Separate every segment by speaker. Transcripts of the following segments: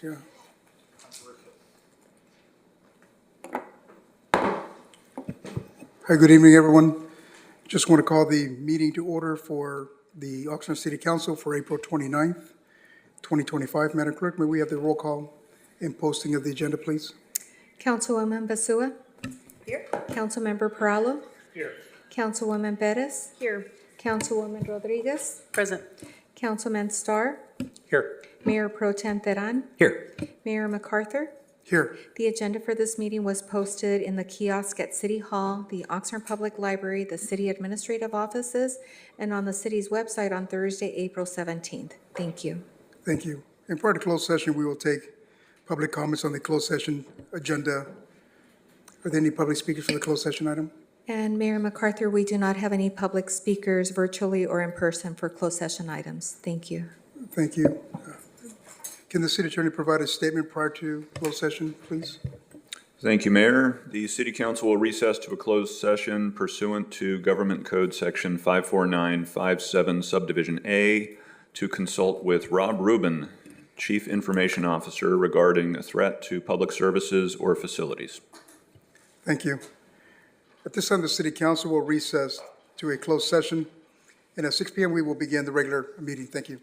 Speaker 1: Yeah. Hi, good evening, everyone. Just want to call the meeting to order for the Oxnard City Council for April 29th, 2025. Madam Clerk, may we have the roll call and posting of the agenda, please?
Speaker 2: Councilwoman Basua?
Speaker 3: Here.
Speaker 2: Councilmember Perallo?
Speaker 1: Here.
Speaker 2: Councilwoman Bettis?
Speaker 3: Here.
Speaker 2: Councilwoman Rodriguez?
Speaker 3: Present.
Speaker 2: Councilman Starr?
Speaker 1: Here.
Speaker 2: Mayor Pro Tem Teran?
Speaker 1: Here.
Speaker 2: Mayor MacArthur?
Speaker 1: Here.
Speaker 2: The agenda for this meeting was posted in the kiosk at City Hall, the Oxnard Public Library, the city administrative offices, and on the city's website on Thursday, April 17th. Thank you.
Speaker 1: Thank you. And prior to closed session, we will take public comments on the closed session agenda. Are there any public speakers for the closed session item?
Speaker 2: And Mayor MacArthur, we do not have any public speakers virtually or in person for closed session items. Thank you.
Speaker 1: Thank you. Can the city attorney provide a statement prior to closed session, please?
Speaker 4: Thank you, Mayor. The City Council will recess to a closed session pursuant to Government Code Section 54957 Subdivision A to consult with Rob Rubin, Chief Information Officer, regarding a threat to public services or facilities.
Speaker 1: Thank you. At this time, the city council will recess to a closed session, and at 6 p.m. we will begin the regular meeting. Thank you.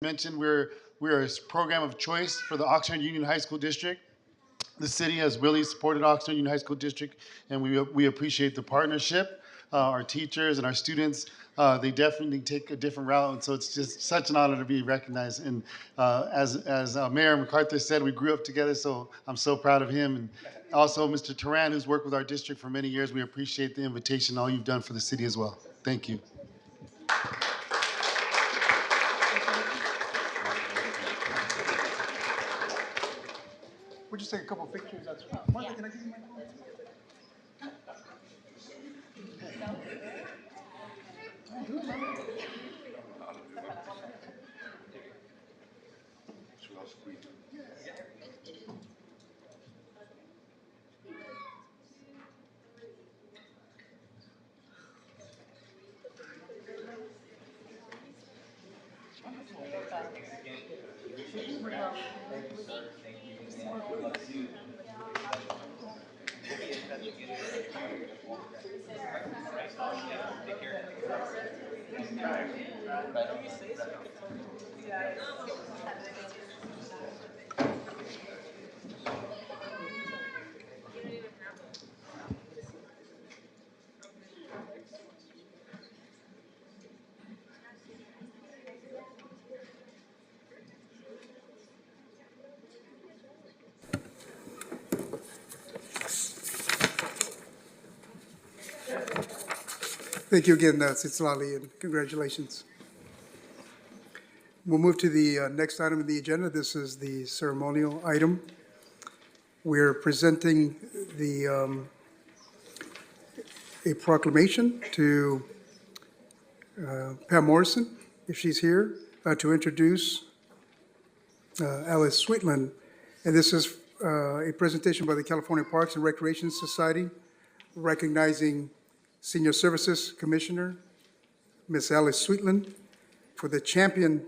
Speaker 3: mentioned, we're a program of choice for the Oxnard Union High School District. The city has really supported Oxnard Union High School District, and we appreciate the partnership. Our teachers and our students, they definitely take a different route, and so it's just such an honor to be recognized. And as Mayor MacArthur said, we grew up together, so I'm so proud of him. And also Mr. Teran, who's worked with our district for many years, we appreciate the invitation, all you've done for the city as well. Thank you.
Speaker 1: We'll just take a couple pictures. That's Martha, can I give you my phone? Thank you again, Citlali, and congratulations. We'll move to the next item on the agenda. This is the ceremonial item. We're presenting a proclamation to Pam Morrison, if she's here, to introduce Alice Sweetland. And this is a presentation by the California Parks and Recreation Society recognizing Senior Services Commissioner, Ms. Alice Sweetland, for the Champion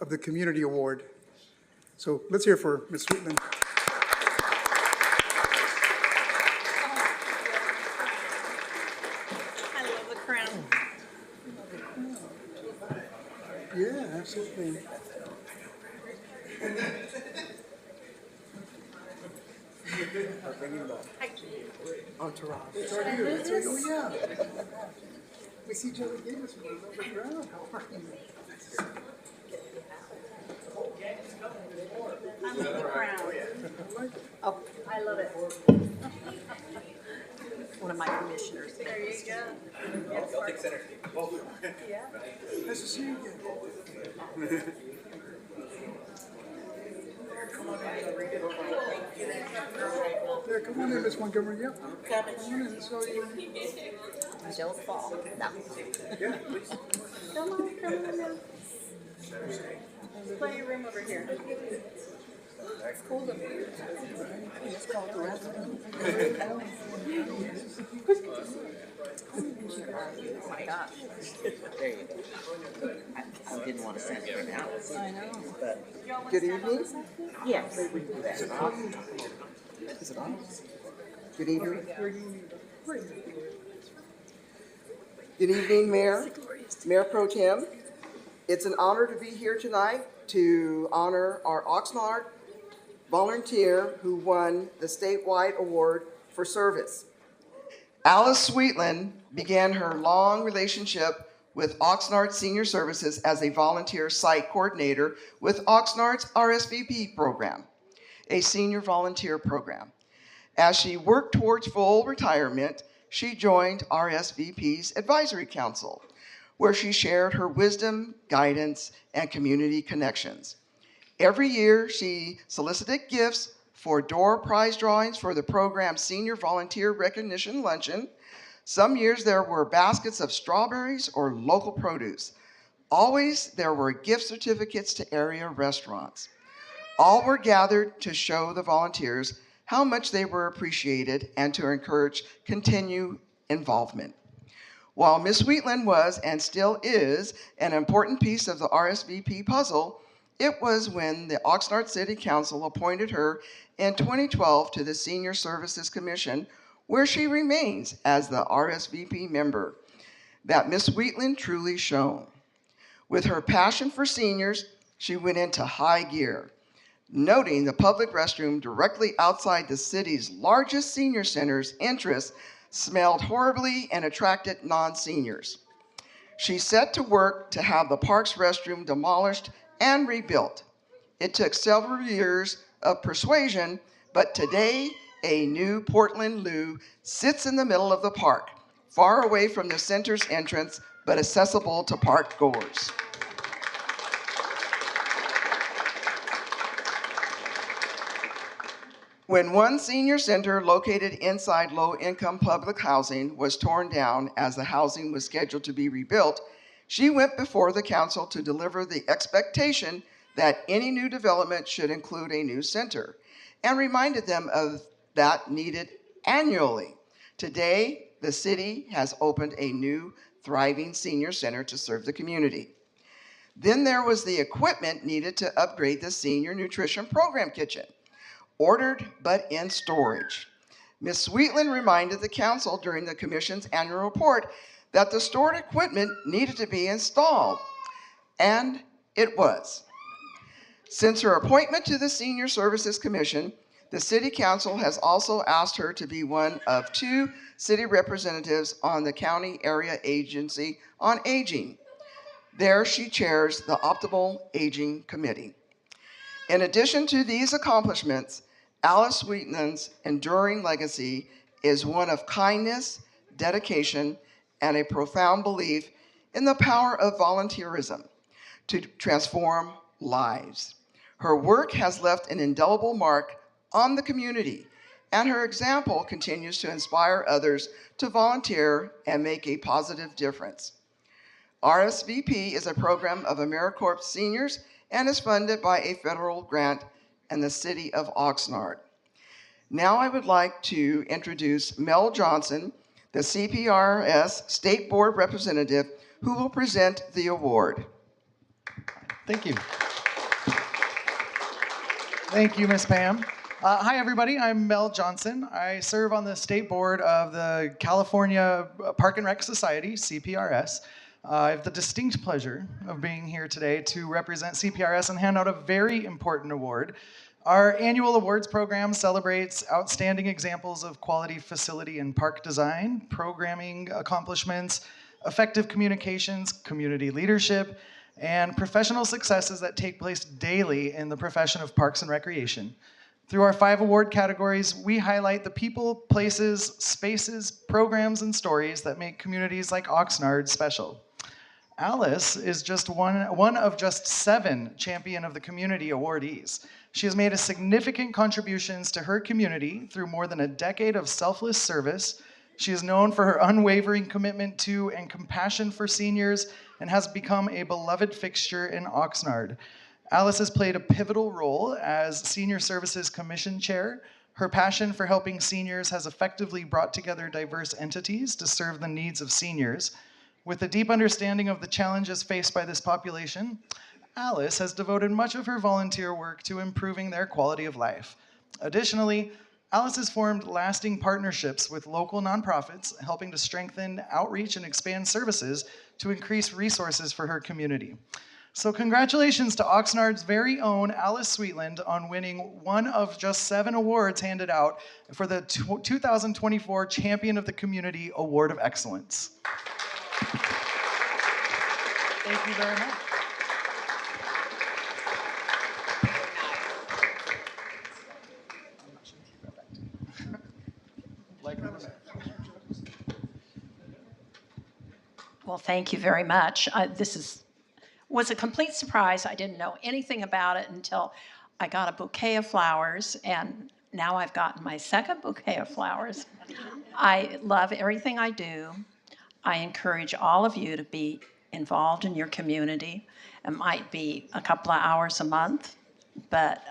Speaker 1: of the Community Award. So let's hear for Ms. Sweetland.
Speaker 5: I love the crown.
Speaker 1: Yeah, absolutely. Entourage. It's right here. It's right, oh, yeah. We see Joey Davis from the ground. How are you?
Speaker 5: I love the crown. Oh, I love it. One of my commissioners. There you go. Yeah.
Speaker 1: Nice to see you again. Yeah, come on in, Miss Montgomery. Yeah. Come on in. So you.
Speaker 5: Don't fall. No.
Speaker 1: Yeah, please.
Speaker 5: Come on now. Plenty of room over here. It's cool to me. It's called the restaurant. Oh my gosh.
Speaker 6: There you go. I didn't want to send it right now.
Speaker 5: I know.
Speaker 6: Good evening.
Speaker 5: Yes.
Speaker 6: Is it on? Is it on? Good evening. Good evening, Mayor, Mayor Pro Tem. It's an honor to be here tonight to honor our Oxnard volunteer who won the statewide award for service. Alice Sweetland began her long relationship with Oxnard Senior Services as a volunteer site coordinator with Oxnard's RSVP program, a senior volunteer program. As she worked towards full retirement, she joined RSVP's Advisory Council, where she shared her wisdom, guidance, and community connections. Every year, she solicited gifts for door prize drawings for the program's Senior Volunteer Recognition Luncheon. Some years there were baskets of strawberries or local produce. Always there were gift certificates to area restaurants. All were gathered to show the volunteers how much they were appreciated and to encourage continued involvement. While Ms. Wheatland was and still is an important piece of the RSVP puzzle, it was when the Oxnard City Council appointed her in 2012 to the Senior Services Commission, where she remains as the RSVP member, that Ms. Wheatland truly shone. With her passion for seniors, she went into high gear, noting the public restroom directly outside the city's largest senior center's entrance smelled horribly and attracted non-seniors. She set to work to have the park's restroom demolished and rebuilt. It took several years of persuasion, but today a new Portland loo sits in the middle of the park, far away from the center's entrance, but accessible to park goers. When one senior center located inside low-income public housing was torn down as the housing was scheduled to be rebuilt, she went before the council to deliver the expectation that any new development should include a new center, and reminded them of that needed annually. Today, the city has opened a new, thriving senior center to serve the community. Then there was the equipment needed to upgrade the senior nutrition program kitchen, ordered but in storage. Ms. Sweetland reminded the council during the commission's annual report that the stored equipment needed to be installed, and it was. Since her appointment to the Senior Services Commission, the City Council has also asked her to be one of 2 city representatives on the County Area Agency on Aging. There she chairs the Optimal Aging Committee. In addition to these accomplishments, Alice Sweetland's enduring legacy is one of kindness, dedication, and a profound belief in the power of volunteerism to transform lives. Her work has left an indelible mark on the community, and her example continues to inspire others to volunteer and make a positive difference. RSVP is a program of AmeriCorps seniors and is funded by a federal grant and the city of Oxnard. Now I would like to introduce Mel Johnson, the CPRS State Board Representative, who will present the award.
Speaker 7: Thank you. Thank you, Ms. Pam. Hi, everybody. I'm Mel Johnson. I serve on the state board of the California Park and Rec Society, CPRS. I have the distinct pleasure of being here today to represent CPRS and hand out a very important award. Our annual awards program celebrates outstanding examples of quality facility and park design, programming accomplishments, effective communications, community leadership, and professional successes that take place daily in the profession of parks and recreation. Through our 5 award categories, we highlight the people, places, spaces, programs, and stories that make communities like Oxnard special. Alice is just one of just 7 Champion of the Community awardees. She has made a significant contributions to her community through more than a decade of selfless service. She is known for her unwavering commitment to and compassion for seniors and has become a beloved fixture in Oxnard. Alice has played a pivotal role as Senior Services Commission Chair. Her passion for helping seniors has effectively brought together diverse entities to serve the needs of seniors. With a deep understanding of the challenges faced by this population, Alice has devoted much of her volunteer work to improving their quality of life. Additionally, Alice has formed lasting partnerships with local nonprofits, helping to strengthen outreach and expand services to increase resources for her community. So congratulations to Oxnard's very own Alice Sweetland on winning one of just 7 awards handed out for the 2024 Champion of the Community Award of Excellence. Thank you very much.
Speaker 5: Well, thank you very much. This was a complete surprise. I didn't know anything about it until I got a bouquet of flowers, and now I've gotten my second bouquet of flowers. I love everything I do. I encourage all of you to be involved in your community. It might be a couple of hours a month, but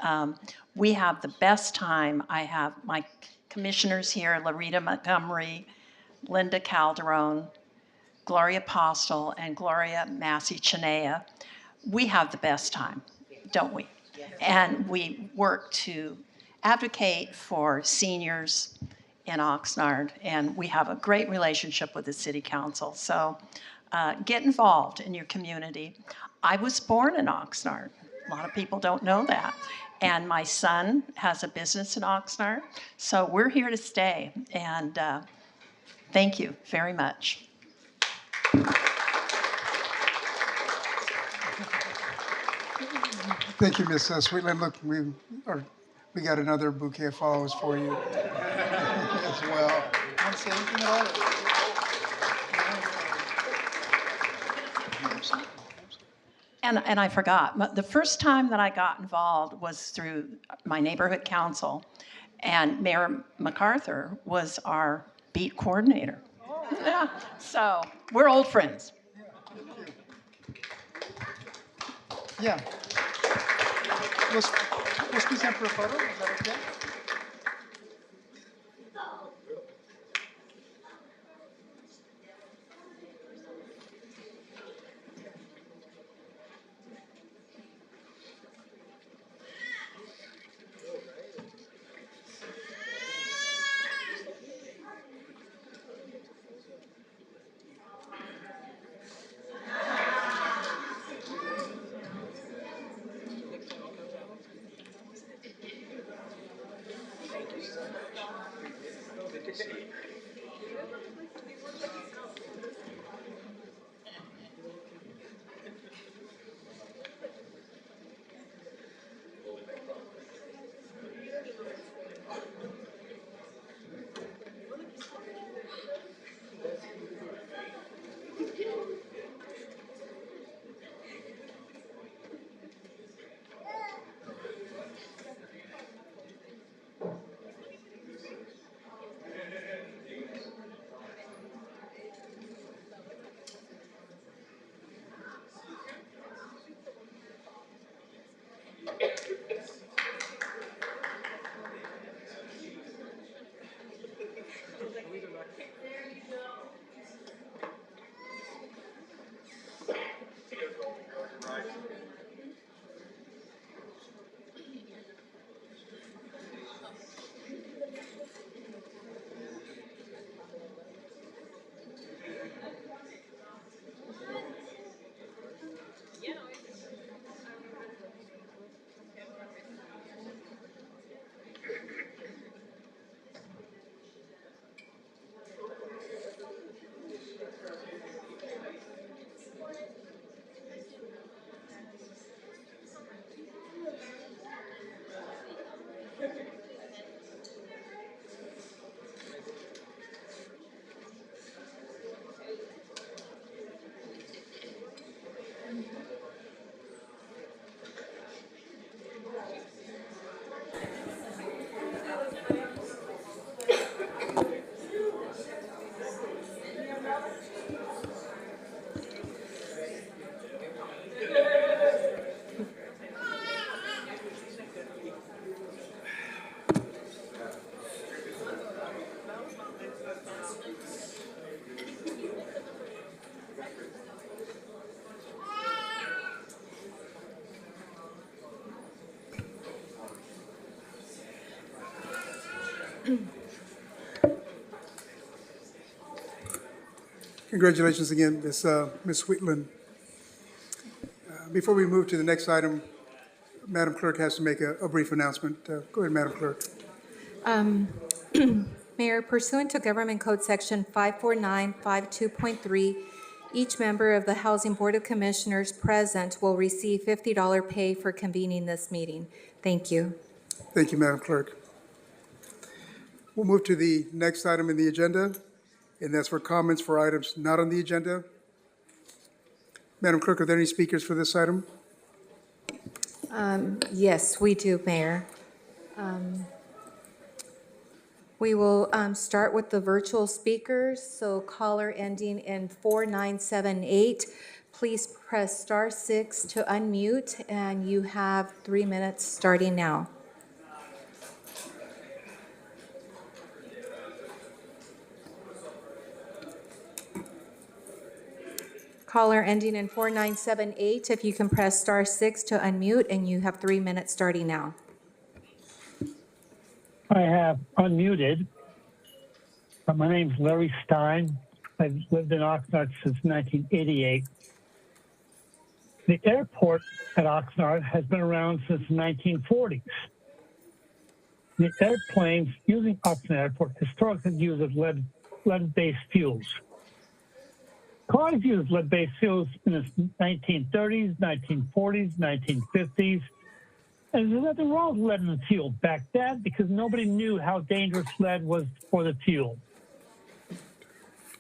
Speaker 5: we have the best time. I have my commissioners here, Larita Montgomery, Linda Calderon, Gloria Apostle, and Gloria Massey-Chinea. We have the best time, don't we? And we work to advocate for seniors in Oxnard, and we have a great relationship with the City Council. So get involved in your community. I was born in Oxnard. A lot of people don't know that. And my son has a business in Oxnard, so we're here to stay. And thank you very much.
Speaker 1: Thank you, Ms. Sweetland. Look, we got another bouquet of flowers for you as well. Want to say anything at all?
Speaker 5: And I forgot, the first time that I got involved was through my neighborhood council, and Mayor MacArthur was our beat coordinator. Yeah, so we're old friends.
Speaker 1: Yeah. We'll squeeze in for a photo. Is that okay? Congratulations again, Ms. Wheatland. Before we move to the next item, Madam Clerk has to make a brief announcement. Go ahead, Madam Clerk.
Speaker 2: Mayor, pursuant to Government Code Section 54952.3, each member of the Housing Board of Commissioners present will receive $50 pay for convening this meeting. Thank you.
Speaker 1: Thank you, Madam Clerk. We'll move to the next item in the agenda, and that's for comments for items not on the agenda. Madam Clerk, are there any speakers for this item?
Speaker 2: Yes, we do, Mayor. We will start with the virtual speakers. So caller ending in 4978, please press *6 to unmute, and you have 3 minutes starting now. Caller ending in 4978, if you can press *6 to unmute, and you have 3 minutes starting now.
Speaker 8: I have unmuted. My name's Larry Stein. I've lived in Oxnard since 1988. The airport at Oxnard has been around since the 1940s. The airplanes using Oxnard Airport historically used lead-based fuels. Cars used lead-based fuels in the 1930s, 1940s, 1950s. And there's nothing wrong with lead in the fuel back then because nobody knew how dangerous lead was for the fuel.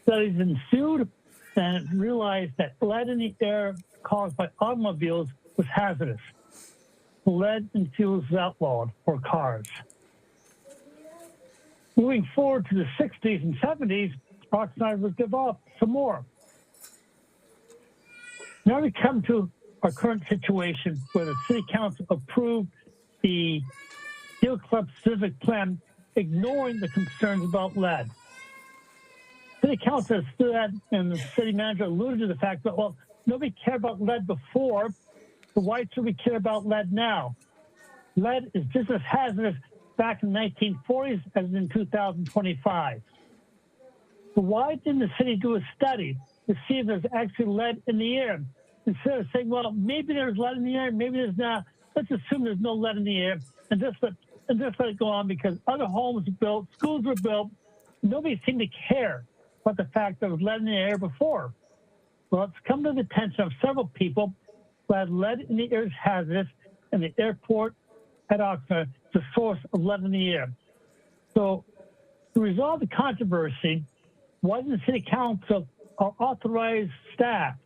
Speaker 8: Studies ensued and realized that lead in the air caused by automobiles was hazardous. Lead in fuels is outlawed for cars. Moving forward to the 60s and 70s, Oxnard was developed some more. Now we come to our current situation where the City Council approved the Teal Club civic plan, ignoring the concerns about lead. City Council has stood, and the city manager alluded to the fact that, well, nobody cared about lead before, so why should we care about lead now? Lead is just as hazardous back in the 1940s as in 2025. So why didn't the city do a study to see if there's actually lead in the air? Instead of saying, well, maybe there's lead in the air, maybe there's not, let's assume there's no lead in the air and just let it go on because other homes were built, schools were built. Nobody seemed to care about the fact there was lead in the air before. Well, it's come to the attention of several people that lead in the air is hazardous, and the airport at Oxnard is a source of lead in the air. So to resolve the controversy, why didn't the City Council authorize staff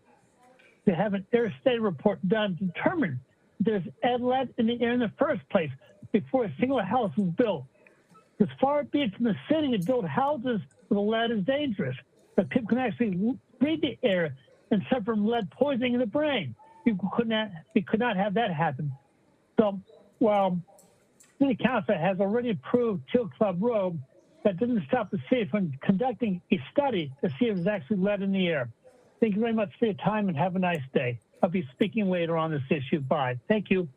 Speaker 8: to have an air study report done to determine there's lead in the air in the first place before a single house is built? As far be it from the city to build houses where the lead is dangerous, but people can actually breathe the air and suffer from lead poisoning in the brain. We could not have that happen. So, while City Council has already approved Teal Club Road, that didn't stop the city from conducting a study to see if there's actually lead in the air. Thank you very much for your time and have a nice day. I'll be speaking later on this issue. Bye. Thank you.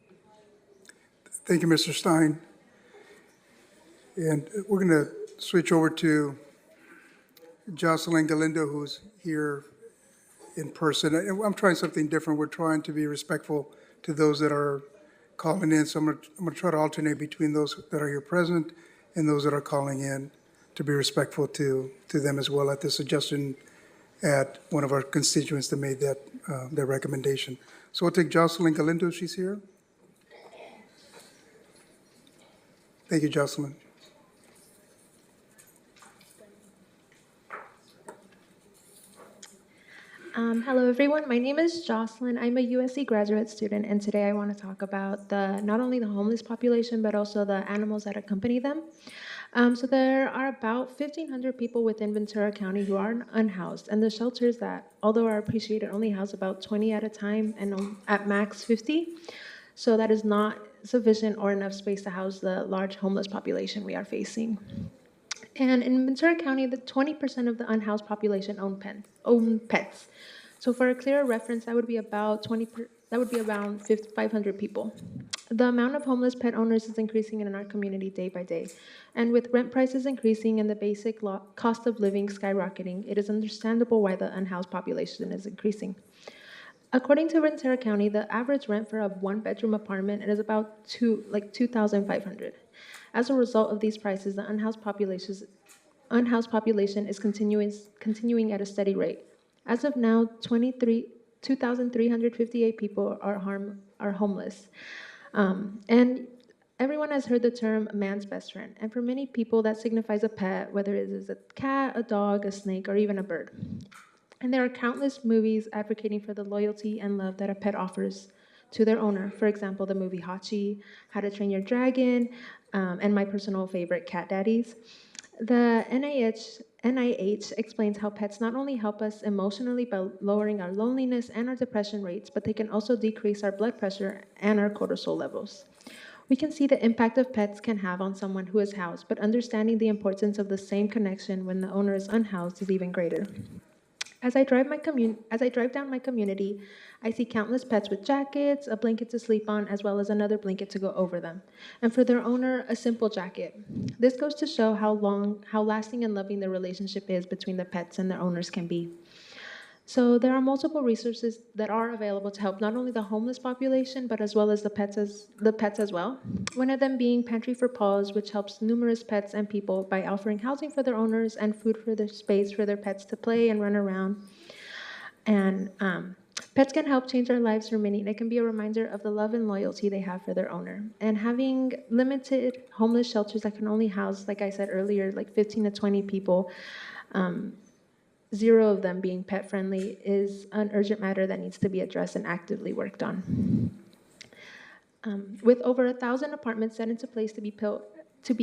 Speaker 1: Thank you, Mr. Stein. And we're going to switch over to Jocelyn Galindo, who's here in person. I'm trying something different. We're trying to be respectful to those that are calling in. So I'm going to try to alternate between those that are here present and those that are calling in to be respectful to them as well at the suggestion at one of our constituents that made that recommendation. So we'll take Jocelyn Galindo. She's here. Thank you, Jocelyn.
Speaker 9: Hello, everyone. My name is Jocelyn. I'm a USC graduate student, and today I want to talk about not only the homeless population, but also the animals that accompany them. So there are about 1,500 people within Ventura County who are unhoused, and the shelters that, although are appreciated, only house about 20 at a time and at max 50. So that is not sufficient or enough space to house the large homeless population we are facing. And in Ventura County, the 20% of the unhoused population own pets. So for a clearer reference, that would be about 500 people. The amount of homeless pet owners is increasing in our community day by day. And with rent prices increasing and the basic cost of living skyrocketing, it is understandable why the unhoused population is increasing. According to Ventura County, the average rent for a one-bedroom apartment is about $2,500. As a result of these prices, the unhoused population is continuing at a steady rate. As of now, 2,358 people are homeless. And everyone has heard the term man's best friend. And for many people, that signifies a pet, whether it is a cat, a dog, a snake, or even a bird. And there are countless movies advocating for the loyalty and love that a pet offers to their owner. For example, the movie Hachi, How to Train Your Dragon, and my personal favorite, Cat Daddies. The NIH explains how pets not only help us emotionally by lowering our loneliness and our depression rates, but they can also decrease our blood pressure and our cortisol levels. We can see the impact of pets can have on someone who is housed, but understanding the importance of the same connection when the owner is unhoused is even greater. As I drive down my community, I see countless pets with jackets, a blanket to sleep on, as well as another blanket to go over them. And for their owner, a simple jacket. This goes to show how lasting and loving the relationship is between the pets and their owners can be. So there are multiple resources that are available to help not only the homeless population, but as well as the pets as well. One of them being Pantry for Paws, which helps numerous pets and people by offering housing for their owners and food for their space for their pets to play and run around. And pets can help change our lives for many. They can be a reminder of the love and loyalty they have for their owner. And having limited homeless shelters that can only house, like I said earlier, like 15 to 20 people, 0 of them being pet friendly, is an urgent matter that needs to be addressed and actively worked on. With over 1,000 apartments set into place to be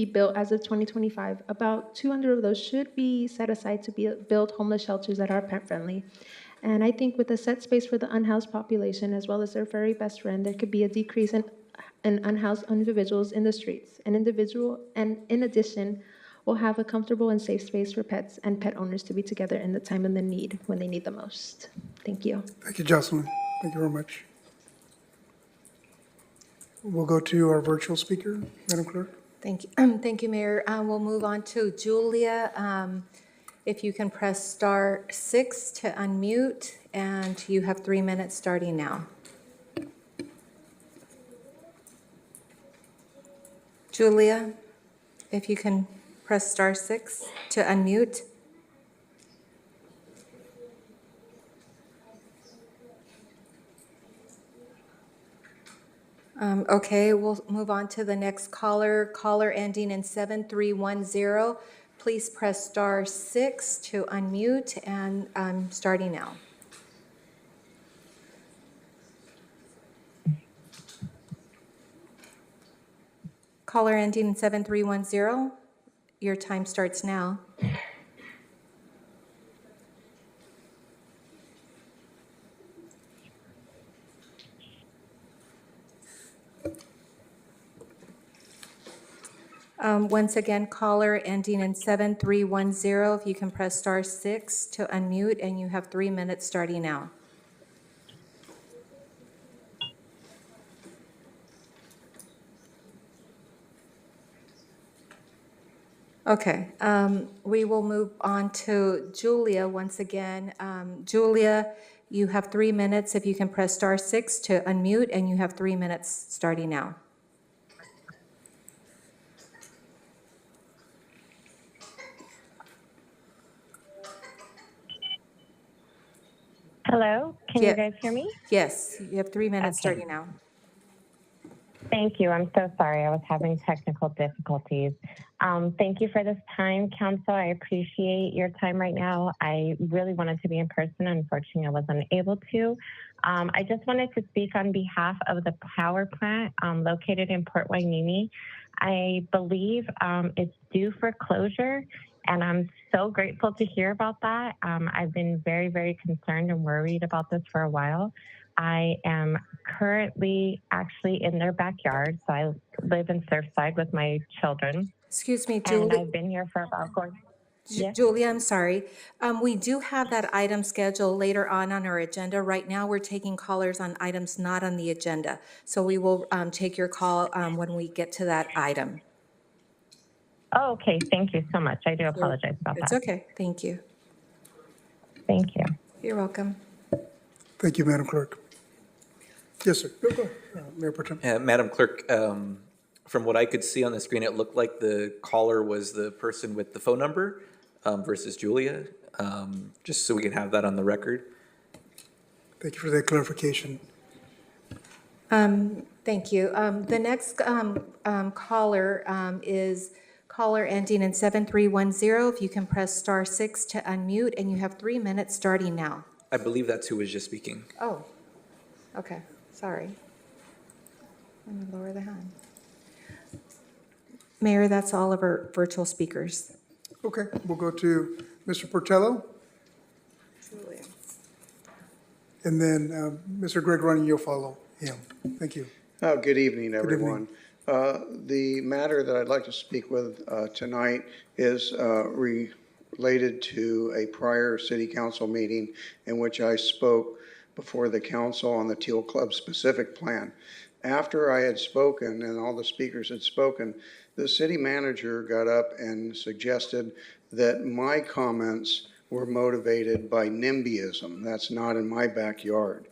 Speaker 9: built as of 2025, about 200 of those should be set aside to build homeless shelters that are pet friendly. And I think with a set space for the unhoused population, as well as their furry best friend, there could be a decrease in unhoused individuals in the streets. And in addition, we'll have a comfortable and safe space for pets and pet owners to be together in the time of the need when they need the most. Thank you.
Speaker 1: Thank you, Jocelyn. Thank you very much. We'll go to our virtual speaker, Madam Clerk.
Speaker 2: Thank you, thank you, Mayor. We'll move on to Julia. If you can press star 6 to unmute, and you have 3 minutes starting now. Julia, if you can press star 6 to unmute. Okay, we'll move on to the next caller ending in 7310. Please press star 6 to unmute, and I'm starting now. Caller ending in 7310, your time starts now. Once again, caller ending in 7310, if you can press star 6 to unmute, and you have 3 minutes starting now. Okay, we will move on to Julia once again. Julia, you have 3 minutes if you can press star 6 to unmute, and you have 3 minutes starting now.
Speaker 10: Hello, can
Speaker 2: Yeah.
Speaker 10: you guys hear me?
Speaker 2: Yes, you have 3 minutes
Speaker 10: Okay.
Speaker 2: starting now.
Speaker 10: Thank you. I'm so sorry. I was having technical difficulties. Thank you for this time, Council. I appreciate your time right now. I really wanted to be in person. Unfortunately, I wasn't able to. I just wanted to speak on behalf of the power plant located in Port Hueneme. I believe it's due for closure, and I'm so grateful to hear about that. I've been very, very concerned and worried about this for a while. I am currently actually in their backyard, so I live in Surfside with my children.
Speaker 2: Excuse me,
Speaker 10: And
Speaker 2: Julia.
Speaker 10: I've been here for about 4 Yes.
Speaker 2: Julia, I'm sorry. We do have that item scheduled later on our agenda. Right now, we're taking callers on items not on the agenda. So we will take your call when we get to that item.
Speaker 10: Oh, okay. Thank you so much. I do apologize about
Speaker 2: It's
Speaker 10: that.
Speaker 2: okay. Thank you.
Speaker 10: Thank you.
Speaker 2: You're welcome.
Speaker 1: Thank you, Madam Clerk. Yes, sir. Go ahead. Mayor Pro Tem.
Speaker 11: Madam Clerk, from what I could see on the screen, it looked like the caller was the person with the phone number versus Julia, just so we can have that on the record.
Speaker 1: Thank you for that clarification.
Speaker 2: Thank you. The next caller is caller ending in 7310. If you can press star 6 to unmute, and you have 3 minutes starting now.
Speaker 11: I believe that's who was just speaking.
Speaker 2: Oh, okay. Sorry. I'm going to lower the hand. Mayor, that's all of our virtual speakers.
Speaker 1: Okay, we'll go to Mr. Portello, and then Mr. Greg Runyon, you'll follow him. Thank you.
Speaker 12: Good evening,
Speaker 1: Good
Speaker 12: everyone. The matter that I'd like to speak with tonight is related to a prior city council meeting in which I spoke before the council on the Teal Club specific plan. After I had spoken and all the speakers had spoken, the city manager got up and suggested that my comments were motivated by NIMBYism. That's not in my backyard.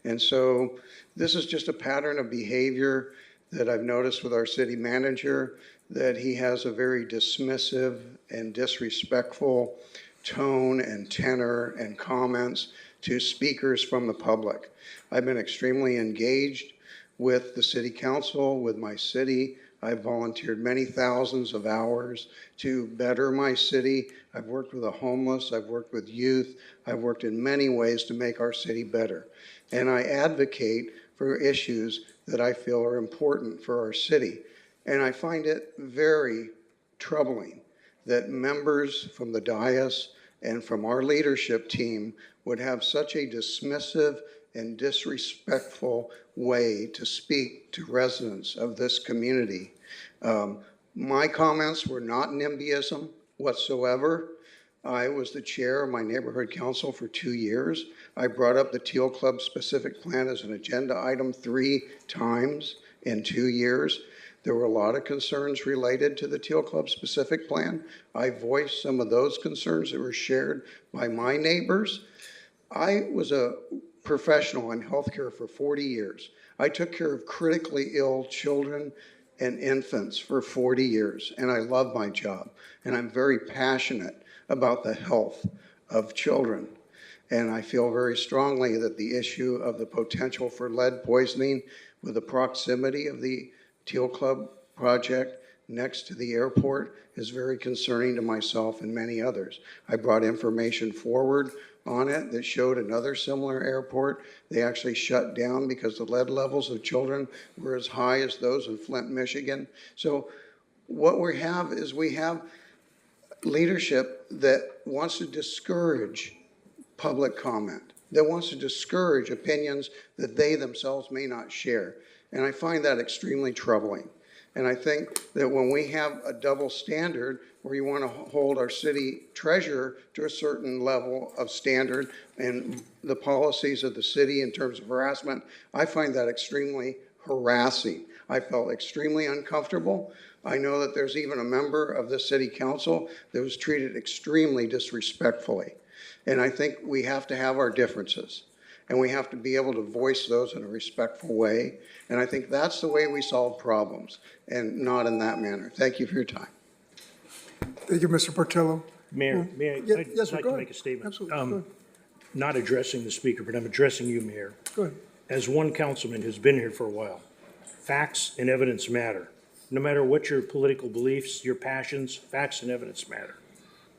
Speaker 12: And so this is just a pattern of behavior that I've noticed with our city manager, that he has a very dismissive and disrespectful tone and tenor and comments to speakers from the public. I've been extremely engaged with the city council, with my city. I've volunteered many thousands of hours to better my city. I've worked with the homeless, I've worked with youth, I've worked in many ways to make our city better. And I advocate for issues that I feel are important for our city. And I find it very troubling that members from the dais and from our leadership team would have such a dismissive and disrespectful way to speak to residents of this community. My comments were not NIMBYism whatsoever. I was the chair of my neighborhood council for 2 years. I brought up the Teal Club specific plan as an agenda item 3 times in 2 years. There were a lot of concerns related to the Teal Club specific plan. I voiced some of those concerns that were shared by my neighbors. I was a professional in healthcare for 40 years. I took care of critically ill children and infants for 40 years, and I love my job. And I'm very passionate about the health of children. And I feel very strongly that the issue of the potential for lead poisoning with the proximity of the Teal Club project next to the airport is very concerning to myself and many others. I brought information forward on it that showed another similar airport. They actually shut down because the lead levels of children were as high as those in Flint, Michigan. So what we have is we have leadership that wants to discourage public comment, that wants to discourage opinions that they themselves may not share. And I find that extremely troubling. And I think that when we have a double standard where you want to hold our city treasurer to a certain level of standard and the policies of the city in terms of harassment, I find that extremely harassing. I felt extremely uncomfortable. I know that there's even a member of the city council that was treated extremely disrespectfully. And I think we have to have our differences, and we have to be able to voice those in a respectful way. And I think that's the way we solve problems, and not in that manner. Thank you for your time.
Speaker 1: Thank you, Mr. Portillo.
Speaker 13: Mayor, may I,
Speaker 1: Yes,
Speaker 13: I'd
Speaker 1: sir,
Speaker 13: like
Speaker 1: go
Speaker 13: to
Speaker 1: ahead.
Speaker 13: make a statement.
Speaker 1: Absolutely, go ahead.
Speaker 13: Not addressing the speaker, but I'm addressing you, Mayor.
Speaker 1: Go ahead.
Speaker 13: As one councilman who's been here for a while, facts and evidence matter. No matter what your political beliefs, your passions, facts and evidence matter.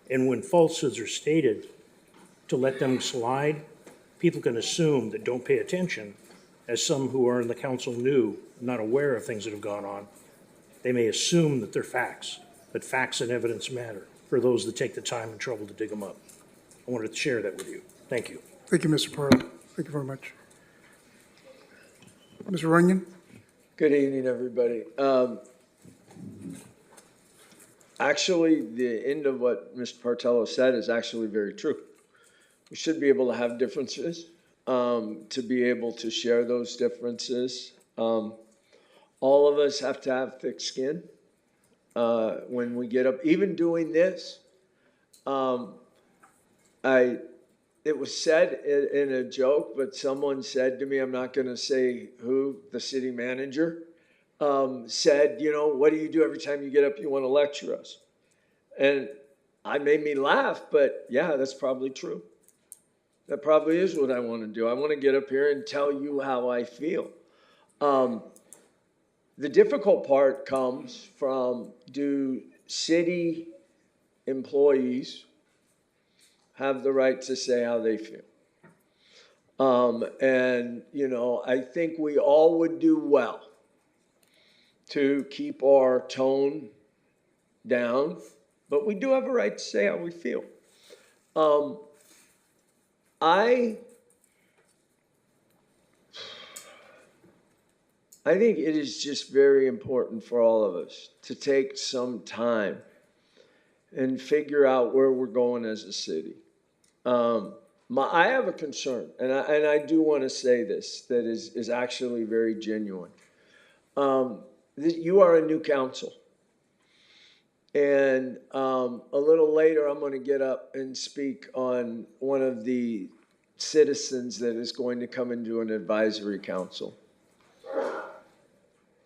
Speaker 13: And when falsehoods are stated, to let them slide, people can assume that don't pay attention, as some who are in the council new, not aware of things that have gone on. They may assume that they're facts, but facts and evidence matter for those that take the time and trouble to dig them up. I wanted to share that with you. Thank you.
Speaker 1: Thank you, Mr. Parra. Thank you very much. Mr. Runyon?
Speaker 14: Good evening, everybody. Actually, the end of what Mr. Portillo said is actually very true. We should be able to have differences, to be able to share those differences. All of us have to have thick skin when we get up. Even doing this, it was said in a joke, but someone said to me, I'm not going to say who, the city manager, said, you know, what do you do every time you get up, you want to lecture us? And I made me laugh, but yeah, that's probably true. That probably is what I want to do. I want to get up here and tell you how I feel. The difficult part comes from, do city employees have the right to say how they feel? And, you know, I think we all would do well to keep our tone down, but we do have a right to say how we feel. I think it is just very important for all of us to take some time and figure out where we're going as a city. I have a concern, and I do want to say this, that is actually very genuine. That you are a new council. And a little later, I'm going to get up and speak on one of the citizens that is going to come into an advisory council.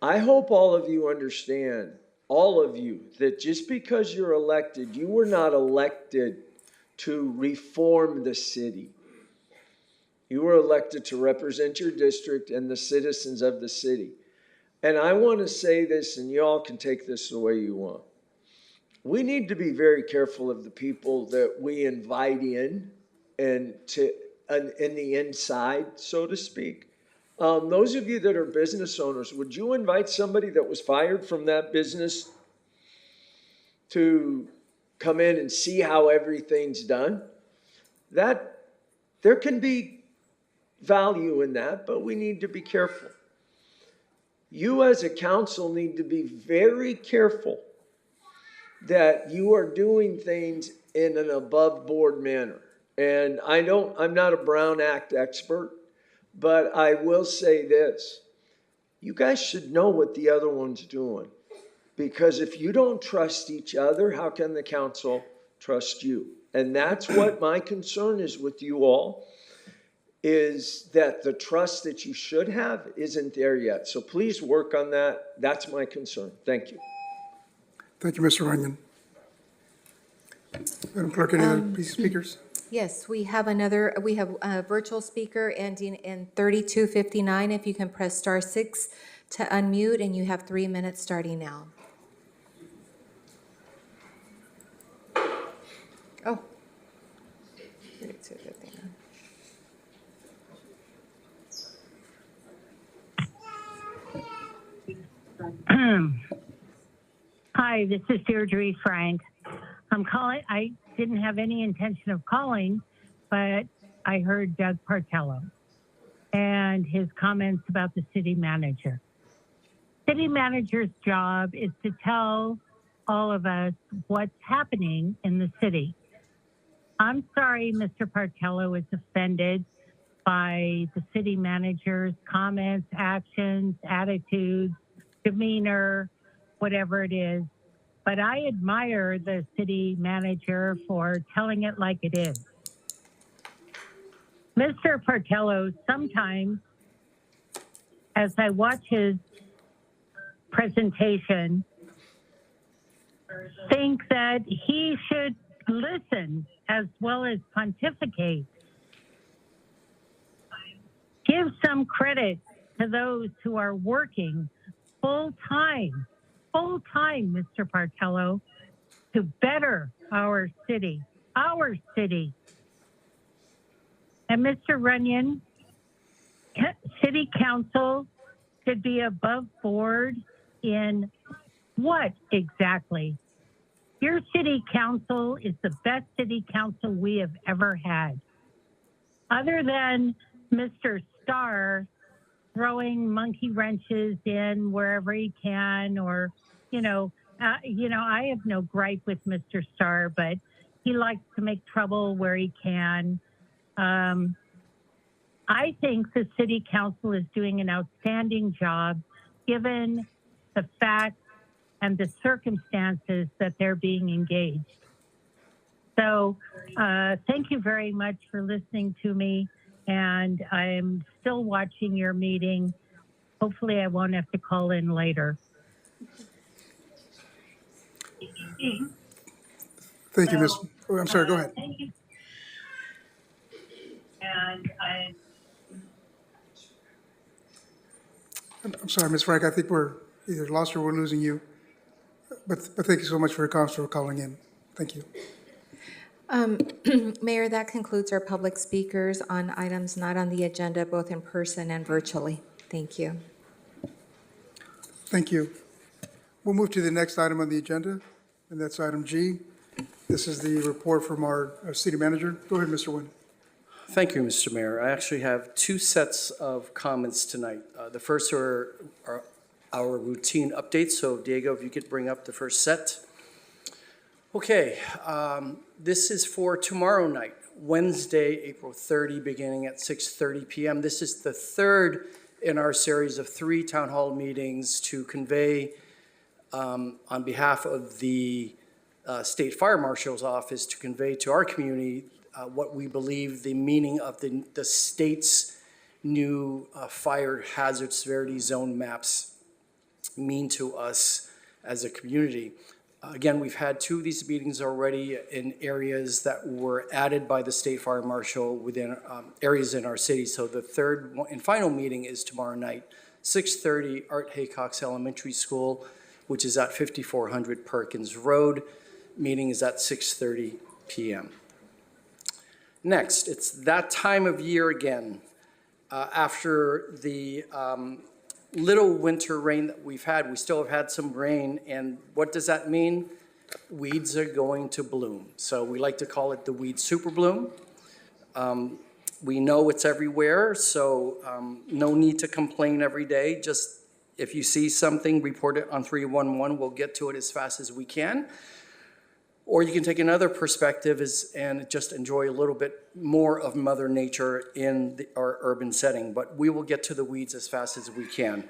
Speaker 14: I hope all of you understand, all of you, that just because you're elected, you were not elected to reform the city. You were elected to represent your district and the citizens of the city. And I want to say this, and y'all can take this the way you want. We need to be very careful of the people that we invite in and in the inside, so to speak. Those of you that are business owners, would you invite somebody that was fired from that business to come in and see how everything's done? That there can be value in that, but we need to be careful. You as a council need to be very careful that you are doing things in an above board manner. And I'm not a Brown Act expert, but I will say this. You guys should know what the other one's doing. Because if you don't trust each other, how can the council trust you? And that's what my concern is with you all, is that the trust that you should have isn't there yet. So please work on that. That's my concern. Thank you.
Speaker 1: Thank you, Mr. Runyon. Madam Clerk, any other speakers?
Speaker 2: Yes, we have a virtual speaker ending in 3259. If you can press *6 to unmute, and you have 3 minutes starting now. Oh. 3259.
Speaker 15: Hi, this is Deirdre Frank. I'm calling. I didn't have any intention of calling, but I heard Doug Partello and his comments about the city manager. City manager's job is to tell all of us what's happening in the city. I'm sorry Mr. Partello is offended by the city manager's comments, actions, attitudes, demeanor, whatever it is. But I admire the city manager for telling it like it is. Mr. Partello, sometimes, as I watch his presentation, think that he should listen as well as pontificate. Give some credit to those who are working full-time, Mr. Partello, to better our city. And Mr. Runyon, city council should be above board in what exactly? Your city council is the best city council we have ever had. Other than Mr. Starr throwing monkey wrenches in wherever he can, or, I have no gripe with Mr. Starr, but he likes to make trouble where he can. I think the city council is doing an outstanding job given the facts and the circumstances that they're being engaged. So thank you very much for listening to me. And I'm still watching your meeting. Hopefully I won't have to call in later.
Speaker 1: Thank you, Ms. Oh, I'm sorry, go ahead.
Speaker 15: Thank you. And
Speaker 1: I'm sorry, Ms. Frank, I think we're either lost or we're losing you. But thank you so much for your comments, for calling in. Thank you.
Speaker 2: Mayor, that concludes our public speakers on items not on the agenda, both in person and virtually. Thank you.
Speaker 1: Thank you. We'll move to the next item on the agenda, and that's item G. This is the report from our city manager. Go ahead, Mr. Nguyen.
Speaker 16: Thank you, Mr. Mayor. I actually have two sets of comments tonight. The first are our routine updates. So Diego, if you could bring up the first set. Okay, this is for tomorrow night, Wednesday, April 30, beginning at 6:30 p.m. This is the third in our series of 3 town hall meetings to convey on behalf of the State Fire Marshal's Office to convey to our community what we believe the meaning of the state's new fire hazard severity zone maps mean to us as a community. Again, we've had 2 of these meetings already in areas that were added by the State Fire Marshal within areas in our city. So the third and final meeting is tomorrow night, 6:30, Art Haycox Elementary School, which is at 5400 Perkins Road. Meeting is at 6:30 p.m. Next, it's that time of year again. After the little winter rain that we've had, we still have had some rain, and what does that mean? Weeds are going to bloom. So we like to call it the weed super bloom. We know it's everywhere, so no need to complain every day. Just if you see something, report it on 311. We'll get to it as fast as we can. Or you can take another perspective and just enjoy a little bit more of Mother Nature in our urban setting. But we will get to the weeds as fast as we can.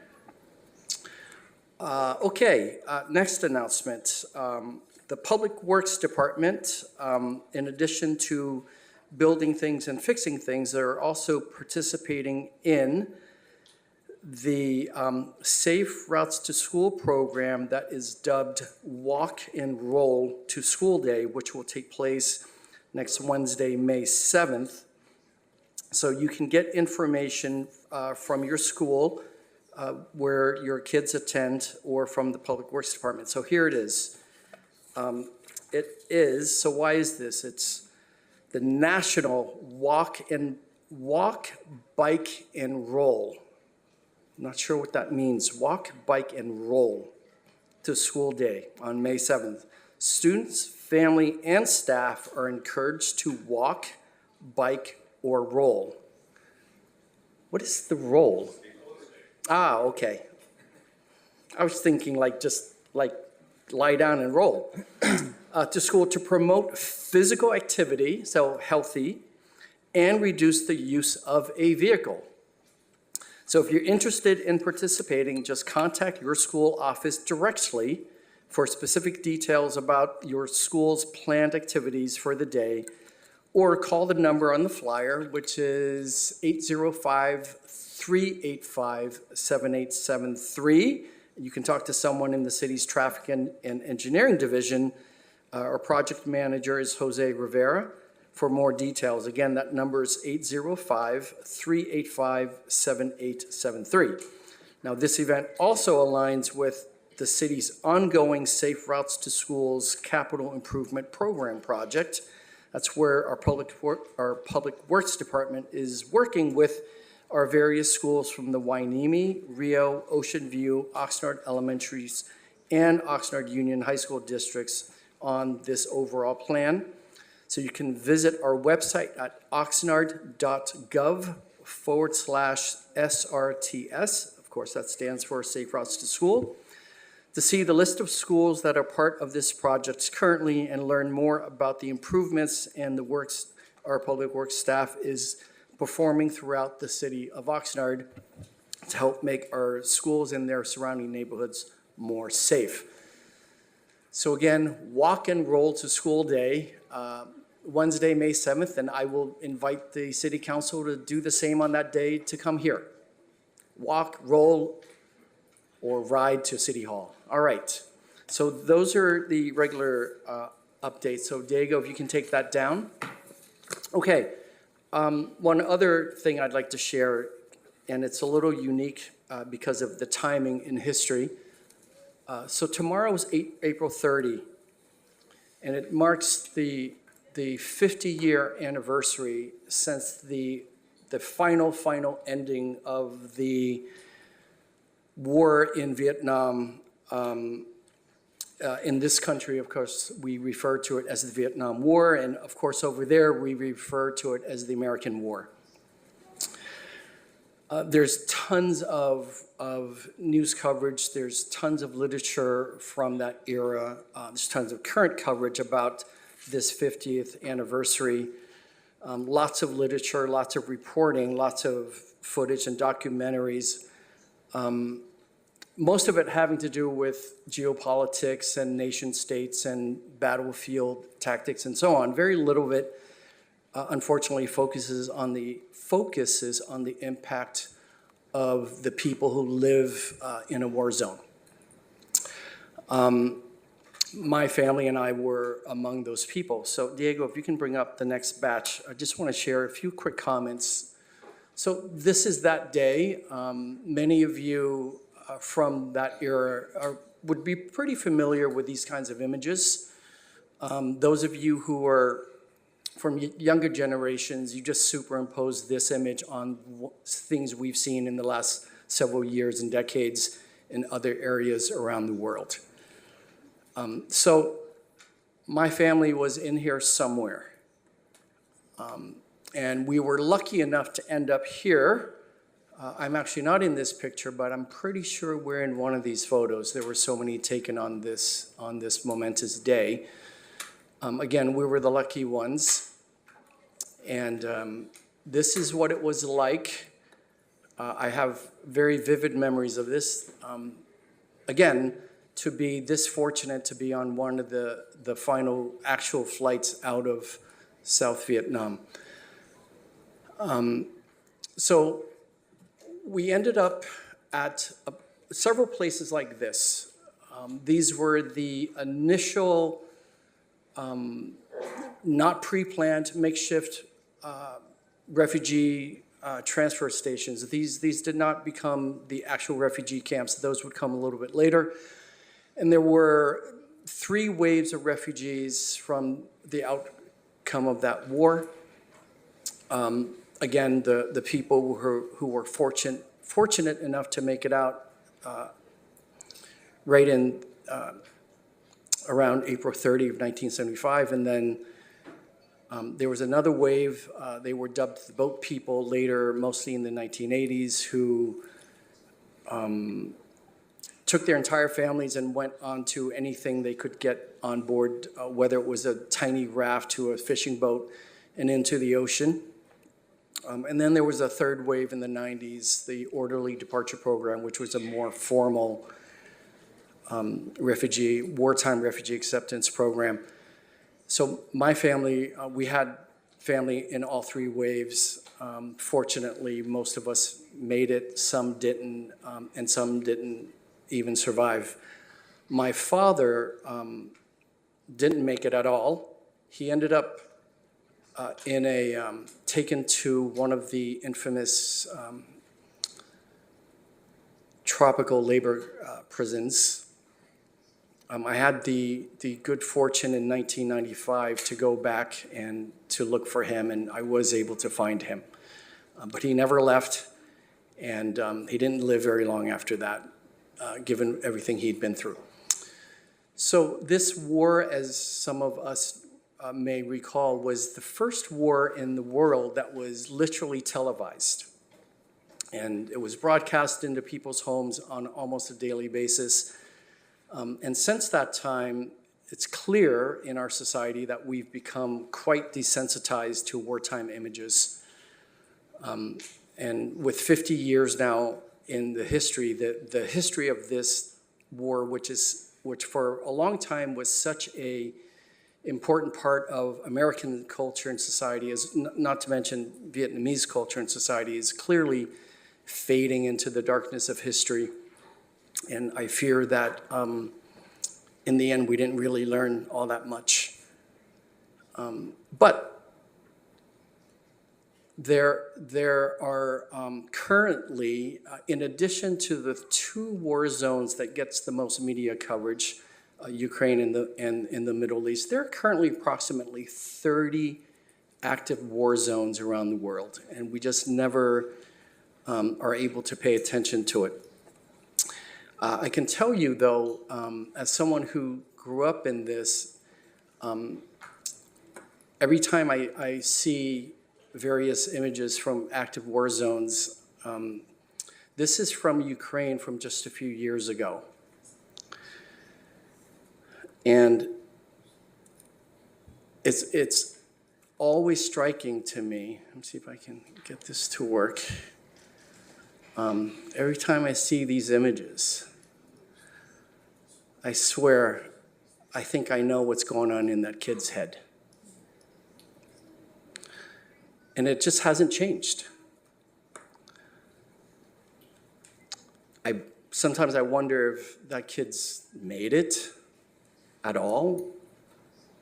Speaker 16: Next announcement. The Public Works Department, in addition to building things and fixing things, they're also participating in the Safe Routes to School program that is dubbed Walk and Roll to School Day, which will take place next Wednesday, May 7th. So you can get information from your school where your kids attend or from the Public Works Department. So here it is. So why is this? It's the National Walk, Bike, and Roll. I'm not sure what that means. Walk, bike, and roll to school day on May 7th. Students, family, and staff are encouraged to walk, bike, or roll. What is the roll? Okay. I was thinking just lie down and roll. To school to promote physical activity, so healthy, and reduce the use of a vehicle. So if you're interested in participating, just contact your school office directly for specific details about your school's planned activities for the day, or call the number on the flyer, which is 805-385-7873. You can talk to someone in the city's traffic and engineering division. Our project manager is Jose Rivera. For more details, again, that number is 805-385-7873. Now, this event also aligns with the city's ongoing Safe Routes to Schools Capital Improvement Program project. That's where our Public Works Department is working with our various schools from the Hueneme, Rio, Ocean View, Oxnard Elementaries, and Oxnard Union High School districts on this overall plan. So you can visit our website at oxnard.gov/SRTS. Of course, that stands for Safe Routes to School, to see the list of schools that are part of this project currently and learn more about the improvements and the works our Public Works staff is performing throughout the city of Oxnard to help make our schools and their surrounding neighborhoods more safe. So again, Walk and Roll to School Day, Wednesday, May 7th, and I will invite the City Council to do the same on that day to come here. Walk, roll, or ride to City Hall. All right, so those are the regular updates. So Diego, if you can take that down. Okay, one other thing I'd like to share, and it's a little unique because of the timing in history. So tomorrow is April 30, and it marks the 50-year anniversary since the final ending of the war in Vietnam. In this country, of course, we refer to it as the Vietnam War, and of course over there we refer to it as the American War. There's tons of news coverage, there's tons of literature from that era, there's tons of current coverage about this 50th anniversary. Lots of literature, lots of reporting, lots of footage and documentaries. most of it having to do with geopolitics and nation states and battlefield tactics and so on. Very little of it, unfortunately, focuses on the impact of the people who live in a war zone. My family and I were among those people. So Diego, if you can bring up the next batch, I just want to share a few quick comments. So this is that day. Many of you from that era would be pretty familiar with these kinds of images. Those of you who are from younger generations, you just superimpose this image on things we've seen in the last several years and decades in other areas around the world. So my family was in here somewhere. And we were lucky enough to end up here. I'm actually not in this picture, but I'm pretty sure we're in one of these photos. There were so many taken on this momentous day. Again, we were the lucky ones. And this is what it was like. I have very vivid memories of this. Again, to be this fortunate to be on one of the final actual flights out of South Vietnam. So we ended up at several places like this. These were the initial, not pre-planned, makeshift refugee transfer stations. These did not become the actual refugee camps. Those would come a little bit later. And there were 3 waves of refugees from the outcome of that war. Again, the people who were fortunate enough to make it out right in around April 30 of 1975. And then there was another wave. They were dubbed the boat people later, mostly in the 1980s, who took their entire families and went on to anything they could get on board, whether it was a tiny raft to a fishing boat and into the ocean. And then there was a third wave in the 90s, the Orderly Departure Program, which was a more formal wartime refugee acceptance program. So my family, we had family in all 3 waves. Fortunately, most of us made it, some didn't, and some didn't even survive. My father didn't make it at all. He ended up taken to one of the infamous tropical labor prisons. I had the good fortune in 1995 to go back and to look for him, and I was able to find him. But he never left, and he didn't live very long after that, given everything he'd been through. So this war, as some of us may recall, was the first war in the world that was literally televised. And it was broadcast into people's homes on almost a daily basis. And since that time, it's clear in our society that we've become quite desensitized to wartime images. And with 50 years now in the history, the history of this war, which for a long time was such a important part of American culture and society, is not to mention Vietnamese culture and society, is clearly fading into the darkness of history. And I fear that in the end, we didn't really learn all that much. But there are currently, in addition to the 2 war zones that gets the most media coverage, Ukraine and the Middle East, there are currently approximately 30 active war zones around the world, and we just never are able to pay attention to it. I can tell you, though, as someone who grew up in this, every time I see various images from active war zones, this is from Ukraine from just a few years ago. And it's always striking to me. Let me see if I can get this to work. Every time I see these images, I swear, I think I know what's going on in that kid's head. And it just hasn't changed. Sometimes I wonder if that kid's made it at all,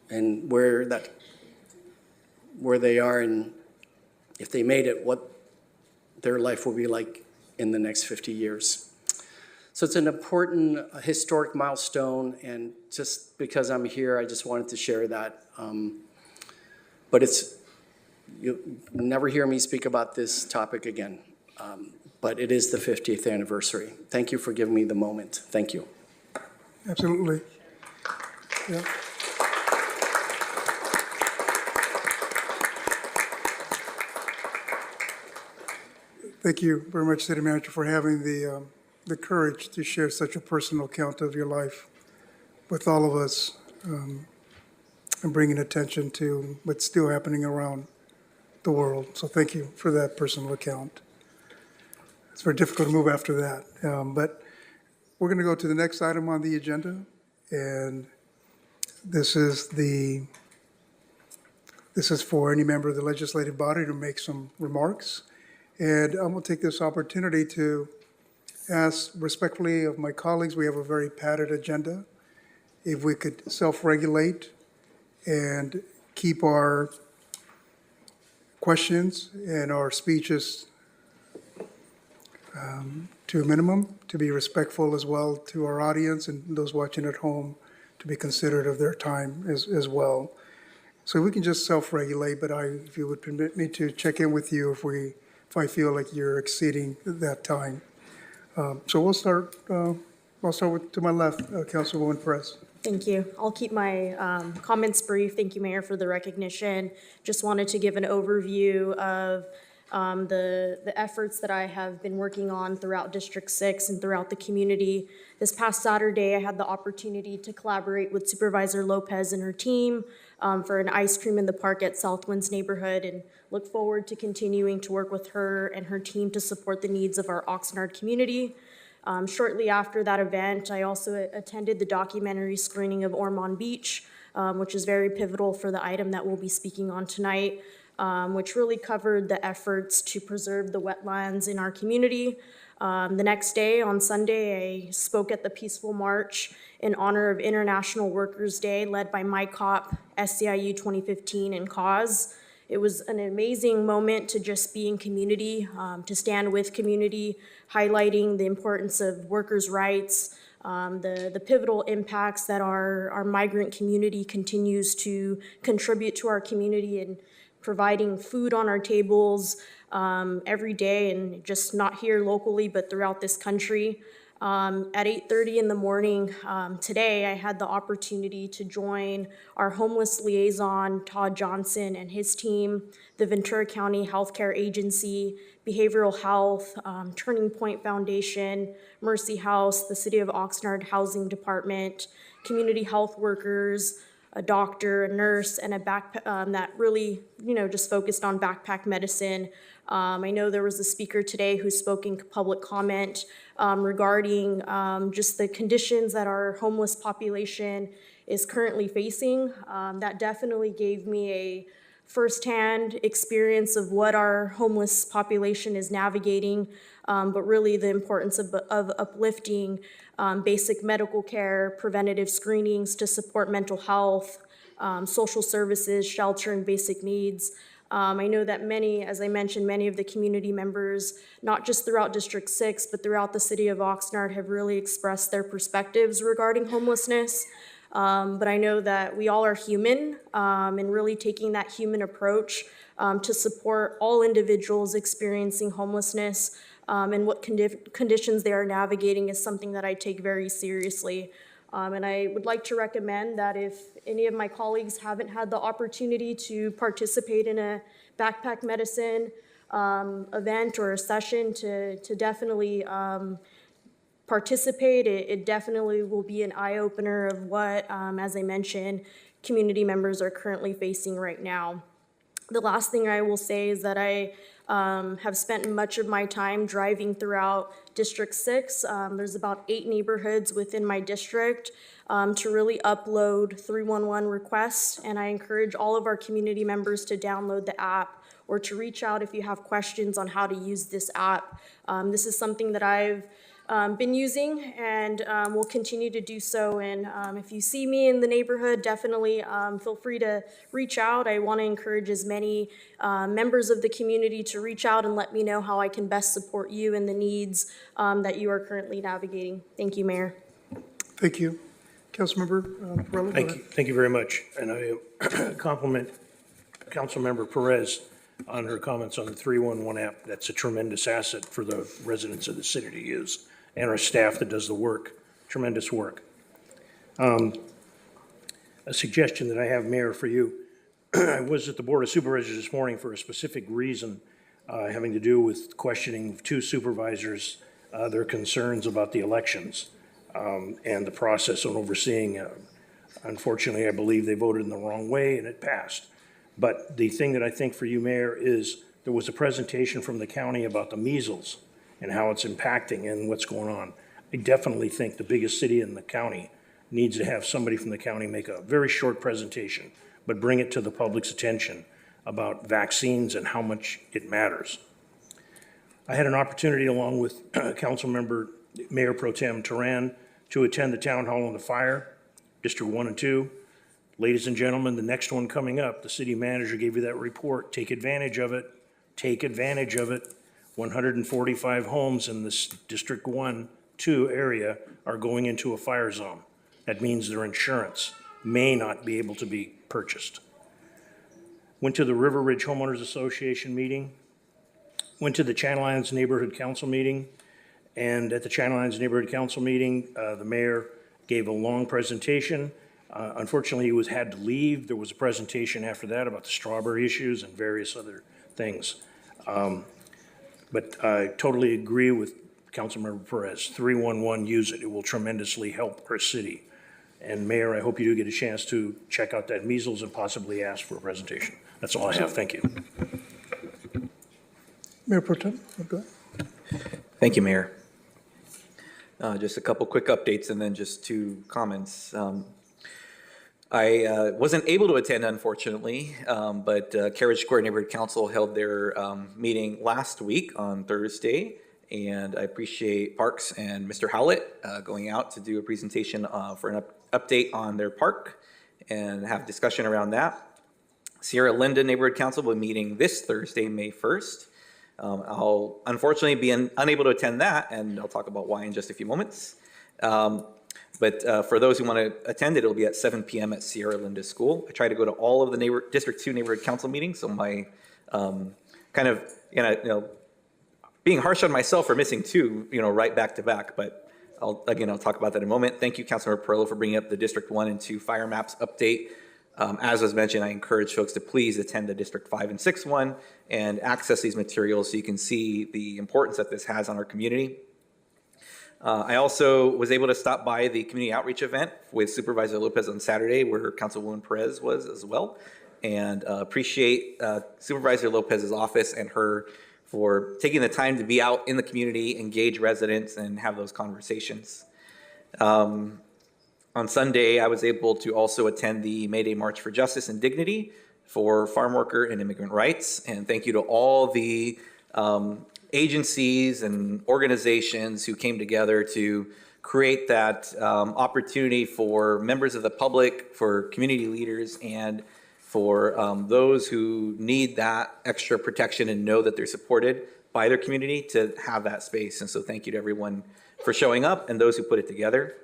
Speaker 16: and where they are, and if they made it, what their life will be like in the next 50 years. So it's an important historic milestone, and just because I'm here, I just wanted to share that. But you'll never hear me speak about this topic again. But it is the 50th anniversary. Thank you for giving me the moment. Thank you.
Speaker 1: Absolutely. Yeah. Thank you very much, City Manager, for having the courage to share such a personal account of your life with all of us, and bringing attention to what's still happening around the world. So thank you for that personal account. It's very difficult to move after that. But we're going to go to the next item on the agenda, and this is for any member of the legislative body to make some remarks. And I'm going to take this opportunity to ask respectfully of my colleagues, we have a very padded agenda. If we could self-regulate and keep our questions and our speeches to a minimum, to be respectful as well to our audience and those watching at home, to be considerate of their time as well. So we can just self-regulate, but if you would permit me to check in with you if I feel like you're exceeding that time. So we'll start. I'll start with to my left, Councilwoman Perez.
Speaker 17: Thank you. I'll keep my comments brief. Thank you, Mayor, for the recognition. Just wanted to give an overview of the efforts that I have been working on throughout District 6 and throughout the community. This past Saturday, I had the opportunity to collaborate with Supervisor Lopez and her team for an ice cream in the park at Southwinds neighborhood, and look forward to continuing to work with her and her team to support the needs of our Oxnard community. Shortly after that event, I also attended the documentary screening of Ormond Beach, which is very pivotal for the item that we'll be speaking on tonight, which really covered the efforts to preserve the wetlands in our community. The next day, on Sunday, I spoke at the Peaceful March in honor of International Workers' Day, led by MyCop, SCIU 2015, and CAUSE. It was an amazing moment to just be in community, to stand with community, highlighting the importance of workers' rights, the pivotal impacts that our migrant community continues to contribute to our community, and providing food on our tables every day, and just not here locally, but throughout this country. At 8:30 in the morning today, I had the opportunity to join our homeless liaison, Todd Johnson, and his team, the Ventura County Healthcare Agency, Behavioral Health, Turning Point Foundation, Mercy House, the City of Oxnard Housing Department, community health workers, a doctor, a nurse, and a that really, just focused on backpack medicine. I know there was a speaker today who spoke in public comment regarding just the conditions that our homeless population is currently facing. That definitely gave me a firsthand experience of what our homeless population is navigating, but really the importance of uplifting basic medical care, preventative screenings to support mental health, social services, shelter, and basic needs. I know that as I mentioned, many of the community members, not just throughout District 6, but throughout the city of Oxnard, have really expressed their perspectives regarding homelessness. But I know that we all are human, and really taking that human approach to support all individuals experiencing homelessness and what conditions they are navigating is something that I take very seriously. And I would like to recommend that if any of my colleagues haven't had the opportunity to participate in a backpack medicine event or a session, to definitely participate. It definitely will be an eye-opener of what, as I mentioned, community members are currently facing right now. The last thing I will say is that I have spent much of my time driving throughout District 6. There's about 8 neighborhoods within my district to really upload 311 requests, and I encourage all of our community members to download the app or to reach out if you have questions on how to use this app. This is something that I've been using and will continue to do so. And if you see me in the neighborhood, definitely feel free to reach out. I want to encourage as many members of the community to reach out and let me know how I can best support you in the needs that you are currently navigating. Thank you, Mayor.
Speaker 1: Thank you. Councilmember Perrella, go ahead.
Speaker 13: Thank you very much. And I compliment Councilmember Perez on her comments on the 311 app. That's a tremendous asset for the residents of the city to use, and our staff that does the work. Tremendous work. A suggestion that I have, Mayor, for you. I was at the Board of Supervisors this morning for a specific reason having to do with questioning of 2 supervisors, their concerns about the elections and the process on overseeing. Unfortunately, I believe they voted in the wrong way and it passed. But the thing that I think for you, Mayor, is there was a presentation from the county about the measles and how it's impacting and what's going on. I definitely think the biggest city in the county needs to have somebody from the county make a very short presentation, but bring it to the public's attention about vaccines and how much it matters. I had an opportunity, along with Councilmember Mayor Pro Tem Teran, to attend the town hall on the fire, District 1 and 2. Ladies and gentlemen, the next one coming up, the city manager gave you that report. Take advantage of it. Take advantage of it. 145 homes in this District 1, 2 area are going into a fire zone. That means their insurance may not be able to be purchased. Went to the River Ridge Homeowners Association meeting. Went to the Channel Islands Neighborhood Council meeting. And at the Channel Islands Neighborhood Council meeting, the mayor gave a long presentation. Unfortunately, he had to leave. There was a presentation after that about the strawberry issues and various other things. But I totally agree with Councilmember Perez. 311, use it. It will tremendously help our city. And Mayor, I hope you do get a chance to check out that measles and possibly ask for a presentation. That's all I have. Thank you.
Speaker 1: Mayor Pro Tem, go ahead.
Speaker 11: Thank you, Mayor. Just a couple quick updates and then just 2 comments. I wasn't able to attend, unfortunately, but Carriage Square Neighborhood Council held their meeting last week on Thursday, and I appreciate Parks and Mr. Howlett going out to do a presentation for an update on their park and have discussion around that. Sierra Linda Neighborhood Council will be meeting this Thursday, May 1st. I'll unfortunately be unable to attend that, and I'll talk about why in just a few moments. But for those who want to attend, it'll be at 7 p.m. at Sierra Linda School. I try to go to all of the District 2 Neighborhood Council meetings, so my being harsh on myself for missing 2, right back to back. But I'll talk about that in a moment. Thank you, Councilmember Perrella, for bringing up the District 1 and 2 fire maps update. As was mentioned, I encourage folks to please attend the District 5 and 6 one and access these materials so you can see the importance that this has on our community. I also was able to stop by the community outreach event with Supervisor Lopez on Saturday, where Councilwoman Perez was as well, and appreciate Supervisor Lopez's office and her for taking the time to be out in the community, engage residents, and have those conversations. On Sunday, I was able to also attend the May Day March for Justice and Dignity for farm worker and immigrant rights. And thank you to all the agencies and organizations who came together to create that opportunity for members of the public, for community leaders, and for those who need that extra protection and know that they're supported by their community to have that space. And so thank you to everyone for showing up and those who put it together.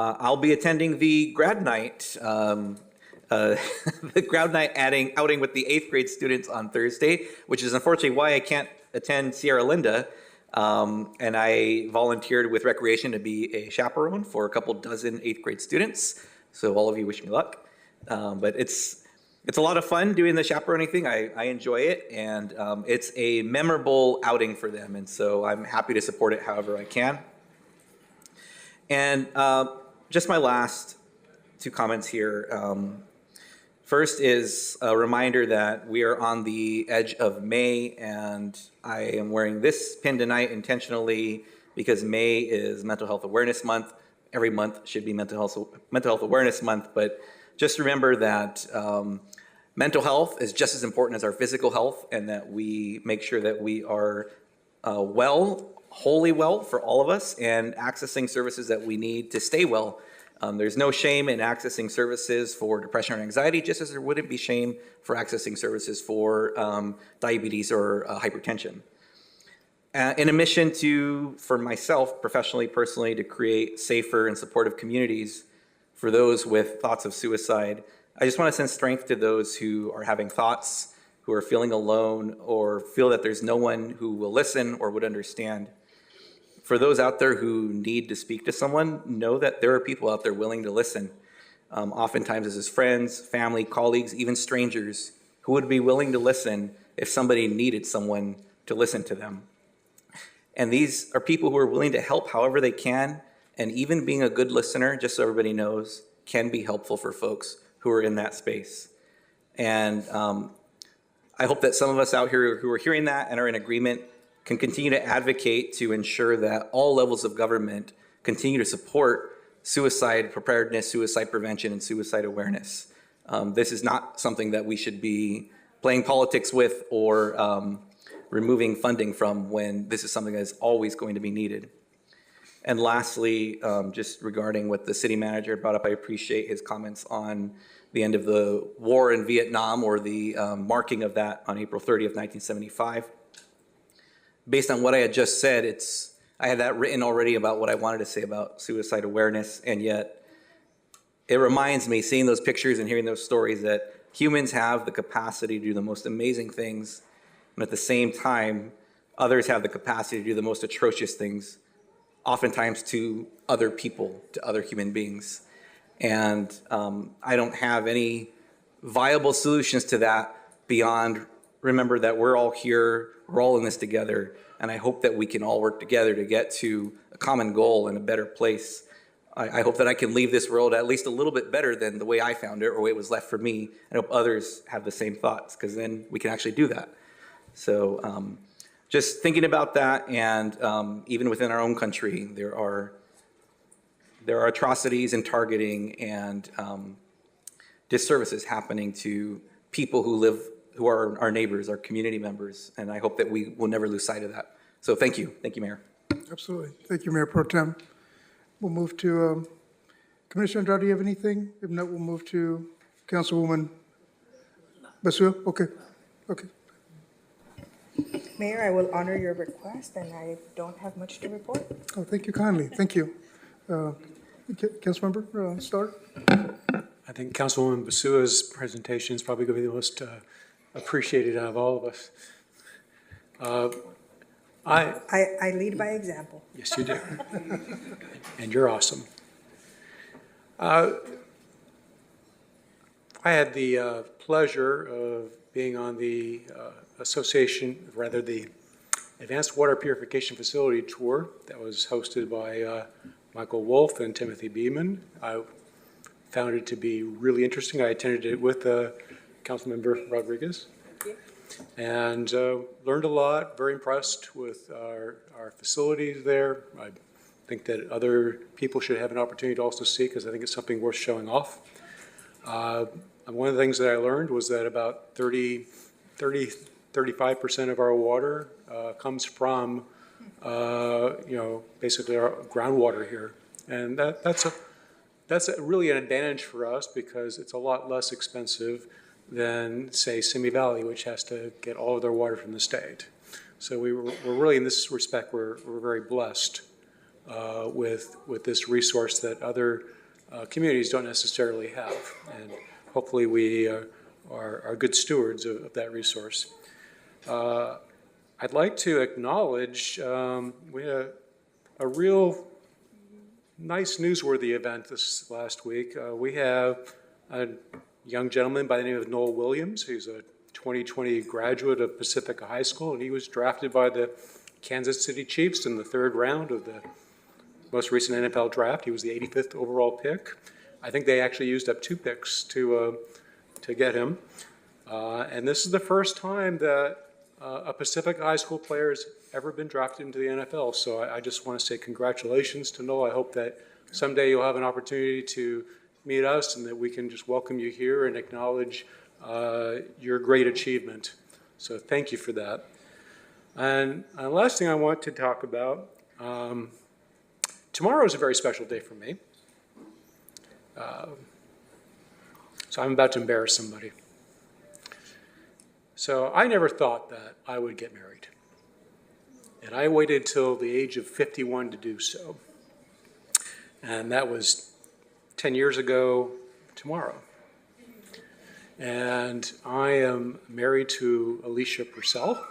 Speaker 11: I'll be attending the grad night, the grad night outing with the 8th grade students on Thursday, which is unfortunately why I can't attend Sierra Linda. And I volunteered with Recreation to be a chaperone for a couple dozen 8th grade students. So all of you wish me luck. But it's a lot of fun doing the chaperoning thing. I enjoy it, and it's a memorable outing for them. And so I'm happy to support it however I can. And just my last 2 comments here. First is a reminder that we are on the edge of May, and I am wearing this pin tonight intentionally because May is Mental Health Awareness Month. Every month should be Mental Health Awareness Month, but just remember that mental health is just as important as our physical health, and that we make sure that we are wholly well for all of us, and accessing services that we need to stay well. There's no shame in accessing services for depression or anxiety, just as there wouldn't be shame for accessing services for diabetes or hypertension. In a mission for myself, professionally, personally, to create safer and supportive communities for those with thoughts of suicide, I just want to send strength to those who are having thoughts, who are feeling alone, or feel that there's no one who will listen or would understand. For those out there who need to speak to someone, know that there are people out there willing to listen. Oftentimes this is friends, family, colleagues, even strangers who would be willing to listen if somebody needed someone to listen to them. And these are people who are willing to help however they can, and even being a good listener, just so everybody knows, can be helpful for folks who are in that space. And I hope that some of us out here who are hearing that and are in agreement can continue to advocate to ensure that all levels of government continue to support suicide preparedness, suicide prevention, and suicide awareness. This is not something that we should be playing politics with or removing funding from, when this is something that is always going to be needed. And lastly, just regarding what the city manager brought up, I appreciate his comments on the end of the war in Vietnam, or the marking of that on April 30th, 1975. Based on what I had just said, I had that written already about what I wanted to say about suicide awareness, and yet it reminds me, seeing those pictures and hearing those stories, that humans have the capacity to do the most amazing things, and at the same time, others have the capacity to do the most atrocious things, oftentimes to other people, to other human beings. And I don't have any viable solutions to that beyond remember that we're all here, we're all in this together, and I hope that we can all work together to get to a common goal and a better place. I hope that I can leave this world at least a little bit better than the way I found it, or the way it was left for me. I hope others have the same thoughts, because then we can actually do that. So just thinking about that, and even within our own country, there are atrocities and targeting and disservices happening to people who are our neighbors, our community members, and I hope that we will never lose sight of that. So thank you, Mayor.
Speaker 1: Absolutely. Thank you, Mayor Pro Tem. We'll move to, Commissioner Andrade, do you have anything? If not, we'll move to Councilwoman Basua. Okay.
Speaker 18: Mayor, I will honor your request, and I don't have much to report.
Speaker 1: Oh, thank you kindly. Thank you. Councilmember Starr?
Speaker 19: I think Councilwoman Basua's presentation is probably going to be the most appreciated out of all of us.
Speaker 18: I lead by example.
Speaker 19: Yes, you do. And you're awesome. I had the pleasure of being on the the Advanced Water Purification Facility tour that was hosted by Michael Wolf and Timothy Beeman. I found it to be really interesting. I attended it with Councilmember Rodriguez. And learned a lot, very impressed with our facilities there. I think that other people should have an opportunity to also see, because I think it's something worth showing off. One of the things that I learned was that about 35% of our water comes from, basically our groundwater here. And that's really an advantage for us, because it's a lot less expensive than, say, Simi Valley, which has to get all of their water from the state. So we're really, in this respect, we're very blessed with this resource that other communities don't necessarily have. And hopefully we are good stewards of that resource. I'd like to acknowledge we had a real nice newsworthy event this last week. We have a young gentleman by the name of Noel Williams, who's a 2020 graduate of Pacifica High School, and he was drafted by the Kansas City Chiefs in the 3rd round of the most recent NFL draft. He was the 85th overall pick. I think they actually used up 2 picks to to get him. And this is the first time that a Pacific High School player has ever been drafted into the NFL. So I just want to say congratulations to Noel. I hope that someday you'll have an opportunity to meet us and that we can just welcome you here and acknowledge your great achievement. So thank you for that. And the last thing I want to talk about, tomorrow is a very special day for me. So I'm about to embarrass somebody. So I never thought that I would get married. And I waited till the age of 51 to do so. And that was 10 years ago tomorrow. And I am married to Alicia Purcell.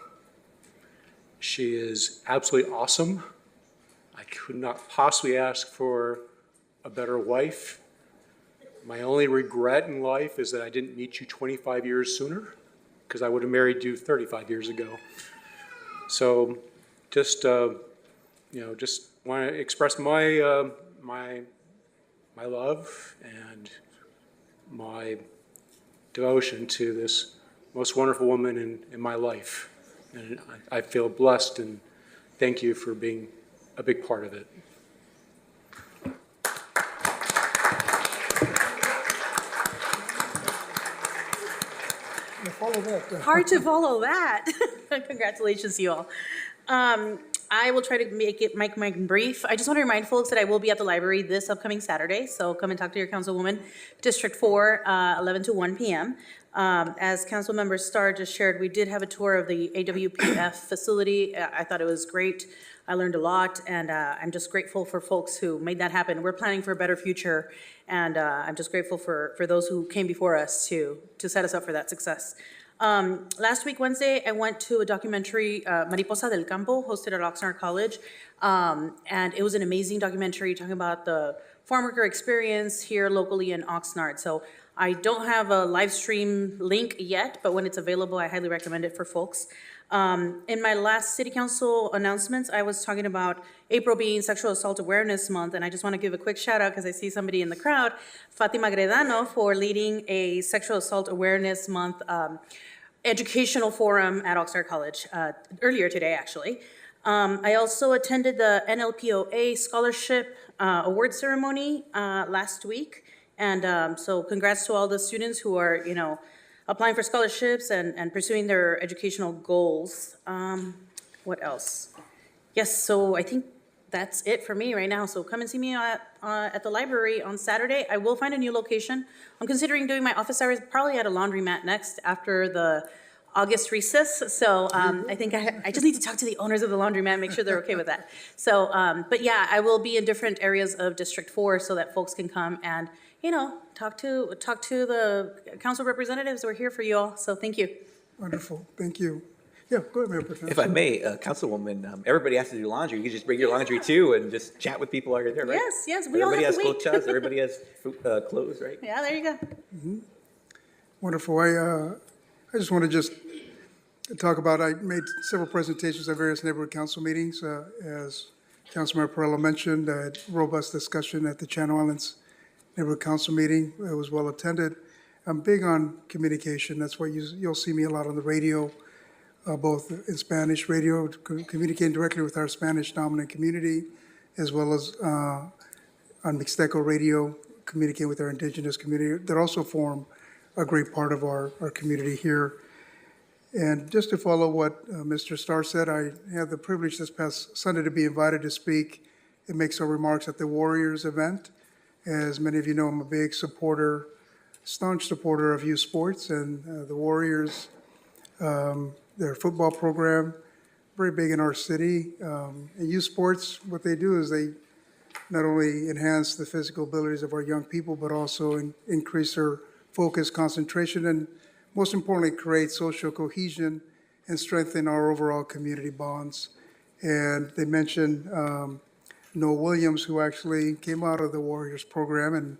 Speaker 19: She is absolutely awesome. I could not possibly ask for a better wife. My only regret in life is that I didn't meet you 25 years sooner, because I would have married you 35 years ago. So just, just want to express my, my love and my devotion to this most wonderful woman in my life. And I feel blessed, and thank you for being a big part of it.
Speaker 1: Follow that.
Speaker 17: Hard to follow that. Congratulations to you all. I will try to make mine brief. I just want to remind folks that I will be at the library this upcoming Saturday, so come and talk to your councilwoman, District 4, 11 to 1 p.m. As Councilmember Starr just shared, we did have a tour of the AWPF facility. I thought it was great. I learned a lot, and I'm just grateful for folks who made that happen. We're planning for a better future, and I'm just grateful for those who came before us to set us up for that success. Last week, Wednesday, I went to a documentary, Mariposa del Campo, hosted at Oxnard College, and it was an amazing documentary talking about the farm worker experience here locally in Oxnard. So I don't have a live stream link yet, but when it's available, I highly recommend it for folks. In my last city council announcements, I was talking about April being Sexual Assault Awareness Month, and I just want to give a quick shout out because I see somebody in the crowd, Fatima Gredano, for leading a Sexual Assault Awareness Month educational forum at Oxnard College earlier today, actually. I also attended the NLPOA Scholarship Award Ceremony last week, and so congrats to all the students who are, applying for scholarships and pursuing their educational goals. What else? Yes, so I think that's it for me right now. So come and see me at the library on Saturday. I will find a new location. I'm considering doing my office hours probably at a laundromat next after the August recess. So I think I just need to talk to the owners of the laundromat, make sure they're okay with that. So, but yeah, I will be in different areas of District 4 so that folks can come and, talk to the council representatives. We're here for you all. So thank you.
Speaker 1: Wonderful. Thank you. Yeah, go ahead, Mayor Protem.
Speaker 11: If I may, Councilwoman, everybody has to do laundry. You can just bring your laundry too and just chat with people while you're there, right?
Speaker 17: Yes, we all have to wait.
Speaker 11: Everybody has everybody has clothes, right?
Speaker 17: Yeah, there you go.
Speaker 1: Mm-hmm. Wonderful. I just want to talk about, I made several presentations at various neighborhood council meetings. As Councilmember Perrella mentioned, a robust discussion at the Channel Islands neighborhood council meeting. It was well attended. I'm big on communication. That's why you'll see me a lot on the radio, both in Spanish radio, communicating directly with our Spanish dominant community, as well as on Mixteco radio, communicating with our indigenous community that also form a great part of our community here. And just to follow what Mr. Starr said, I had the privilege this past Sunday to be invited to speak and make some remarks at the Warriors event. As many of you know, I'm a big supporter, staunch supporter of youth sports, and the Warriors, their football program, very big in our city. And youth sports, what they do is they not only enhance the physical abilities of our young people, but also increase their focus, concentration, and most importantly, create social cohesion and strengthen our overall community bonds. And they mentioned Noah Williams, who actually came out of the Warriors program, and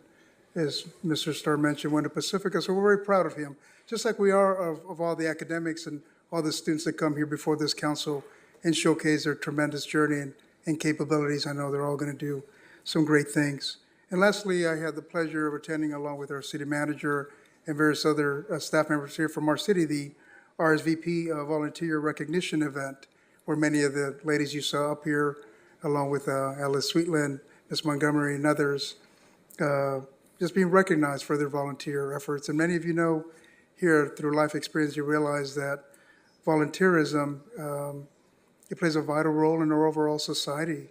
Speaker 1: as Mr. Starr mentioned, went to Pacifica. So we're very proud of him, just like we are of all the academics and all the students that come here before this council and showcase their tremendous journey and capabilities. I know they're all going to do some great things. And lastly, I had the pleasure of attending along with our city manager and various other staff members here from our city, the RSVP Volunteer Recognition Event, where many of the ladies you saw up here, along with Alice Sweetland, Ms. Montgomery, and others, just being recognized for their volunteer efforts. And many of you know here through life experience, you realize that volunteerism, it plays a vital role in our overall society,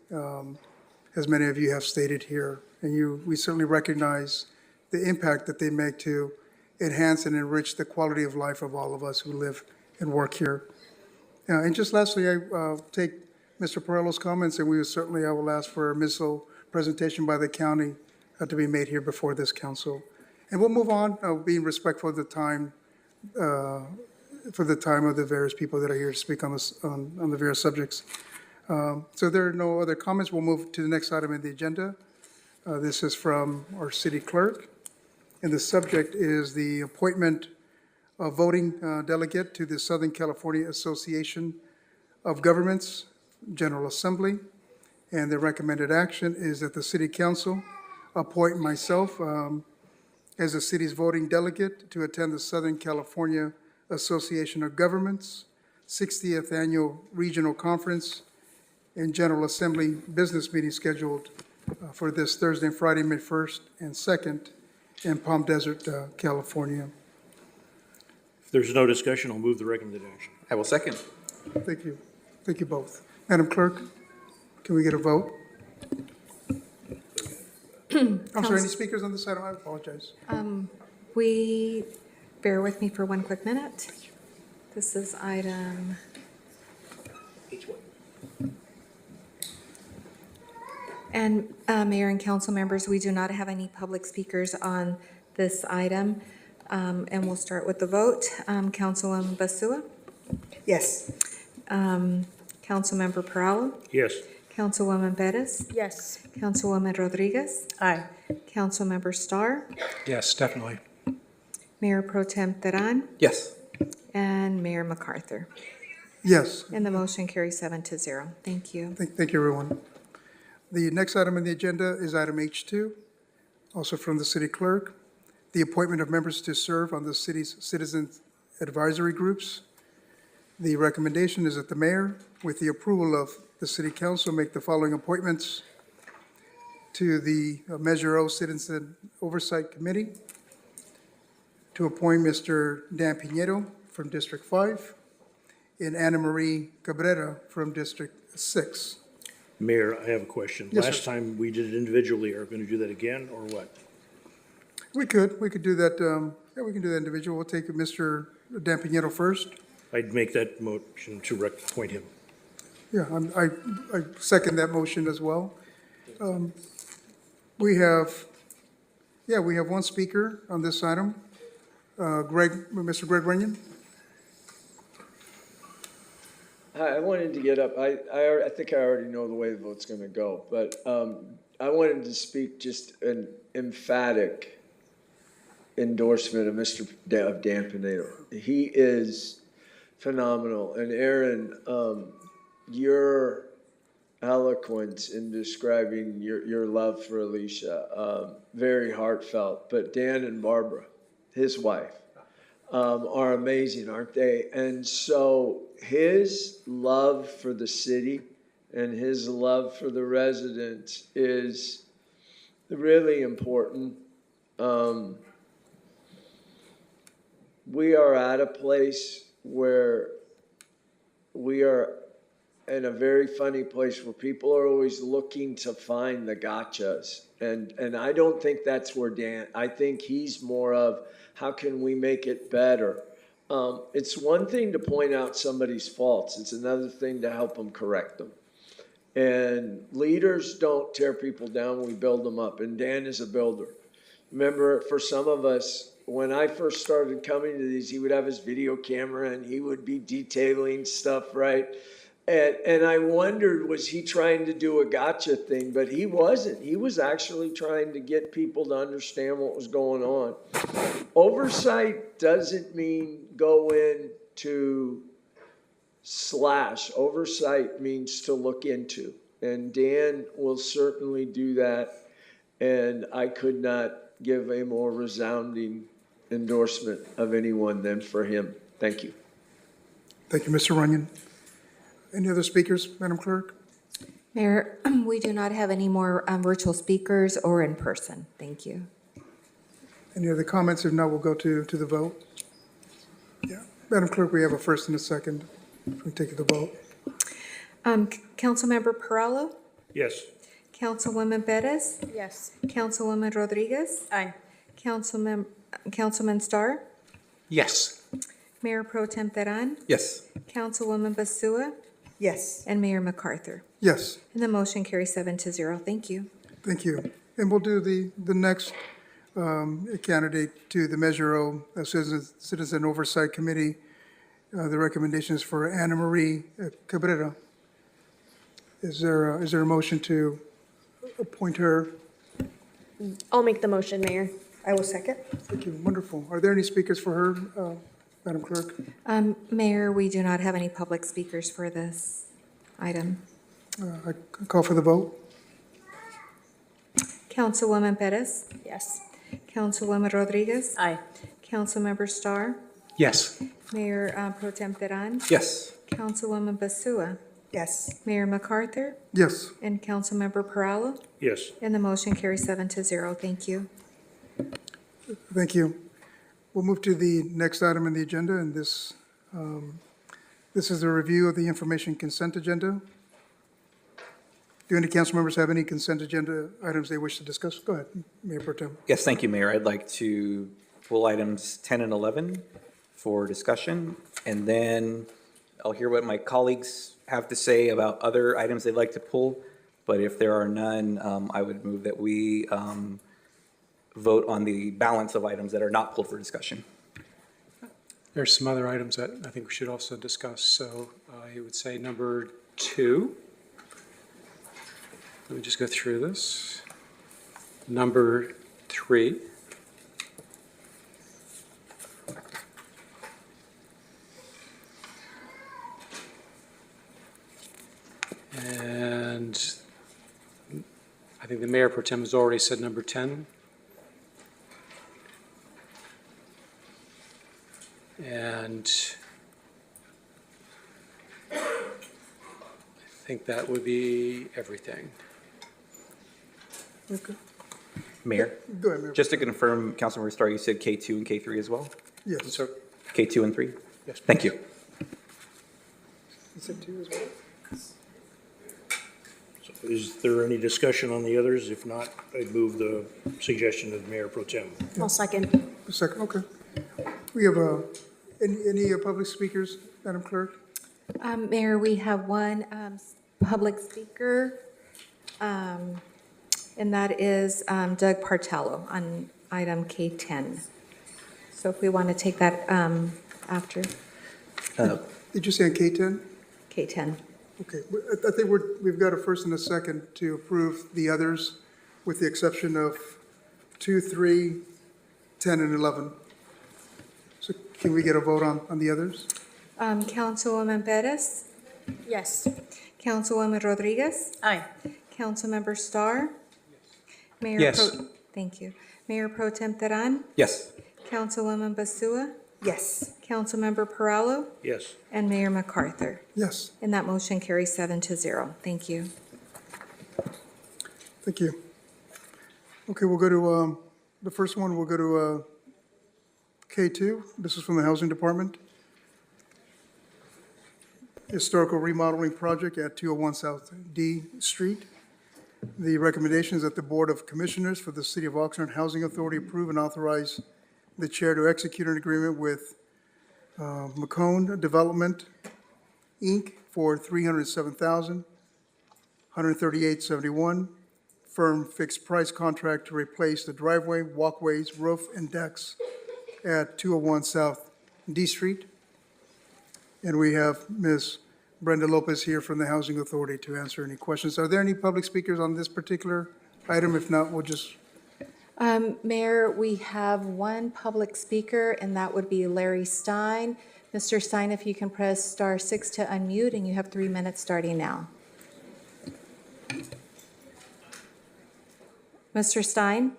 Speaker 1: as many of you have stated here. And we certainly recognize the impact that they make to enhance and enrich the quality of life of all of us who live and work here. And just lastly, I take Mr. Perello's comments, and I will ask for a missile presentation by the county to be made here before this council. And we'll move on, being respectful of the time, for the time of the various people that are here to speak on the various subjects. So there are no other comments. We'll move to the next item in the agenda. This is from our city clerk, and the subject is the appointment of voting delegate to the Southern California Association of Governments General Assembly. And the recommended action is that the city council appoint myself as the city's voting delegate to attend the Southern California Association of Governments 60th Annual Regional Conference and General Assembly business meeting scheduled for this Thursday and Friday, May 1st and 2nd in Palm Desert, California.
Speaker 13: If there's no discussion, I'll move the recommended action.
Speaker 11: I will second.
Speaker 1: Thank you. Thank you both. Madam Clerk, can we get a vote? I'm sorry, any speakers on this item? I apologize.
Speaker 2: Bear with me for one quick minute. This is item. And Mayor and council members, we do not have any public speakers on this item. And we'll start with the vote. Councilwoman Basua?
Speaker 18: Yes.
Speaker 2: Councilmember Perallo?
Speaker 13: Yes.
Speaker 2: Councilwoman Perez?
Speaker 17: Yes.
Speaker 2: Councilwoman Rodriguez?
Speaker 18: Aye.
Speaker 2: Councilmember Starr?
Speaker 19: Yes, definitely.
Speaker 2: Mayor Pro Tem Teran?
Speaker 11: Yes.
Speaker 2: And Mayor MacArthur.
Speaker 1: Yes.
Speaker 2: And the motion carries 7-0. Thank you.
Speaker 1: Thank you, everyone. The next item on the agenda is item H2, also from the city clerk, the appointment of members to serve on the city's citizen advisory groups. The recommendation is that the mayor, with the approval of the city council, make the following appointments to the Measure O Citizen Oversight Committee, to appoint Mr. Dan Piñero from District 5 and Ana Marie Cabrera from District 6.
Speaker 13: Mayor, I have a question.
Speaker 1: Yes,
Speaker 13: Last
Speaker 1: sir.
Speaker 13: time we did it individually. Are we going to do that again, or what?
Speaker 1: We could do that, yeah, we can do that individual. We'll take Mr. Dan Piñero first.
Speaker 13: I'd make that motion to appoint him.
Speaker 1: Yeah, I second that motion as well. We have one speaker on this item. Mr. Greg Runyon.
Speaker 14: Hi, I wanted to get up. I think I already know the way the vote's going to go, but I wanted to speak just an emphatic endorsement of Dan Piñero. He is phenomenal. And Aaron, your eloquence in describing your love for Alicia, very heartfelt. But Dan and Barbara, his wife, are amazing, aren't they? And so his love for the city and his love for the residents is really important. We are at a place where we are in a very funny place where people are always looking to find the gotchas. And I don't think that's where Dan, I think he's more of how can we make it better? It's one thing to point out somebody's faults. It's another thing to help them correct them. And leaders don't tear people down, we build them up. And Dan is a builder. Remember, for some of us, when I first started coming to these, he would have his video camera and he would be detailing stuff, right? And I wondered, was he trying to do a gotcha thing? But he wasn't. He was actually trying to get people to understand what was going on. Oversight doesn't mean go in to slash. Oversight means to look into. And Dan will certainly do that. And I could not give a more resounding endorsement of anyone than for him. Thank you.
Speaker 1: Thank you, Mr. Runyon. Any other speakers, Madam Clerk?
Speaker 2: Mayor, we do not have any more virtual speakers or in person. Thank you.
Speaker 1: Any other comments? If not, we'll go to the vote. Yeah, Madam Clerk, we have a first and a second. We take the vote.
Speaker 2: Councilmember Perallo,
Speaker 13: Yes.
Speaker 2: Councilwoman Perez,
Speaker 17: Yes.
Speaker 2: Councilwoman Rodriguez,
Speaker 17: Aye.
Speaker 2: Councilman Starr,
Speaker 19: Yes.
Speaker 2: Mayor Pro Tem Teran,
Speaker 11: Yes.
Speaker 2: Councilwoman Basua,
Speaker 18: Yes.
Speaker 2: and Mayor MacArthur.
Speaker 1: Yes,
Speaker 2: And the motion carries 7-0. Thank you.
Speaker 1: thank you. And we'll do the next candidate to the Measure O Citizen Oversight Committee. The recommendation is for Ana Marie Cabrera. Is there a motion to appoint her?
Speaker 17: I'll make the motion, Mayor.
Speaker 18: I will second.
Speaker 1: Thank you, wonderful. Are there any speakers for her, Madam Clerk?
Speaker 2: Mayor, we do not have any public speakers for this item.
Speaker 1: I call for the vote.
Speaker 2: Councilwoman Perez,
Speaker 17: Yes.
Speaker 2: Councilwoman Rodriguez,
Speaker 17: Aye.
Speaker 2: Councilmember Starr,
Speaker 19: Yes.
Speaker 2: Mayor Pro Tem Teran,
Speaker 11: Yes.
Speaker 2: Councilwoman Basua,
Speaker 18: Yes.
Speaker 2: Mayor MacArthur,
Speaker 1: Yes,
Speaker 2: and Councilmember Perallo.
Speaker 13: Yes.
Speaker 2: And the motion carries 7-0. Thank you.
Speaker 1: thank you. We'll move to the next item on the agenda, and this is a review of the information consent agenda. Do any council members have any consent agenda items they wish to discuss? Go ahead, Mayor Pro Tem.
Speaker 11: Yes, thank you, Mayor. I'd like to pull items 10 and 11 for discussion, and then I'll hear what my colleagues have to say about other items they'd like to pull, but if there are none, I would move that we vote on the balance of items that are not pulled for discussion.
Speaker 19: There's some other items that I think we should also discuss. So I would say number 2. Let me just go through this. Number 3. And I think the Mayor Pro Tem has already said number 10. And I think that would be everything.
Speaker 1: Okay.
Speaker 11: Mayor,
Speaker 1: Go ahead, Mayor.
Speaker 11: just to confirm, Councilmember Starr, you said K2 and K3 as well?
Speaker 1: Yes.
Speaker 19: So,
Speaker 11: K2 and 3?
Speaker 19: yes.
Speaker 11: Thank you.
Speaker 1: You said two as well?
Speaker 13: So is there any discussion on the others? If not, I'd move the suggestion of Mayor Pro Tem.
Speaker 17: I'll second.
Speaker 1: A second, okay. We have any public speakers, Madam Clerk?
Speaker 2: Mayor, we have one public speaker, and that is Doug Partello on item K10. So if we want to take that after
Speaker 1: Did you say on K10?
Speaker 2: K10.
Speaker 1: Okay, I think we've got a first and a second to approve the others, with the exception of 2, 3, 10, and 11. So can we get a vote on the others?
Speaker 2: Councilwoman Perez,
Speaker 17: Yes.
Speaker 2: Councilwoman Rodriguez,
Speaker 17: Aye.
Speaker 2: Councilmember Starr. Mayor
Speaker 19: Yes.
Speaker 2: Thank you. Mayor Pro Tem Teran,
Speaker 11: Yes.
Speaker 2: Councilwoman Basua,
Speaker 18: Yes.
Speaker 2: Councilmember Perallo,
Speaker 13: Yes.
Speaker 2: and Mayor MacArthur.
Speaker 1: Yes,
Speaker 2: And that motion carries 7-0. Thank you.
Speaker 1: thank you. Okay, we'll go to, the first one, we'll go to K2. This is from the Housing Department. Historical remodeling project at 201 South D Street. The recommendation is that the Board of Commissioners for the City of Oxnard Housing Authority approve and authorize the chair to execute an agreement with McCone Development, Inc. for $307,138.71. Firm fixed price contract to replace the driveway, walkways, roof, and decks at 201 South D Street. And we have Ms. Brenda Lopez here from the Housing Authority to answer any questions. Are there any public speakers on this particular item? If not, we'll just,
Speaker 2: Mayor, we have one public speaker, and that would be Larry Stein. Mr. Stein, if you can press *6 to unmute, and you have 3 minutes starting now. Mr. Stein?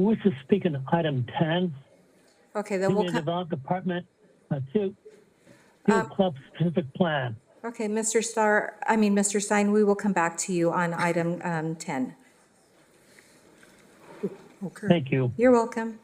Speaker 8: wish to speak on item 10,
Speaker 2: Okay, then we'll
Speaker 8: Community Development Department, Teal Club specific plan.
Speaker 2: okay, Mr. Stein, we will come back to you on item 10.
Speaker 1: Okay.
Speaker 8: Thank you.
Speaker 2: You're welcome.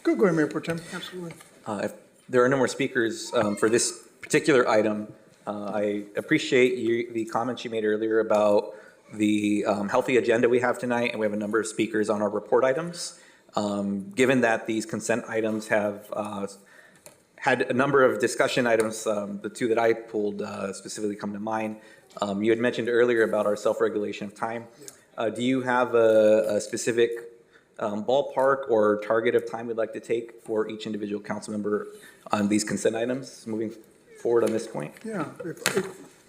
Speaker 1: Go ahead, Mayor Pro Tem. Absolutely.
Speaker 11: If there are no more speakers for this particular item, I appreciate the comments you made earlier about the healthy agenda we have tonight, and we have a number of speakers on our report items. Given that these consent items have had a number of discussion items, the two that I pulled specifically come to mind. You had mentioned earlier about our self-regulation of time. Do you have a specific ballpark or target of time we'd like to take for each individual council member on these consent items moving forward on this point?
Speaker 1: Yeah,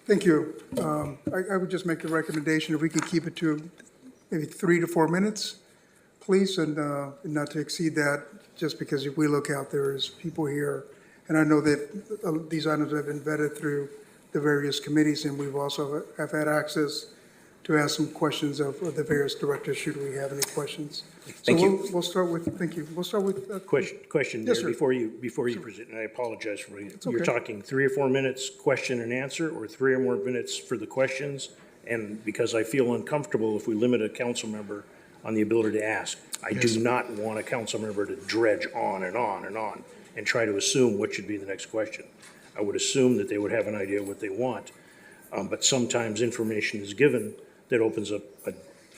Speaker 1: thank you. I would just make the recommendation if we could keep it to maybe 3 to 4 minutes, please, and not to exceed that, just because if we look out, there is people here. And I know that these items have been vetted through the various committees, and we've also have had access to ask some questions of the various directors, should we have any questions.
Speaker 11: Thank you.
Speaker 1: We'll start with, thank you. We'll start with.
Speaker 13: Question
Speaker 1: Yes,
Speaker 13: there
Speaker 1: sir.
Speaker 13: before you present, and I apologize for you.
Speaker 1: okay.
Speaker 13: You're talking 3 or 4 minutes question and answer, or 3 or more minutes for the questions? And because I feel uncomfortable if we limit a council member on the ability to ask. I do not want a council member to dredge on and on and on and try to assume what should be the next question. I would assume that they would have an idea what they want, but sometimes information is given that opens up a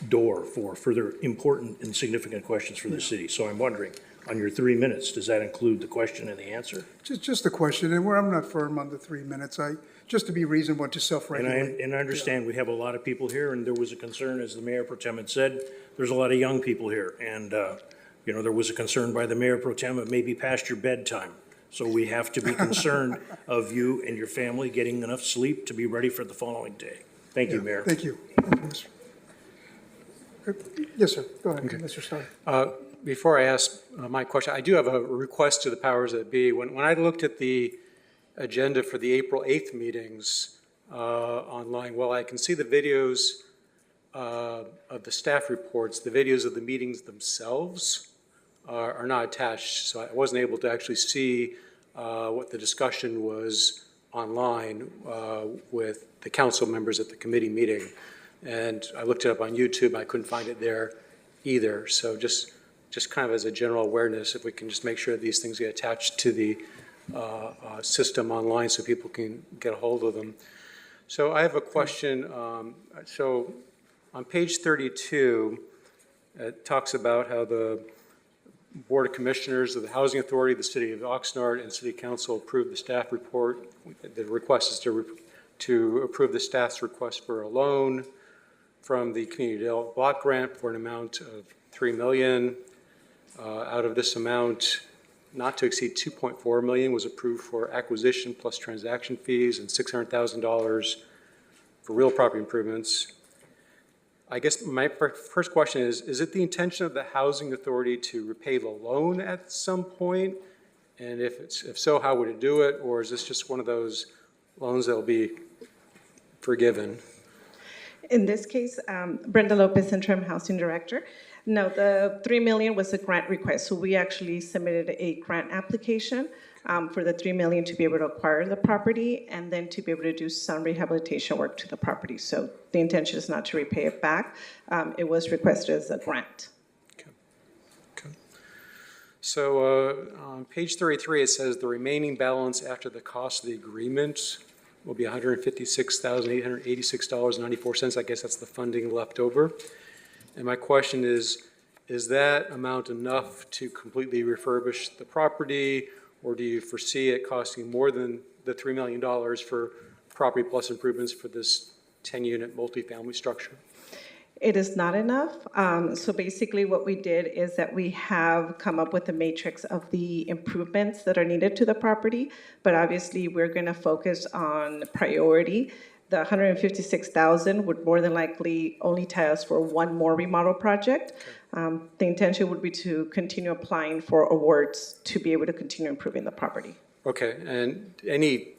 Speaker 13: door for further important and significant questions for the city. So I'm wondering, on your 3 minutes, does that include the question and the answer?
Speaker 1: Just the question, and I'm not firm on the 3 minutes. Just to be reasonable, to self-regulate.
Speaker 13: And I understand we have a lot of people here, and there was a concern, as the Mayor Pro Tem had said, there's a lot of young people here. And, there was a concern by the Mayor Pro Tem, it may be past your bedtime. So we have to be concerned of you and your family getting enough sleep to be ready for the following day. Thank you, Mayor.
Speaker 1: Thank you. Yes, sir. Go ahead, Mr. Stein.
Speaker 19: Before I ask my question, I do have a request to the powers that be. When I looked at the agenda for the April 8th meetings online, well, I can see the videos of the staff reports. The videos of the meetings themselves are not attached, so I wasn't able to actually see what the discussion was online with the council members at the committee meeting. And I looked it up on YouTube, I couldn't find it there either. So just kind of as a general awareness, if we can just make sure that these things get attached to the system online so people can get a hold of them. So I have a question. So on page 32, it talks about how the Board of Commissioners of the Housing Authority, the City of Oxnard, and City Council approved the staff report. The request is to approve the staff's request for a loan from the Community Development Block Grant for an amount of $3 million. Out of this amount, not to exceed $2.4 million was approved for acquisition plus transaction fees, and $600,000 for real property improvements. I guess my first question is it the intention of the Housing Authority to repay the loan at some point? And if so, how would it do it? Or is this just one of those loans that will be forgiven?
Speaker 20: In this case, Brenda Lopez, Interim Housing Director. No, the $3 million was a grant request. So we actually submitted a grant application for the $3 million to be able to acquire the property and then to be able to do some rehabilitation work to the property. So the intention is not to repay it back. It was requested as a grant.
Speaker 19: Okay. So on page 33, it says the remaining balance after the cost of the agreement will be $156,886.94. I guess that's the funding left over. And my question is that amount enough to completely refurbish the property, or do you foresee it costing more than the $3 million for property plus improvements for this 10-unit multifamily structure?
Speaker 20: It is not enough. So basically what we did is that we have come up with a matrix of the improvements that are needed to the property, but obviously we're going to focus on priority. The $156,000 would more than likely only tie us for one more remodel project. The intention would be to continue applying for awards to be able to continue improving the property.
Speaker 19: Okay, and any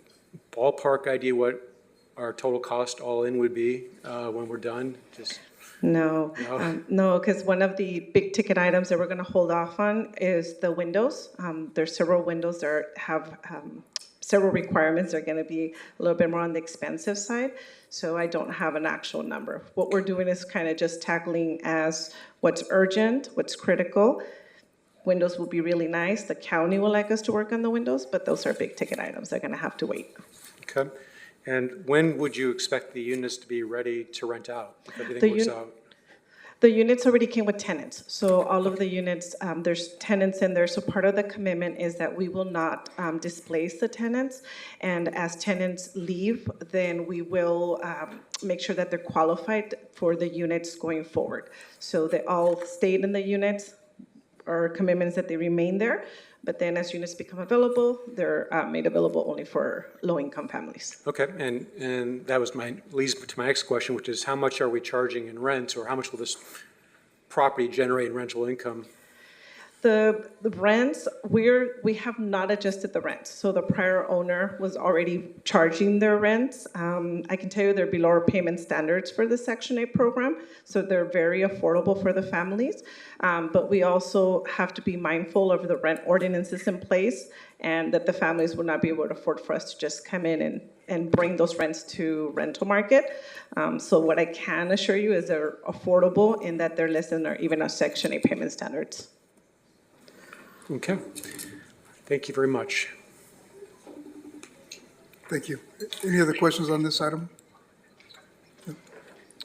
Speaker 19: ballpark idea what our total cost all in would be when we're done? Just
Speaker 20: No,
Speaker 19: No?
Speaker 20: no, because one of the big ticket items that we're going to hold off on is the windows. There's several windows that have several requirements. They're going to be a little bit more on the expensive side. So I don't have an actual number. What we're doing is kind of just tackling as what's urgent, what's critical. Windows will be really nice. The county would like us to work on the windows, but those are big ticket items. They're going to have to wait.
Speaker 19: Okay. And when would you expect the units to be ready to rent out, if
Speaker 20: The
Speaker 19: everything works
Speaker 20: un-
Speaker 19: out?
Speaker 20: The units already came with tenants. So all of the units, there's tenants in there. So part of the commitment is that we will not displace the tenants. And as tenants leave, then we will make sure that they're qualified for the units going forward. So they all stayed in the units. Our commitment is that they remain there. But then as units become available, they're made available only for low-income families.
Speaker 19: Okay, and that was leads to my next question, which is how much are we charging in rent, or how much will this property generate in rental income?
Speaker 20: The rents, we have not adjusted the rents. So the prior owner was already charging their rents. I can tell you they're below our payment standards for the Section 8 program. So they're very affordable for the families. But we also have to be mindful of the rent ordinances in place, and that the families will not be able to afford for us to just come in and bring those rents to rental market. So what I can assure you is they're affordable in that they're less than or even our Section 8 payment standards.
Speaker 19: Okay. Thank you very much.
Speaker 1: Thank you. Any other questions on this item?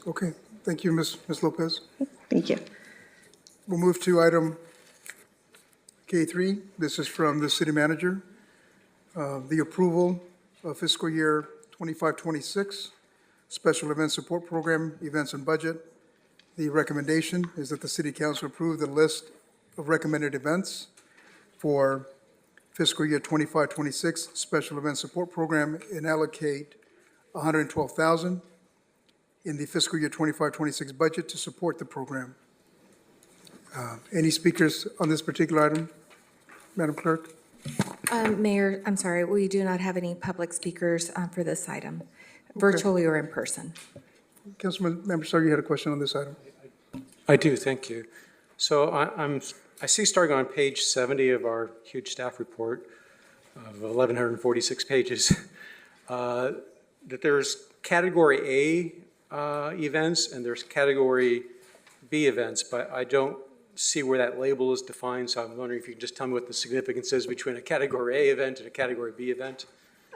Speaker 1: Okay, thank you, Ms. Lopez.
Speaker 20: Thank you.
Speaker 1: We'll move to item K3. This is from the city manager. The approval of fiscal year 25-26 Special Event Support Program, Events and Budget. The recommendation is that the city council approve the list of recommended events for fiscal year 25-26 Special Event Support Program and allocate $112,000 in the fiscal year 25-26 budget to support the program. Any speakers on this particular item, Madam Clerk?
Speaker 2: Mayor, I'm sorry, we do not have any public speakers for this item, virtually or in person.
Speaker 1: Councilman Sir, you had a question on this item?
Speaker 19: I do, thank you. So I see starting on page 70 of our huge staff report of 1,146 pages, that there's category A events and there's category B events, but I don't see where that label is defined, so I'm wondering if you can just tell me what the significance is between a category A event and a category B event.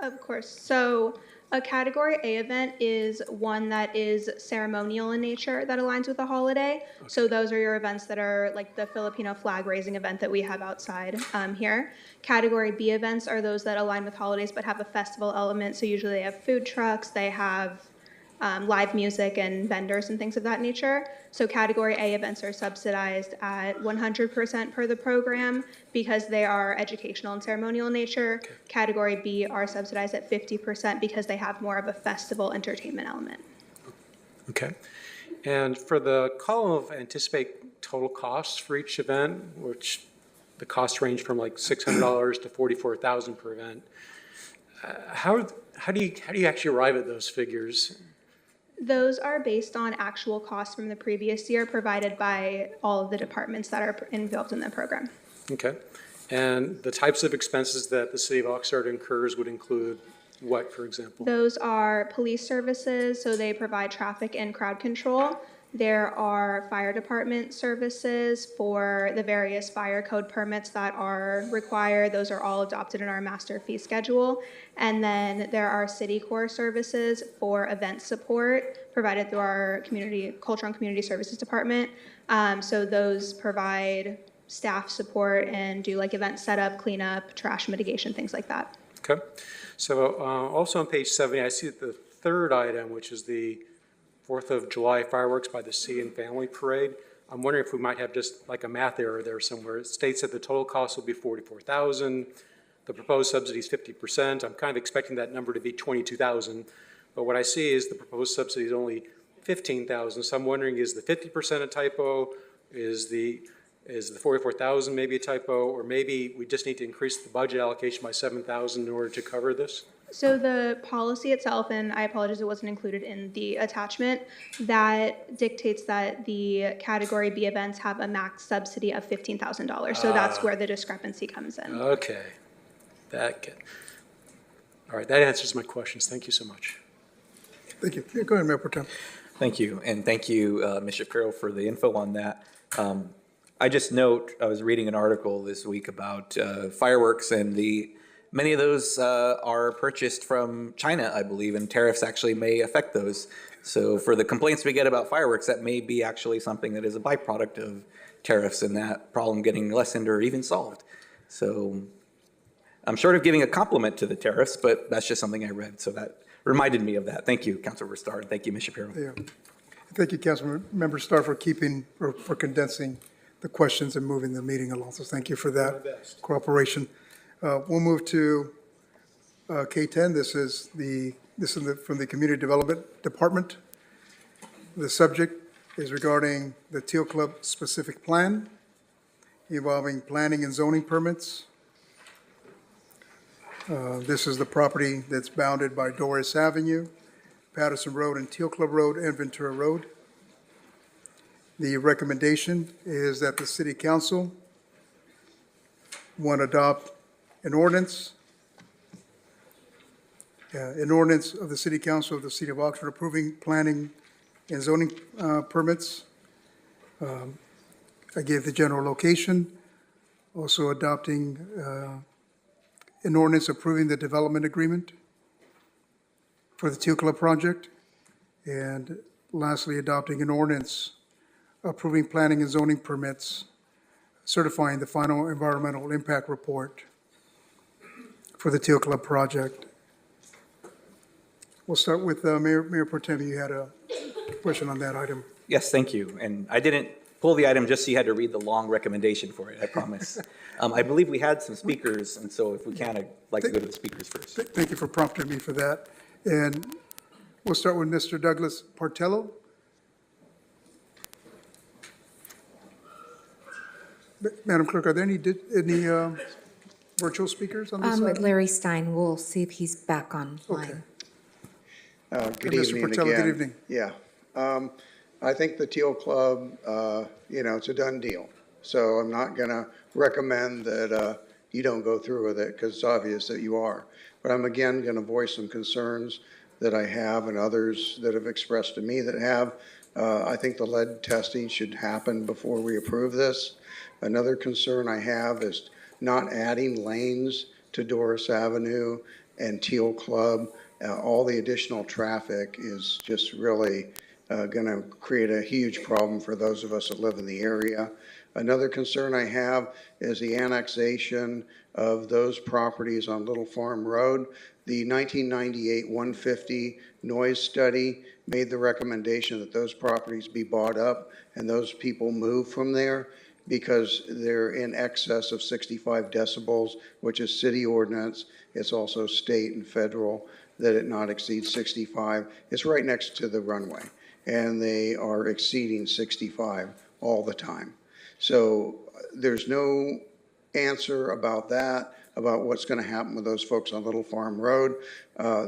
Speaker 21: Of course. So a category A event is one that is ceremonial in nature that aligns with the holiday. Okay. So those are your events that are like the Filipino flag raising event that we have outside here. Category B events are those that align with holidays but have a festival element. So usually they have food trucks, they have live music and vendors and things of that nature. So category A events are subsidized at 100% per the program because they are educational and ceremonial in nature. Okay. Category B are subsidized at 50% because they have more of a festival entertainment element.
Speaker 19: Okay. And for the column of anticipate total costs for each event, which the costs range from like $600 to $44,000 per event, how do you actually arrive at those figures?
Speaker 21: Those are based on actual costs from the previous year provided by all of the departments that are involved in the program.
Speaker 19: Okay. And the types of expenses that the city of Oxnard incurs would include what, for example?
Speaker 21: Those are police services, so they provide traffic and crowd control. There are fire department services for the various fire code permits that are required. Those are all adopted in our master fee schedule. And then there are city core services for event support provided through our cultural and community services department. So those provide staff support and do like event setup, cleanup, trash mitigation, things like that.
Speaker 19: Okay. So also on page 70, I see that the third item, which is the 4th of July fireworks by the Sea and Family Parade. I'm wondering if we might have just like a math error there somewhere. It states that the total cost will be $44,000. The proposed subsidy is 50%. I'm kind of expecting that number to be $22,000. But what I see is the proposed subsidy is only $15,000. So I'm wondering, is the 50% a typo? Is the 44,000 maybe a typo? Or maybe we just need to increase the budget allocation by $7,000 in order to cover this?
Speaker 21: So the policy itself, and I apologize it wasn't included in the attachment, that dictates that the Category B events have a max subsidy of $15,000. So that's where the discrepancy comes in.
Speaker 19: Okay. All right, that answers my questions. Thank you so much.
Speaker 1: Thank you. Yeah, go ahead, Mayor Pro Tem.
Speaker 11: Thank you, and thank you, Ms. Shapiro, for the info on that. I just note, I was reading an article this week about fireworks, and many of those are purchased from China, I believe, and tariffs actually may affect those. So for the complaints we get about fireworks, that may be actually something that is a byproduct of tariffs and that problem getting lessened or even solved. So I'm short of giving a compliment to the tariffs, but that's just something I read, so that reminded me of that. Thank you, Councilmember Starr, and thank you, Ms. Shapiro.
Speaker 1: Yeah. Thank you, Councilmember Starr, for for condensing the questions and moving the meeting along. So thank you for that cooperation. We'll move to K10. This is from the Community Development Department. The subject is regarding the Teal Club specific plan involving planning and zoning permits. This is the property that's bounded by Doris Avenue, Patterson Road, and Teal Club Road, and Ventura Road. The recommendation is that the City Council, one, adopt an ordinance of the City Council of the City of Oxford approving planning and zoning permits. I gave the general location, also adopting an ordinance approving the development agreement for the Teal Club project, and lastly, adopting an ordinance approving planning and zoning permits, certifying the final environmental impact report for the Teal Club project. We'll start with Mayor Pro Tem. You had a question on that item.
Speaker 11: Yes, thank you. And I didn't pull the item just so you had to read the long recommendation for it, I promise. I believe we had some speakers, and so if we can, I'd like to go to the speakers first.
Speaker 1: Thank you for prompting me for that. And we'll start with Mr. Douglas Partello. Madam Clerk, are there any virtual speakers on this item?
Speaker 2: Larry Stein, we'll see if he's back online.
Speaker 12: Good
Speaker 1: Mr.
Speaker 12: evening
Speaker 1: Portello,
Speaker 12: again.
Speaker 1: good evening.
Speaker 12: Yeah. I think the Teal Club, it's a done deal. So I'm not going to recommend that you don't go through with it because it's obvious that you are. But I'm again going to voice some concerns that I have and others that have expressed to me that have. I think the lead testing should happen before we approve this. Another concern I have is not adding lanes to Doris Avenue and Teal Club. All the additional traffic is just really going to create a huge problem for those of us that live in the area. Another concern I have is the annexation of those properties on Little Farm Road. The 1998 150 noise study made the recommendation that those properties be bought up and those people move from there because they're in excess of 65 decibels, which is city ordinance. It's also state and federal that it not exceed 65. It's right next to the runway, and they are exceeding 65 all the time. So there's no answer about that, about what's going to happen with those folks on Little Farm Road.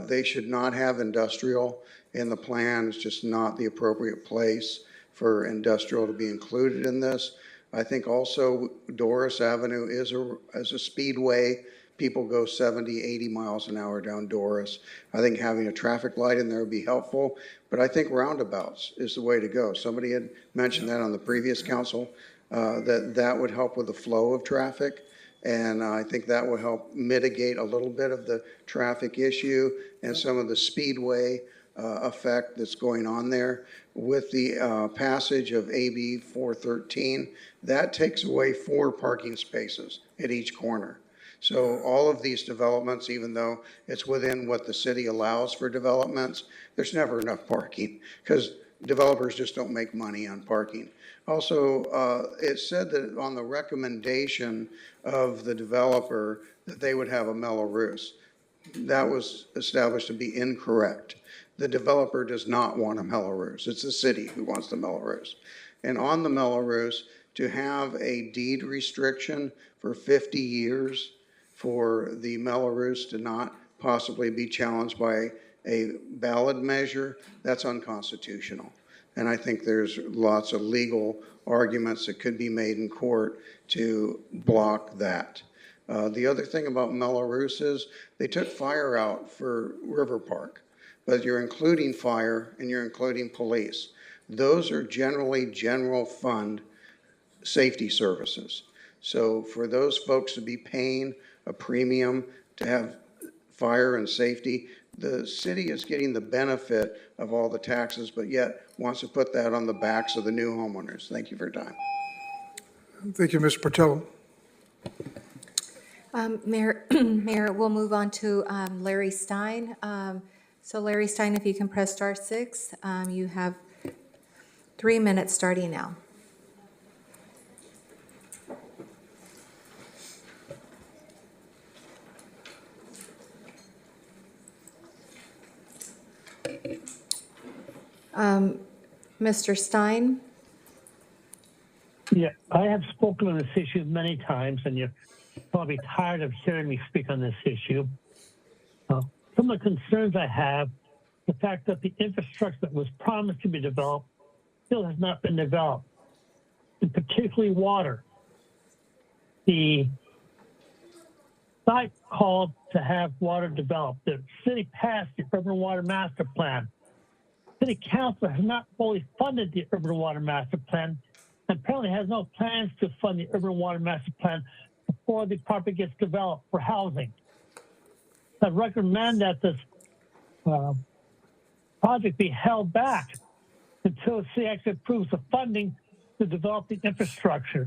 Speaker 12: They should not have industrial in the plan. It's just not the appropriate place for industrial to be included in this. I think also Doris Avenue is a speedway. People go 70, 80 miles an hour down Doris. I think having a traffic light in there would be helpful, but I think roundabouts is the way to go. Somebody had mentioned that on the previous council, that would help with the flow of traffic, and I think that would help mitigate a little bit of the traffic issue and some of the speedway effect that's going on there. With the passage of AB 413, that takes away 4 parking spaces at each corner. So all of these developments, even though it's within what the city allows for developments, there's never enough parking because developers just don't make money on parking. Also, it said that on the recommendation of the developer that they would have a Mello-Roos. That was established to be incorrect. The developer does not want a Mello-Roos. It's the city who wants the Mello-Roos. And on the Mello-Roos, to have a deed restriction for 50 years for the Mello-Roos to not possibly be challenged by a ballot measure, that's unconstitutional. And I think there's lots of legal arguments that could be made in court to block that. The other thing about Melrose is they took fire out for River Park, but you're including fire and you're including police. Those are generally general fund safety services. So for those folks to be paying a premium to have fire and safety, the city is getting the benefit of all the taxes, but yet wants to put that on the backs of the new homeowners. Thank you for your time.
Speaker 1: Thank you, Mr. Portillo.
Speaker 2: Mayor, we'll move on to Larry Stein. So Larry Stein, if you can press star 6, you have 3 minutes starting now. Mr. Stein?
Speaker 8: Yeah, I have spoken on this issue many times, and you're probably tired of hearing me speak on this issue. Some of the concerns I have, the fact that the infrastructure that was promised to be developed still has not been developed, and particularly water. The site called to have water developed. The city passed the Urban Water Master Plan. City Council has not fully funded the Urban Water Master Plan, and apparently has no plans to fund the Urban Water Master Plan before the property gets developed for housing. I recommend that this project be held back until the city actually approves the funding to develop the infrastructure.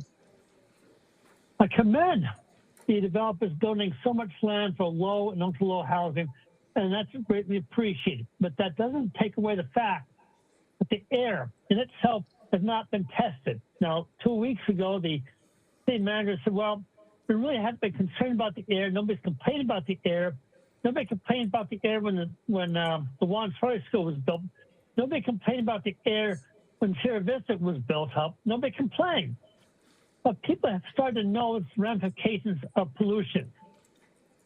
Speaker 8: I commend the developers donating so much land for low and ultra-low housing, and that's greatly appreciated. But that doesn't take away the fact that the air in itself has not been tested. Now, 2 weeks ago, the city manager said, well, we really haven't been concerned about the air. Nobody's complained about the air. Nobody complained about the air when the Juan Suarez School was built. Nobody complained about the air when Sierra Vista was built up. Nobody complained. But people have started to notice ramifications of pollution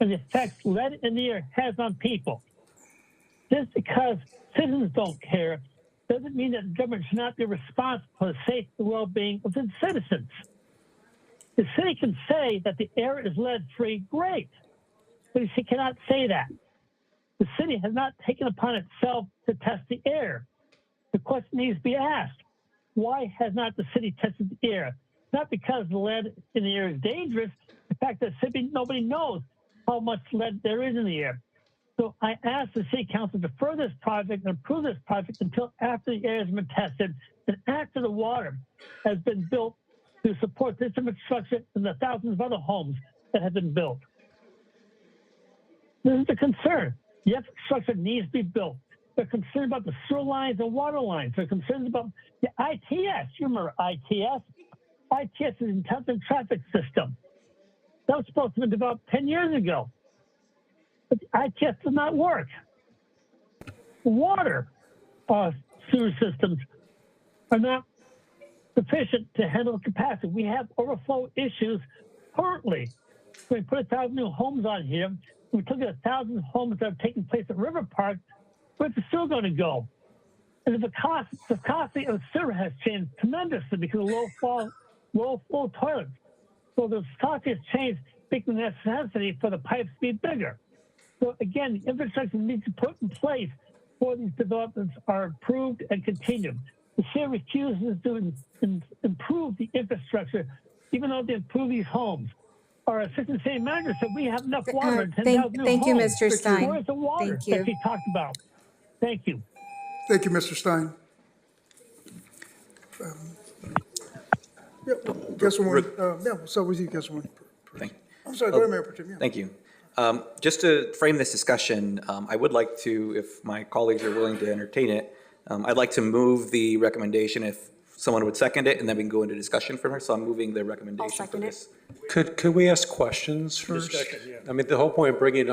Speaker 8: and the effects lead in the air has on people. Just because citizens don't care doesn't mean that the government should not be responsible for the safety and well-being of its citizens. The city can say that the air is lead-free, great, but the city cannot say that. The city has not taken upon itself to test the air. The question needs to be asked, why has not the city tested the air? Not because the lead in the air is dangerous, the fact that nobody knows how much lead there is in the air. So I asked the city council to defer this project and approve this project until after the air has been tested and after the water has been built to support this infrastructure and the thousands of other homes that have been built. This is the concern. The infrastructure needs to be built. They're concerned about the sewer lines and water lines. They're concerned about the ITS. You remember ITS? ITS is an intelligent traffic system. That was supposed to have been developed 10 years ago. But the ITS does not work. Water sewer systems are not sufficient to handle capacity. We have overflow issues currently. We put 1,000 new homes on here. We took 1,000 homes that have taken place at River Park. Where's the sewer going to go? And the cost of sewer has changed tremendously because of low flow toilets. So the cost has changed, making the necessity for the pipes to be bigger. So again, the infrastructure needs to be put in place before these developments are approved and continued. The city refuses to improve the infrastructure, even though they improve these homes. Our assistant city manager said we have enough water in 10,000 new homes.
Speaker 2: Thank you, Mr. Stein.
Speaker 8: Where's the water that she talked about? Thank you.
Speaker 1: Thank you, Mr. Stein. Councilwoman, so with you, Councilwoman. I'm sorry, go ahead, Mayor Protem.
Speaker 11: Thank you. Just to frame this discussion, I would like to, if my colleagues are willing to entertain it, I'd like to move the recommendation if someone would second it, and then we can go into discussion from her. So I'm moving the recommendation for this.
Speaker 19: Could we ask questions first? I mean, the whole point of bringing it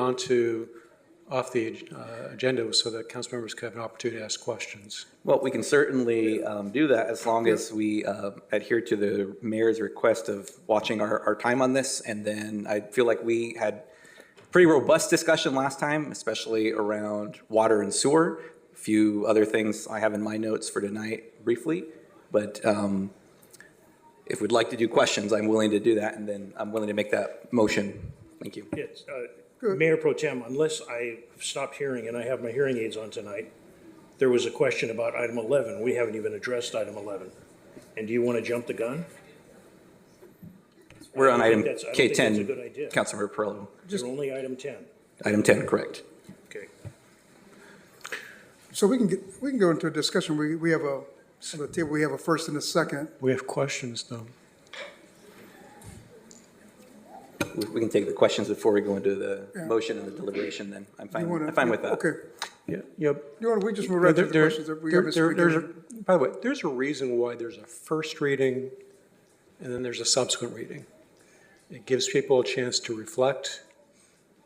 Speaker 19: off the agenda was so that council members could have an opportunity to ask questions.
Speaker 11: Well, we can certainly do that as long as we adhere to the mayor's request of watching our time on this. And then I feel like we had pretty robust discussion last time, especially around water and sewer. A few other things I have in my notes for tonight briefly, but if we'd like to do questions, I'm willing to do that, and then I'm willing to make that motion. Thank you.
Speaker 13: Yes, Mayor Pro Tem, unless I stopped hearing and I have my hearing aids on tonight, there was a question about item 11. We haven't even addressed item 11. And do you want to jump the gun?
Speaker 11: We're on item
Speaker 13: That's a
Speaker 11: K10,
Speaker 13: good idea.
Speaker 11: Councilmember Perillo.
Speaker 13: You're only item 10.
Speaker 11: Item 10, correct.
Speaker 13: Okay.
Speaker 1: So we can go into a discussion. We have on the table, we have a first and a second.
Speaker 19: We have questions, though.
Speaker 11: We can take the questions before we go into the motion and the deliberation, then. I'm fine with that.
Speaker 1: Okay.
Speaker 19: Yeah.
Speaker 1: We just move right to the questions that we have.
Speaker 19: By the way, there's a reason why there's a first reading and then there's a subsequent reading. It gives people a chance to reflect,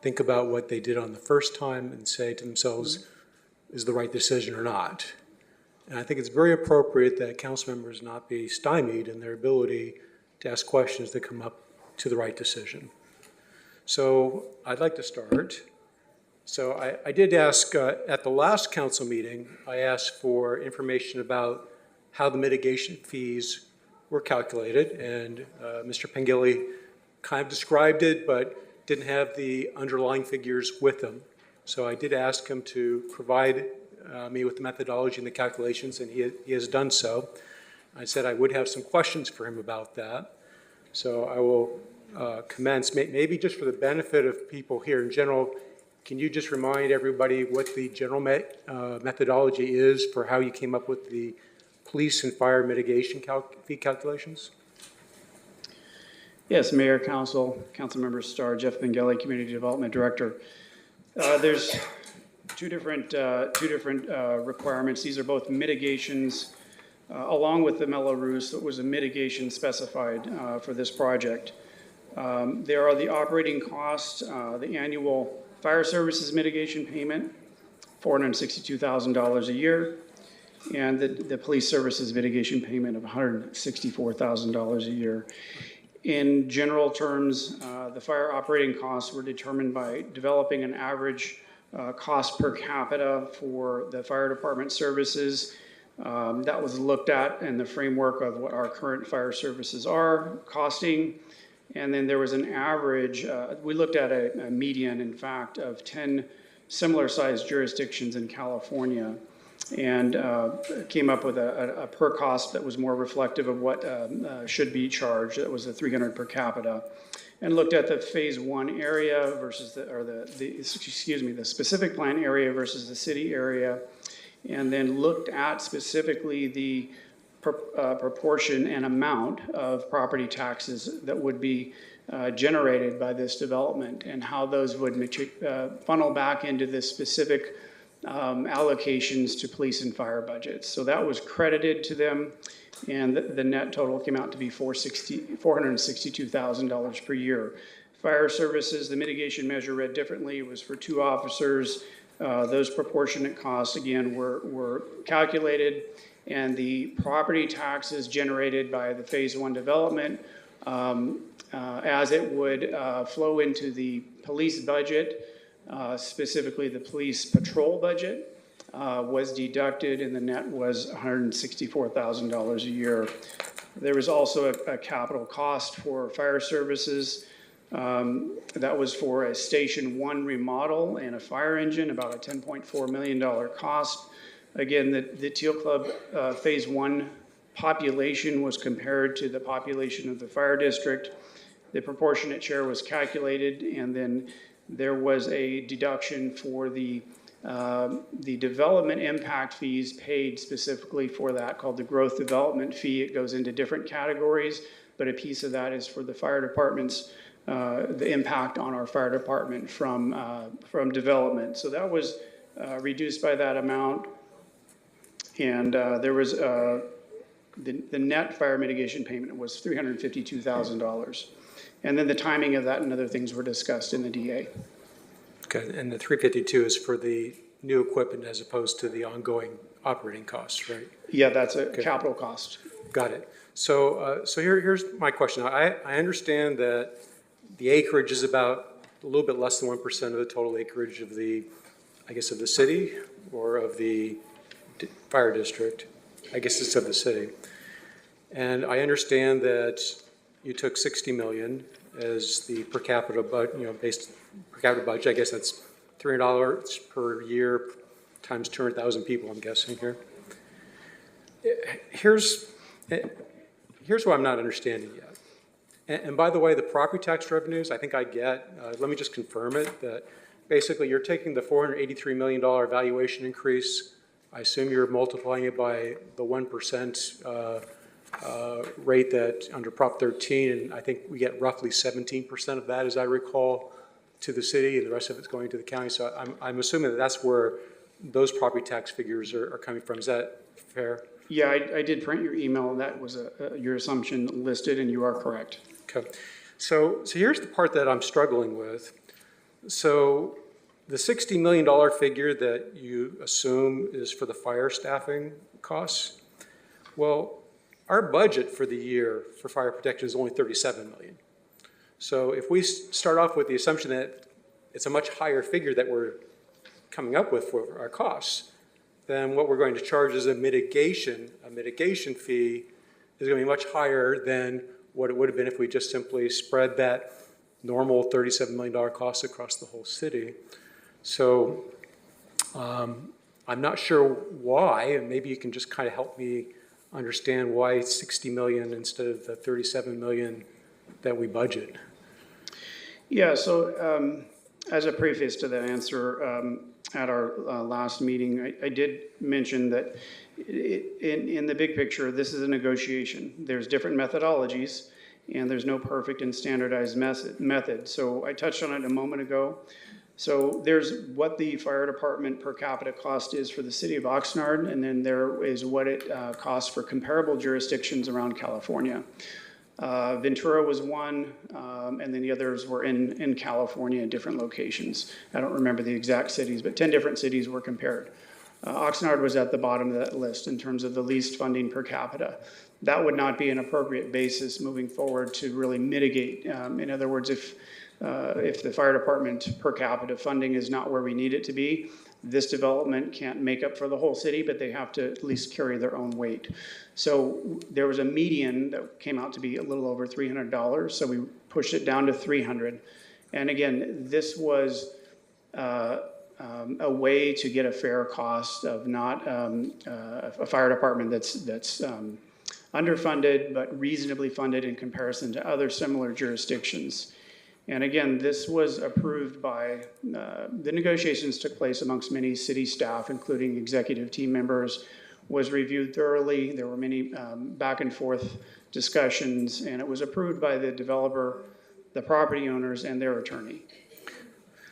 Speaker 19: think about what they did on the first time and say to themselves, is the right decision or not? And I think it's very appropriate that council members not be stymied in their ability to ask questions that come up to the right decision. So I'd like to start. So I did ask at the last council meeting, I asked for information about how the mitigation fees were calculated, and Mr. Pengilly kind of described it, but didn't have the underlying figures with him. So I did ask him to provide me with the methodology and the calculations, and he has done so. I said I would have some questions for him about that. So I will commence, maybe just for the benefit of people here in general, can you just remind everybody what the general methodology is for how you came up with the police and fire mitigation fee calculations?
Speaker 4: Yes, Mayor, Councilmember Starr, Jeff Bengelli, Community Development Director. There's two different requirements. These are both mitigations, along with the Mello-Roos, that was a mitigation specified for this project. There are the operating costs, the annual fire services mitigation payment, $462,000 a year, and the police services mitigation payment of $164,000 a year. In general terms, the fire operating costs were determined by developing an average cost per capita for the fire department services. That was looked at in the framework of what our current fire services are costing. And then there was an average, we looked at a median, in fact, of 10 similar sized jurisdictions in California, and came up with a per cost that was more reflective of what should be charged. That was the $300 per capita, and looked at the phase one area versus the specific plan area versus the city area, and then looked at specifically the proportion and amount of property taxes that would be generated by this development, and how those would funnel back into the specific allocations to police and fire budgets. So that was credited to them, and the net total came out to be $462,000 per year. Fire services, the mitigation measure read differently. It was for 2 officers. Those proportionate costs, again, were calculated, and the property taxes generated by the phase one development, as it would flow into the police budget, specifically the police patrol budget, was deducted, and the net was $164,000 a year. There was also a capital cost for fire services. That was for a Station 1 remodel and a fire engine, about a $10.4 million cost. Again, the Teal Club Phase 1 population was compared to the population of the fire district. The proportionate share was calculated, and then there was a deduction for the development impact fees paid specifically for that, called the growth development fee. It goes into different categories, but a piece of that is for the fire department's, the impact on our fire department from development. So that was reduced by that amount. And there was the net fire mitigation payment was $352,000. And then the timing of that and other things were discussed in the DA.
Speaker 19: Okay, and the 352 is for the new equipment as opposed to the ongoing operating costs, right?
Speaker 4: Yeah, that's a capital cost.
Speaker 19: Got it. So, here's my question. I understand that the acreage is about a little bit less than 1% of the total acreage of the, I guess, of the city or of the fire district. I guess it's of the city. And I understand that you took 60 million as the per capita based per capita budget. I guess that's $300 per year times 200,000 people, I'm guessing here. Here's what I'm not understanding yet. And by the way, the property tax revenues, I think I get, let me just confirm it, that basically you're taking the $483 million valuation increase. I assume you're multiplying it by the 1% rate that under Prop 13, and I think we get roughly 17% of that, as I recall, to the city, and the rest of it's going to the county. So I'm assuming that that's where those property tax figures are coming from. Is that fair?
Speaker 4: Yeah, I did print your email. That was your assumption listed, and you are correct.
Speaker 19: Okay. So here's the part that I'm struggling with. So the $60 million figure that you assume is for the fire staffing costs, well, our budget for the year for fire protection is only $37 million. So if we start off with the assumption that it's a much higher figure that we're coming up with for our costs, then what we're going to charge is a mitigation fee is going to be much higher than what it would have been if we just simply spread that normal $37 million cost across the whole city. So I'm not sure why, and maybe you can just kind of help me understand why 60 million instead of the 37 million that we budget.
Speaker 4: Yeah, so as a preface to that answer, at our last meeting, I did mention that in the big picture, this is a negotiation. There's different methodologies, and there's no perfect and standardized method. So I touched on it a moment ago. So there's what the fire department per capita cost is for the city of Oxnard, and then there is what it costs for comparable jurisdictions around California. Ventura was one, and then the others were in California in different locations. I don't remember the exact cities, but 10 different cities were compared. Oxnard was at the bottom of that list in terms of the least funding per capita. That would not be an appropriate basis moving forward to really mitigate. In other words, if the fire department per capita funding is not where we need it to be, this development can't make up for the whole city, but they have to at least carry their own weight. So there was a median that came out to be a little over $300, so we pushed it down to $300. And again, this was a way to get a fair cost of not a fire department that's underfunded but reasonably funded in comparison to other similar jurisdictions. And again, this was approved by, the negotiations took place amongst many city staff, including executive team members, was reviewed thoroughly. There were many back and forth discussions, and it was approved by the developer, the property owners, and their attorney.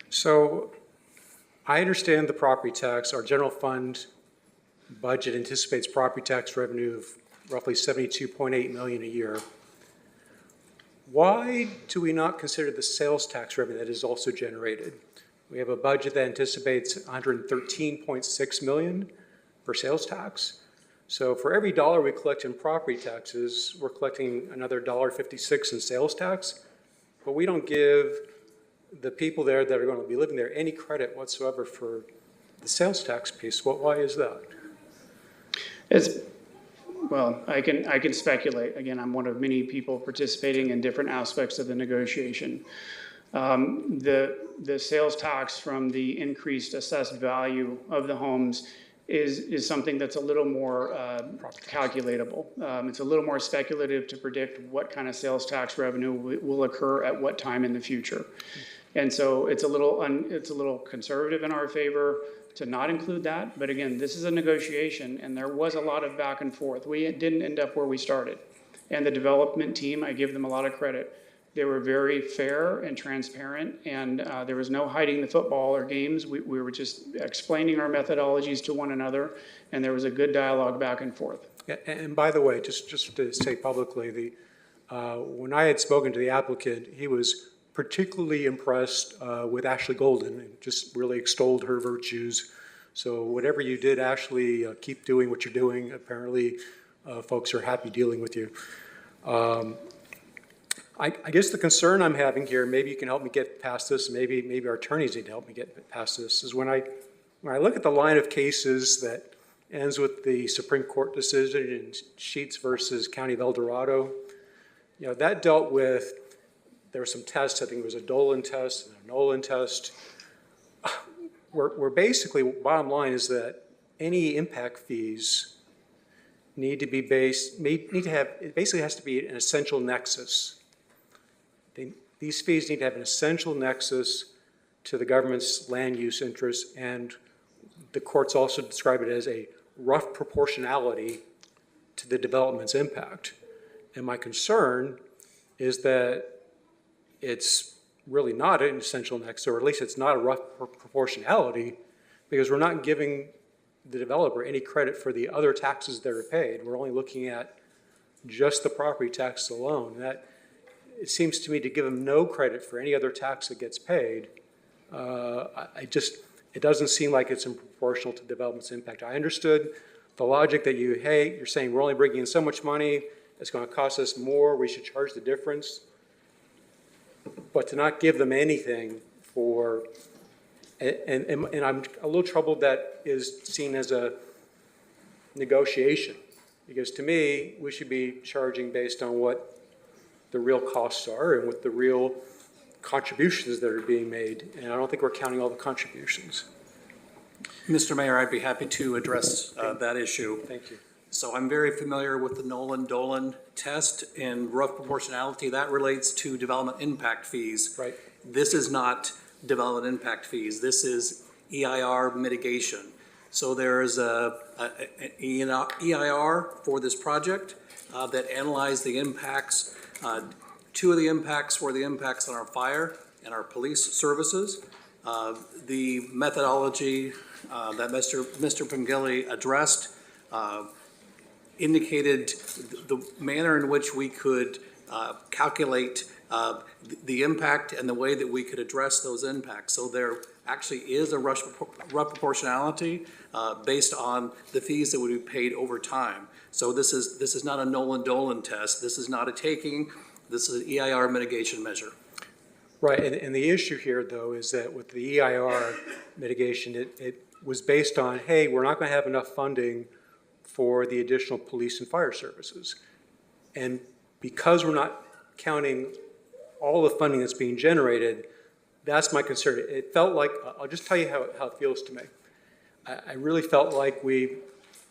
Speaker 19: So I understand the property tax. Our general fund budget anticipates property tax revenue of roughly $72.8 million a year. Why do we not consider the sales tax revenue that is also generated? We have a budget that anticipates $113.6 million for sales tax. So for every dollar we collect in property taxes, we're collecting another $1.56 in sales tax, but we don't give the people there that are going to be living there any credit whatsoever for the sales tax piece. Why is that?
Speaker 4: Well, I can speculate. Again, I'm one of many people participating in different aspects of the negotiation. The sales tax from the increased assessed value of the homes is something that's a little more calculatable. It's a little more speculative to predict what kind of sales tax revenue will occur at what time in the future. And so it's a little conservative in our favor to not include that. But again, this is a negotiation, and there was a lot of back and forth. We didn't end up where we started. And the development team, I give them a lot of credit. They were very fair and transparent, and there was no hiding the football or games. We were just explaining our methodologies to one another, and there was a good dialogue back and forth.
Speaker 19: Yeah, and by the way, just to say publicly, when I had spoken to the applicant, he was particularly impressed with Ashley Golden and just really extolled her virtues. So whatever you did, Ashley, keep doing what you're doing. Apparently, folks are happy dealing with you. I guess the concern I'm having here, maybe you can help me get past this, maybe our attorneys need to help me get past this, is when I look at the line of cases that ends with the Supreme Court decision in Sheets versus County of El Dorado, that dealt with, there were some tests, I think it was a Dolan test and a Nolan test, where basically, bottom line is that any impact fees need to be it basically has to be an essential nexus. These fees need to have an essential nexus to the government's land use interests, and the courts also describe it as a rough proportionality to the development's impact. And my concern is that it's really not an essential nexus, or at least it's not a rough proportionality, because we're not giving the developer any credit for the other taxes that are paid. We're only looking at just the property tax alone. That, it seems to me, to give them no credit for any other tax that gets paid, it doesn't seem like it's proportional to development's impact. I understood the logic that you're saying we're only bringing in so much money, it's going to cost us more, we should charge the difference. But to not give them anything for, and I'm a little troubled that is seen as a negotiation. Because to me, we should be charging based on what the real costs are and what the real contributions that are being made. And I don't think we're counting all the contributions.
Speaker 16: Mr. Mayor, I'd be happy to address that issue.
Speaker 19: Thank you.
Speaker 16: So I'm very familiar with the Nolan-Dolan test and rough proportionality. That relates to development impact fees.
Speaker 19: Right.
Speaker 16: This is not development impact fees. This is EIR mitigation. So there is an EIR for this project that analyzed the impacts. Two of the impacts were the impacts on our fire and our police services. The methodology that Mr. Pengilly addressed indicated the manner in which we could calculate the impact and the way that we could address those impacts. So there actually is a rough proportionality based on the fees that would be paid over time. So this is not a Nolan-Dolan test. This is not a taking. This is an EIR mitigation measure.
Speaker 19: Right, and the issue here, though, is that with the EIR mitigation, it was based on, hey, we're not going to have enough funding for the additional police and fire services. And because we're not counting all the funding that's being generated, that's my concern. It felt like, I'll just tell you how it feels to me. I really felt like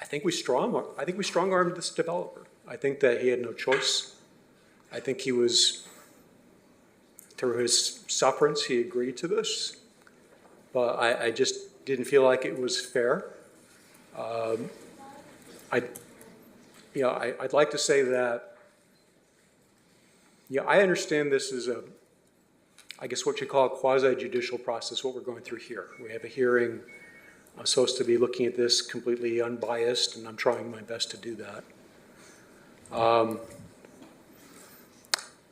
Speaker 19: I think we strong-armed this developer. I think that he had no choice. I think he was, through his sufferance, he agreed to this. But I just didn't feel like it was fair. I'd like to say that, I understand this is I guess what you call a quasi-judicial process, what we're going through here. We have a hearing. I'm supposed to be looking at this completely unbiased, and I'm trying my best to do that.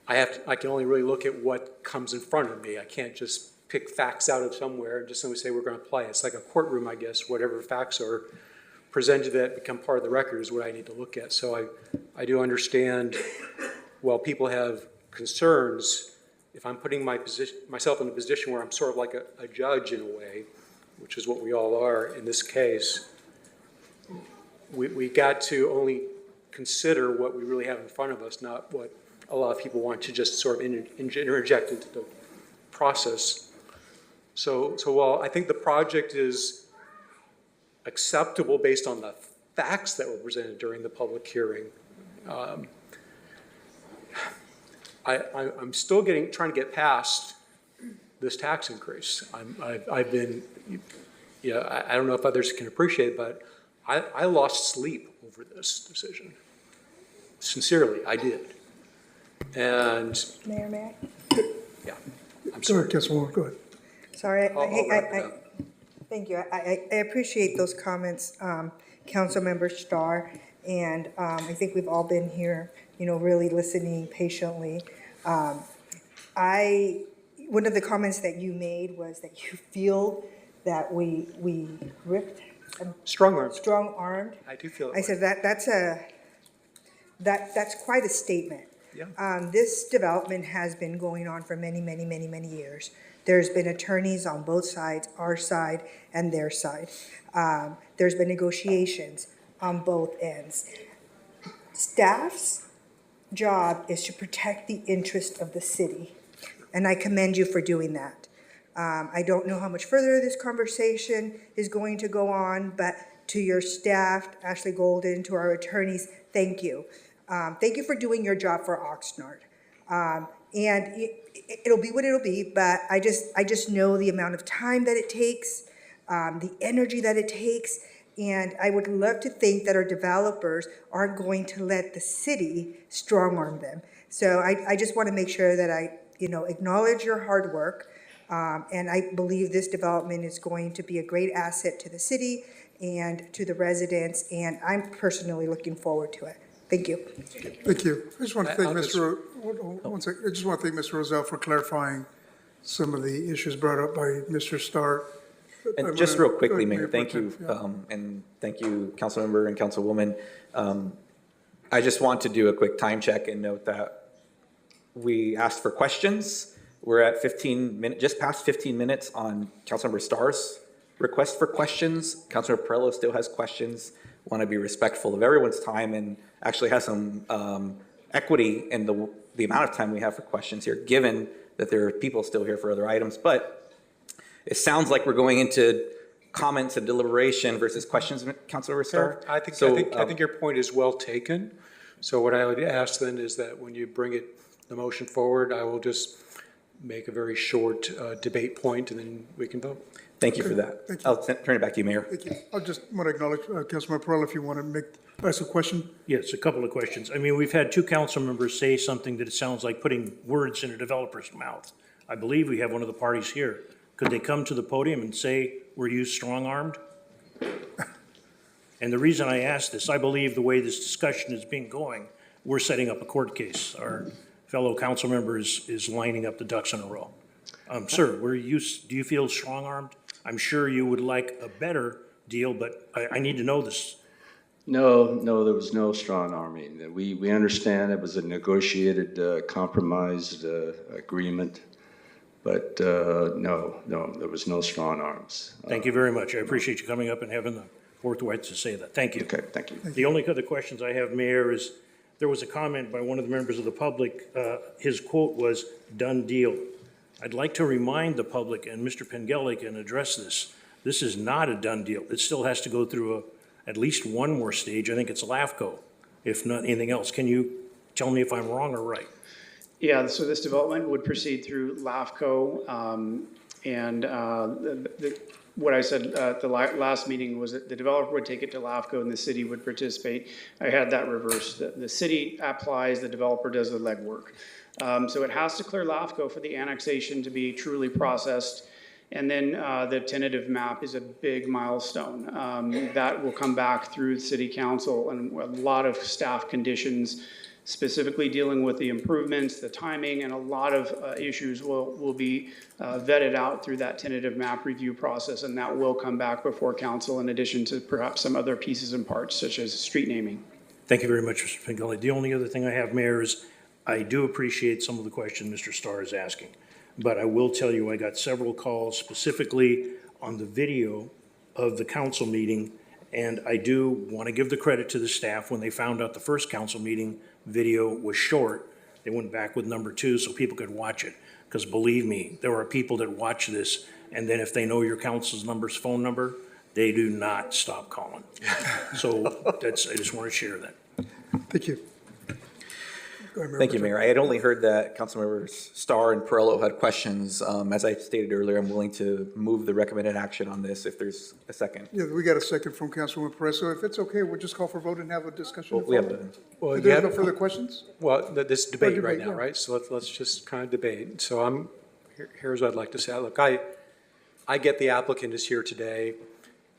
Speaker 19: I can only really look at what comes in front of me. I can't just pick facts out of somewhere and just simply say we're going to apply it. It's like a courtroom, I guess. Whatever facts are presented that become part of the record is what I need to look at. So I do understand, while people have concerns, if I'm putting myself in a position where I'm sort of like a judge in a way, which is what we all are in this case, we got to only consider what we really have in front of us, not what a lot of people want to just sort of interject into the process. So while I think the project is acceptable based on the facts that were presented during the public hearing, I'm still trying to get past this tax increase. I've been, I don't know if others can appreciate it, but I lost sleep over this decision. Sincerely, I did. And
Speaker 18: Mayor, may I?
Speaker 19: yeah, I'm sorry.
Speaker 1: Councilwoman, go ahead.
Speaker 18: Sorry,
Speaker 19: I'll wrap it up.
Speaker 18: thank you. I appreciate those comments, Councilmember Starr, and I think we've all been here, really listening patiently. One of the comments that you made was that you feel that we ripped. Strong-armed.
Speaker 19: I do feel it.
Speaker 18: I said that's quite a statement. This development has been going on for many, many, many, many years. There's been attorneys on both sides, our side and their side. There's been negotiations on both ends. Staff's job is to protect the interest of the city, and I commend you for doing that. I don't know how much further this conversation is going to go on, but to your staff, Ashley Golden, to our attorneys, thank you. Thank you for doing your job for Oxnard. And it'll be what it'll be, but I just know the amount of time that it takes, the energy that it takes, and I would love to think that our developers aren't going to let the city strong-arm them. So I just want to make sure that I, acknowledge your hard work, and I believe this development is going to be a great asset to the city and to the residents, and I'm personally looking forward to it. Thank you.
Speaker 1: Thank you. I just want to thank one second. I just want to thank Mr. Roselle for clarifying some of the issues brought up by Mr. Starr.
Speaker 11: And just real quickly, Mayor, thank you, and thank you, Councilmember and Councilwoman. I just want to do a quick time check and note that we asked for questions. We're at 15 minutes, just past 15 minutes on Councilmember Starr's request for questions. Councilmember Perello still has questions. Want to be respectful of everyone's time and actually have some equity in the amount of time we have for questions here, given that there are people still here for other items. But it sounds like we're going into comments and deliberation versus questions, Councilmember Starr.
Speaker 19: I think your point is well taken. So what I would ask then is that when you bring the motion forward, I will just make a very short debate point, and then we can vote.
Speaker 11: Thank you for that.
Speaker 1: Thank you.
Speaker 11: I'll turn it back to you, Mayor.
Speaker 1: Thank you. I just want to acknowledge Councilmember Peralta, if you want to ask a question.
Speaker 13: Yes, a couple of questions. I mean, we've had two council members say something that it sounds like putting words in a developer's mouth. I believe we have one of the parties here. Could they come to the podium and say, were you strong-armed? And the reason I ask this, I believe the way this discussion is being going, we're setting up a court case. Our fellow council member is lining up the ducks in a row. Sir, do you feel strong-armed? I'm sure you would like a better deal, but I need to know this.
Speaker 3: No, there was no strong arming. We understand it was a negotiated, compromised agreement, but no, there was no strong arms.
Speaker 13: Thank you very much. I appreciate you coming up and having the forthright to say that. Thank you.
Speaker 3: Okay, thank you.
Speaker 13: The only other questions I have, Mayor, is there was a comment by one of the members of the public. His quote was, "Done deal." I'd like to remind the public, and Mr. Pengelly can address this, this is not a done deal. It still has to go through at least one more stage. I think it's LAFCO, if not anything else. Can you tell me if I'm wrong or right?
Speaker 4: Yeah, so this development would proceed through LAFCO, what I said at the last meeting was that the developer would take it to LAFCO and the city would participate. I had that reversed. The city applies, the developer does the legwork. So it has to clear LAFCO for the annexation to be truly processed. And then the tentative map is a big milestone. That will come back through the city council, and a lot of staff conditions specifically dealing with the improvements, the timing, and a lot of issues will be vetted out through that tentative map review process, and that will come back before council in addition to perhaps some other pieces and parts such as street naming.
Speaker 13: Thank you very much, Mr. Pengelly. The only other thing I have, Mayor, is I do appreciate some of the questions Mr. Starr is asking, but I will tell you I got several calls specifically on the video of the council meeting, and I do want to give the credit to the staff. When they found out the first council meeting video was short, they went back with number 2 so people could watch it. Because believe me, there are people that watch this, and then if they know your council's phone number, they do not stop calling. So I just want to share that.
Speaker 1: Thank you.
Speaker 11: Thank you, Mayor. I had only heard that Councilmembers Starr and Perello had questions. As I stated earlier, I'm willing to move the recommended action on this if there's a second.
Speaker 1: Yeah, we got a second from Councilwoman Perez. So if it's okay, we'll just call for vote and have a discussion.
Speaker 11: We have to.
Speaker 19: Well,
Speaker 1: If there's no further questions?
Speaker 19: Well, this debate right now,
Speaker 1: yeah.
Speaker 19: right? So let's just kind of debate. So here's what I'd like to say. Look, I get the applicant is here today.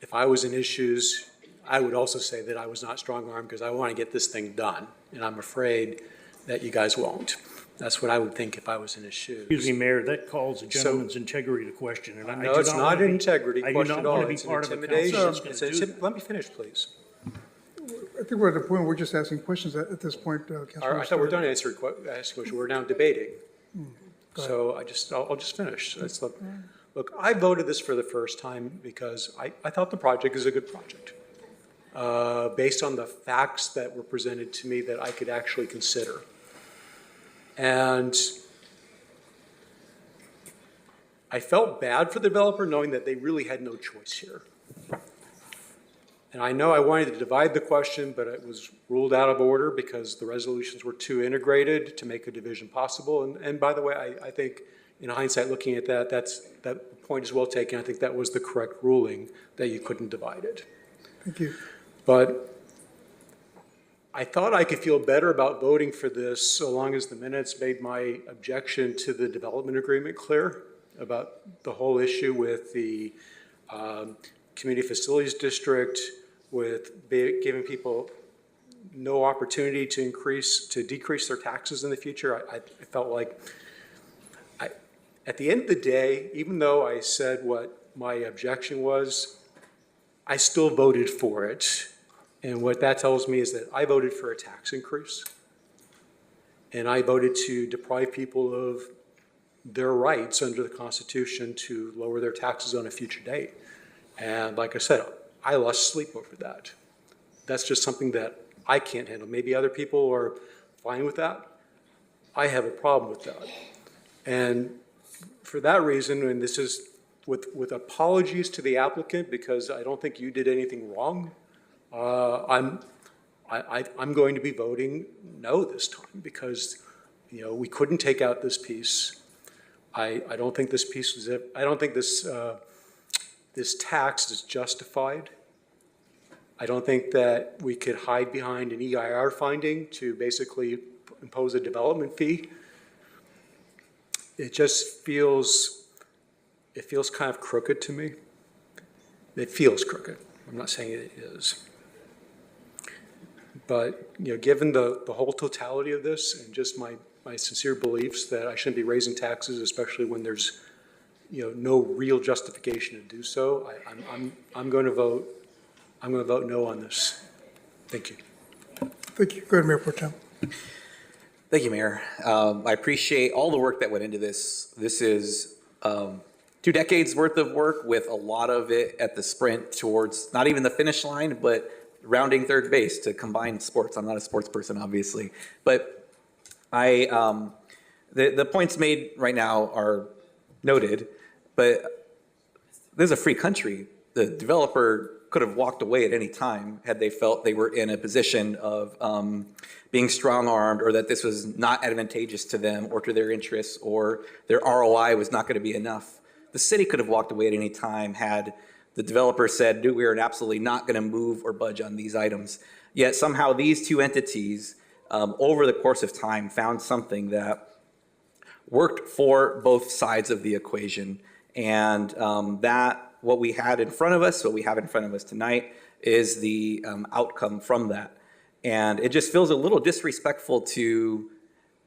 Speaker 19: If I was in issues, I would also say that I was not strong-armed because I want to get this thing done. And I'm afraid that you guys won't. That's what I would think if I was in his shoes.
Speaker 13: Excuse me, Mayor, that calls a gentleman's integrity to question. And
Speaker 19: No, it's not an integrity
Speaker 13: I do
Speaker 19: question
Speaker 13: not
Speaker 19: at all.
Speaker 13: want to be
Speaker 19: It's an
Speaker 13: part of a
Speaker 19: intimidation.
Speaker 13: council that's going to do that.
Speaker 19: Let me finish, please.
Speaker 1: think we're at the point where we're just asking questions at this point, Councilman.
Speaker 19: I thought we're done asking questions. We're now debating.
Speaker 1: Go ahead.
Speaker 19: So I'll just finish. Look, I voted this for the first time because I thought the project is a good project. Based on the facts that were presented to me that I could actually consider. And I felt bad for the developer knowing that they really had no choice here. And I know I wanted to divide the question, but it was ruled out of order because the resolutions were too integrated to make a division possible. And by the way, I think in hindsight, looking at that, that point is well taken. I think that was the correct ruling, that you couldn't divide it.
Speaker 1: Thank you.
Speaker 19: But I thought I could feel better about voting for this so long as the minutes made my objection to the development agreement clear about the whole issue with the community facilities district, with giving people no opportunity to decrease their taxes in the future. I felt like, at the end of the day, even though I said what my objection was, I still voted for it. And what that tells me is that I voted for a tax increase. And I voted to deprive people of their rights under the Constitution to lower their taxes on a future date. And like I said, I lost sleep over that. That's just something that I can't handle. Maybe other people are fine with that. I have a problem with that. And for that reason, and this is with apologies to the applicant, because I don't think you did anything wrong, I'm going to be voting no this time because, we couldn't take out this piece. I don't think this piece was. I don't think this tax is justified. I don't think that we could hide behind an EIR finding to basically impose a development fee. It just feels kind of crooked to me. It feels crooked. I'm not saying it is. But, given the whole totality of this and just my sincere beliefs that I shouldn't be raising taxes, especially when there's, no real justification to do so, I'm going to vote no on this. Thank you.
Speaker 1: Thank you. Go ahead, Mayor Pro Tem.
Speaker 11: Thank you, Mayor. I appreciate all the work that went into this. This is 2 decades worth of work, with a lot of it at the sprint towards not even the finish line, but rounding third base to combine sports. I'm not a sports person, obviously, but the points made right now are noted, but this is a free country. The developer could have walked away at any time had they felt they were in a position of being strong-armed, or that this was not advantageous to them or to their interests, or their ROI was not going to be enough. The city could have walked away at any time had the developer said, we are absolutely not going to move or budge on these items. Yet somehow these two entities, over the course of time, found something that worked for both sides of the equation. And that what we had in front of us, what we have in front of us tonight, is the outcome from that. And it just feels a little disrespectful to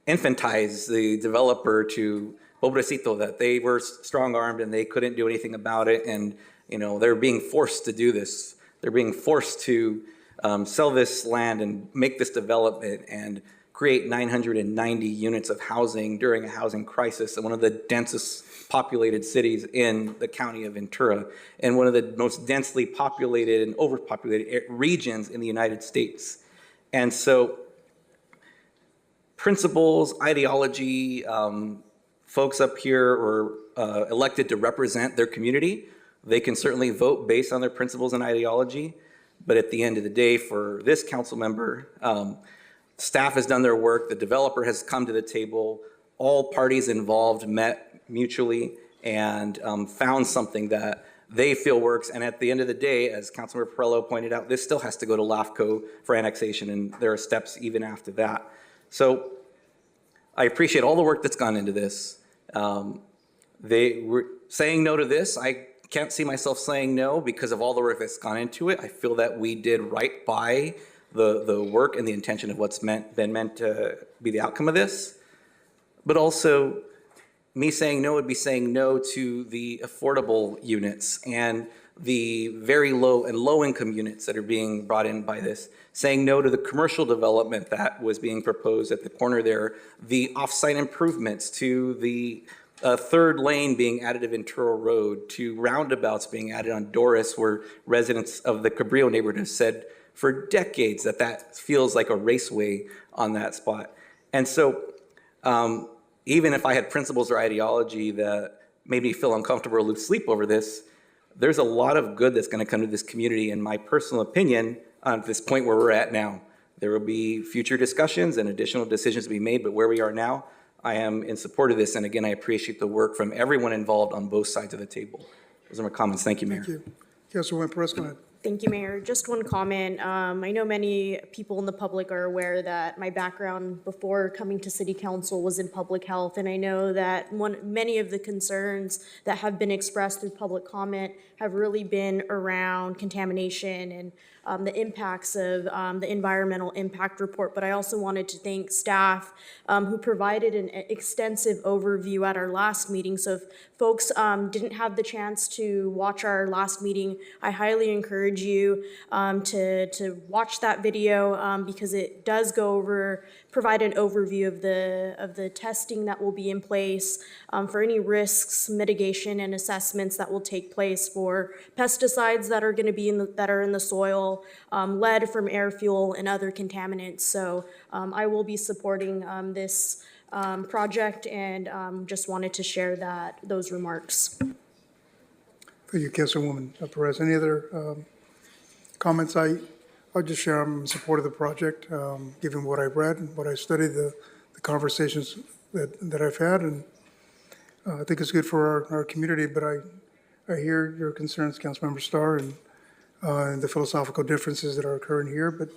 Speaker 11: infantize the developer to pobrecito, that they were strong-armed and they couldn't do anything about it. And they're being forced to do this. They're being forced to sell this land and make this development and create 990 units of housing during a housing crisis in one of the densest populated cities in the county of Ventura, and one of the most densely populated and overpopulated regions in the United States. And so principles, ideology, folks up here are elected to represent their community. They can certainly vote based on their principles and ideology, but at the end of the day, for this council member, staff has done their work, the developer has come to the table, all parties involved met mutually and found something that they feel works. And at the end of the day, as Councilmember Perello pointed out, this still has to go to LAFCO for annexation, and there are steps even after that. So I appreciate all the work that's gone into this. They were saying no to this. I can't see myself saying no because of all the work that's gone into it. I feel that we did right by the work and the intention of what's been meant to be the outcome of this. But also, me saying no would be saying no to the affordable units and the very low and low-income units that are being brought in by this, saying no to the commercial development that was being proposed at the corner there, the off-site improvements to the third lane being added of Ventura Road, to roundabouts being added on Doris, where residents of the Cabrillo neighborhood have said for decades that that feels like a raceway on that spot. And so even if I had principles or ideology that made me feel uncomfortable or lose sleep over this, there's a lot of good that's going to come to this community, in my personal opinion, at this point where we're at now. There will be future discussions and additional decisions to be made, but where we are now, I am in support of this. And again, I appreciate the work from everyone involved on both sides of the table. Those are my comments. Thank you, Mayor.
Speaker 1: Thank you. Councilwoman Perez, go ahead.
Speaker 17: Thank you, Mayor. Just one comment. I know many people in the public are aware that my background before coming to City Council was in public health, and I know that many of the concerns that have been expressed through public comment have really been around contamination and the impacts of the environmental impact report. But I also wanted to thank staff who provided an extensive overview at our last meeting. So if folks didn't have the chance to watch our last meeting, I highly encourage you to watch that video because it does provide an overview of the testing that will be in place for any risks, mitigation, and assessments that will take place for pesticides that are going to be that are in the soil, lead from air fuel, and other contaminants. So I will be supporting this project, and just wanted to share those remarks.
Speaker 1: Thank you, Councilwoman Perez. Any other comments? I'll just share I'm in support of the project, given what I've read and what I studied, the conversations that I've had, and I think it's good for our community. But I hear your concerns, Councilmember Starr, and the philosophical differences that are occurring here. But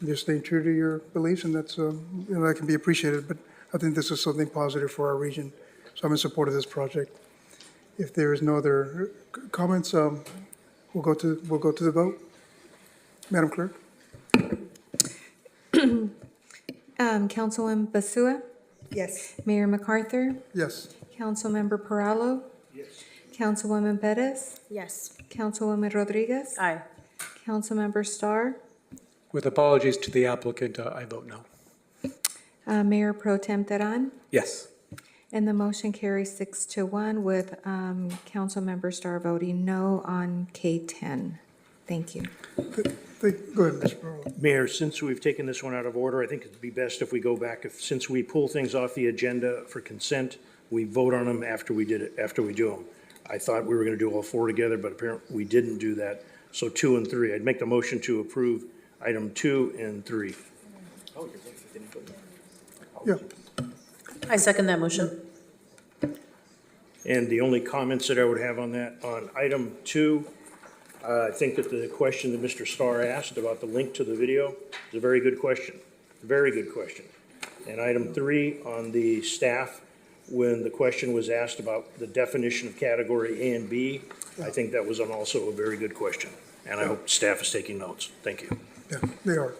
Speaker 1: you're staying true to your beliefs, and that's that can be appreciated. But I think this is something positive for our region, so I'm in support of this project. If there is no other comments, we'll go to the vote. Madam Clerk.
Speaker 2: Councilwoman Basua?
Speaker 18: Yes.
Speaker 2: Mayor MacArthur?
Speaker 1: Yes.
Speaker 2: Councilmember Perallo?
Speaker 13: Yes.
Speaker 2: Councilwoman Perez?
Speaker 17: Yes.
Speaker 2: Councilwoman Rodriguez?
Speaker 5: Aye.
Speaker 2: Councilmember Starr?
Speaker 19: With apologies to the applicant, I vote no.
Speaker 2: Mayor Pro Tem Teran?
Speaker 11: Yes.
Speaker 2: And the motion carries 6-1 with Councilmember Starr voting no on K10. Thank you.
Speaker 1: Go ahead, Mr. Pearl.
Speaker 13: Mayor, since we've taken this one out of order, I think it'd be best if we go back, since we pull things off the agenda for consent, we vote on them after we do them. I thought we were going to do all four together, but apparently we didn't do that. So 2 and 3, I'd make the motion to approve item 2 and 3.
Speaker 1: Yeah.
Speaker 6: I second that motion.
Speaker 13: And the only comments that I would have on that, on item 2, I think that the question that Mr. Starr asked about the link to the video is a very good question. Very good question. And item 3 on the staff, when the question was asked about the definition of category A and B, I think that was also a very good question. And I hope staff is taking notes. Thank you.
Speaker 1: Yeah, they are.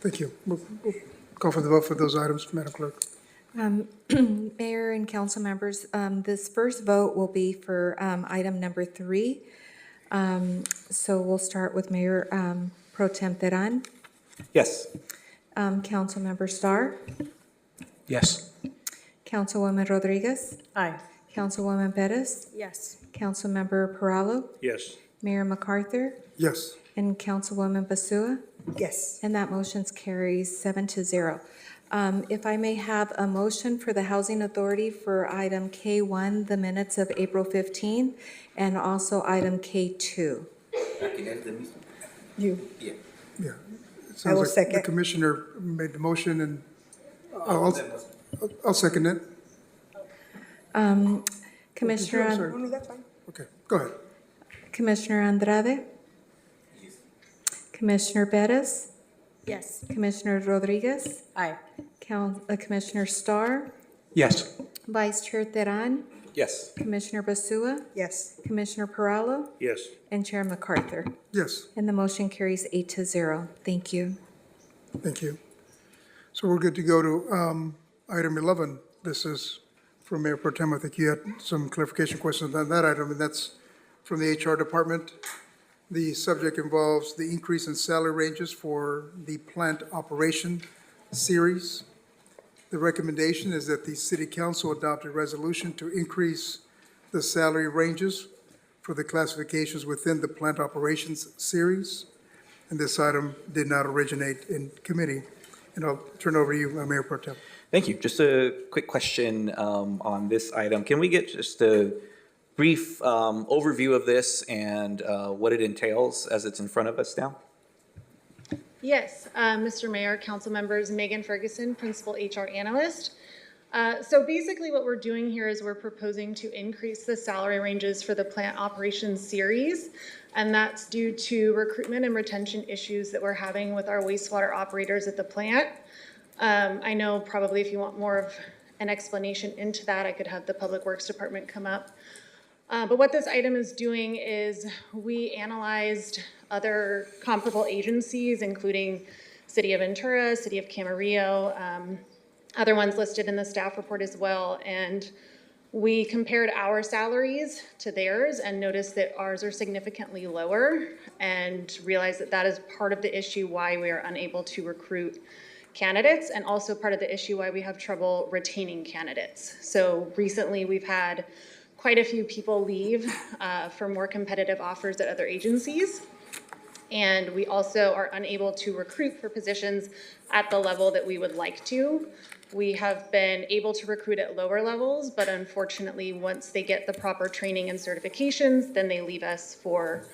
Speaker 1: Thank you. We'll call for the vote for those items, Madam Clerk.
Speaker 2: Mayor and council members, this first vote will be for item number 3. So we'll start with Mayor Pro Tem Teran.
Speaker 11: Yes.
Speaker 2: Councilmember Starr.
Speaker 19: Yes.
Speaker 2: Councilwoman Rodriguez.
Speaker 6: Aye.
Speaker 2: Councilwoman Perez.
Speaker 17: Yes.
Speaker 2: Councilmember Perallo.
Speaker 13: Yes.
Speaker 2: Mayor MacArthur.
Speaker 1: Yes.
Speaker 2: And Councilwoman Basua.
Speaker 18: Yes.
Speaker 2: And that motion carries 7-0. If I may have a motion for the Housing Authority for item K1, the minutes of April 15, and also item K2.
Speaker 18: You.
Speaker 1: Yeah. It
Speaker 18: I will
Speaker 1: sounds like
Speaker 18: second.
Speaker 1: the commissioner made the motion, and I'll second it.
Speaker 2: Commissioner,
Speaker 1: I'm sorry. No, that's fine. Okay, go ahead.
Speaker 2: Commissioner Andrade. Commissioner Perez.
Speaker 17: Yes.
Speaker 2: Commissioner Rodriguez.
Speaker 6: Aye.
Speaker 2: Commissioner Starr.
Speaker 19: Yes.
Speaker 2: Vice Chair Teran.
Speaker 11: Yes.
Speaker 2: Commissioner Basua.
Speaker 18: Yes.
Speaker 2: Commissioner Perallo.
Speaker 13: Yes.
Speaker 2: And Chair MacArthur.
Speaker 1: Yes.
Speaker 2: And the motion carries 8-0. Thank you.
Speaker 1: Thank you. So we're good to go to item 11. This is from Mayor Pro Tem. I think you had some clarification questions on that item, and that's from the HR department. The subject involves the increase in salary ranges for the plant operation series. The recommendation is that the city council adopt a resolution to increase the salary ranges for the classifications within the plant operations series. And this item did not originate in committee. And I'll turn over to you, Mayor Pro Tem.
Speaker 11: Thank you. Just a quick question on this item. Can we get just a brief overview of this and what it entails as it's in front of us now?
Speaker 7: Yes, Mr. Mayor, council members, Megan Ferguson, Principal HR Analyst. So basically what we're doing here is we're proposing to increase the salary ranges for the plant operations series, and that's due to recruitment and retention issues that we're having with our wastewater operators at the plant. I know probably if you want more of an explanation into that, I could have the Public Works Department come up. But what this item is doing is we analyzed other comparable agencies, including City of Ventura, City of Camarillo, other ones listed in the staff report as well. And we compared our salaries to theirs and noticed that ours are significantly lower, and realized that that is part of the issue why we are unable to recruit candidates, and also part of the issue why we have trouble retaining candidates. So recently we've had quite a few people leave for more competitive offers at other agencies. And we also are unable to recruit for positions at the level that we would like to. We have been able to recruit at lower levels, but unfortunately, once they get the proper training and certifications, then they leave us for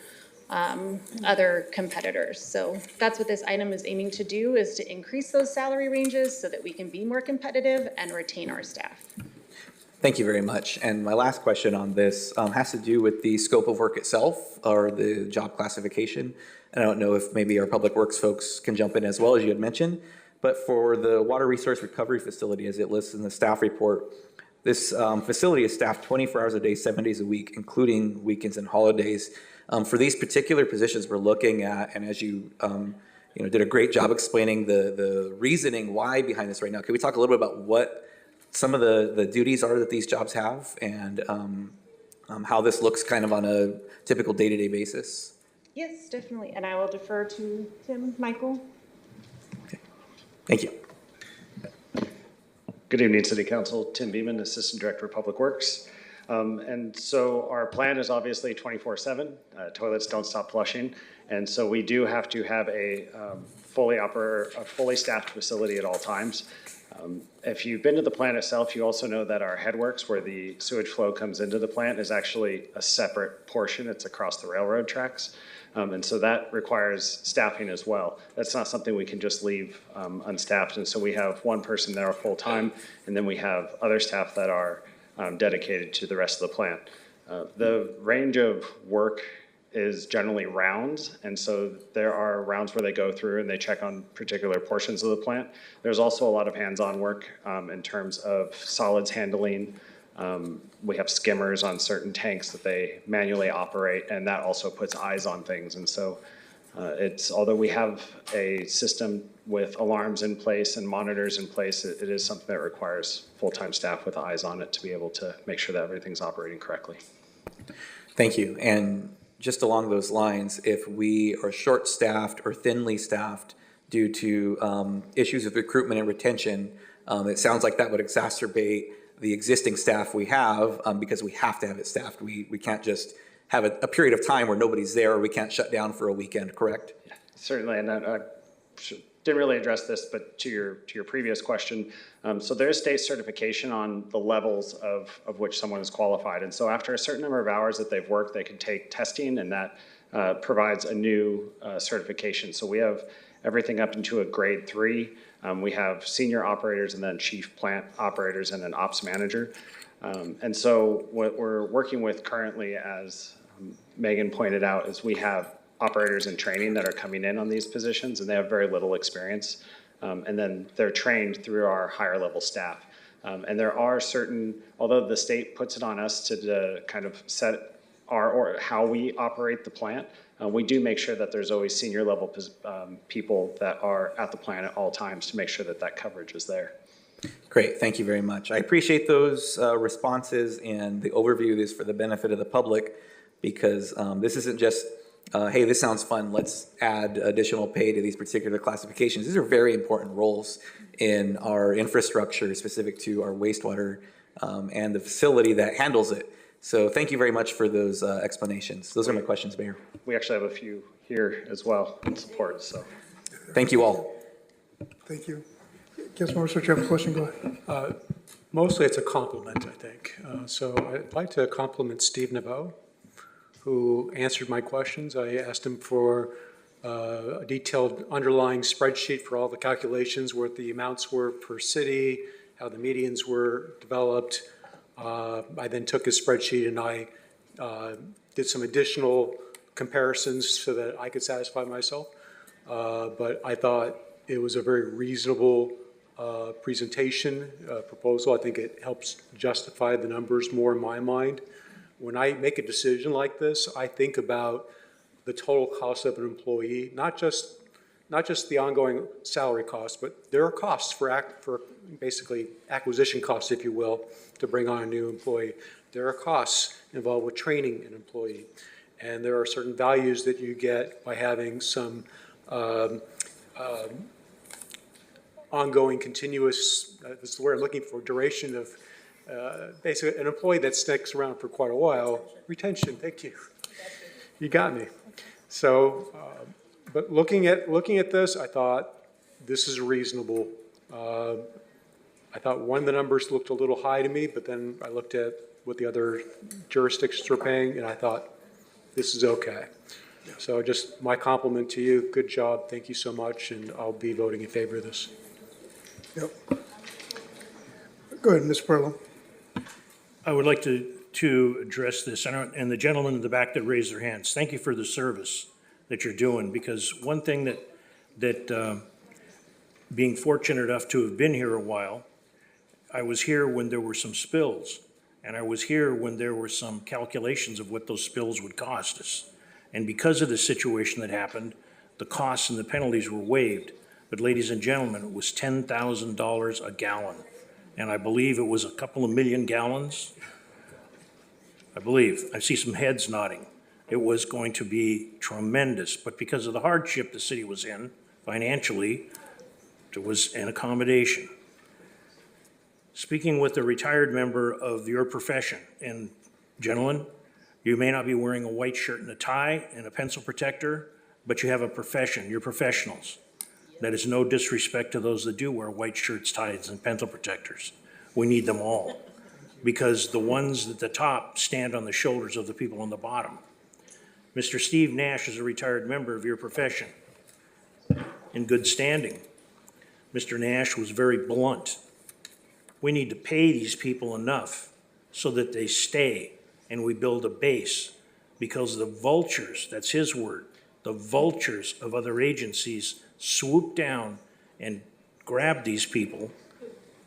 Speaker 7: other competitors. So that's what this item is aiming to do, is to increase those salary ranges so that we can be more competitive and retain our staff.
Speaker 11: Thank you very much. And my last question on this has to do with the scope of work itself, or the job classification. And I don't know if maybe our Public Works folks can jump in as well, as you had mentioned. But for the Water Resource Recovery Facility, as it lists in the staff report, this facility is staffed 24 hours a day, 7 days a week, including weekends and holidays. For these particular positions we're looking at, and as you did a great job explaining the reasoning why behind this right now, can we talk a little bit about what some of the duties are that these jobs have, and how this looks kind of on a typical day-to-day basis?
Speaker 7: Yes, definitely. And I will defer to Tim, Michael.
Speaker 11: Thank you.
Speaker 22: Good evening, City Council. Tim Beeman, Assistant Director of Public Works. And so our plan is obviously 24/7. Toilets don't stop flushing. And so we do have to have a fully staffed facility at all times. If you've been to the plant itself, you also know that our headworks, where the sewage flow comes into the plant, is actually a separate portion. It's across the railroad tracks. And so that requires staffing as well. That's not something we can just leave unstaffed. And so we have one person there full time, and then we have other staff that are dedicated to the rest of the plant. The range of work is generally rounds, and so there are rounds where they go through and they check on particular portions of the plant. There's also a lot of hands-on work in terms of solids handling. We have skimmers on certain tanks that they manually operate, and that also puts eyes on things. And so although we have a system with alarms in place and monitors in place, it is something that requires full-time staff with eyes on it to be able to make sure that everything's operating correctly.
Speaker 11: Thank you. And just along those lines, if we are short-staffed or thinly staffed due to issues of recruitment and retention, it sounds like that would exacerbate the existing staff we have, because we have to have it staffed. We can't just have a period of time where nobody's there, or we can't shut down for a weekend, correct?
Speaker 22: Yeah, certainly, and I didn't really address this, but to your previous question, so there is state certification on the levels of which someone is qualified. And so after a certain number of hours that they've worked, they can take testing, and that provides a new certification. So we have everything up into a grade 3. We have senior operators, and then chief plant operators, and an ops manager. And so what we're working with currently, as Megan pointed out, is we have operators in training that are coming in on these positions, and they have very little experience. And then they're trained through our higher level staff. And there are certain, although the state puts it on us to kind of set or how we operate the plant, we do make sure that there's always senior level people that are at the plant at all times to make sure that that coverage is there.
Speaker 11: Great, thank you very much. I appreciate those responses and the overview is for the benefit of the public. because this isn't just, hey, this sounds fun, let's add additional pay to these particular classifications. These are very important roles in our infrastructure specific to our wastewater and the facility that handles it. So thank you very much for those explanations. Those are my questions, Mayor.
Speaker 22: We actually have a few here as well in support, so.
Speaker 11: Thank you all.
Speaker 1: Thank you. Councilmember Switch, you have a question? Go ahead.
Speaker 19: Mostly it's a compliment, I think. So I'd like to compliment Steve Naveau, who answered my questions. I asked him for a detailed underlying spreadsheet for all the calculations, what the amounts were per city, how the medians were developed. I then took his spreadsheet and I did some additional comparisons so that I could satisfy myself. But I thought it was a very reasonable presentation proposal. I think it helps justify the numbers more in my mind. When I make a decision like this, I think about the total cost of an employee, not just the ongoing salary costs, but there are costs for basically acquisition costs, if you will, to bring on a new employee. There are costs involved with training an employee. And there are certain values that you get by having some ongoing, continuous, this is the word I'm looking for, duration of basically an employee that sticks around for quite a while. Retention, thank you. You got me. So, but looking at this, I thought this is reasonable. I thought one of the numbers looked a little high to me, but then I looked at what the other jurisdictions were paying, and I thought this is okay. So just my compliment to you. Good job. Thank you so much, and I'll be voting in favor of this.
Speaker 1: Yep. Go ahead, Ms. Perlo.
Speaker 13: I would like to address this, and the gentleman in the back that raised their hands. Thank you for the service that you're doing, because one thing that being fortunate enough to have been here a while, I was here when there were some spills, and I was here when there were some calculations of what those spills would cost us. And because of the situation that happened, the costs and the penalties were waived. But ladies and gentlemen, it was $10,000 a gallon. And I believe it was a couple of million gallons. I believe. I see some heads nodding. It was going to be tremendous. But because of the hardship the city was in financially, there was an accommodation. Speaking with a retired member of your profession, and gentlemen, you may not be wearing a white shirt and a tie and a pencil protector, but you have a profession. You're professionals. That is no disrespect to those that do wear white shirts, ties, and pencil protectors. We need them all, because the ones at the top stand on the shoulders of the people on the bottom. Mr. Steve Nash is a retired member of your profession, in good standing. Mr. Nash was very blunt. We need to pay these people enough so that they stay and we build a base, because the vultures, that's his word, the vultures of other agencies swoop down and grab these people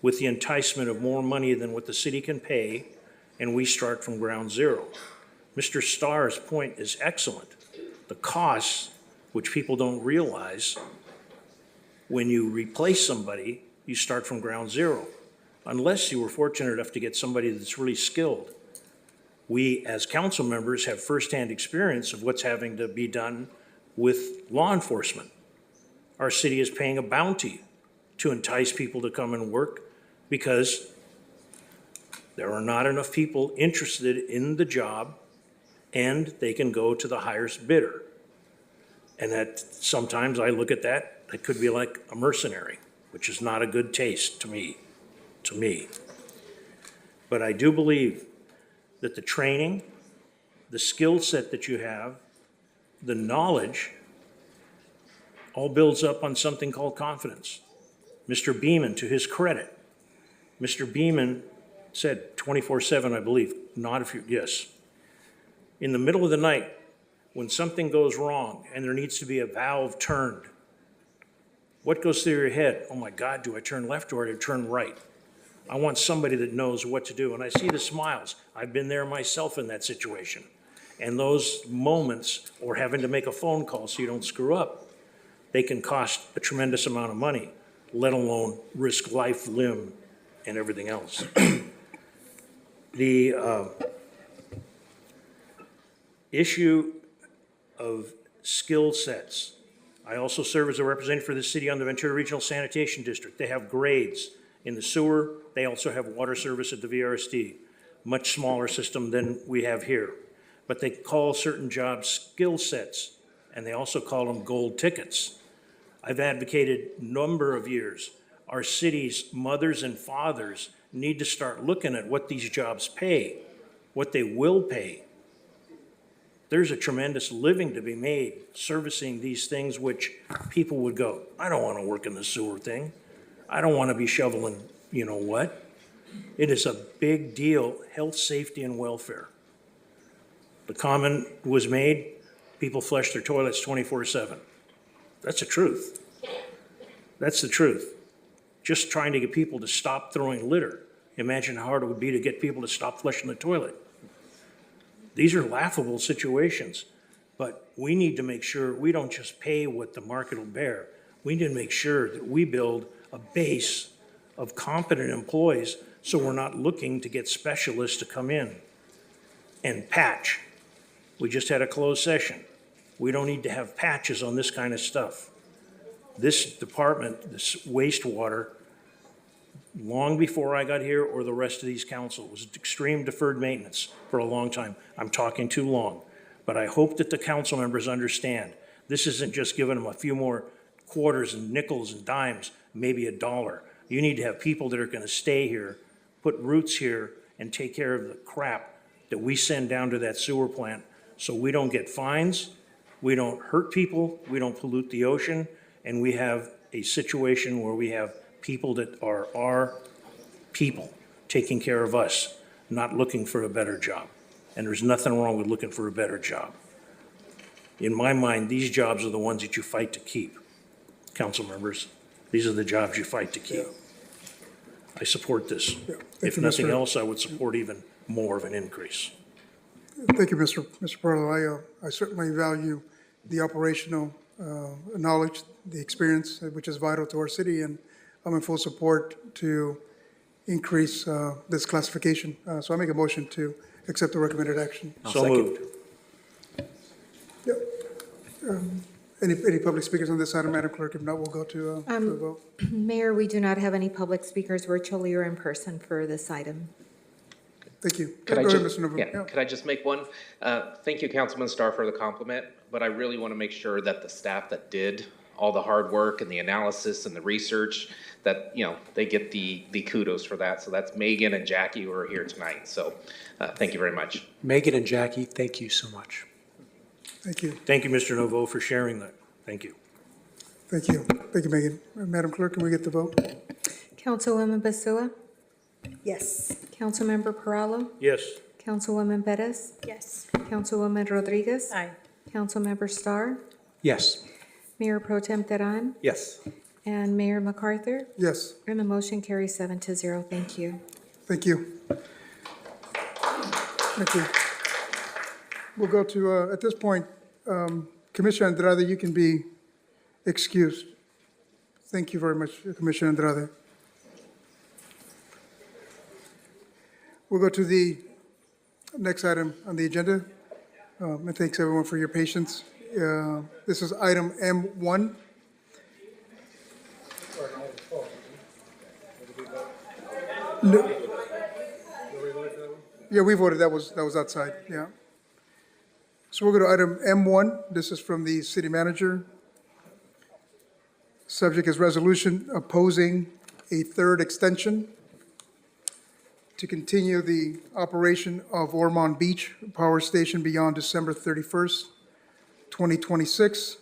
Speaker 13: with the enticement of more money than what the city can pay, and we start from ground zero. Mr. Starr's point is excellent. The costs, which people don't realize, when you replace somebody, you start from ground zero, unless you were fortunate enough to get somebody that's really skilled. We, as council members, have firsthand experience of what's having to be done with law enforcement. Our city is paying a bounty to entice people to come and work because there are not enough people interested in the job, and they can go to the highest bidder. And that sometimes I look at that, it could be like a mercenary, which is not a good taste to me. But I do believe that the training, the skill set that you have, the knowledge, all builds up on something called confidence. Mr. Beeman, to his credit, Mr. Beeman said 24/7, I believe, not if you, yes. In the middle of the night, when something goes wrong and there needs to be a valve turned, what goes through your head? Oh my God, do I turn left or do I turn right? I want somebody that knows what to do. And I see the smiles. I've been there myself in that situation. And those moments, or having to make a phone call so you don't screw up, they can cost a tremendous amount of money, let alone risk life, limb, and everything else. issue of skill sets. I also serve as a representative for the city on the Ventura Regional Sanitation District. They have grades in the sewer. They also have water service at the VRSD. Much smaller system than we have here. But they call certain jobs skill sets, and they also call them gold tickets. I've advocated a number of years. Our city's mothers and fathers need to start looking at what these jobs pay, what they will pay. There's a tremendous living to be made servicing these things which people would go, I don't want to work in the sewer thing. I don't want to be shoveling, you know what? It is a big deal, health, safety, and welfare. The comment was made, people flush their toilets 24/7. That's the truth. That's the truth. Just trying to get people to stop throwing litter. Imagine how hard it would be to get people to stop flushing the toilet. These are laughable situations, but we need to make sure we don't just pay what the market will bear. We need to make sure that we build a base of competent employees so we're not looking to get specialists to come in and patch. We just had a closed session. We don't need to have patches on this kind of stuff. This department, this wastewater, long before I got here or the rest of these council, was extreme deferred maintenance for a long time. I'm talking too long. But I hope that the council members understand this isn't just giving them a few more quarters and nickels and dimes, maybe $1. You need to have people that are going to stay here, put roots here, and take care of the crap that we send down to that sewer plant so we don't get fines, we don't hurt people, we don't pollute the ocean, and we have a situation where we have people that are our people taking care of us, not looking for a better job. And there's nothing wrong with looking for a better job. In my mind, these jobs are the ones that you fight to keep. Council members, these are the jobs you fight to keep. I support this. If nothing else, I would support even more of an increase.
Speaker 1: Thank you, Mr. Perlo. I certainly value the operational knowledge, the experience, which is vital to our city, and I'm in full support to increase this classification. So I make a motion to accept the recommended action.
Speaker 13: So moved.
Speaker 1: Any public speakers on this item, Madam Clerk? If not, we'll go to a vote.
Speaker 2: Mayor, we do not have any public speakers virtually or in person for this item.
Speaker 1: Thank you.
Speaker 9: Could
Speaker 1: Go
Speaker 9: I
Speaker 1: ahead,
Speaker 9: just,
Speaker 1: Mr. Novo.
Speaker 9: yeah, could I just make one? Thank you, Councilman Starr, for the compliment, but I really want to make sure that the staff that did all the hard work and the analysis and the research, that, you know, they get the kudos for that. So that's Megan and Jackie who are here tonight. So thank you very much.
Speaker 19: Megan and Jackie, thank you so much.
Speaker 1: Thank you.
Speaker 13: Thank you, Mr. Novo, for sharing that. Thank you.
Speaker 1: Thank you. Thank you, Megan. Madam Clerk, can we get the vote?
Speaker 2: Councilwoman Basua?
Speaker 18: Yes.
Speaker 2: Councilmember Perallo?
Speaker 13: Yes.
Speaker 2: Councilwoman Perez?
Speaker 18: Yes.
Speaker 2: Councilwoman Rodriguez?
Speaker 6: Aye.
Speaker 2: Councilmember Starr?
Speaker 19: Yes.
Speaker 2: Mayor Pro Tem Teran?
Speaker 11: Yes.
Speaker 2: And Mayor MacArthur?
Speaker 1: Yes.
Speaker 2: And the motion carries 7-0. Thank you.
Speaker 1: Thank you. Thank you. We'll go to, at this point, Commissioner Andrade, you can be excused. Thank you very much, Commissioner Andrade. We'll go to the next item on the agenda. And thanks everyone for your patience. This is item M1. No. Yeah, we voted. That was outside. Yeah. So we'll go to item M1. This is from the city manager. Subject is resolution opposing a third extension to continue the operation of Ormond Beach Power Station beyond December 31st, 2026.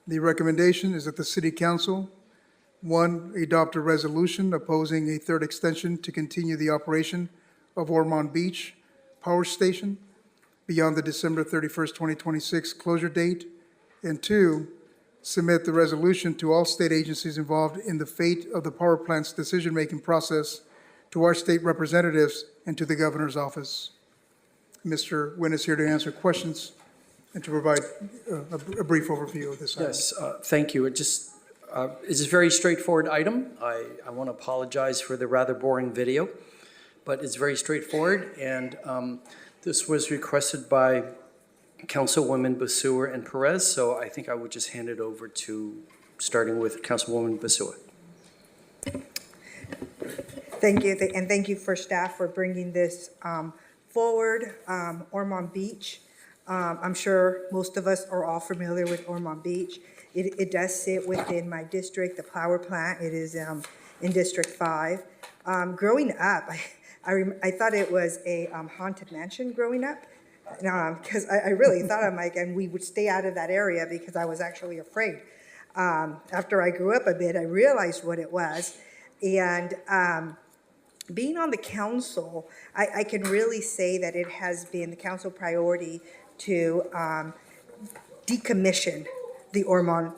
Speaker 1: The recommendation is that the city council, one, adopt a resolution opposing a third extension to continue the operation of Ormond Beach Power Station beyond the December 31st, 2026 closure date, and two, submit the resolution to all state agencies involved in the fate of the power plant's decision-making process, to our state representatives, and to the governor's office. Mr. Nguyen is here to answer questions and to provide a brief overview of this item.
Speaker 16: Yes, thank you. It's a very straightforward item. I want to apologize for the rather boring video, but it's very straightforward. And This was requested by Councilwoman Basua and Perez, so I think I would just hand it over to, starting with Councilwoman Basua.
Speaker 18: Thank you, and thank you for staff for bringing this forward. Ormond Beach, I'm sure most of us are all familiar with Ormond Beach. It does sit within my district, the power plant. It is in District 5. Growing up, I thought it was a haunted mansion growing up, because I really thought I'm like, and we would stay out of that area because I was actually afraid. After I grew up a bit, I realized what it was. And being on the council, I can really say that it has been the council priority to decommission the Ormond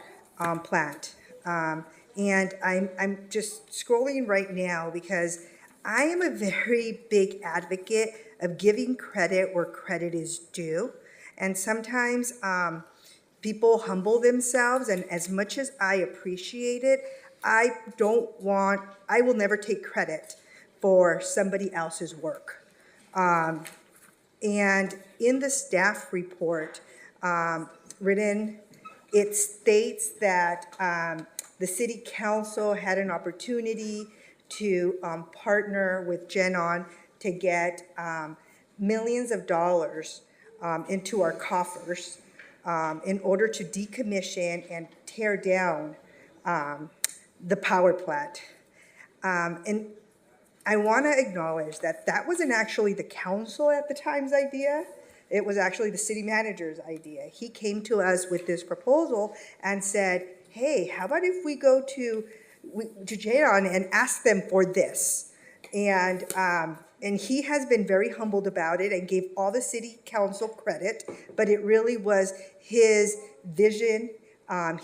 Speaker 18: plant. And I'm just scrolling right now because I am a very big advocate of giving credit where credit is due. And sometimes people humble themselves, and as much as I appreciate it, I will never take credit for somebody else's work. And in the staff report written, it states that the city council had an opportunity to partner with GenOn to get millions of dollars into our coffers in order to decommission and tear down the power plant. And I want to acknowledge that that wasn't actually the council at the time's idea. It was actually the city manager's idea. He came to us with this proposal and said, hey, how about if we go to GenOn and ask them for this? And he has been very humbled about it and gave all the city council credit, but it really was his vision.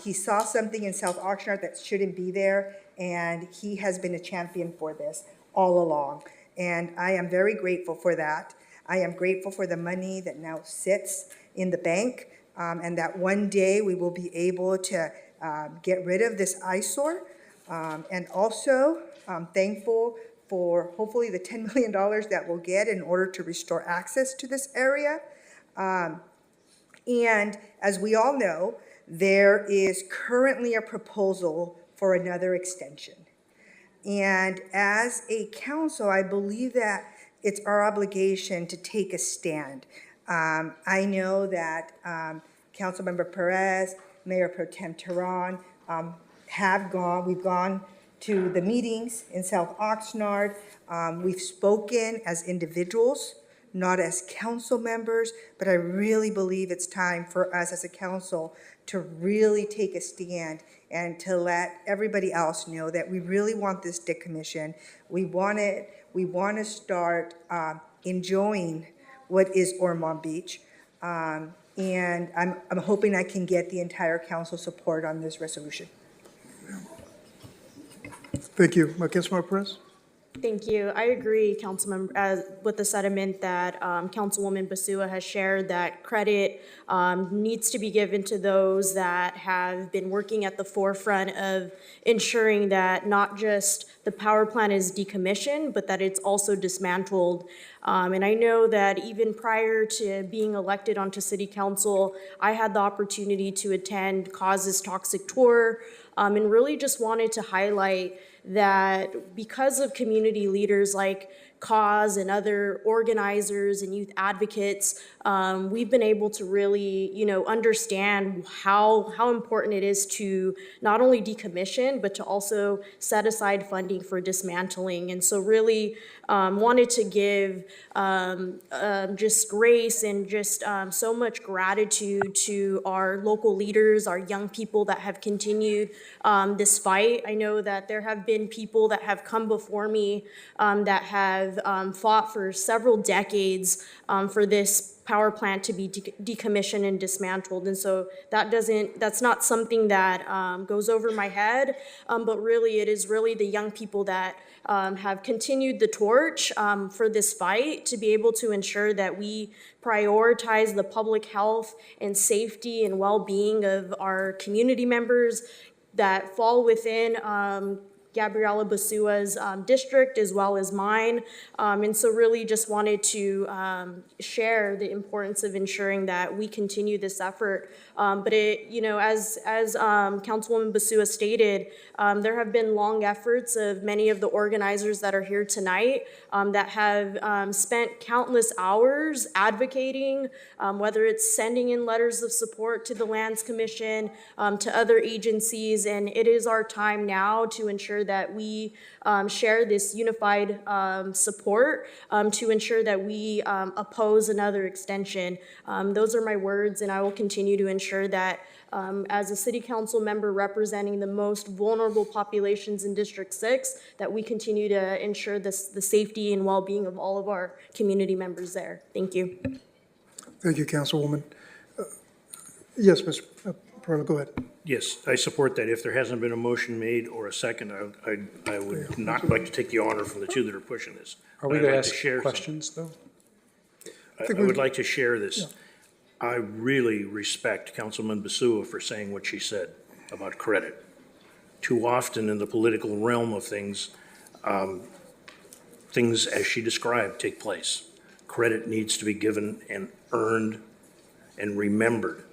Speaker 18: He saw something in South Oxnard that shouldn't be there, and he has been a champion for this all along. And I am very grateful for that. I am grateful for the money that now sits in the bank, and that one day we will be able to get rid of this eyesore. And also thankful for hopefully the $10 million that we'll get in order to restore access to this area. And as we all know, there is currently a proposal for another extension. And as a council, I believe that it's our obligation to take a stand. I know that Councilmember Perez, Mayor Pro Tem Tehran we've gone to the meetings in South Oxnard. We've spoken as individuals, not as council members, but I really believe it's time for us as a council to really take a stand and to let everybody else know that we really want this decommission. We want to start enjoying what is Ormond Beach. And I'm hoping I can get the entire council support on this resolution.
Speaker 1: Thank you. Councilmember Perez?
Speaker 17: Thank you. I agree, Councilmember, with the sentiment that Councilwoman Basua has shared, that credit needs to be given to those that have been working at the forefront of ensuring that not just the power plant is decommissioned, but that it's also dismantled. And I know that even prior to being elected onto City Council, I had the opportunity to attend Causes Toxic Tour, and really just wanted to highlight that because of community leaders like Cause and other organizers and youth advocates, we've been able to really, understand how important it is to not only decommission, but to also set aside funding for dismantling. And so really wanted to give just grace and just so much gratitude to our local leaders, our young people that have continued this fight. I know that there have been people that have come before me that have fought for several decades for this power plant to be decommissioned and dismantled. And so that's not something that goes over my head, but really it is really the young people that have continued the torch for this fight to be able to ensure that we prioritize the public health and safety and well-being of our community members that fall within Gabriela Basua's district as well as mine. And so really just wanted to share the importance of ensuring that we continue this effort. But it, you know, as Councilwoman Basua stated, there have been long efforts of many of the organizers that are here tonight that have spent countless hours advocating, whether it's sending in letters of support to the Lands Commission, to other agencies, and it is our time now to ensure that we share this unified support to ensure that we oppose another extension. Those are my words, and I will continue to ensure that as a city council member representing the most vulnerable populations in District 6, that we continue to ensure the safety and well-being of all of our community members there. Thank you.
Speaker 1: Thank you, Councilwoman. Yes, Mr. Perla, go ahead.
Speaker 13: Yes, I support that. If there hasn't been a motion made or a second, I would not like to take the honor from the two that are pushing this.
Speaker 19: Are we
Speaker 13: But I'd
Speaker 19: going to
Speaker 13: like
Speaker 19: ask
Speaker 13: share
Speaker 19: questions, though?
Speaker 13: I would like to share this. I really respect Councilman Basua for saying what she said about credit. Too often in the political realm of things, things as she described take place. Credit needs to be given and earned and remembered.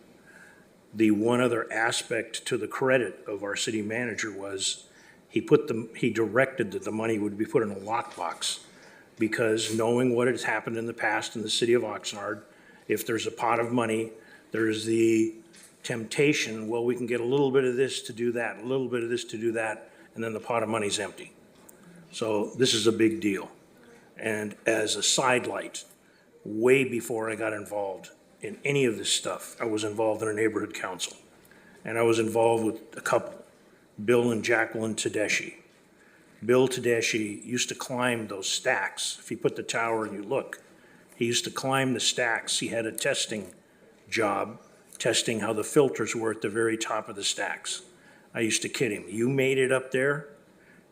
Speaker 13: The one other aspect to the credit of our city manager was he directed that the money would be put in a lockbox, because knowing what has happened in the past in the city of Oxnard, if there's a pot of money, there's the temptation, well, we can get a little bit of this to do that, a little bit of this to do that, and then the pot of money's empty. So this is a big deal. And as a sidelight, way before I got involved in any of this stuff, I was involved in a neighborhood council. And I was involved with a couple, Bill and Jacqueline Tedeschi. Bill Tedeschi used to climb those stacks. If you put the tower and you look, he used to climb the stacks. He had a testing job, testing how the filters were at the very top of the stacks. I used to kid him. You made it up there?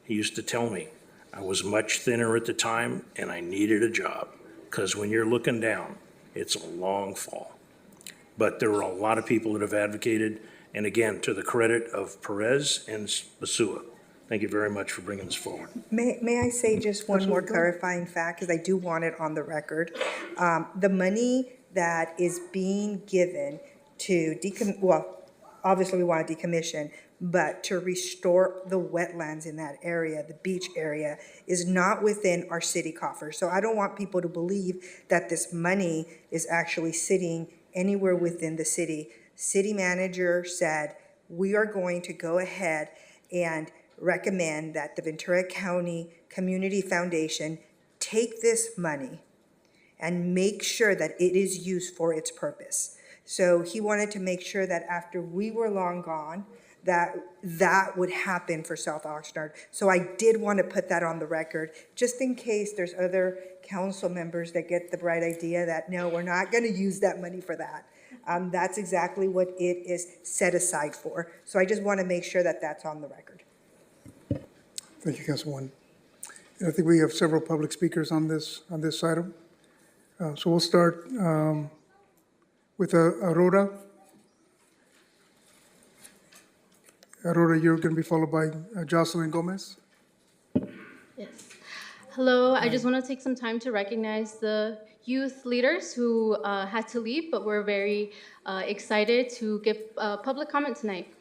Speaker 13: He used to tell me. I was much thinner at the time and I needed a job, because when you're looking down, it's a long fall. But there were a lot of people that have advocated, and again, to the credit of Perez and Basua, thank you very much for bringing this forward.
Speaker 18: May I say just one more clarifying fact, because I do want it on the record. The money that is being given to obviously we want to decommission, but to restore the wetlands in that area, the beach area, is not within our city coffers. So I don't want people to believe that this money is actually sitting anywhere within the city. City manager said, we are going to go ahead and recommend that the Ventura County Community Foundation take this money and make sure that it is used for its purpose. So he wanted to make sure that after we were long gone, that would happen for South Oxnard. So I did want to put that on the record, just in case there's other council members that get the bright idea that, no, we're not going to use that money for that. That's exactly what it is set aside for. So I just want to make sure that that's on the record.
Speaker 1: Thank you, Councilwoman. And I think we have several public speakers on this item. So we'll start with Aurora. Aurora, you're going to be followed by Jocelyn Gomez.
Speaker 10: Yes. Hello, I just want to take some time to recognize the youth leaders who had to leave, but we're very excited to give public comment tonight.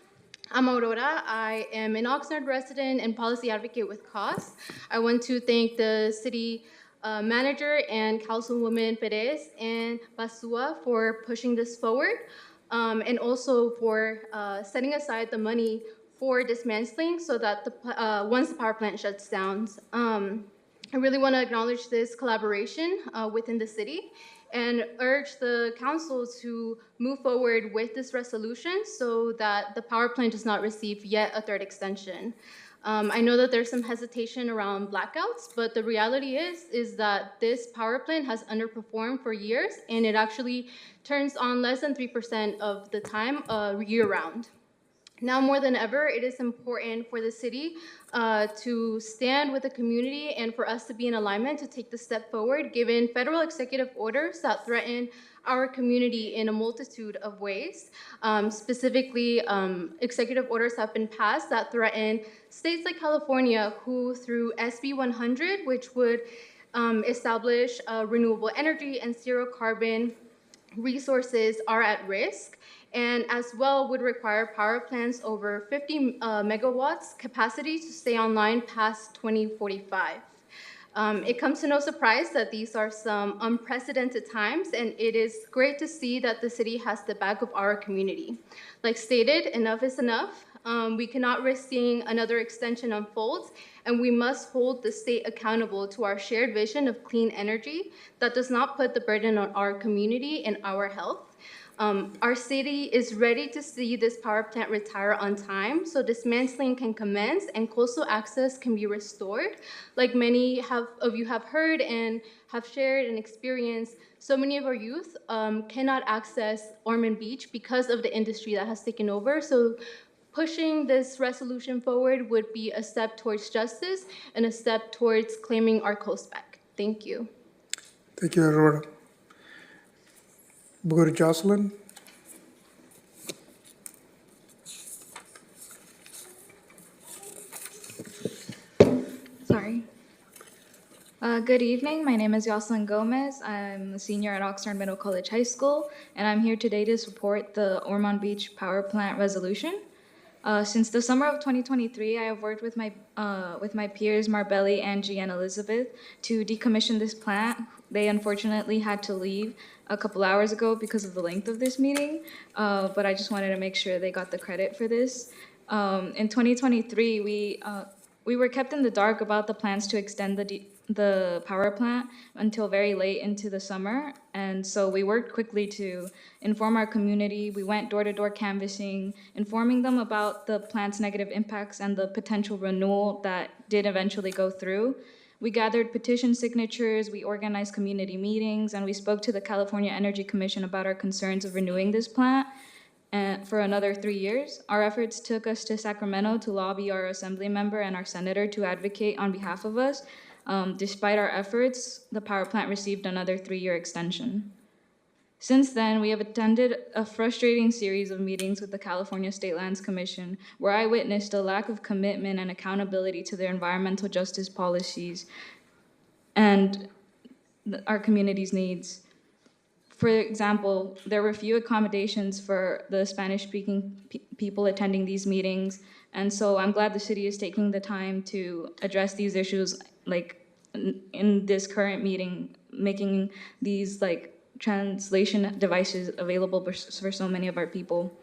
Speaker 10: I'm Aurora. I am an Oxnard resident and policy advocate with COS. I want to thank the city manager and Councilwoman Perez and Basua for pushing this forward, and also for setting aside the money for dismantling so that once the power plant shuts down. I really want to acknowledge this collaboration within the city and urge the council to move forward with this resolution so that the power plant does not receive yet a third extension. I know that there's some hesitation around blackouts, but the reality is that this power plant has underperformed for years, and it actually turns on less than 3% of the time year-round. Now more than ever, it is important for the city to stand with the community and for us to be in alignment to take the step forward, given federal executive orders that threaten our community in a multitude of ways. Specifically, executive orders have been passed that threaten states like California, who through SB 100, which would establish renewable energy and zero carbon resources, are at risk, and as well would require power plants over 50 megawatts capacity to stay online past 2045. It comes to no surprise that these are some unprecedented times, and it is great to see that the city has the back of our community. Like stated, enough is enough. We cannot risk seeing another extension unfold, and we must hold the state accountable to our shared vision of clean energy that does not put the burden on our community and our health. Our city is ready to see this power plant retire on time so dismantling can commence and coastal access can be restored. Like many of you have heard and have shared and experienced, so many of our youth cannot access Ormond Beach because of the industry that has taken over. So pushing this resolution forward would be a step towards justice and a step towards claiming our coast back. Thank you.
Speaker 1: Thank you, Aurora. We'll go to Jocelyn.
Speaker 14: Sorry. Good evening. My name is Jocelyn Gomez. I'm a senior at Oxnard Middle College High School, and I'm here today to support the Ormond Beach Power Plant resolution. Since the summer of 2023, I have worked with my peers Marbelli, Angie, and Elizabeth to decommission this plant. They unfortunately had to leave a couple hours ago because of the length of this meeting, but I just wanted to make sure they got the credit for this. In 2023, we were kept in the dark about the plans to extend the power plant until very late into the summer, and so we worked quickly to inform our community. We went door-to-door canvassing, informing them about the plant's negative impacts and the potential renewal that did eventually go through. We gathered petition signatures, we organized community meetings, and we spoke to the California Energy Commission about our concerns of renewing this plant for another 3 years. Our efforts took us to Sacramento to lobby our assembly member and our senator to advocate on behalf of us. Despite our efforts, the power plant received another 3-year extension. Since then, we have attended a frustrating series of meetings with the California State Lands Commission, where I witnessed a lack of commitment and accountability to their environmental justice policies and our community's needs. For example, there were few accommodations for the Spanish-speaking people attending these meetings, and so I'm glad the city is taking the time to address these issues, like in this current meeting, making these translation devices available for so many of our people.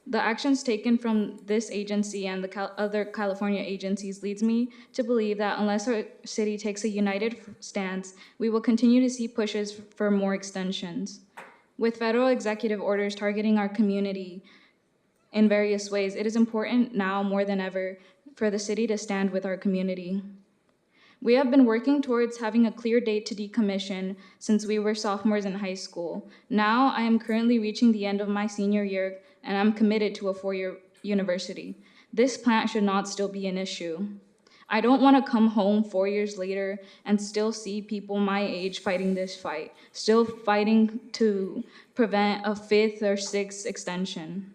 Speaker 14: The actions taken from this agency and the other California agencies leads me to believe that unless our city takes a united stance, we will continue to see pushes for more extensions. With federal executive orders targeting our community in various ways, it is important now more than ever for the city to stand with our community. We have been working towards having a clear date to decommission since we were sophomores in high school. Now I am currently reaching the end of my senior year and I'm committed to a 4-year university. This plant should not still be an issue. I don't want to come home 4 years later and still see people my age fighting this fight, still fighting to prevent a 5th or 6th extension.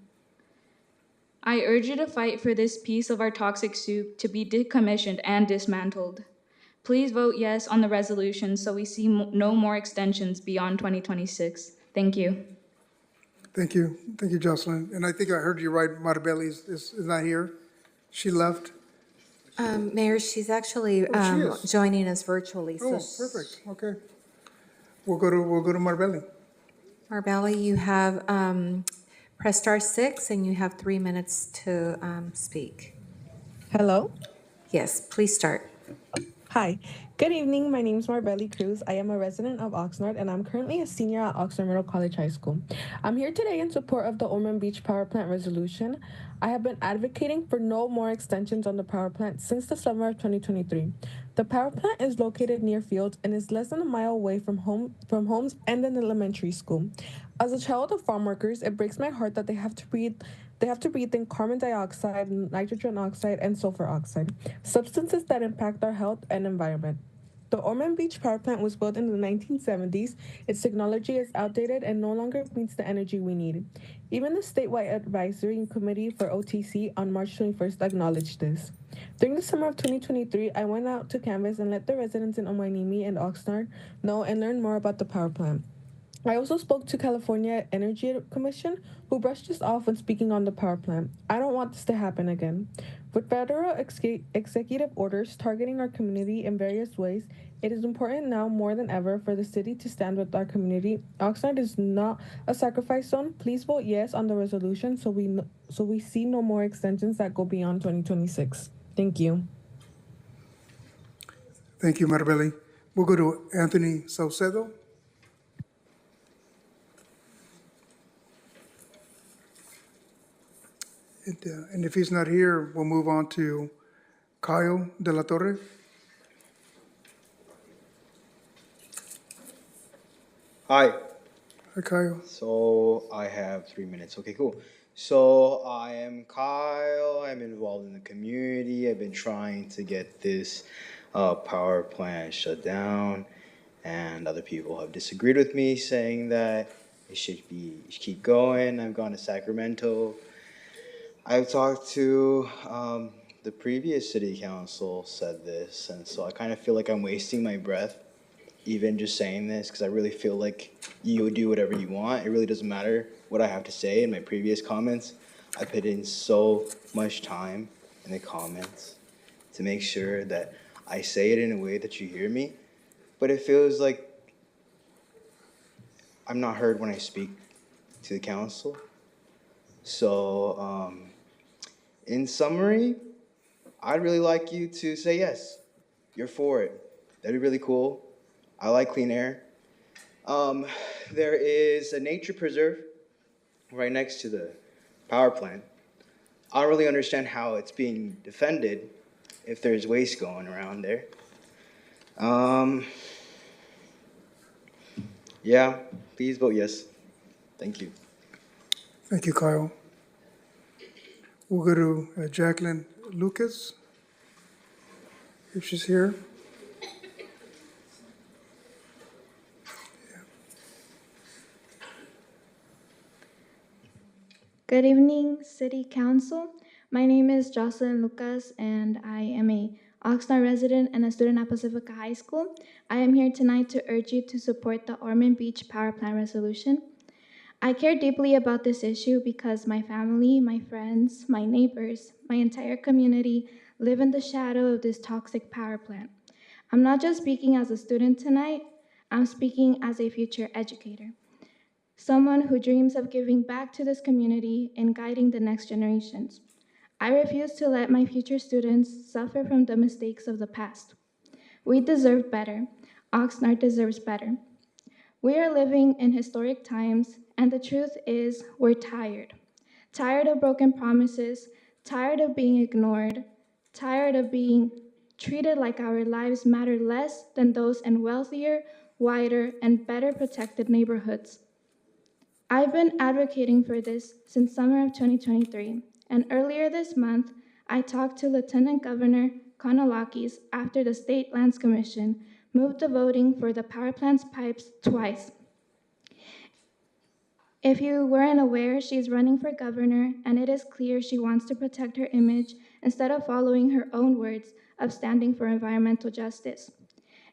Speaker 14: I urge you to fight for this piece of our toxic soup to be decommissioned and dismantled. Please vote yes on the resolution so we see no more extensions beyond 2026. Thank you.
Speaker 1: Thank you. Thank you, Jocelyn. And I think I heard you right, Marbelli is not here. She left.
Speaker 2: Mayor, she's actually joining us virtually.
Speaker 1: Oh, perfect. Okay. We'll go to Marbelli.
Speaker 2: Marbelli, you have press star 6 and you have 3 minutes to speak.
Speaker 15: Hello?
Speaker 2: Yes, please start.
Speaker 15: Hi. Good evening. My name is Marbelli Cruz. I am a resident of Oxnard, and I'm currently a senior at Oxnard Middle College High School. I'm here today in support of the Ormond Beach Power Plant resolution. I have been advocating for no more extensions on the power plant since the summer of 2023. The power plant is located near fields and is less than a mile away from homes and an elementary school. As a child of farm workers, it breaks my heart that they have to breathe They have to breathe in carbon dioxide, nitrogen oxide, and sulfur oxide, substances that impact our health and environment. The Ormond Beach power plant was built in the 1970s. Its technology is outdated and no longer meets the energy we need. Even the statewide advisory committee for OTC on March 21st acknowledged this. During the summer of 2023, I went out to canvas and let the residents in Omainimi and Oxnard know and learn more about the power plant. I also spoke to California Energy Commission, who brushed us off when speaking on the power plant. I don't want this to happen again. With federal executive orders targeting our community in various ways, it is important now more than ever for the city to stand with our community. Oxnard is not a sacrifice zone. Please vote yes on the resolution so we see no more extensions that go beyond 2026. Thank you.
Speaker 1: Thank you, Maribeli. We'll go to Anthony Saucedo. And if he's not here, we'll move on to Kyle De La Torre.
Speaker 20: Hi.
Speaker 1: Hi, Kyle.
Speaker 20: So I have 3 minutes. Okay, cool. So I am Kyle. I'm involved in the community. I've been trying to get this power plant shut down, and other people have disagreed with me, saying that it should keep going. I've gone to Sacramento. I've talked to the previous city council said this, and so I kind of feel like I'm wasting my breath even just saying this, because I really feel like you do whatever you want. It really doesn't matter what I have to say. In my previous comments, I put in so much time in the comments to make sure that I say it in a way that you hear me, but it feels like I'm not heard when I speak to the council. So, in summary, I'd really like you to say yes. You're for it. That'd be really cool. I like clean air. There is a nature preserve right next to the power plant. I don't really understand how it's being defended if there's waste going around there. Yeah, please vote yes. Thank you.
Speaker 1: Thank you, Kyle. We'll go to Jacqueline Lucas, if she's here.
Speaker 14: Good evening, City Council. My name is Jocelyn Lucas, and I am a Oxnard resident and a student at Pacifica High School. I am here tonight to urge you to support the Ormond Beach Power Plant resolution. I care deeply about this issue because my family, my friends, my neighbors, my entire community live in the shadow of this toxic power plant. I'm not just speaking as a student tonight, I'm speaking as a future educator. Someone who dreams of giving back to this community and guiding the next generations. I refuse to let my future students suffer from the mistakes of the past. We deserve better. Oxnard deserves better. We are living in historic times, and the truth is we're tired. Tired of broken promises, tired of being ignored, tired of being treated like our lives matter less than those in wealthier, wider, and better protected neighborhoods. I've been advocating for this since summer of 2023, and earlier this month, I talked to Lieutenant Governor Konalakis after the State Lands Commission moved the voting for the power plant's pipes twice. If you weren't aware, she's running for governor, and it is clear she wants to protect her image instead of following her own words of standing for environmental justice.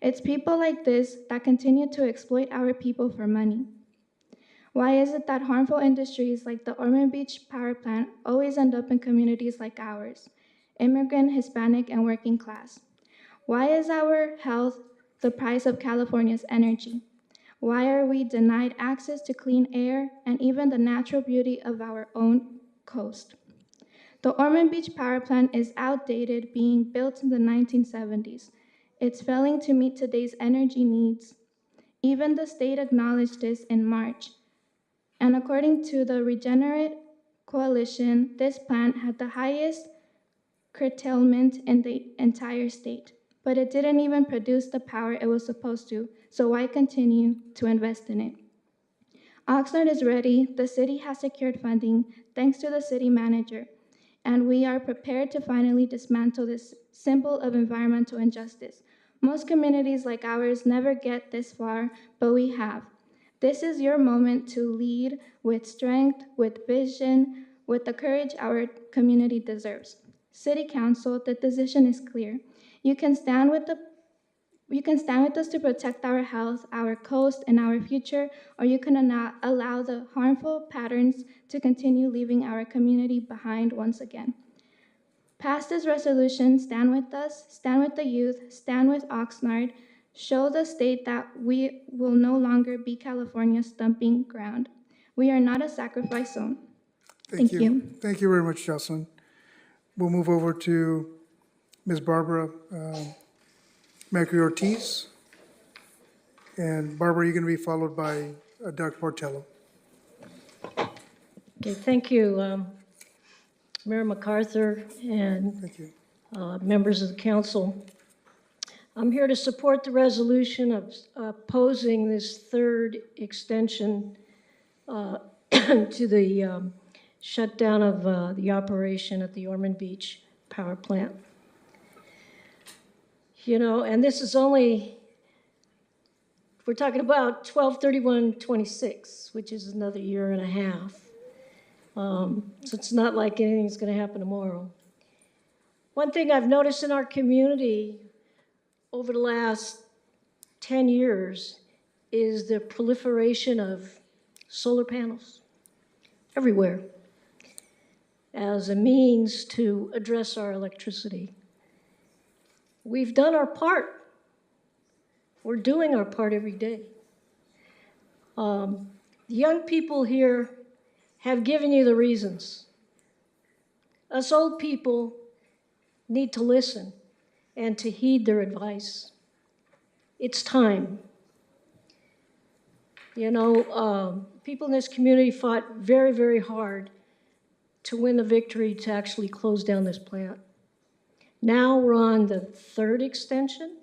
Speaker 14: It's people like this that continue to exploit our people for money. Why is it that harmful industries like the Ormond Beach power plant always end up in communities like ours, immigrant, Hispanic, and working class? Why is our health the price of California's energy? Why are we denied access to clean air and even the natural beauty of our own coast? The Ormond Beach power plant is outdated, being built in the 1970s. It's failing to meet today's energy needs. Even the state acknowledged this in March. And according to the Regenerate Coalition, this plant had the highest curtailment in the entire state, but it didn't even produce the power it was supposed to, so why continue to invest in it? Oxnard is ready. The city has secured funding
Speaker 12: thanks to the city manager. And we are prepared to finally dismantle this symbol of environmental injustice. Most communities like ours never get this far, but we have. This is your moment to lead with strength, with vision, with the courage our community deserves. City Council, the decision is clear. You can stand with us to protect our health, our coast, and our future, or you can not allow the harmful patterns to continue leaving our community behind once again. Pass this resolution, stand with us, stand with the youth, stand with Oxnard, show the state that we will no longer be California's stomping ground. We are not a sacrifice zone. Thank you.
Speaker 1: Thank you very much, Jocelyn. We'll move over to Ms. Barbara Macri Ortiz. And Barbara, you're going to be followed by Doug Portello.
Speaker 21: Okay, thank you, Mayor MacArthur and members of the council. I'm here to support the resolution of opposing this third extension to the shutdown of the operation at the Ormond Beach power plant. You know, and this is only, we're talking about 12/31/26, which is another year and a half. So it's not like anything's going to happen tomorrow. One thing I've noticed in our community over the last 10 years is the proliferation of solar panels everywhere as a means to address our electricity. We've done our part. We're doing our part every day. The young people here have given you the reasons. Us old people need to listen and to heed their advice. It's time. You know, people in this community fought very, very hard to win the victory to actually close down this plant. Now we're on the third extension.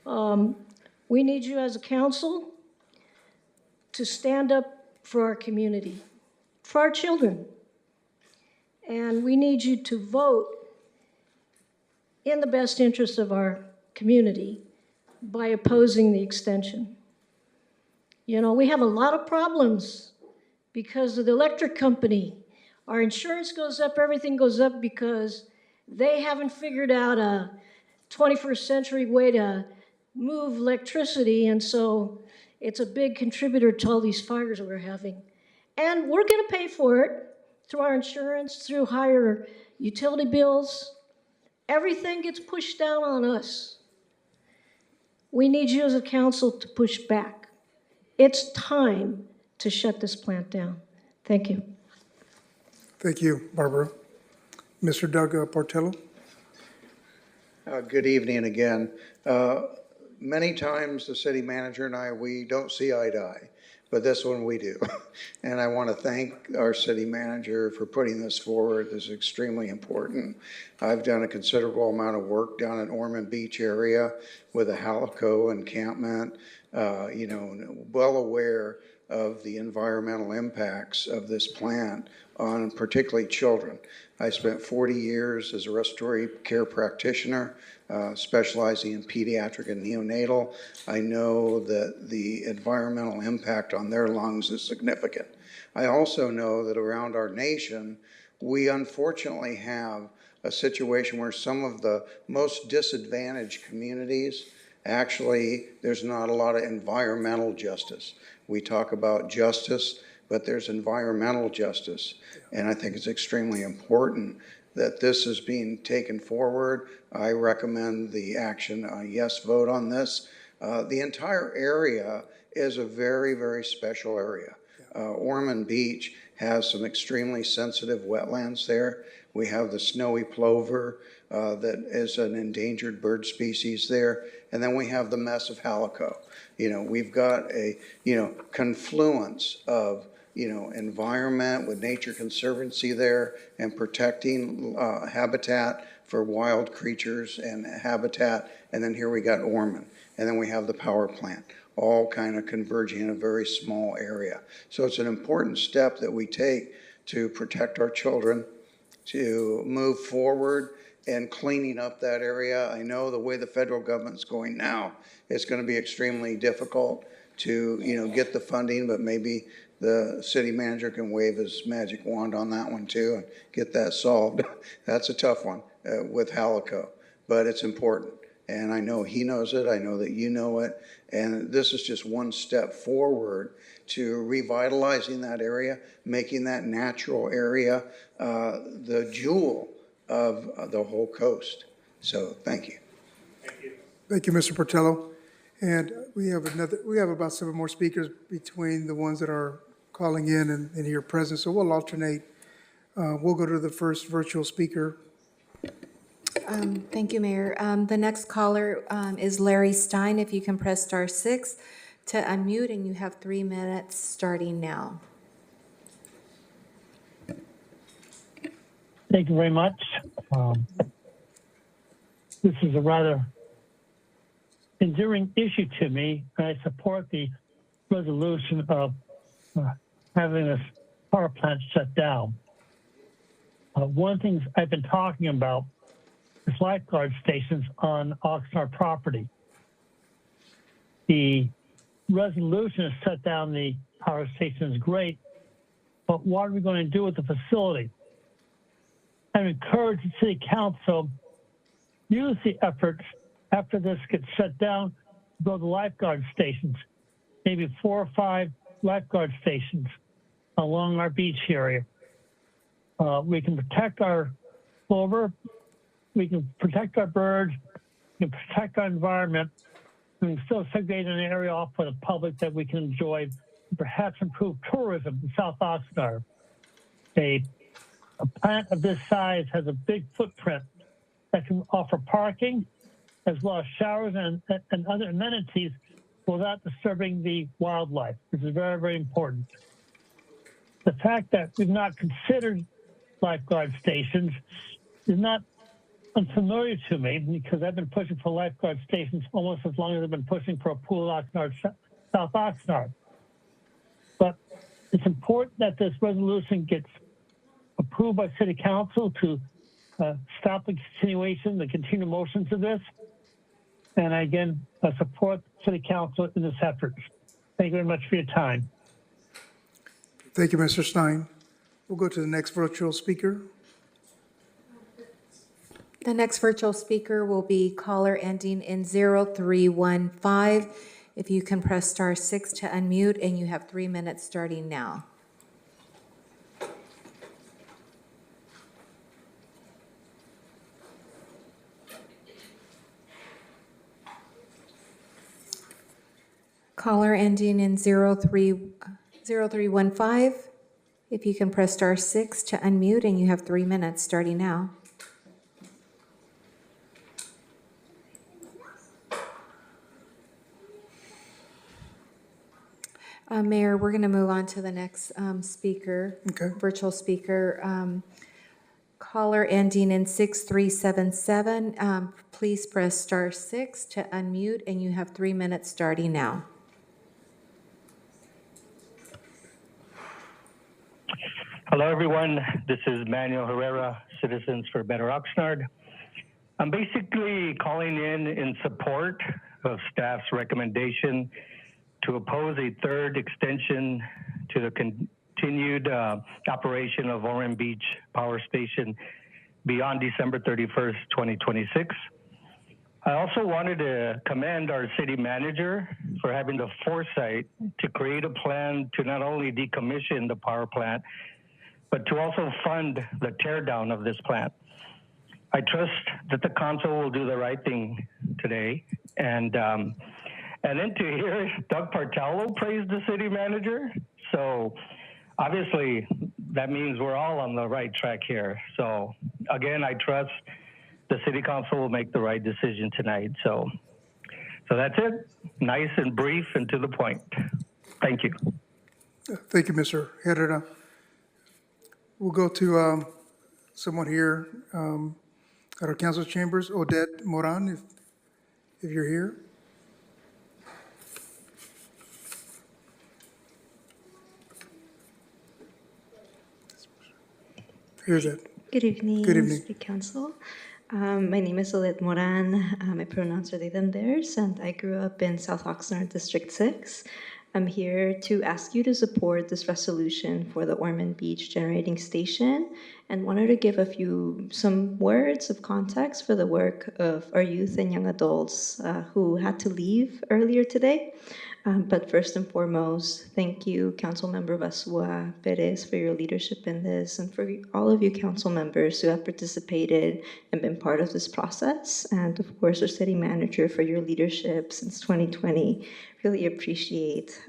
Speaker 21: We need you as a council to stand up for our community, for our children. And we need you to vote in the best interest of our community by opposing the extension. You know, we have a lot of problems because of the electric company. Our insurance goes up, everything goes up because they haven't figured out a 21st century way to move electricity, and so it's a big contributor to all these fires that we're having. And we're gonna pay for it through our insurance, through higher utility bills. Everything gets pushed down on us. We need you as a council to push back. It's time to shut this plant down. Thank you.
Speaker 1: Thank you, Barbara. Mr. Doug Portello.
Speaker 23: Good evening again. Many times the city manager and I, we don't see eye to eye, but this one we do. And I want to thank our city manager for putting this forward. This is extremely important. I've done a considerable amount of work down in Ormond Beach area with a Halico encampment, you know, well aware of the environmental impacts of this plant on particularly children. I spent 40 years as a respiratory care practitioner, specializing in pediatric and neonatal. I know that the environmental impact on their lungs is significant. I also know that around our nation, we unfortunately have a situation where some of the most disadvantaged communities, actually, there's not a lot of environmental justice. We talk about justice, but there's environmental justice. And I think it's extremely important that this is being taken forward. I recommend the action, a yes vote on this. The entire area is a very, very special area. Ormond Beach has some extremely sensitive wetlands there. We have the snowy plover that is an endangered bird species there. And then we have the mess of Halico. You know, we've got a, you know, confluence of, you know, environment with Nature Conservancy there and protecting habitat for wild creatures and habitat. And then here we got Ormond. And then we have the power plant, all kind of converging in a very small area. So it's an important step that we take to protect our children, to move forward in cleaning up that area. I know the way the federal government's going now, it's going to be extremely difficult to, get the funding, but maybe the city manager can wave his magic wand on that one too and get that solved. That's a tough one with Halico, but it's important. And I know he knows it. I know that you know it. And this is just one step forward to revitalizing that area, making that natural area the jewel of the whole coast. So thank you.
Speaker 1: Thank you, Mr. Portillo. And we have about 7 more speakers between the ones that are calling in and here present. So we'll alternate. We'll go to the first virtual speaker.
Speaker 2: Thank you, Mayor. The next caller is Larry Stein. If you can press *6 to unmute, and you have 3 minutes starting now.
Speaker 3: Thank you very much. This is a rather enduring issue to me, and I support the resolution of having this power plant shut down. One of the things I've been talking about is lifeguard stations on Oxnard property. The resolution to shut down the power station is great, but what are we going to do with the facility? I encourage the city council, use the efforts after this gets shut down to build lifeguard stations, maybe 4 or 5 lifeguard stations along our beach area. We can protect our plover, we can protect our birds, we can protect our environment, we can still segregate an area off for the public that we can enjoy, and perhaps improve tourism in South Oxnard. A plant of this size has a big footprint that can offer parking as well as showers and other amenities without disturbing the wildlife. This is very, very important. The fact that we've not considered lifeguard stations is not unfamiliar to me, because I've been pushing for lifeguard stations almost as long as I've been pushing for a pool Oxnard, South Oxnard. But it's important that this resolution gets approved by City Council to stop the continuation, the continued motions of this. And again, I support City Council in this effort. Thank you very much for your time.
Speaker 1: Thank you, Mr. Stein. We'll go to the next virtual speaker.
Speaker 2: The next virtual speaker will be caller ending in 0315. If you can press *6 to unmute, and you have 3 minutes starting now. Caller ending in 0315. If you can press *6 to unmute, and you have 3 minutes starting now. Mayor, we're going to move on to the next speaker, virtual speaker. Caller ending in 6377. Please press *6 to unmute, and you have 3 minutes starting now.
Speaker 3: Hello, everyone. This is Manuel Herrera, Citizens for Better Oxnard. I'm basically calling in support of staff's recommendation to oppose a 3rd extension to the continued operation of Ormond Beach Power Station beyond December 31st, 2026. I also wanted to commend our city manager for having the foresight to create a plan to not only decommission the power plant, but to also fund the teardown of this plant. I trust that the council will do the right thing today. And then to hear Doug Portillo praise the city manager. So obviously that means we're all on the right track here. So again, I trust the city council will make the right decision tonight. So that's it. Nice and brief and to the point. Thank you.
Speaker 1: Thank you, Mr. Herrera. We'll go to someone here at our council chambers, Odette Moran, if you're here. Here's that.
Speaker 4: Good evening,
Speaker 1: Good evening.
Speaker 4: City Council. My name is Olet Moran. My pronouns are they, them, theirs, and I grew up in South Oxnard, District 6. I'm here to ask you to support this resolution for the Ormond Beach Generating Station and wanted to give some words of context for the work of our youth and young adults who had to leave earlier today. But first and foremost, thank you, Councilmember Basua Perez, for your leadership in this, and for all of you council members who have participated and been part of this process, and of course, our city manager for your leadership since 2020. Really appreciate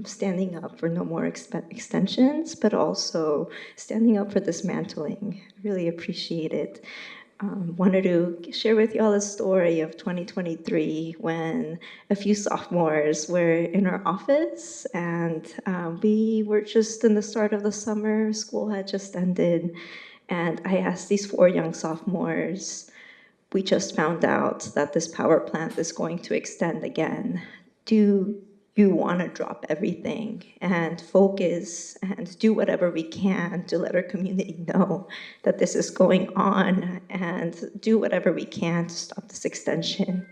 Speaker 4: standing up for no more extensions, but also standing up for dismantling. Really appreciate it. Wanted to share with you all a story of 2023 when a few sophomores were in our office and we were just in the start of the summer, school had just ended, and I asked these 4 young sophomores, we just found out that this power plant is going to extend again. Do you want to drop everything and focus and do whatever we can to let our community know that this is going on and do whatever we can to stop this extension?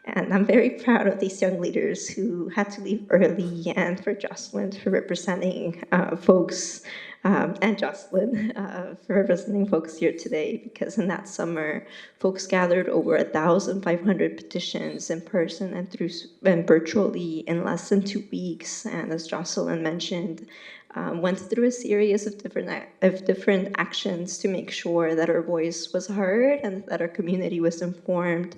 Speaker 4: And I'm very proud of these young leaders who had to leave early, and for Jocelyn for representing folks, and Jocelyn for representing folks here today, because in that summer, folks gathered over 1,500 petitions in person and virtually in less than 2 weeks. And as Jocelyn mentioned, went through a series of different actions to make sure that our voice was heard and that our community was informed.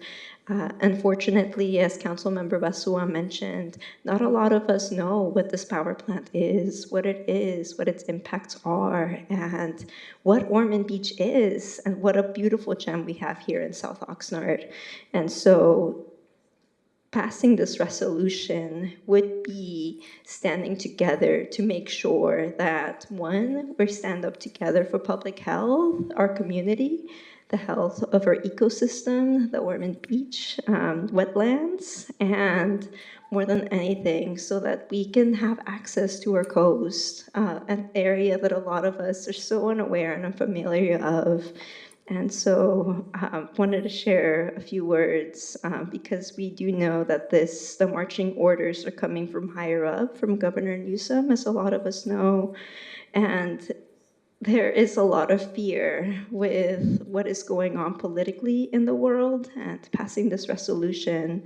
Speaker 4: Unfortunately, as Councilmember Basua mentioned, not a lot of us know what this power plant is, what its impacts are, and what Ormond Beach is, and what a beautiful gem we have here in South Oxnard. And so passing this resolution would be standing together to make sure that, one, we stand up together for public health, our community, the health of our ecosystem, the Ormond Beach, wetlands, and more than anything, so that we can have access to our coast, an area that a lot of us are so unaware and unfamiliar of. And so wanted to share a few words because we do know that the marching orders are coming from higher up, from Governor Newsom, as a lot of us know. And there is a lot of fear with what is going on politically in the world, and passing this resolution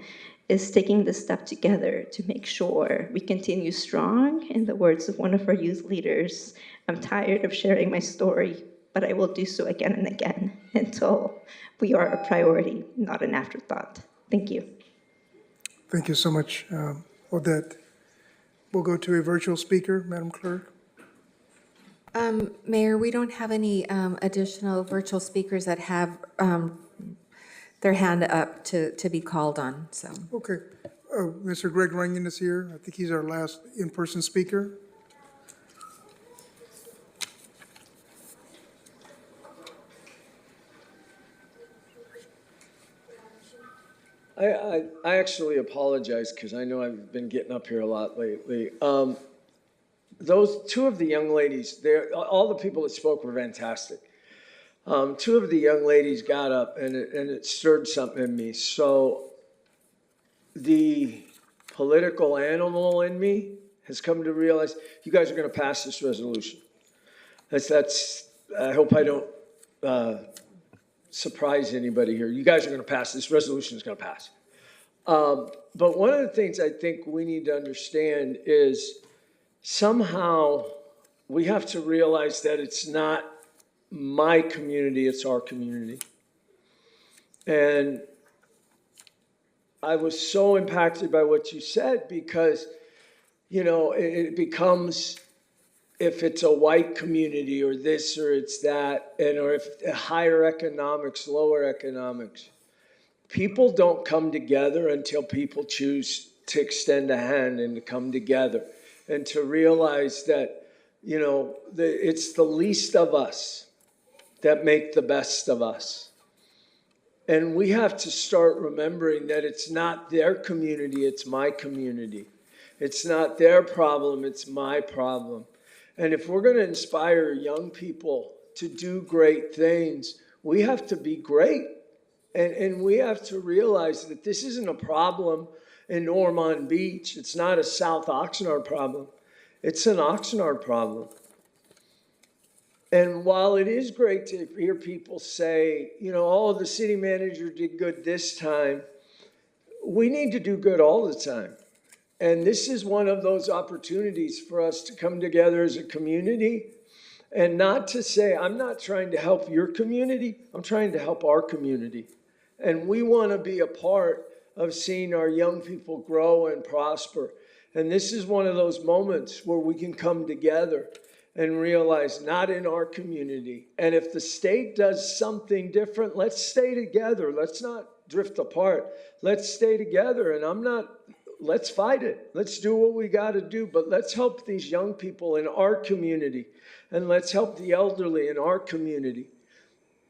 Speaker 4: is taking this step together to make sure we continue strong. In the words of one of our youth leaders, I'm tired of sharing my story, but I will do so again and again until we are a priority, not an afterthought. Thank you.
Speaker 1: Thank you so much, Odette. We'll go to a virtual speaker, Madam Clerk.
Speaker 2: Mayor, we don't have any additional virtual speakers that have their hand up to be called on, so.
Speaker 1: Okay. Mr. Greg Runyon is here. I think he's our last in-person speaker.
Speaker 5: I actually apologize because I know I've been getting up here a lot lately. Those 2 of the young ladies, all the people that spoke were fantastic. 2 of the young ladies got up and it stirred something in me. So the political animal in me has come to realize you guys are going to pass this resolution. I hope I don't surprise anybody here. You guys are going to pass this resolution. Is going to pass. But one of the things I think we need to understand is somehow we have to realize that it's not my community, it's our community. And I was so impacted by what you said because, it becomes, if it's a white community or this or it's that, or if higher economics, lower economics, people don't come together until people choose to extend a hand and to come together. And to realize that, it's the least of us that make the best of us. And we have to start remembering that it's not their community, it's my community. It's not their problem, it's my problem. And if we're going to inspire young people to do great things, we have to be great. And we have to realize that this isn't a problem in Ormond Beach. It's not a South Oxnard problem. It's an Oxnard problem. And while it is great to hear people say, you know, oh, the city manager did good this time, we need to do good all the time. And this is one of those opportunities for us to come together as a community and not to say, I'm not trying to help your community, I'm trying to help our community. And we want to be a part of seeing our young people grow and prosper. And this is one of those moments where we can come together and realize not in our community. And if the state does something different, let's stay together. Let's not drift apart. Let's stay together. And let's fight it. Let's do what we got to do. But let's help these young people in our community. And let's help the elderly in our community.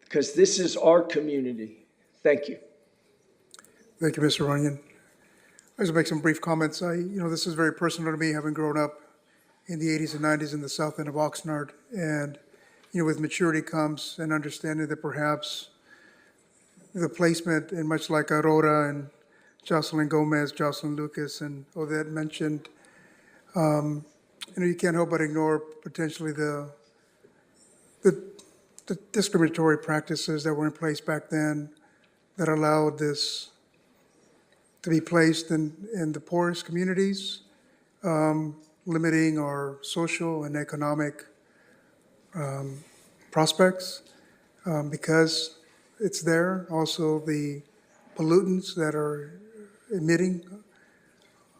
Speaker 5: Because this is our community. Thank you.
Speaker 1: Thank you, Mr. Runyon. I just make some brief comments. This is very personal to me, having grown up in the 80s and 90s in the south end of Oxnard. And, with maturity comes an understanding that perhaps the placement, and much like Aurora and Jocelyn Gomez, Jocelyn Lucas, and Odette mentioned, you can't help but ignore potentially the discriminatory practices that were in place back then that allowed this to be placed in the poorest communities, limiting our social and economic prospects because it's there. Also, the pollutants that are emitting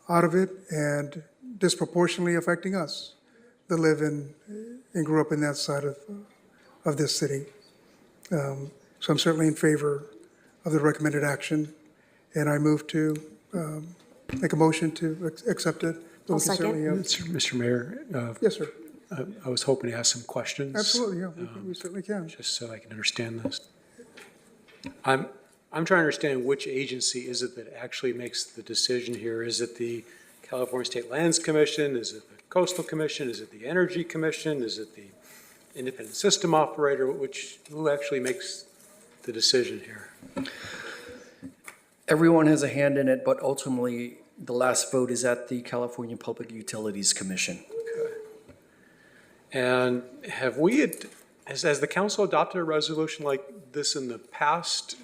Speaker 1: out of it and disproportionately affecting us that live in and grew up in that side of this city. So I'm certainly in favor of the recommended action, and I move to make a motion to accept it.
Speaker 17: I'll second.
Speaker 19: Mr. Mayor?
Speaker 1: Yes, sir.
Speaker 19: I was hoping to ask some questions.
Speaker 1: Absolutely, yeah, we certainly can.
Speaker 19: Just so I can understand this. I'm trying to understand which agency is it that actually makes the decision here. Is it the California State Lands Commission? Is it the Coastal Commission? Is it the Energy Commission? Is it the Independent System Operator? Who actually makes the decision here?
Speaker 7: Everyone has a hand in it, but ultimately the last vote is at the California Public Utilities Commission.
Speaker 19: Okay. And has the council adopted a resolution like this in the past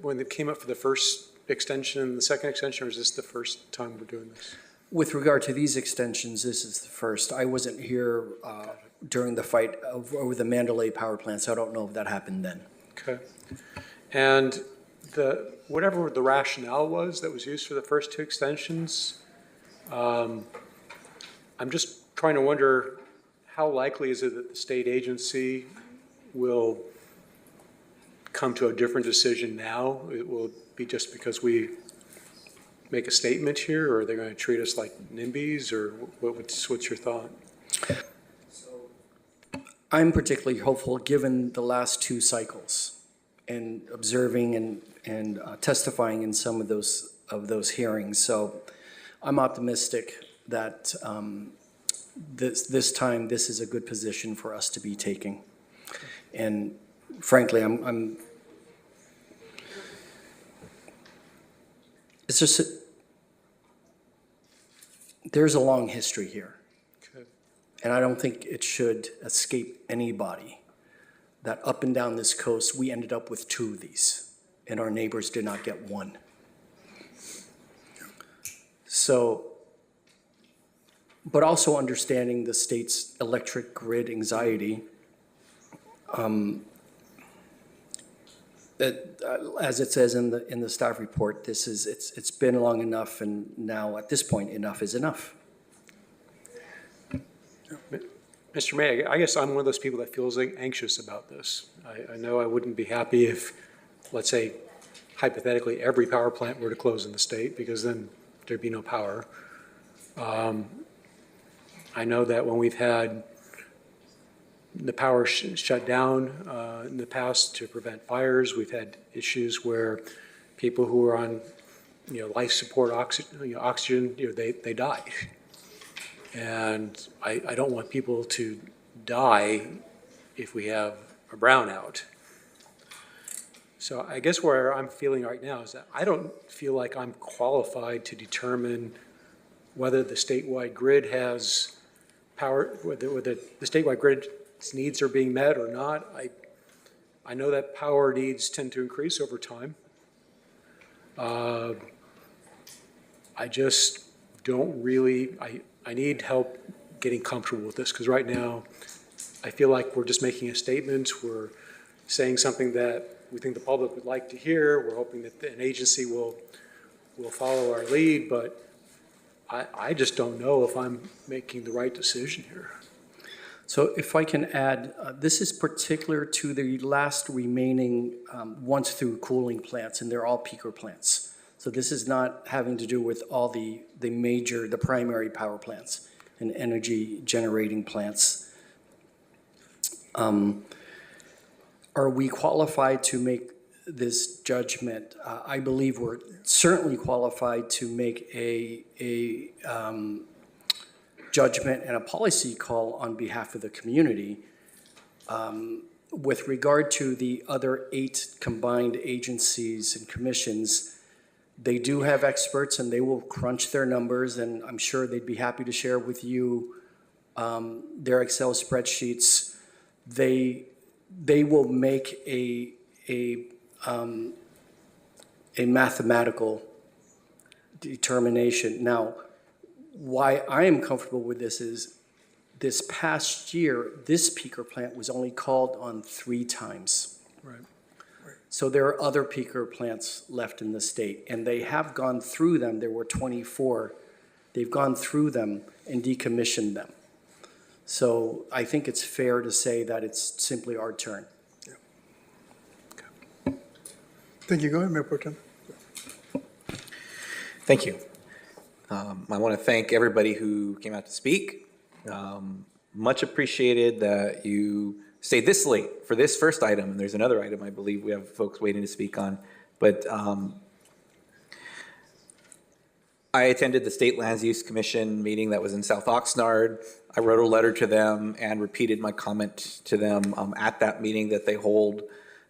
Speaker 19: when it came up for the first extension and the second extension, or is this the first time we're doing this?
Speaker 7: With regard to these extensions, this is the first. I wasn't here during the fight over the Mandalay power plant, so I don't know if that happened then.
Speaker 19: Okay. And whatever the rationale was that was used for the first two extensions, I'm just trying to wonder how likely is it that the state agency will come to a different decision now? It will be just because we make a statement here, or are they going to treat us like NIMBYs, or what's your thought?
Speaker 7: I'm particularly hopeful given the last two cycles and observing and testifying in some of those hearings. So I'm optimistic that this time this is a good position for us to be taking. And frankly, it's just there's a long history here.
Speaker 19: Okay.
Speaker 7: And I don't think it should escape anybody that up and down this coast, we ended up with two of these, and our neighbors did not get one. So, but also understanding the state's electric grid anxiety, as it says in the staff report, it's been long enough, and now at this point, enough is enough.
Speaker 19: Mr. Mayor, I guess I'm one of those people that feels anxious about this. I know I wouldn't be happy if, let's say, hypothetically, every power plant were to close in the state, because then there'd be no power. I know that when we've had the power shut down in the past to prevent fires, we've had issues where people who are on, life support oxygen, they die. And I don't want people to die if we have a brownout. So I guess where I'm feeling right now is that I don't feel like I'm qualified to determine whether the statewide grid has power, whether the statewide grid's needs are being met or not. I know that power needs tend to increase over time. I just don't really, I need help getting comfortable with this, because right now I feel like we're just making a statement. We're saying something that we think the public would like to hear. We're hoping that an agency will follow our lead, but I just don't know if I'm making the right decision here.
Speaker 16: So if I can add, this is particular to the last remaining once-through cooling plants, and they're all peaker plants. So this is not having to do with all the primary power plants and energy generating plants. Are we qualified to make this judgment? I believe we're certainly qualified to make a judgment and a policy call on behalf of the community. With regard to the other 8 combined agencies and commissions, they do have experts and they will crunch their numbers, and I'm sure they'd be happy to share with you their Excel spreadsheets. They will make a mathematical determination. Now, why I am comfortable with this is this past year, this peaker plant was only called on 3 times.
Speaker 19: Right.
Speaker 16: So there are other peaker plants left in the state, and they have gone through them. There were 24. They've gone through them and decommissioned them. So I think it's fair to say that it's simply our turn.
Speaker 1: Yeah. Okay. Thank you. Go ahead, Mayor Pro Tem.
Speaker 11: Thank you. I want to thank everybody who came out to speak. Much appreciated that you stayed this late for this first item. There's another item I believe we have folks waiting to speak on. But I attended the State Lands Use Commission meeting that was in South Oxnard. I wrote a letter to them and repeated my comment to them at that meeting that they hold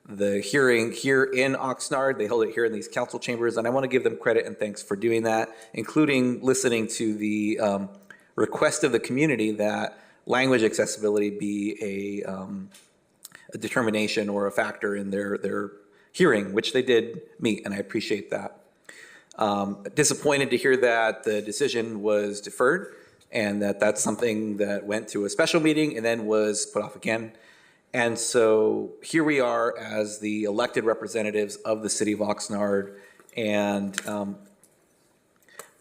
Speaker 11: the hearing here in Oxnard. They hold it here in these council chambers, and I want to give them credit and thanks for doing that, including listening to the request of the community that language accessibility be a determination or a factor in their hearing, which they did meet, and I appreciate that. Disappointed to hear that the decision was deferred and that that's something that went to a special meeting and then was put off again. And so here we are as the elected representatives of the city of Oxnard. And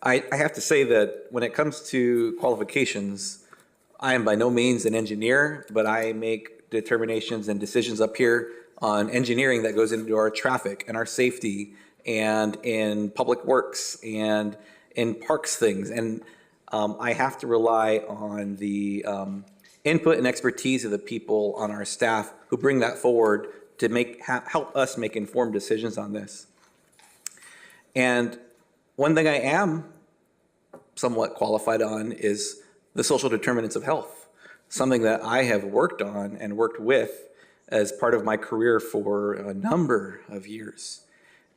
Speaker 11: I have to say that when it comes to qualifications, I am by no means an engineer, but I make determinations and decisions up here on engineering that goes into our traffic and our safety and in public works and in parks things. And I have to rely on the input and expertise of the people on our staff who bring that forward to help us make informed decisions on this. And one thing I am somewhat qualified on is the social determinants of health, something that I have worked on and worked with as part of my career for a number of years.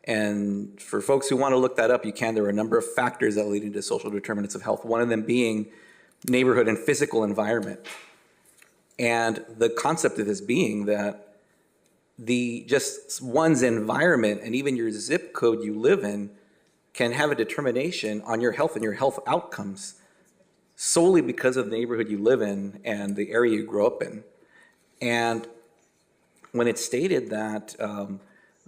Speaker 11: And for folks who want to look that up, you can. There are a number of factors that lead into social determinants of health, one of them being neighborhood and physical environment. And the concept of this being that just one's environment and even your zip code you live in can have a determination on your health and your health outcomes solely because of the neighborhood you live in and the area you grow up in. And when it's stated that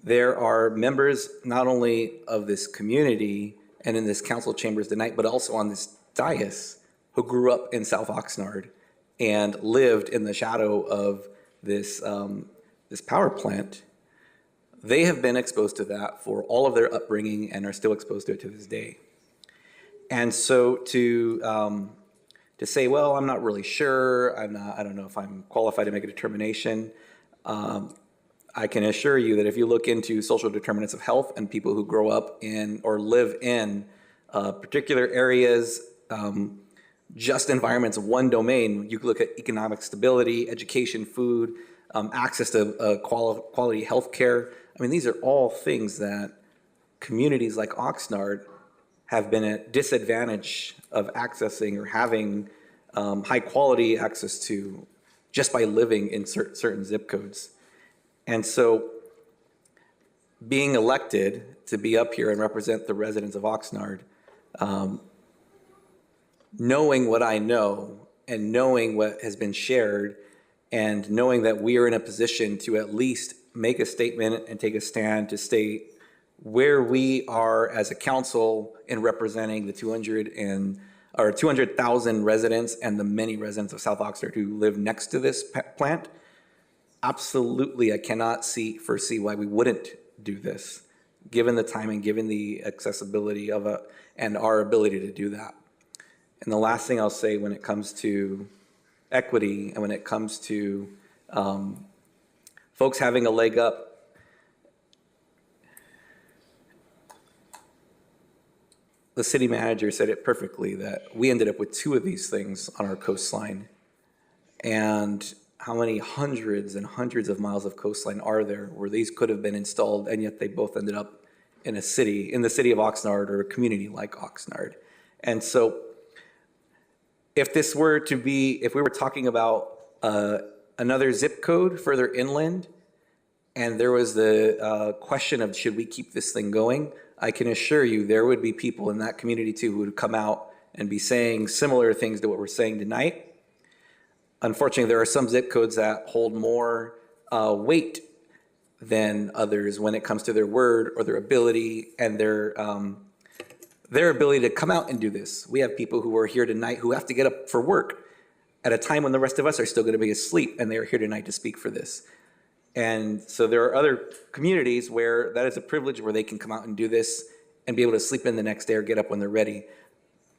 Speaker 11: there are members not only of this community and in this council chambers tonight, but also on this dais who grew up in South Oxnard and lived in the shadow of this power plant, they have been exposed to that for all of their upbringing and are still exposed to it to this day. And so to say, well, I'm not really sure, I don't know if I'm qualified to make a determination, I can assure you that if you look into social determinants of health and people who grow up in or live in particular areas, just environments of one domain, you can look at economic stability, education, food, access to quality health care. I mean, these are all things that communities like Oxnard have been at disadvantage of accessing or having high quality access to just by living in certain zip codes. And so being elected to be up here and represent the residents of Oxnard, knowing what I know and knowing what has been shared and knowing that we are in a position to at least make a statement and take a stand to state where we are as a council in representing the 200,000 residents and the many residents of South Oxnard who live next to this plant. Absolutely, I cannot foresee why we wouldn't do this, given the timing, given the accessibility of and our ability to do that. And the last thing I'll say when it comes to equity and when it comes to folks having a leg up, the city manager said it perfectly that we ended up with 2 of these things on our coastline. And how many hundreds and hundreds of miles of coastline are there where these could have been installed, and yet they both ended up in the city of Oxnard or a community like Oxnard. And so if we were talking about another zip code further inland, and there was the question of should we keep this thing going, I can assure you there would be people in that community too who would come out and be saying similar things to what we're saying tonight. Unfortunately, there are some zip codes that hold more weight than others when it comes to their word or their ability and their ability to come out and do this. We have people who are here tonight who have to get up for work at a time when the rest of us are still going to be asleep, and they are here tonight to speak for this. And so there are other communities where that is a privilege, where they can come out and do this and be able to sleep in the next day or get up when they're ready.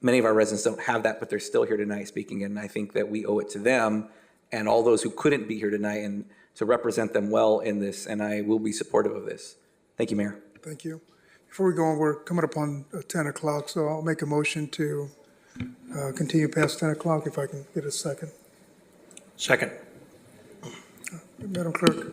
Speaker 11: Many of our residents don't have that, but they're still here tonight speaking, and I think that we owe it to them and all those who couldn't be here tonight and to represent them well in this, and I will be supportive of this. Thank you, Mayor.
Speaker 1: Thank you. Before we go on, we're coming up on 10 o'clock, so I'll make a motion to continue past 10 o'clock if I can get a second.
Speaker 13: Second.
Speaker 1: Madam Clerk.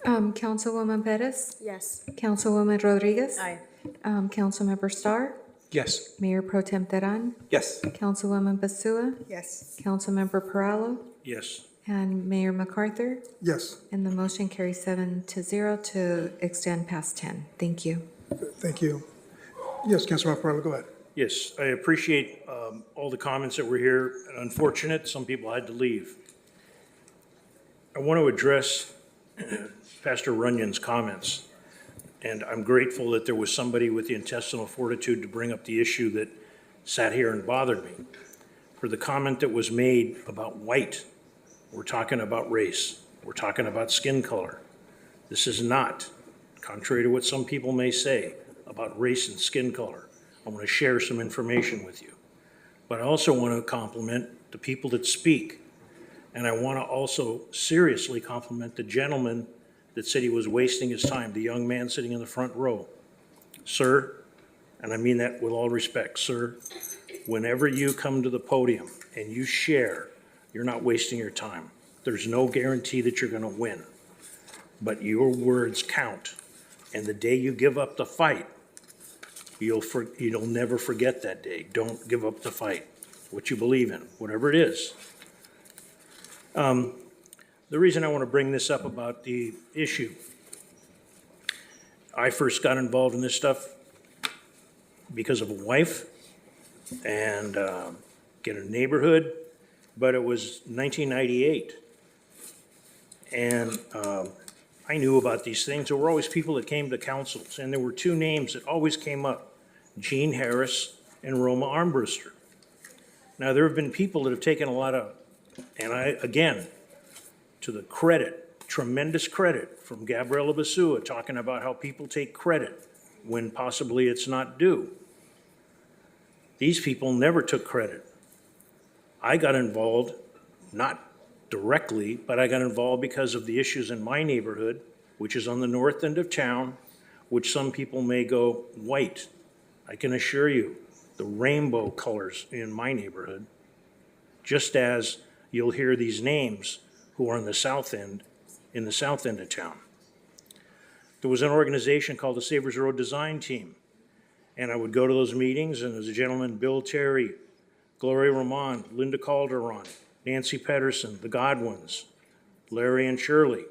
Speaker 2: Councilwoman Perez?
Speaker 17: Yes.
Speaker 2: Councilwoman Rodriguez?
Speaker 17: Aye.
Speaker 2: Councilmember Starr?
Speaker 19: Yes.
Speaker 2: Mayor Pro Tem Teran?
Speaker 11: Yes.
Speaker 2: Councilwoman Basua?
Speaker 18: Yes.
Speaker 2: Councilmember Perallo?
Speaker 13: Yes.
Speaker 2: And Mayor MacArthur?
Speaker 1: Yes.
Speaker 2: And the motion carries 7-0 to extend past 10. Thank you.
Speaker 1: Thank you. Yes, Councilman Peralta, go ahead.
Speaker 13: Yes, I appreciate all the comments that were here. Unfortunate, some people had to leave. I want to address Pastor Runyon's comments, and I'm grateful that there was somebody with the intestinal fortitude to bring up the issue that sat here and bothered me. For the comment that was made about white, we're talking about race. We're talking about skin color. This is not, contrary to what some people may say, about race and skin color. I want to share some information with you. But I also want to compliment the people that speak. And I want to also seriously compliment the gentleman that said he was wasting his time, the young man sitting in the front row. Sir, and I mean that with all respect, sir, whenever you come to the podium and you share, you're not wasting your time. There's no guarantee that you're going to win, but your words count. And the day you give up the fight, you'll never forget that day. Don't give up the fight, what you believe in, whatever it is. The reason I want to bring this up about the issue, I first got involved in this stuff because of a wife and get a neighborhood, but it was 1998. And I knew about these things. There were always people that came to councils, and there were 2 names that always came up, Gene Harris and Roma Armbruster. Now, there have been people that have taken a lot of, and again, to the credit, tremendous credit from Gabriela Basua, talking about how people take credit when possibly it's not due. These people never took credit. I got involved, not directly, but I got involved because of the issues in my neighborhood, which is on the north end of town, which some people may go white. I can assure you, the rainbow colors in my neighborhood, just as you'll hear these names who are on the south end in the south end of town. There was an organization called the Savers Road Design Team. And I would go to those meetings, and there's a gentleman, Bill Terry, Gloria Ramon, Linda Calderon, Nancy Pedersen, the Godwins, Larry and Shirley,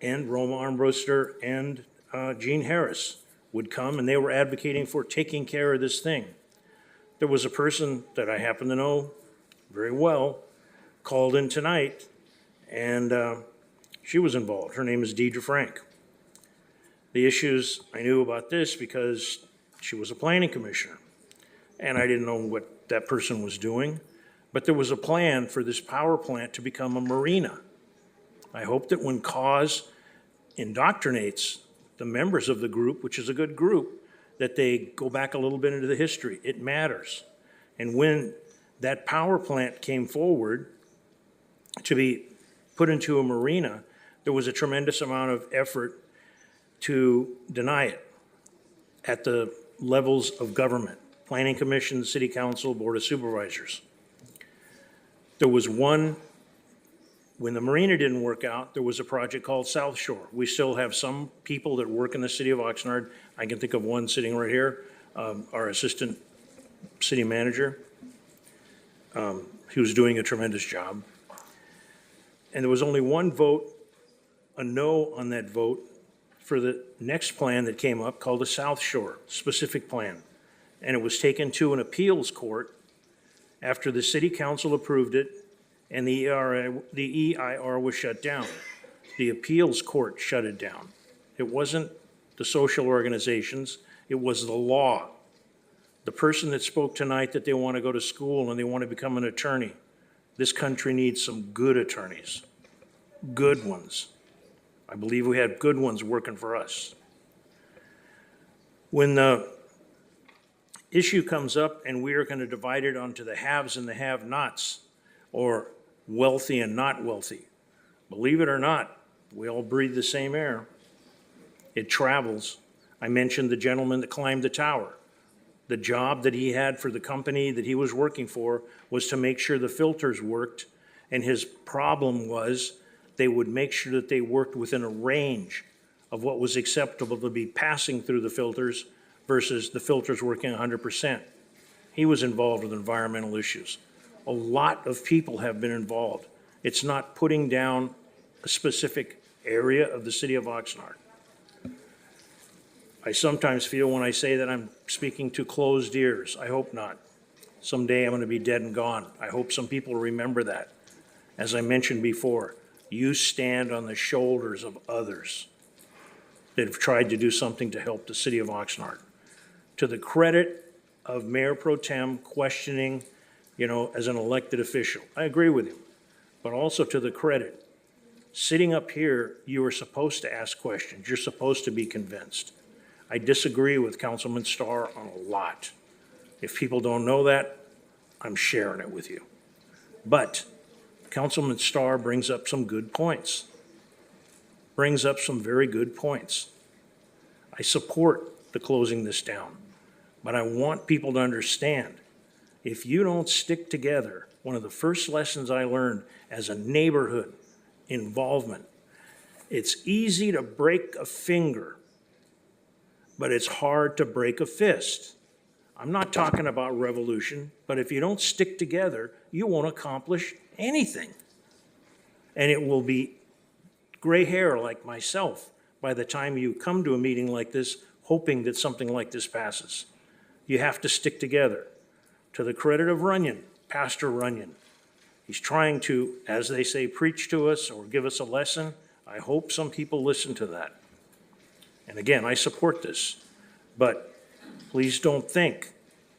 Speaker 13: and Roma Armbruster and Gene Harris would come, and they were advocating for taking care of this thing. There was a person that I happen to know very well, called in tonight, and she was involved. Her name is Deidre Frank. The issues, I knew about this because she was a planning commissioner, and I didn't know what that person was doing, but there was a plan for this power plant to become a marina. I hope that when CAUSE indoctrinates the members of the group, which is a good group, that they go back a little bit into the history. It matters. And when that power plant came forward to be put into a marina, there was a tremendous amount of effort to deny it at the levels of government, Planning Commission, City Council, Board of Supervisors. There was one, when the marina didn't work out, there was a project called South Shore. We still have some people that work in the city of Oxnard. I can think of one sitting right here, our assistant city manager. He was doing a tremendous job. And there was only one vote, a no on that vote, for the next plan that came up called the South Shore specific plan. And it was taken to an appeals court after the city council approved it and the EIR was shut down. The appeals court shut it down. It wasn't the social organizations, it was the law. The person that spoke tonight that they want to go to school and they want to become an attorney. This country needs some good attorneys, good ones. I believe we had good ones working for us. When the issue comes up and we are going to divide it onto the haves and the have-nots, or wealthy and not wealthy, believe it or not, we all breathe the same air. It travels. I mentioned the gentleman that climbed the tower. The job that he had for the company that he was working for was to make sure the filters worked, and his problem was they would make sure that they worked within a range of what was acceptable to be passing through the filters versus the filters working 100%. He was involved with environmental issues. A lot of people have been involved. It's not putting down a specific area of the city of Oxnard. I sometimes feel when I say that I'm speaking to closed ears. I hope not. Someday I'm going to be dead and gone. I hope some people remember that. As I mentioned before, you stand on the shoulders of others that have tried to do something to help the city of Oxnard. To the credit of Mayor Pro Tem questioning, as an elected official, I agree with him, but also to the credit. Sitting up here, you are supposed to ask questions. You're supposed to be convinced. I disagree with Councilman Starr on a lot. If people don't know that, I'm sharing it with you. But Councilman Starr brings up some good points. Brings up some very good points. I support the closing this down, but I want people to understand, if you don't stick together, one of the first lessons I learned as a neighborhood involvement, it's easy to break a finger, but it's hard to break a fist. I'm not talking about revolution, but if you don't stick together, you won't accomplish anything. And it will be gray hair like myself by the time you come to a meeting like this, hoping that something like this passes. You have to stick together. To the credit of Runyon, Pastor Runyon, he's trying to, as they say, preach to us or give us a lesson. I hope some people listen to that. And again, I support this, but please don't think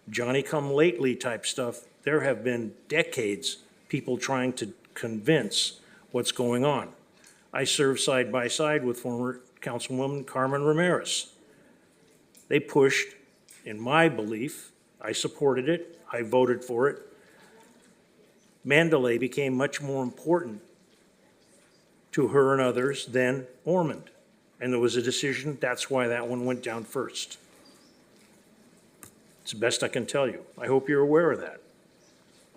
Speaker 13: Johnny-come-lately type stuff. There have been decades people trying to convince what's going on. I served side by side with former Councilwoman Carmen Ramirez. They pushed, in my belief, I supported it, I voted for it. Mandalay became much more important to her and others than Ormond. And there was a decision, that's why that one went down first. It's the best I can tell you. I hope you're aware of that.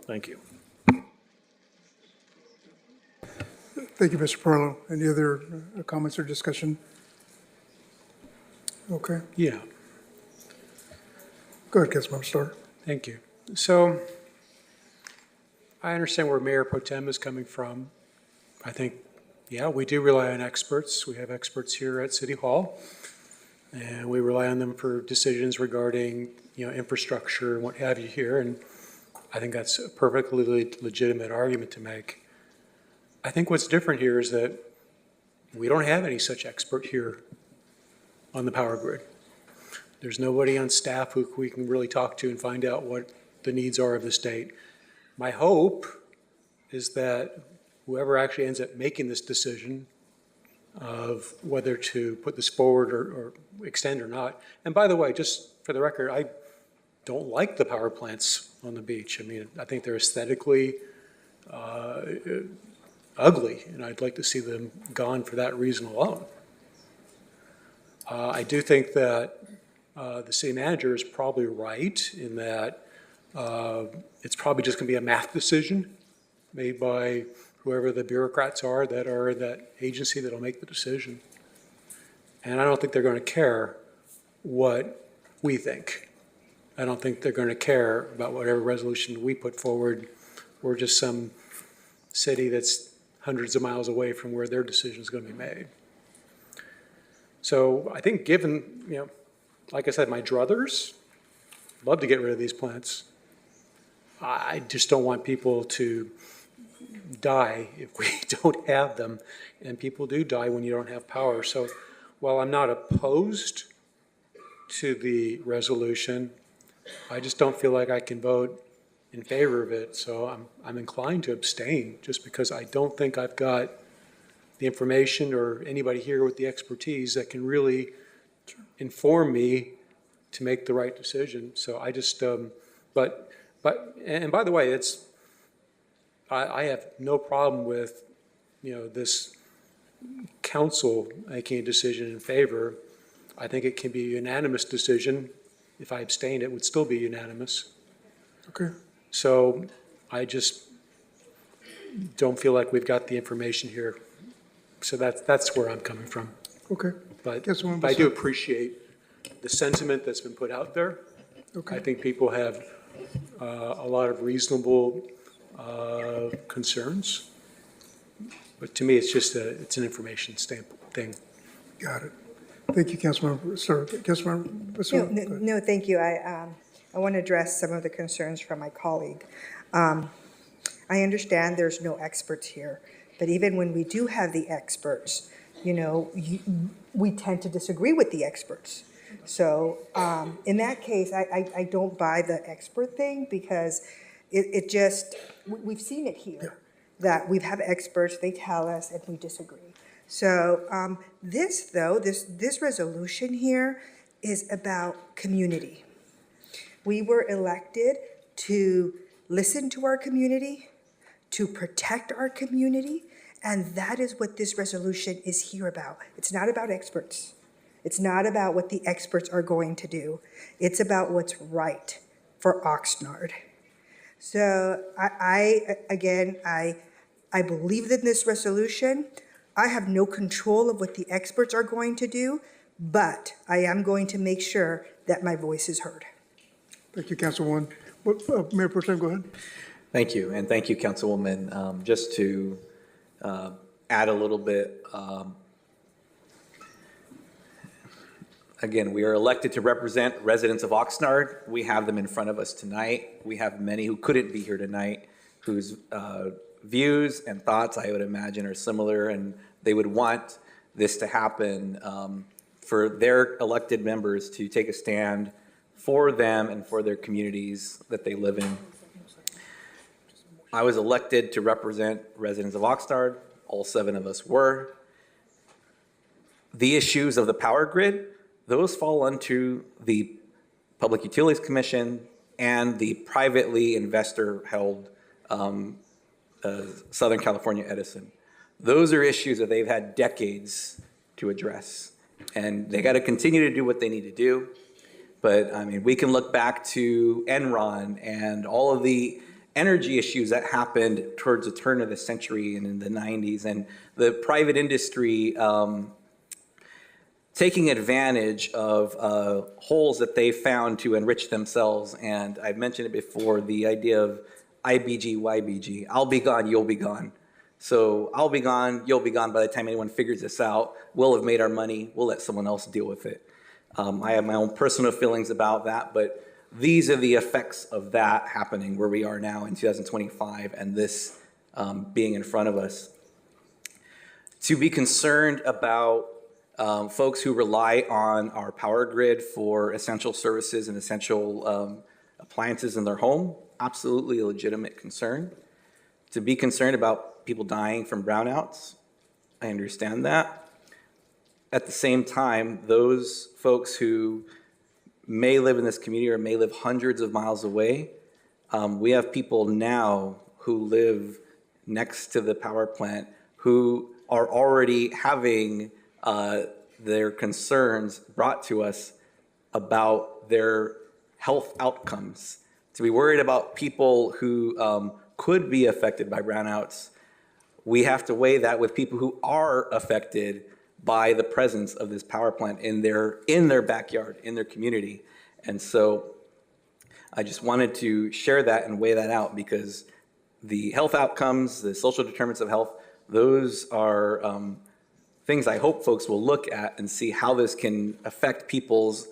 Speaker 13: Thank you.
Speaker 1: Thank you, Mr. Perlo. Any other comments or discussion? Okay.
Speaker 19: Yeah,
Speaker 1: Go ahead, Councilmember Starr.
Speaker 19: thank you. So I understand where Mayor Pro Tem is coming from. I think, yeah, we do rely on experts. We have experts here at City Hall, and we rely on them for decisions regarding, infrastructure and what have you here. And I think that's a perfectly legitimate argument to make. I think what's different here is that we don't have any such expert here on the power grid. There's nobody on staff who we can really talk to and find out what the needs are of the state. My hope is that whoever actually ends up making this decision of whether to put this forward or extend or not, and by the way, just for the record, I don't like the power plants on the beach. I mean, I think they're aesthetically ugly, and I'd like to see them gone for that reason alone. I do think that the city manager is probably right in that it's probably just going to be a math decision made by whoever the bureaucrats are that in that agency that'll make the decision. And I don't think they're going to care what we think. I don't think they're going to care about whatever resolution we put forward. We're just some city that's hundreds of miles away from where their decision is going to be made. So I think given, like I said, my druthers, love to get rid of these plants. I just don't want people to die if we don't have them, and people do die when you don't have power. So while I'm not opposed to the resolution, I just don't feel like I can vote in favor of it. So I'm inclined to abstain just because I don't think I've got the information or anybody here with the expertise that can really inform me to make the right decision. So I just, but by the way, I have no problem with, this council making a decision in favor. I think it can be a unanimous decision. If I abstained, it would still be unanimous.
Speaker 1: Okay.
Speaker 19: So I just don't feel like we've got the information here. So that's where I'm coming from.
Speaker 1: Okay.
Speaker 19: But I do appreciate the sentiment that's been put out there.
Speaker 1: Okay.
Speaker 19: I think people have a lot of reasonable concerns. But to me, it's an information stamp thing.
Speaker 1: Got it. Thank you, Councilmember Starr. Councilmember Basile?
Speaker 18: No, thank you. I want to address some of the concerns from my colleague. I understand there's no experts here, but even when we do have the experts, we tend to disagree with the experts. So in that case, I don't buy the expert thing because it just, we've seen it here, that we have experts, they tell us, and we disagree. So this resolution here is about community. We were elected to listen to our community, to protect our community, and that is what this resolution is here about. It's not about experts. It's not about what the experts are going to do. It's about what's right for Oxnard. So I believe in this resolution. I have no control of what the experts are going to do, but I am going to make sure that my voice is heard.
Speaker 1: Thank you, Councilwoman. Mayor Pro Tem, go ahead.
Speaker 11: Thank you, and thank you, Councilwoman. Just to add a little bit, again, we are elected to represent residents of Oxnard. We have them in front of us tonight. We have many who couldn't be here tonight, whose views and thoughts, I would imagine, are similar, and they would want this to happen for their elected members to take a stand for them and for their communities that they live in. I was elected to represent residents of Oxnard. All 7 of us were. The issues of the power grid, those fall onto the Public Utilities Commission and the privately investor-held Southern California Edison. Those are issues that they've had decades to address, and they got to continue to do what they need to do. But I mean, we can look back to Enron and all of the energy issues that happened towards the turn of the century and in the 90s, and the private industry taking advantage of holes that they found to enrich themselves. And I've mentioned it before, the idea of IBG, YBG, I'll be gone, you'll be gone. So I'll be gone, you'll be gone by the time anyone figures this out. We'll have made our money, we'll let someone else deal with it. I have my own personal feelings about that, but these are the effects of that happening where we are now in 2025 and this being in front of us. To be concerned about folks who rely on our power grid for essential services and essential appliances in their home, absolutely a legitimate concern. To be concerned about people dying from brownouts, I understand that. At the same time, those folks who may live in this community or may live hundreds of miles away, we have people now who live next to the power plant who are already having their concerns brought to us about their health outcomes. To be worried about people who could be affected by brownouts, we have to weigh that with people who are affected by the presence of this power plant in their backyard, in their community. And so I just wanted to share that and weigh that out, because the health outcomes, the social determinants of health, those are things I hope folks will look at and see how this can affect people's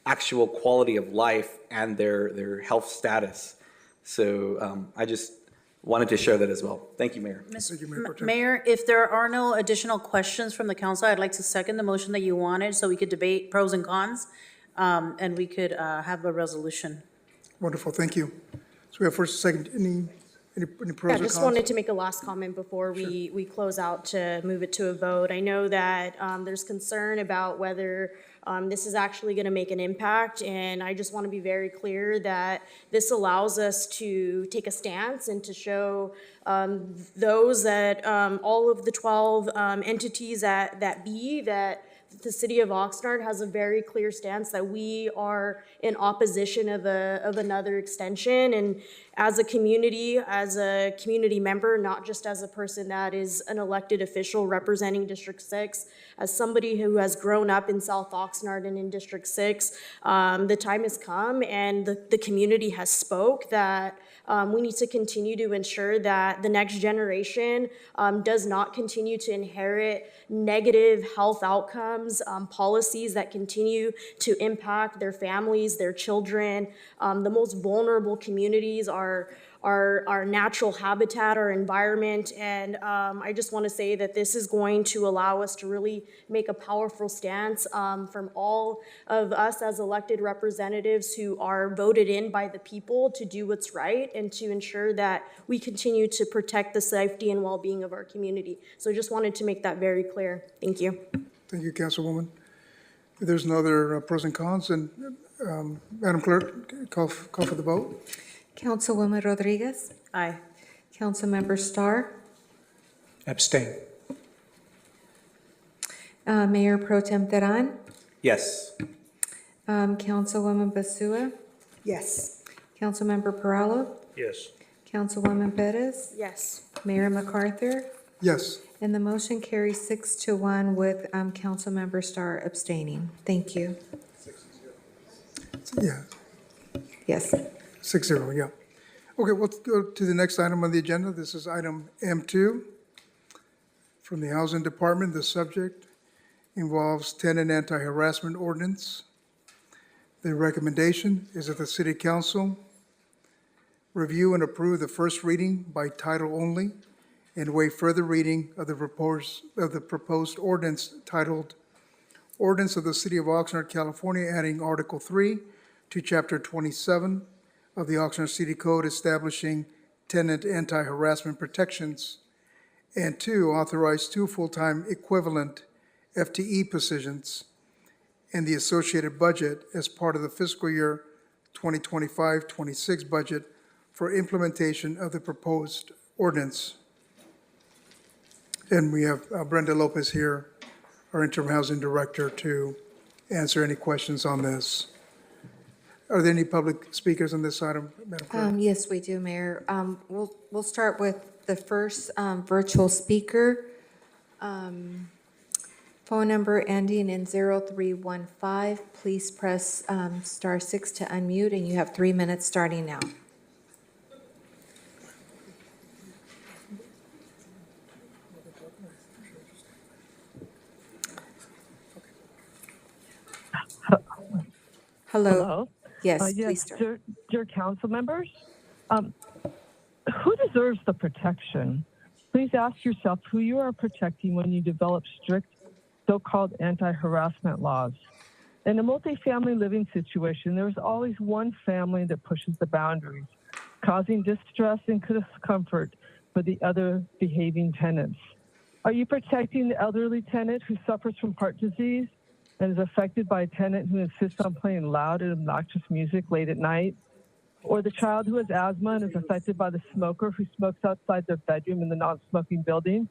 Speaker 11: actual quality of life and their health status. So I just wanted to share that as well. Thank you, Mayor.
Speaker 6: Mayor, if there are no additional questions from the council, I'd like to second the motion that you wanted so we could debate pros and cons, and we could have a resolution.
Speaker 1: Wonderful, thank you. So we have first and second, any pros or
Speaker 17: I
Speaker 1: cons?
Speaker 17: just wanted to make a last comment before we close out to move it to a vote. I know that there's concern about whether this is actually going to make an impact, and I just want to be very clear that this allows us to take a stance and to show those that all of the 12 entities that the city of Oxnard has a very clear stance that we are in opposition of another extension. And as a community member, not just as a person that is an elected official representing District 6, as somebody who has grown up in South Oxnard and in District 6, the time has come and the community has spoke that we need to continue to ensure that the next generation does not continue to inherit negative health outcomes, policies that continue to impact their families, their children. The most vulnerable communities are our natural habitat, our environment, and I just want to say that this is going to allow us to really make a powerful stance from all of us as elected representatives who are voted in by the people to do what's right and to ensure that we continue to protect the safety and well-being of our community. So I just wanted to make that very clear. Thank you.
Speaker 1: Thank you, Councilwoman. If there's no other pros and cons, and Madam Clerk, call for the vote.
Speaker 2: Councilwoman Rodriguez?
Speaker 6: Aye.
Speaker 2: Councilmember Starr?
Speaker 19: Abstain.
Speaker 2: Mayor Pro Tem Teran?
Speaker 11: Yes.
Speaker 2: Councilwoman Basua?
Speaker 18: Yes.
Speaker 2: Councilmember Perallo?
Speaker 13: Yes.
Speaker 2: Councilwoman Perez?
Speaker 17: Yes.
Speaker 2: Mayor MacArthur?
Speaker 1: Yes.
Speaker 2: And the motion carries 6-1 with Councilmember Starr abstaining. Thank you.
Speaker 1: Yeah.
Speaker 2: Yes.
Speaker 1: 6-0, yeah. Okay, let's go to the next item on the agenda. This is item M2 from the Housing Department. The subject involves tenant anti-harassment ordinance. The recommendation is that the City Council review and approve the first reading by title only and waive further reading of the proposed ordinance titled Ordinance of the City of Oxnard, California, adding Article 3 to Chapter 27 of the Oxnard City Code establishing tenant anti-harassment protections, and 2, authorize 2 full-time equivalent FTE positions and the associated budget as part of the fiscal year 2025-26 budget for implementation of the proposed ordinance. And we have Brenda Lopez here, our interim housing director, to answer any questions on this. Are there any public speakers on this item, Madam Clerk?
Speaker 2: Yes, we do, Mayor. We'll start with the first virtual speaker. Phone number ending in 0315. Please press *6 to unmute, and you have 3 minutes starting now. Hello. Yes, please start.
Speaker 8: Dear council members, who deserves the protection? Please ask yourself who you are protecting when you develop strict so-called anti-harassment laws. In a multifamily living situation, there is always one family that pushes the boundaries, causing distress and discomfort for the other behaving tenants. Are you protecting the elderly tenant who suffers from heart disease and is affected by a tenant who insists on playing loud and obnoxious music late at night? Or the child who has asthma and is affected by the smoker who smokes outside their bedroom in the non-smoking building?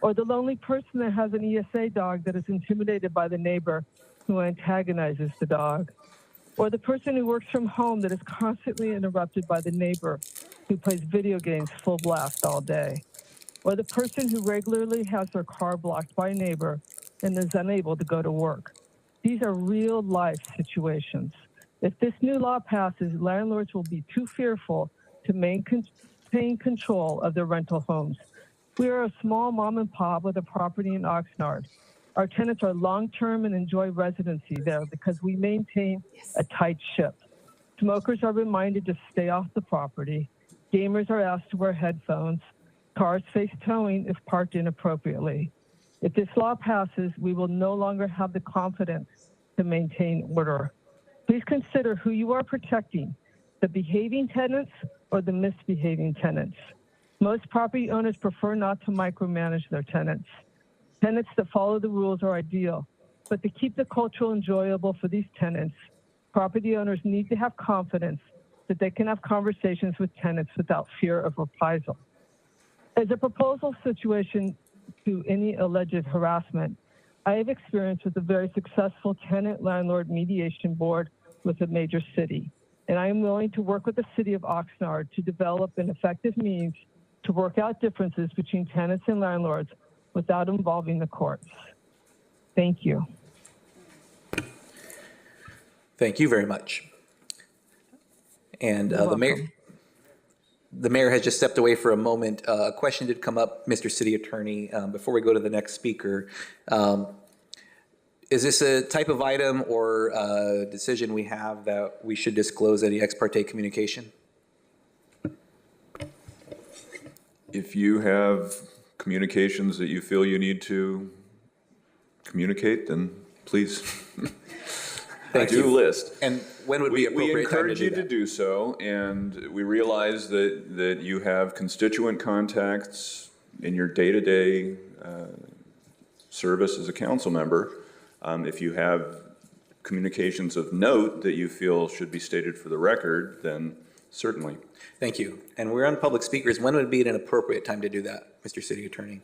Speaker 8: Or the lonely person that has an ESA dog that is intimidated by the neighbor who antagonizes the dog? Or the person who works from home that is constantly interrupted by the neighbor who plays video games full blast all day? Or the person who regularly has their car blocked by a neighbor and is unable to go to work? These are real life situations. If this new law passes, landlords will be too fearful to maintain control of their rental homes. We are a small mom and pop with a property in Oxnard. Our tenants are long-term and enjoy residency there because we maintain a tight ship. Smokers are reminded to stay off the property. Gamers are asked to wear headphones. Cars face towing if parked inappropriately. If this law passes, we will no longer have the confidence to maintain order. Please consider who you are protecting, the behaving tenants or the misbehaving tenants. Most property owners prefer not to micromanage their tenants. Tenants that follow the rules are ideal, but to keep the culture enjoyable for these tenants, property owners need to have confidence that they can have conversations with tenants without fear of reprisal. As a proposal situation to any alleged harassment, I have experience with a very successful tenant-landlord mediation board with a major city, and I am willing to work with the city of Oxnard to develop an effective means to work out differences between tenants and landlords without involving the courts. Thank you.
Speaker 11: Thank you very much. And the mayor has just stepped away for a moment. A question did come up, Mr. City Attorney, before we go to the next speaker. Is this a type of item or decision we have that we should disclose any ex parte communication?
Speaker 9: If you have communications that you feel you need to communicate, then please.
Speaker 11: Thank you.
Speaker 9: List.
Speaker 11: And when would be appropriate?
Speaker 9: We encourage you to do so, and we realize that you have constituent contacts in your day-to-day service as a council member. If you have communications of note that you feel should be stated for the record, then certainly.
Speaker 11: Thank you. And we're on public speakers. When would be an appropriate time to do that, Mr. City Attorney?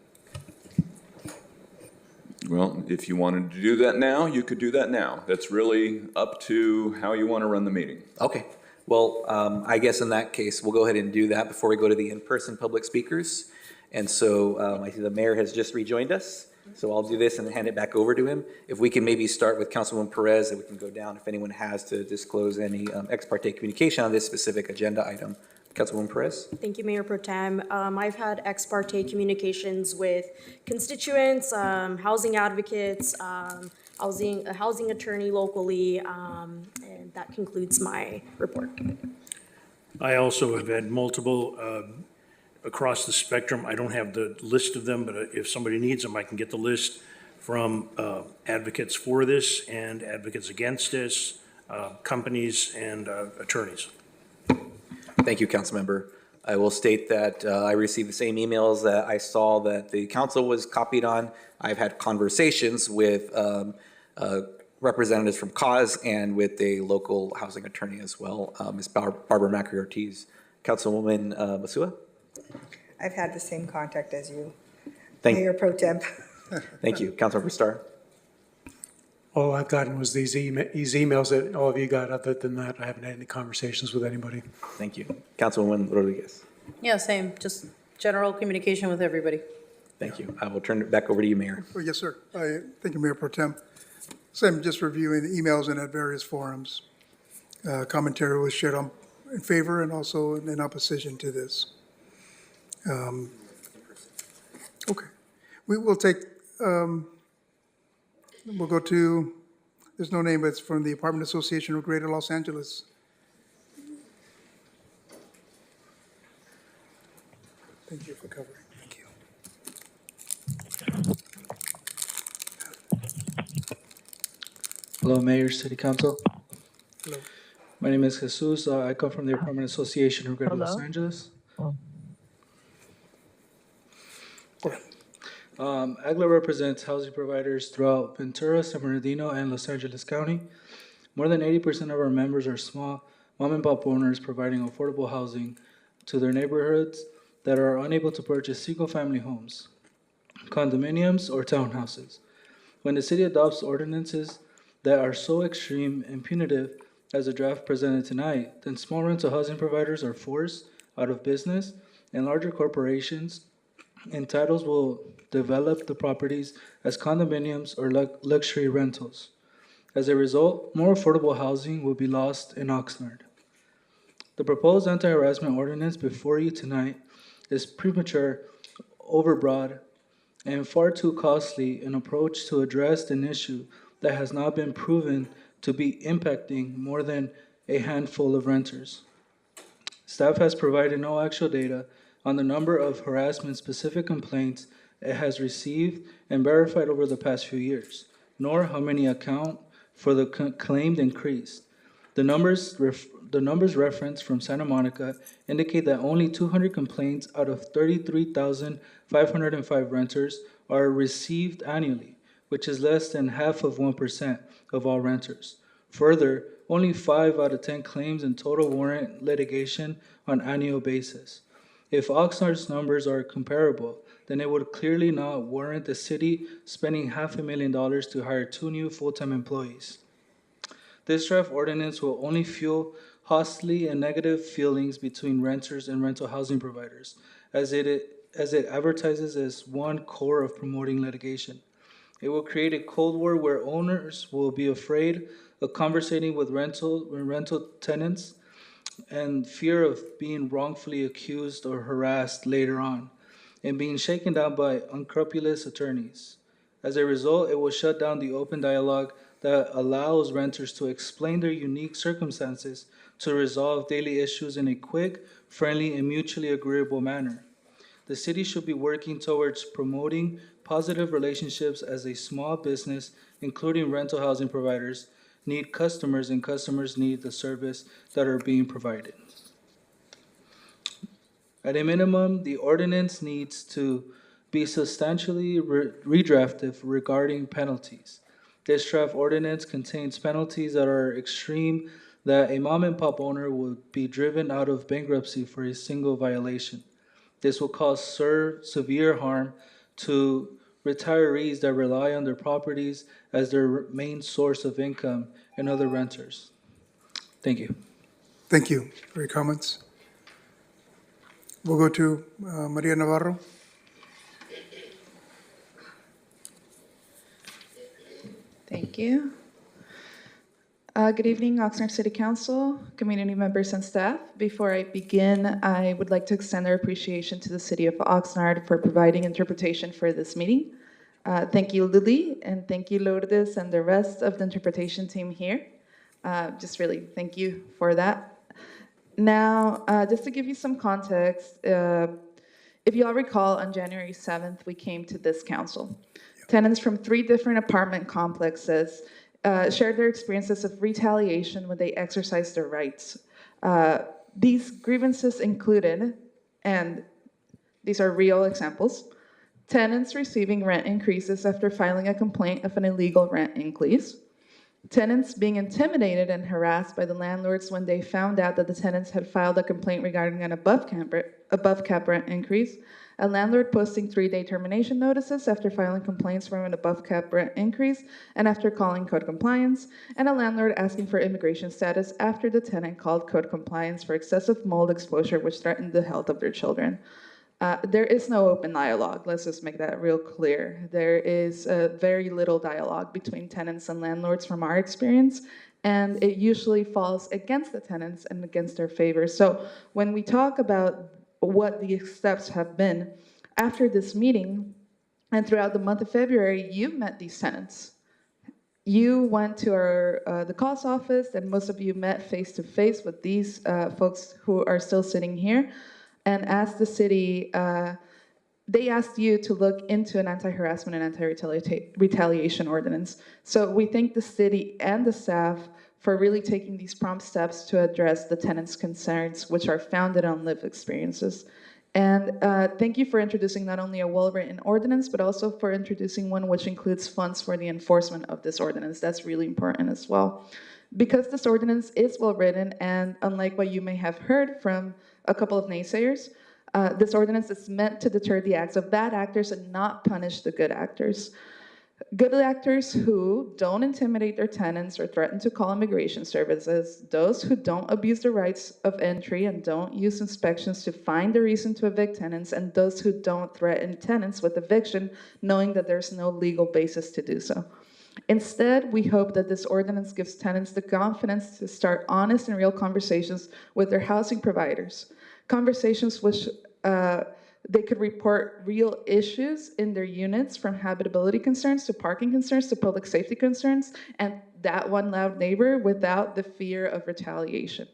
Speaker 9: Well, if you wanted to do that now, you could do that now. That's really up to how you want to run the meeting.
Speaker 11: Okay. Well, I guess in that case, we'll go ahead and do that before we go to the in-person public speakers. And so I see the mayor has just rejoined us. So I'll do this and hand it back over to him. If we can maybe start with Councilwoman Perez, and we can go down if anyone has to disclose any ex parte communication on this specific agenda item. Councilwoman Perez.
Speaker 17: Thank you, Mayor Pro Tem. I've had ex parte communications with constituents, housing advocates, a housing attorney locally, and that concludes my report.
Speaker 13: I also have had multiple across the spectrum. I don't have the list of them, but if somebody needs them, I can get the list from advocates for this and advocates against this, companies and attorneys.
Speaker 11: Thank you, Councilmember. I will state that I received the same emails that I saw that the council was copied on. I've had conversations with representatives from CAUSE and with a local housing attorney as well, Ms. Barbara Macri-Ortiz. Councilwoman Masua?
Speaker 18: I've had the same contact as you,
Speaker 11: Thank
Speaker 18: Mayor Pro Tem.
Speaker 11: Thank you. Councilmember Starr?
Speaker 19: All I've gotten was these emails that all of you got. Other than that, I haven't had any conversations with anybody.
Speaker 11: Thank you. Councilwoman Rodriguez.
Speaker 6: Yeah, same, just general communication with everybody.
Speaker 11: Thank you. I will turn it back over to you, Mayor.
Speaker 1: Oh, yes, sir. Thank you, Mayor Pro Tem. So I'm just reviewing the emails and at various forums. Commentary was shared in favor and also in opposition to this. Okay. We will take, we'll go to, there's no name, but it's from the Apartment Association of Greater Los Angeles. Thank you for covering. Thank you.
Speaker 10: Hello, Mayor, City Council.
Speaker 1: Hello.
Speaker 10: My name is Jesus. I come from the Apartment Association of Greater Los
Speaker 8: Hello.
Speaker 10: Angeles.
Speaker 8: Oh.
Speaker 10: AGLA represents housing providers throughout Ventura, San Bernardino, and Los Angeles County. More than 80% of our members are small mom-and-pop owners providing affordable housing to their neighborhoods that are unable to purchase single-family homes, condominiums, or townhouses. When the city adopts ordinances that are so extreme and punitive as the draft presented tonight, then small rental housing providers are forced out of business, and larger corporations and titles will develop the properties as condominiums or luxury rentals. As a result, more affordable housing will be lost in Oxnard. The proposed anti-harassment ordinance before you tonight is premature, overbroad, and far too costly an approach to address an issue that has not been proven to be impacting more than a handful of renters. Staff has provided no actual data on the number of harassment-specific complaints it has received and verified over the past few years, nor how many account for the claimed increase. The numbers referenced from Santa Monica indicate that only 200 complaints out of 33,505 renters are received annually, which is less than half of 1% of all renters. Further, only 5 out of 10 claims in total warrant litigation on an annual basis. If Oxnard's numbers are comparable, then it would clearly not warrant the city spending $500,000 to hire 2 new full-time employees. This draft ordinance will only fuel hostile and negative feelings between renters and rental housing providers, as it advertises as one core of promoting litigation. It will create a cold war where owners will be afraid of conversating with rental tenants and fear of being wrongfully accused or harassed later on, and being shaken down by unscrupulous attorneys. As a result, it will shut down the open dialogue that allows renters to explain their unique circumstances to resolve daily issues in a quick, friendly, and mutually agreeable manner. The city should be working towards promoting positive relationships as a small business, including rental housing providers, need customers and customers need the service that are being provided. At a minimum, the ordinance needs to be substantially redrafted regarding penalties. This draft ordinance contains penalties that are extreme, that a mom-and-pop owner would be driven out of bankruptcy for a single violation. This will cause severe harm to retirees that rely on their properties as their main source of income and other renters. Thank you.
Speaker 1: Thank you for your comments. We'll go to Maria Navarro.
Speaker 15: Thank you. Good evening, Oxnard City Council, community members, and staff. Before I begin, I would like to extend our appreciation to the City of Oxnard for providing interpretation for this meeting. Thank you, Lily, and thank you, Lourdes, and the rest of the interpretation team here. Just really thank you for that. Now, just to give you some context, if you all recall, on January 7th, we came to this council. Tenants from 3 different apartment complexes shared their experiences of retaliation when they exercised their rights. These grievances included, and these are real examples, tenants receiving rent increases after filing a complaint of an illegal rent increase, tenants being intimidated and harassed by the landlords when they found out that the tenants had filed a complaint regarding an above cap rent increase, a landlord posting 3-day termination notices after filing complaints from an above cap rent increase and after calling code compliance, and a landlord asking for immigration status after the tenant called code compliance for excessive mold exposure which threatened the health of their children. There is no open dialogue. Let's just make that real clear. There is very little dialogue between tenants and landlords from our experience, and it usually falls against the tenants and against their favor. So when we talk about what the steps have been, after this meeting and throughout the month of February, you met these tenants. You went to the cost office, and most of you met face to face with these folks who are still sitting here, and asked the city, they asked you to look into an anti-harassment and anti-retaliation ordinance. So we thank the city and the staff for really taking these prompt steps to address the tenants' concerns, which are founded on lived experiences. And thank you for introducing not only a well-written ordinance, but also for introducing one which includes funds for the enforcement of this ordinance. That's really important as well. Because this ordinance is well-written, and unlike what you may have heard from a couple of naysayers, this ordinance is meant to deter the acts of bad actors and not punish the good actors. Good actors who don't intimidate their tenants or threaten to call immigration services, those who don't abuse the rights of entry and don't use inspections to find a reason to evict tenants, and those who don't threaten tenants with eviction knowing that there's no legal basis to do so. Instead, we hope that this ordinance gives tenants the confidence to start honest and real conversations with their housing providers. Conversations which they could report real issues in their units, from habitability concerns to parking concerns to public safety concerns, and that one loud neighbor without the fear of retaliation.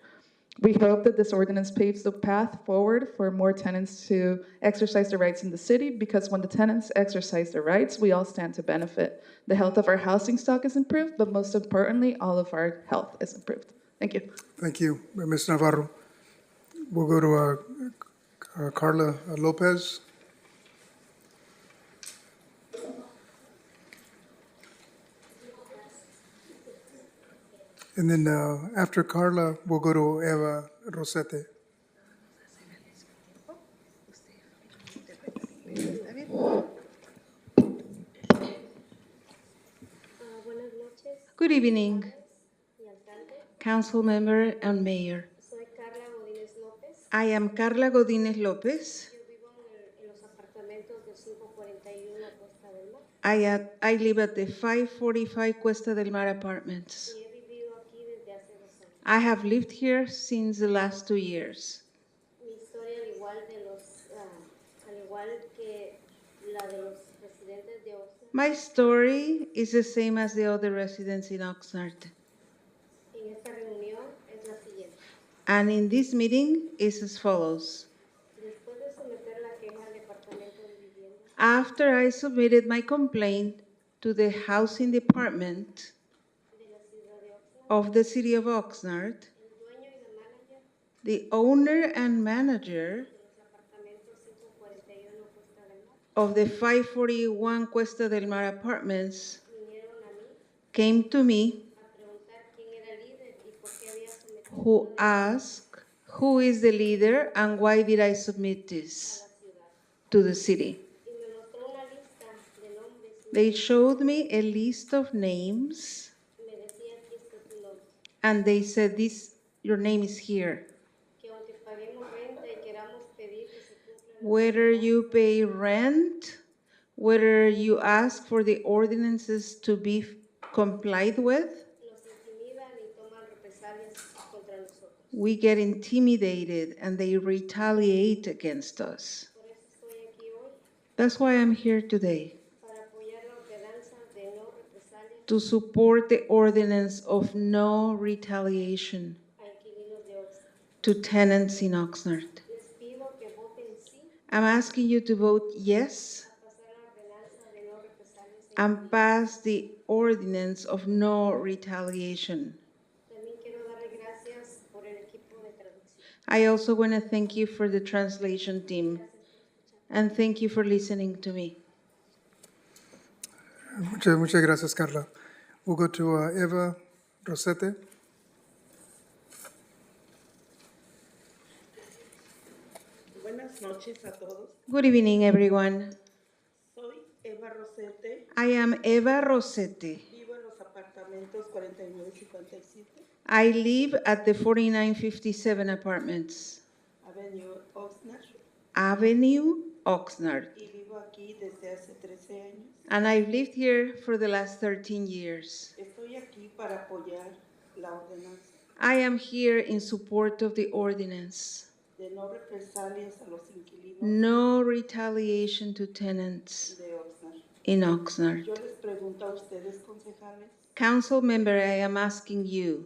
Speaker 15: We hope that this ordinance paves the path forward for more tenants to exercise their rights in the city, because when the tenants exercise their rights, we all stand to benefit. The health of our housing stock is improved, but most importantly, all of our health is improved. Thank you.
Speaker 1: Thank you, Ms. Navarro. We'll go to Carla Lopez. And then after Carla, we'll go to Eva Rosete.
Speaker 14: Good evening, council member and mayor. I am Carla Godínez López. I live at the 545 Cuesta del Mar apartments. I have lived here since the last 2 years. My story is the same as the other residents in Oxnard. And in this meeting is as follows. After I submitted my complaint to the housing department of the city of Oxnard, the owner and manager of the 541 Cuesta del Mar apartments came to me, who asked, who is the leader and why did I submit this to the city? They showed me a list of names and they said, your name is here. Whether you pay rent, whether you ask for the ordinances to be complied with, we get intimidated and they retaliate against us. That's why I'm here today, to support the ordinance of no retaliation to tenants in Oxnard. I'm asking you to vote yes and pass the ordinance of no retaliation. I also want to thank you for the translation team, and thank you for listening to me.
Speaker 1: Muchas gracias, Carla. We'll go to Eva Rosete.
Speaker 14: Buenas noches a todos. Good evening, everyone.
Speaker 12: Soy Eva Rosete.
Speaker 14: I am Eva Rosete.
Speaker 12: Vivo en los apartamentos 4957,
Speaker 14: I live at the 4957 apartments,
Speaker 12: Avenue
Speaker 14: Avenue,
Speaker 12: Oxnard,
Speaker 14: Oxnard.
Speaker 12: y vivo aquí desde hace 13 años.
Speaker 14: And I've lived here for the last 13 years.
Speaker 12: Estoy aquí para apoyar la ordenanza
Speaker 14: I am here in support of the ordinance.
Speaker 12: de no represalias a los inquilinos
Speaker 14: No retaliation to tenants
Speaker 12: de Oxnard.
Speaker 14: in Oxnard.
Speaker 12: Yo les pregunto a ustedes, concejales,
Speaker 14: Council member, I am asking you,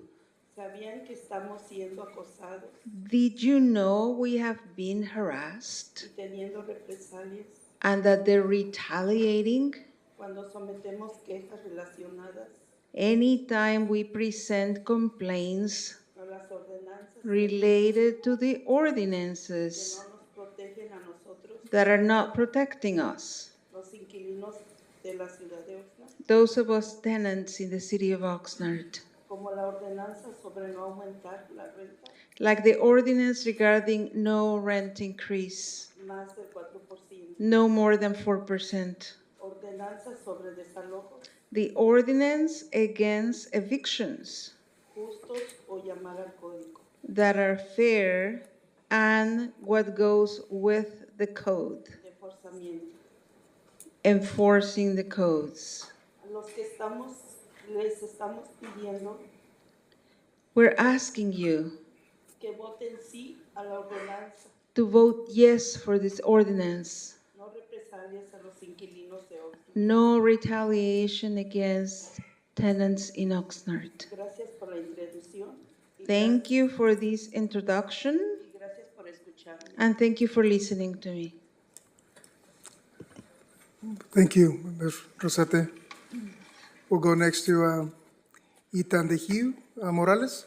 Speaker 12: ¿sabían que estamos siendo acosados
Speaker 14: did you know we have been harassed
Speaker 12: y teniendo represalias
Speaker 14: and that they're retaliating
Speaker 12: cuando sometemos quejas relacionadas
Speaker 14: anytime we present complaints
Speaker 12: a las ordenanzas
Speaker 14: related to the
Speaker 12: que
Speaker 14: ordinances
Speaker 12: no nos protegen a nosotros,
Speaker 14: that are not protecting us,
Speaker 12: los inquilinos de la ciudad de Oxnard?
Speaker 14: those of us tenants in the city of Oxnard?
Speaker 12: Como la ordenanza sobre no aumentar la renta
Speaker 14: Like the ordinance regarding no rent increase,
Speaker 12: más del 4%,
Speaker 14: no more than 4%.
Speaker 12: ordenanza sobre desalojos
Speaker 14: The ordinance against evictions
Speaker 12: justos o llamar al código,
Speaker 14: that are fair and what goes with the code,
Speaker 12: de forzamiento.
Speaker 14: enforcing the codes.
Speaker 12: A los que les estamos pidiendo
Speaker 14: We're asking you
Speaker 12: que voten sí a la ordenanza,
Speaker 14: to vote yes for this ordinance.
Speaker 12: no represalias a los inquilinos de Oxnard.
Speaker 14: No retaliation against tenants in Oxnard.
Speaker 12: Gracias por la introducción y
Speaker 14: Thank you for this introduction
Speaker 12: gracias por escucharme.
Speaker 14: and thank you for listening to me.
Speaker 1: Thank you, Ms. Rosete. We'll go next to Ethan DeHue Morales.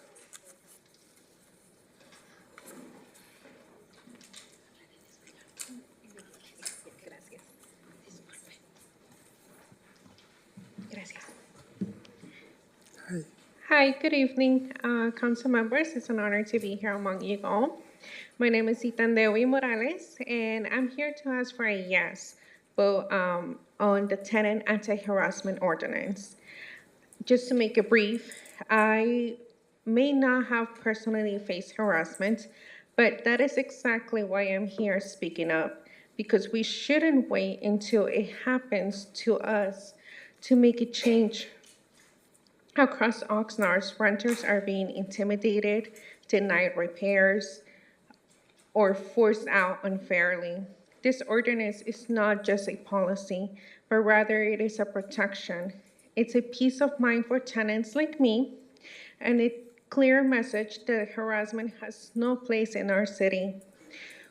Speaker 20: Hi, good evening, council members. It's an honor to be here among you all. My name is Itandewi Morales, and I'm here to ask for a yes vote on the tenant anti-harassment ordinance. Just to make it brief, I may not have personally faced harassment, but that is exactly why I'm here speaking up, because we shouldn't wait until it happens to us to make a change. Across Oxnard, renters are being intimidated, denied repairs, or forced out unfairly. This ordinance is not just a policy, but rather it is a protection. It's a peace of mind for tenants like me, and a clear message that harassment has no place in our city.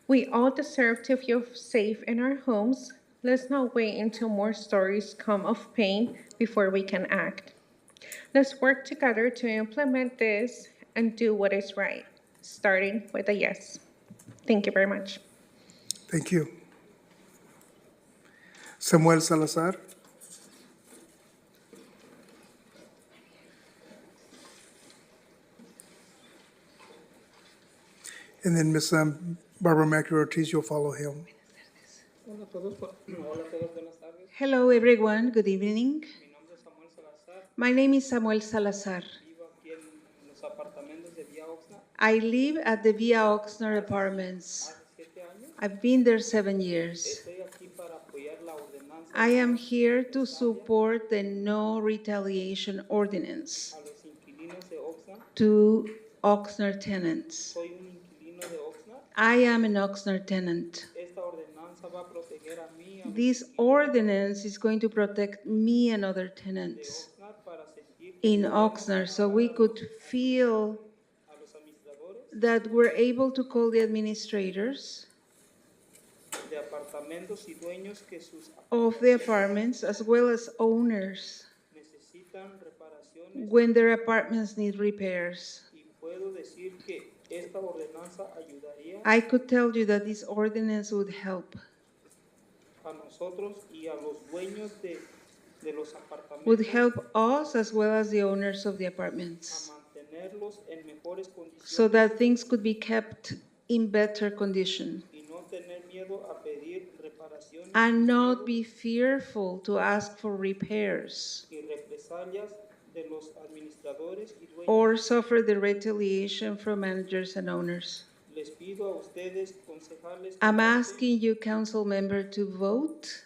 Speaker 20: We all deserve to feel safe in our homes. Let's not wait until more stories come of pain before we can act. Let's work together to implement this and do what is right, starting with a yes. Thank you very much.
Speaker 1: Thank you. Samuel Salazar. And then Ms. Barbara Macri Ortiz, you'll follow him.
Speaker 14: Hello, everyone. Good evening. My name is Samuel Salazar. I live at the Via Oxnard apartments. I've been there 7 years. I am here to support the no retaliation ordinance to Oxnard tenants. I am an Oxnard tenant. This ordinance is going to protect me and other tenants in Oxnard, so we could feel that we're able to call the administrators of the apartments as well as owners when their apartments need repairs. I could tell you that this ordinance would help. Would help us as well as the owners of the apartments so that things could be kept in better condition and not be fearful to ask for repairs or suffer the retaliation from managers and owners. I'm asking you, council member, to vote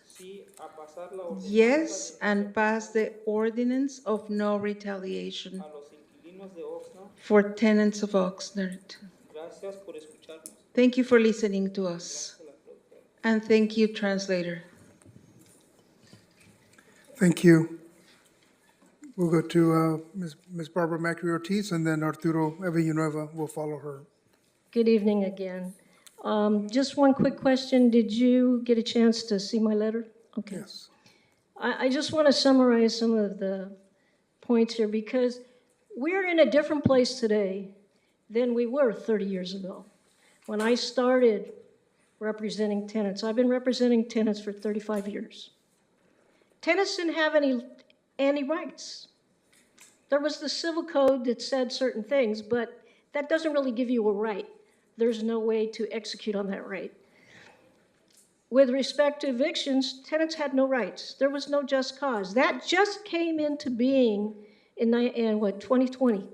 Speaker 14: yes and pass the ordinance of no retaliation for tenants of Oxnard. Thank you for listening to us. And thank you, translator.
Speaker 1: Thank you. We'll go to Ms. Barbara Macri Ortiz, and then Arturo Villanueva will follow her.
Speaker 21: Good evening again. Just one quick question. Did you get a chance to see my letter? Okay.
Speaker 1: Yes.
Speaker 21: I just want to summarize some of the points here because we're in a different place today than we were 30 years ago. When I started representing tenants, I've been representing tenants for 35 years. Tenants didn't have any rights. There was the civil code that said certain things, but that doesn't really give you a right. There's no way to execute on that right. With respect to evictions, tenants had no rights. There was no just cause. That just came into being in 2020.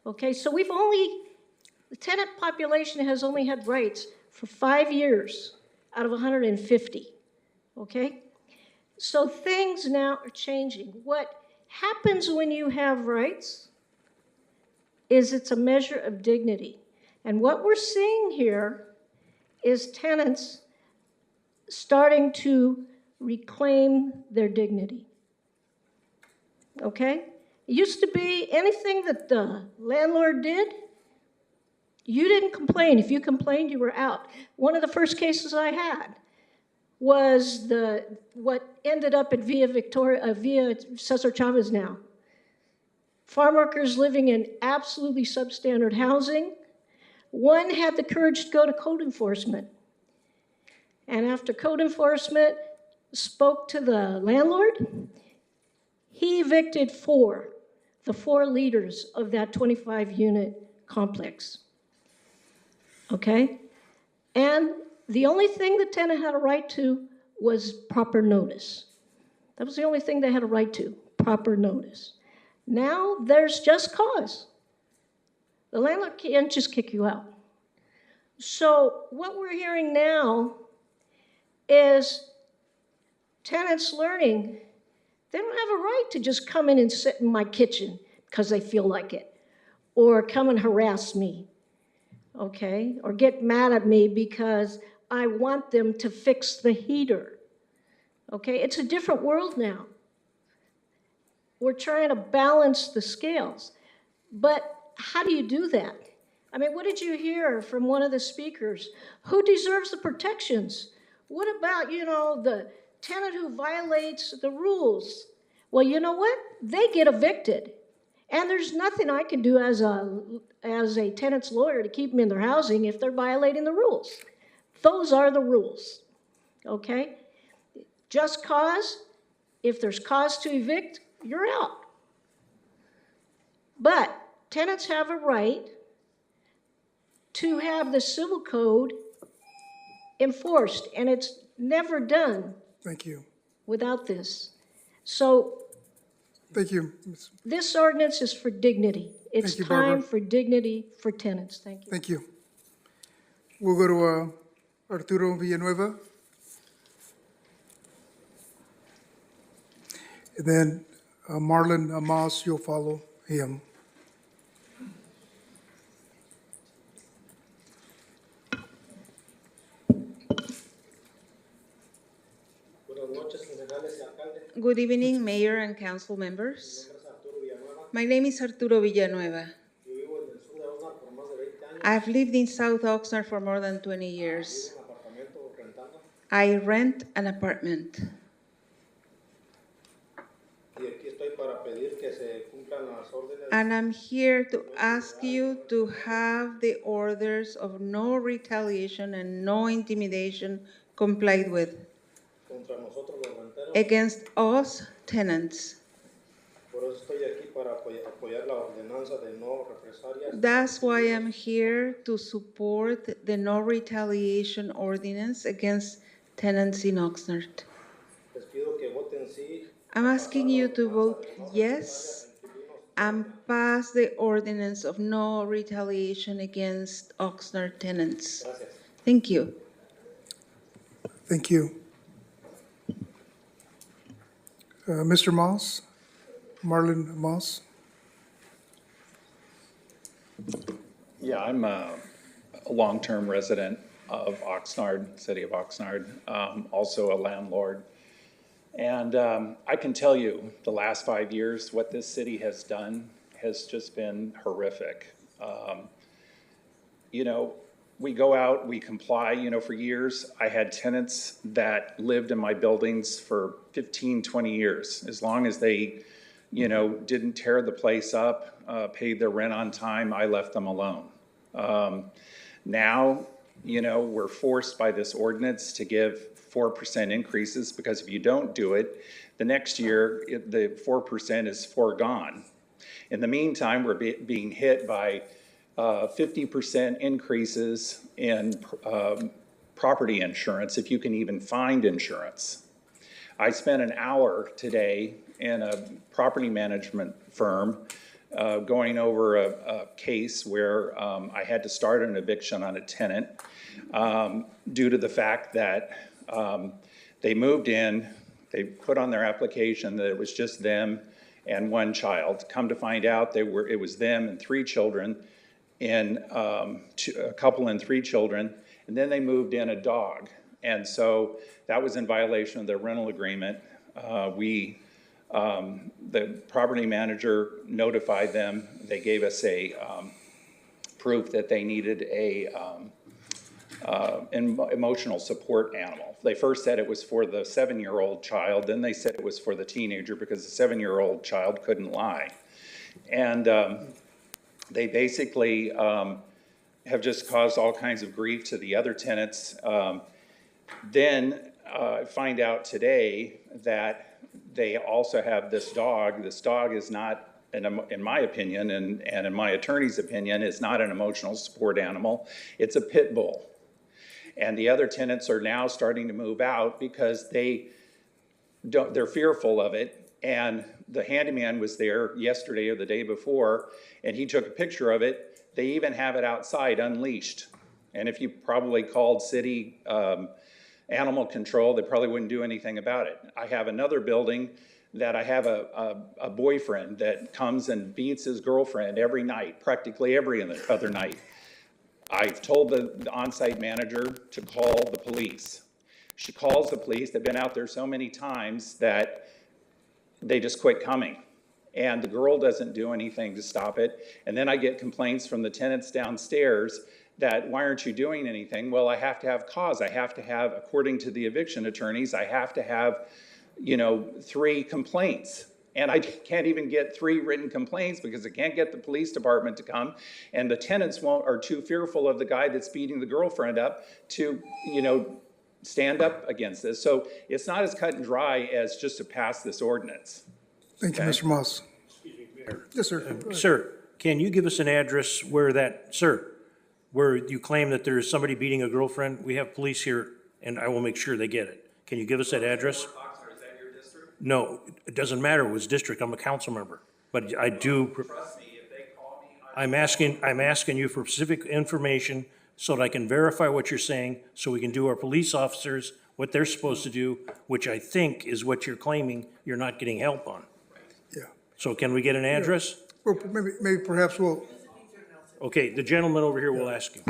Speaker 21: Okay, so the tenant population has only had rights for 5 years out of 150, okay? So things now are changing. What happens when you have rights is it's a measure of dignity. And what we're seeing here is tenants starting to reclaim their dignity. Okay? It used to be anything that the landlord did, you didn't complain. If you complained, you were out. One of the first cases I had was what ended up at Via Cesar Chavez now. Farm workers living in absolutely substandard housing. One had the courage to go to code enforcement. And after code enforcement spoke to the landlord, he evicted the four leaders of that 25-unit complex. Okay? And the only thing the tenant had a right to was proper notice. That was the only thing they had a right to, proper notice. Now there's just cause. The landlord can't just kick you out. So what we're hearing now is tenants learning they don't have a right to just come in and sit in my kitchen because they feel like it, or come and harass me, okay? Or get mad at me because I want them to fix the heater, okay? It's a different world now. We're trying to balance the scales, but how do you do that? I mean, what did you hear from one of the speakers? Who deserves the protections? What about, the tenant who violates the rules? Well, you know what? They get evicted. And there's nothing I can do as a tenant's lawyer to keep them in their housing if they're violating the rules. Those are the rules, okay? Just cause, if there's cause to evict, you're out. But tenants have a right to have the civil code enforced, and it's never done.
Speaker 1: Thank you.
Speaker 21: Without this. So
Speaker 1: thank you.
Speaker 21: This ordinance is for dignity. It's time
Speaker 1: Barbara.
Speaker 21: for dignity for tenants. Thank you.
Speaker 1: Thank you. We'll go to Arturo Villanueva. And then Marlon Amos, you'll follow him.
Speaker 14: Good evening, Mayor and Council members. My name is Arturo Villanueva. I've lived in South Oxnard for more than 20 years. I rent an apartment. And I'm here to ask you to have the orders of no retaliation and no intimidation complied with against us tenants. That's why I'm here to support the no retaliation ordinance against tenants in Oxnard. I'm asking you to vote yes and pass the ordinance of no retaliation against Oxnard tenants. Thank you.
Speaker 1: Thank you. Mr. Moss, Marlon Moss.
Speaker 3: Yeah, I'm a long-term resident of Oxnard, city of Oxnard, also a landlord. And I can tell you, the last 5 years, what this city has done has just been horrific. You know, we go out, we comply, you know, for years. I had tenants that lived in my buildings for 15, 20 years, as long as they, you know, didn't tear the place up, paid their rent on time, I left them alone. Now, you know, we're forced by this ordinance to give 4% increases, because if you don't do it, the next year, the 4% is foregone. In the meantime, we're being hit by 50% increases in property insurance, if you can even find insurance. I spent an hour today in a property management firm going over a case where I had to start an eviction on a tenant due to the fact that they moved in, they put on their application that it was just them and one child. Come to find out, it was them and 3 children, and a couple and 3 children, and then they moved in a dog. And so that was in violation of their rental agreement. The property manager notified them. They gave us a proof that they needed an emotional support animal. They first said it was for the 7-year-old child, then they said it was for the teenager because the 7-year-old child couldn't lie. And they basically have just caused all kinds of grief to the other tenants. Then find out today that they also have this dog. This dog is not, in my opinion, and in my attorney's opinion, is not an emotional support animal. It's a pit bull. And the other tenants are now starting to move out because they're fearful of it. And the handyman was there yesterday or the day before, and he took a picture of it. They even have it outside unleashed. And if you probably called city animal control, they probably wouldn't do anything about it. I have another building that I have a boyfriend that comes and beats his girlfriend every night, practically every other night. I've told the on-site manager to call the police. She calls the police. They've been out there so many times that they just quit coming. And the girl doesn't do anything to stop it. And then I get complaints from the tenants downstairs that, why aren't you doing anything? Well, I have to have cause. I have to have, according to the eviction attorneys, I have to have, 3 complaints. And I can't even get 3 written complaints because I can't get the police department to come. And the tenants are too fearful of the guy that's beating the girlfriend up to, stand up against this. So it's not as cut and dry as just to pass this ordinance.
Speaker 1: Thank you, Mr. Moss.
Speaker 13: Excuse me, Mayor.
Speaker 1: Yes, sir.
Speaker 13: Sir, can you give us an address where you claim that there is somebody beating a girlfriend? We have police here, and I will make sure they get it. Can you give us that address? No, it doesn't matter. It was district. I'm a council member, but I do.
Speaker 3: Trust me, if they call me,
Speaker 13: I'm asking you for specific information so that I can verify what you're saying, so we can do our police officers what they're supposed to do, which I think is what you're claiming you're not getting help on.
Speaker 1: Yeah.
Speaker 13: So can we get an address?
Speaker 1: Well, maybe perhaps we'll,
Speaker 13: Okay, the gentleman over here will ask you.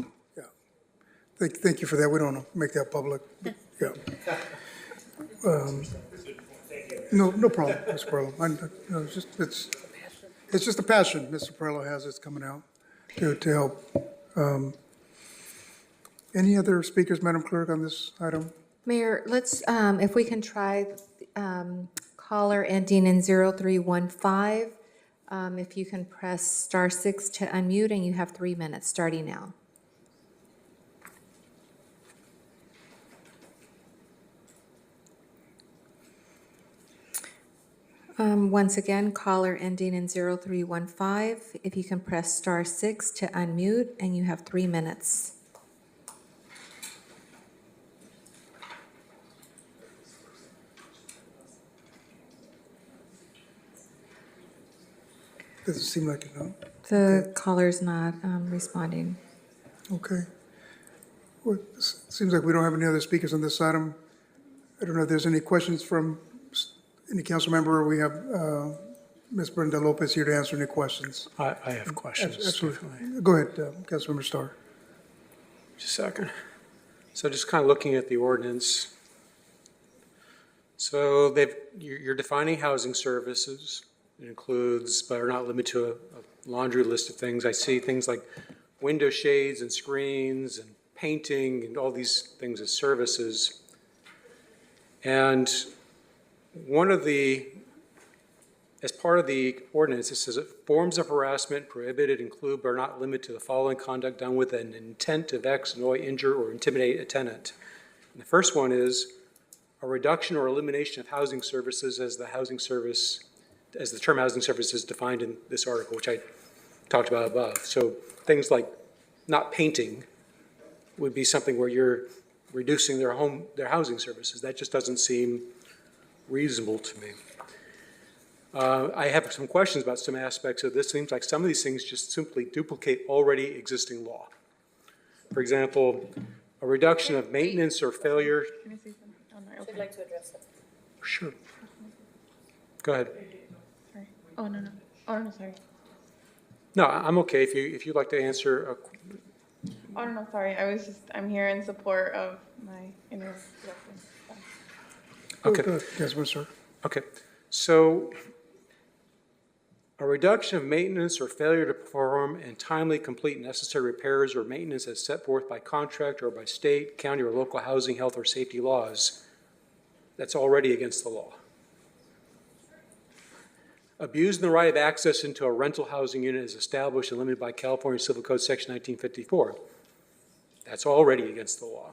Speaker 1: thank you for that. We don't make that public. Yeah. No problem, Mr. Perlo. It's just a passion Mr. Perlo has that's coming out to help. Any other speakers, Madam Clerk, on this item?
Speaker 2: Mayor, let's, if we can try caller ending in 0315. If you can press *6 to unmute, and you have 3 minutes starting now. Once again, caller ending in 0315. If you can press star 6 to unmute, and you have 3 minutes.
Speaker 1: Does it seem like it, no?
Speaker 2: The caller's not responding.
Speaker 1: Okay. Well, it seems like we don't have any other speakers on this item. I don't know if there's any questions from any council member. We have Ms. Brenda Lopez here to answer any questions.
Speaker 19: I have questions.
Speaker 1: Absolutely.
Speaker 19: Definitely.
Speaker 1: Go ahead, Councilmember Starr.
Speaker 19: Just a second. So just kind of looking at the ordinance. So you're defining housing services. It includes, but are not limited to, a laundry list of things. I see things like window shades and screens and painting and all these things as services. And as part of the ordinance, it says that forms of harassment prohibited include but are not limited to the following conduct done with an intent to vex, annoy, injure, or intimidate a tenant. And the first one is a reduction or elimination of housing services as the term housing service is defined in this article, which I talked about above. So things like not painting would be something where you're reducing their housing services. That just doesn't seem reasonable to me. I have some questions about some aspects of this. It seems like some of these things just simply duplicate already existing law. For example, a reduction of maintenance or failure.
Speaker 15: Can I say something? Oh, no,
Speaker 6: I'd like to address that.
Speaker 19: Sure. Go ahead.
Speaker 15: Sorry. Oh, no. Oh, no, sorry.
Speaker 19: No, I'm okay if you'd like to answer.
Speaker 15: Oh, no, sorry. I'm here in support of my interruption.
Speaker 19: Okay.
Speaker 1: Yes, sir.
Speaker 19: Okay. So a reduction of maintenance or failure to perform and timely complete necessary repairs or maintenance as set forth by contract or by state, county, or local housing, health, or safety laws. That's already against the law. Abusing the right of access into a rental housing unit is established and limited by California Civil Code Section 1954. That's already against the law.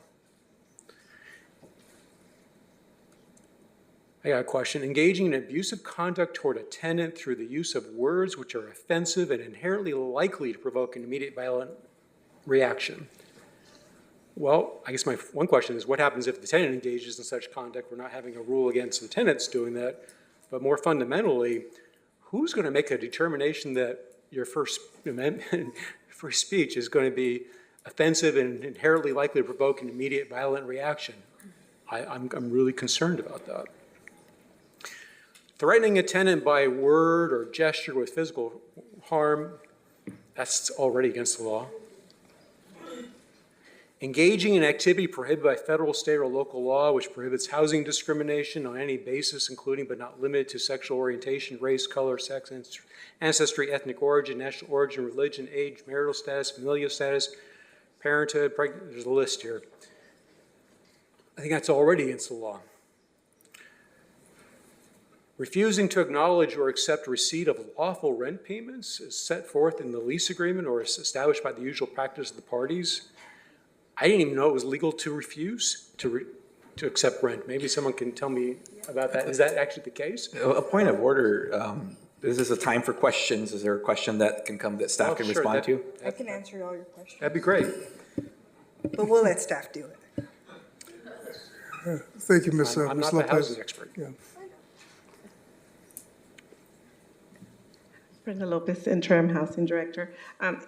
Speaker 19: I got a question. Engaging in abusive conduct toward a tenant through the use of words which are offensive and inherently likely to provoke an immediate violent reaction. Well, I guess my one question is, what happens if the tenant engages in such conduct? We're not having a rule against the tenants doing that, but more fundamentally, who's going to make a determination that your First Amendment free speech is going to be offensive and inherently likely to provoke an immediate violent reaction? I'm really concerned about that. Threatening a tenant by word or gesture with physical harm, that's already against the law. Engaging in activity prohibited by federal, state, or local law which prohibits housing discrimination on any basis, including but not limited to sexual orientation, race, color, sex, ancestry, ethnic origin, national origin, religion, age, marital status, familial status, parenthood, pregnancy, there's a list here. I think that's already against the law. Refusing to acknowledge or accept receipt of lawful rent payments is set forth in the lease agreement or is established by the usual practice of the parties. I didn't even know it was legal to refuse to accept rent. Maybe someone can tell me about that. Is that actually the case?
Speaker 11: A point of order. This is a time for questions. Is there a question that can come that staff can respond to?
Speaker 18: I can answer all your questions.
Speaker 19: That'd be great.
Speaker 18: But we'll let staff do it.
Speaker 1: Thank you, Ms.
Speaker 19: I'm not
Speaker 1: Lopez.
Speaker 19: the housing expert.
Speaker 1: Yeah.
Speaker 4: Brenda Lopez, Interim Housing Director.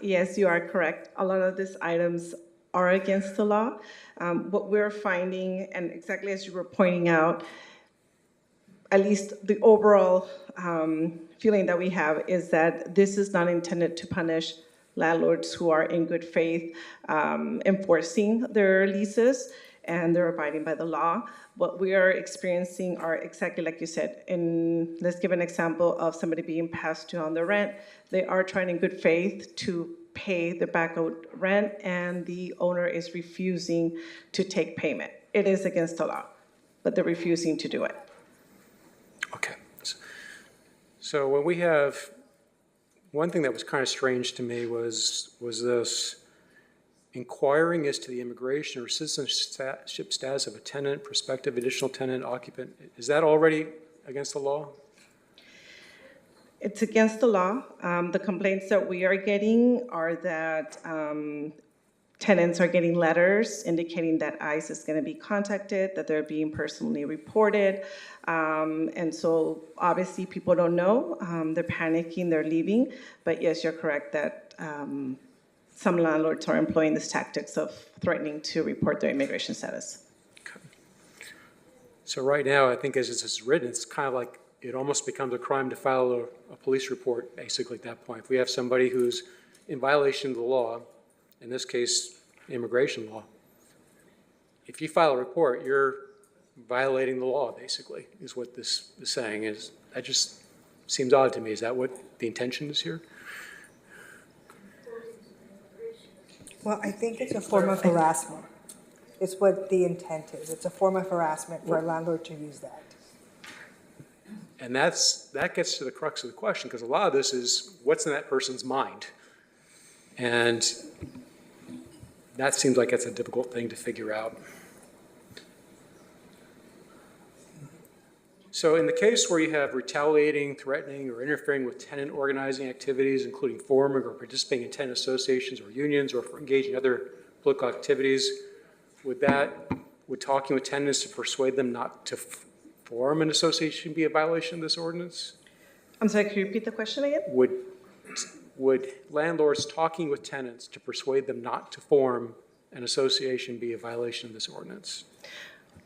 Speaker 4: Yes, you are correct. A lot of these items are against the law. What we're finding, and exactly as you were pointing out, at least the overall feeling that we have is that this is not intended to punish landlords who are in good faith enforcing their leases and they're abiding by the law. What we are experiencing are exactly like you said. Let's give an example of somebody being passed due on the rent. They are trying in good faith to pay the back out rent and the owner is refusing to take payment. It is against the law, but they're refusing to do it.
Speaker 19: Okay. So when we have, one thing that was kind of strange to me was this inquiring as to the immigration or citizenship status of a tenant, prospective additional tenant, occupant. Is that already against the law?
Speaker 4: It's against the law. The complaints that we are getting are that tenants are getting letters indicating that ICE is going to be contacted, that they're being personally reported. And so obviously people don't know. They're panicking, they're leaving. But yes, you're correct that some landlords are employing these tactics of threatening to report their immigration status.
Speaker 19: So right now, I think as it's written, it's kind of like it almost becomes a crime to file a police report, basically, at that point. If we have somebody who's in violation of the law, in this case, immigration law, if you file a report, you're violating the law, basically, is what this is saying. That just seems odd to me. Is that what the intention is here?
Speaker 18: Well, I think it's a form of harassment. It's what the intent is. It's a form of harassment for a landlord to use that.
Speaker 19: And that gets to the crux of the question, because a lot of this is what's in that person's mind. And that seems like it's a difficult thing to figure out. So in the case where you have retaliating, threatening, or interfering with tenant organizing activities, including forming or participating in tenant associations or unions, or for engaging in other political activities, would talking with tenants to persuade them not to form an association be a violation of this ordinance?
Speaker 4: I'm sorry, can you repeat the question again?
Speaker 19: Would landlords talking with tenants to persuade them not to form an association be a violation of this ordinance?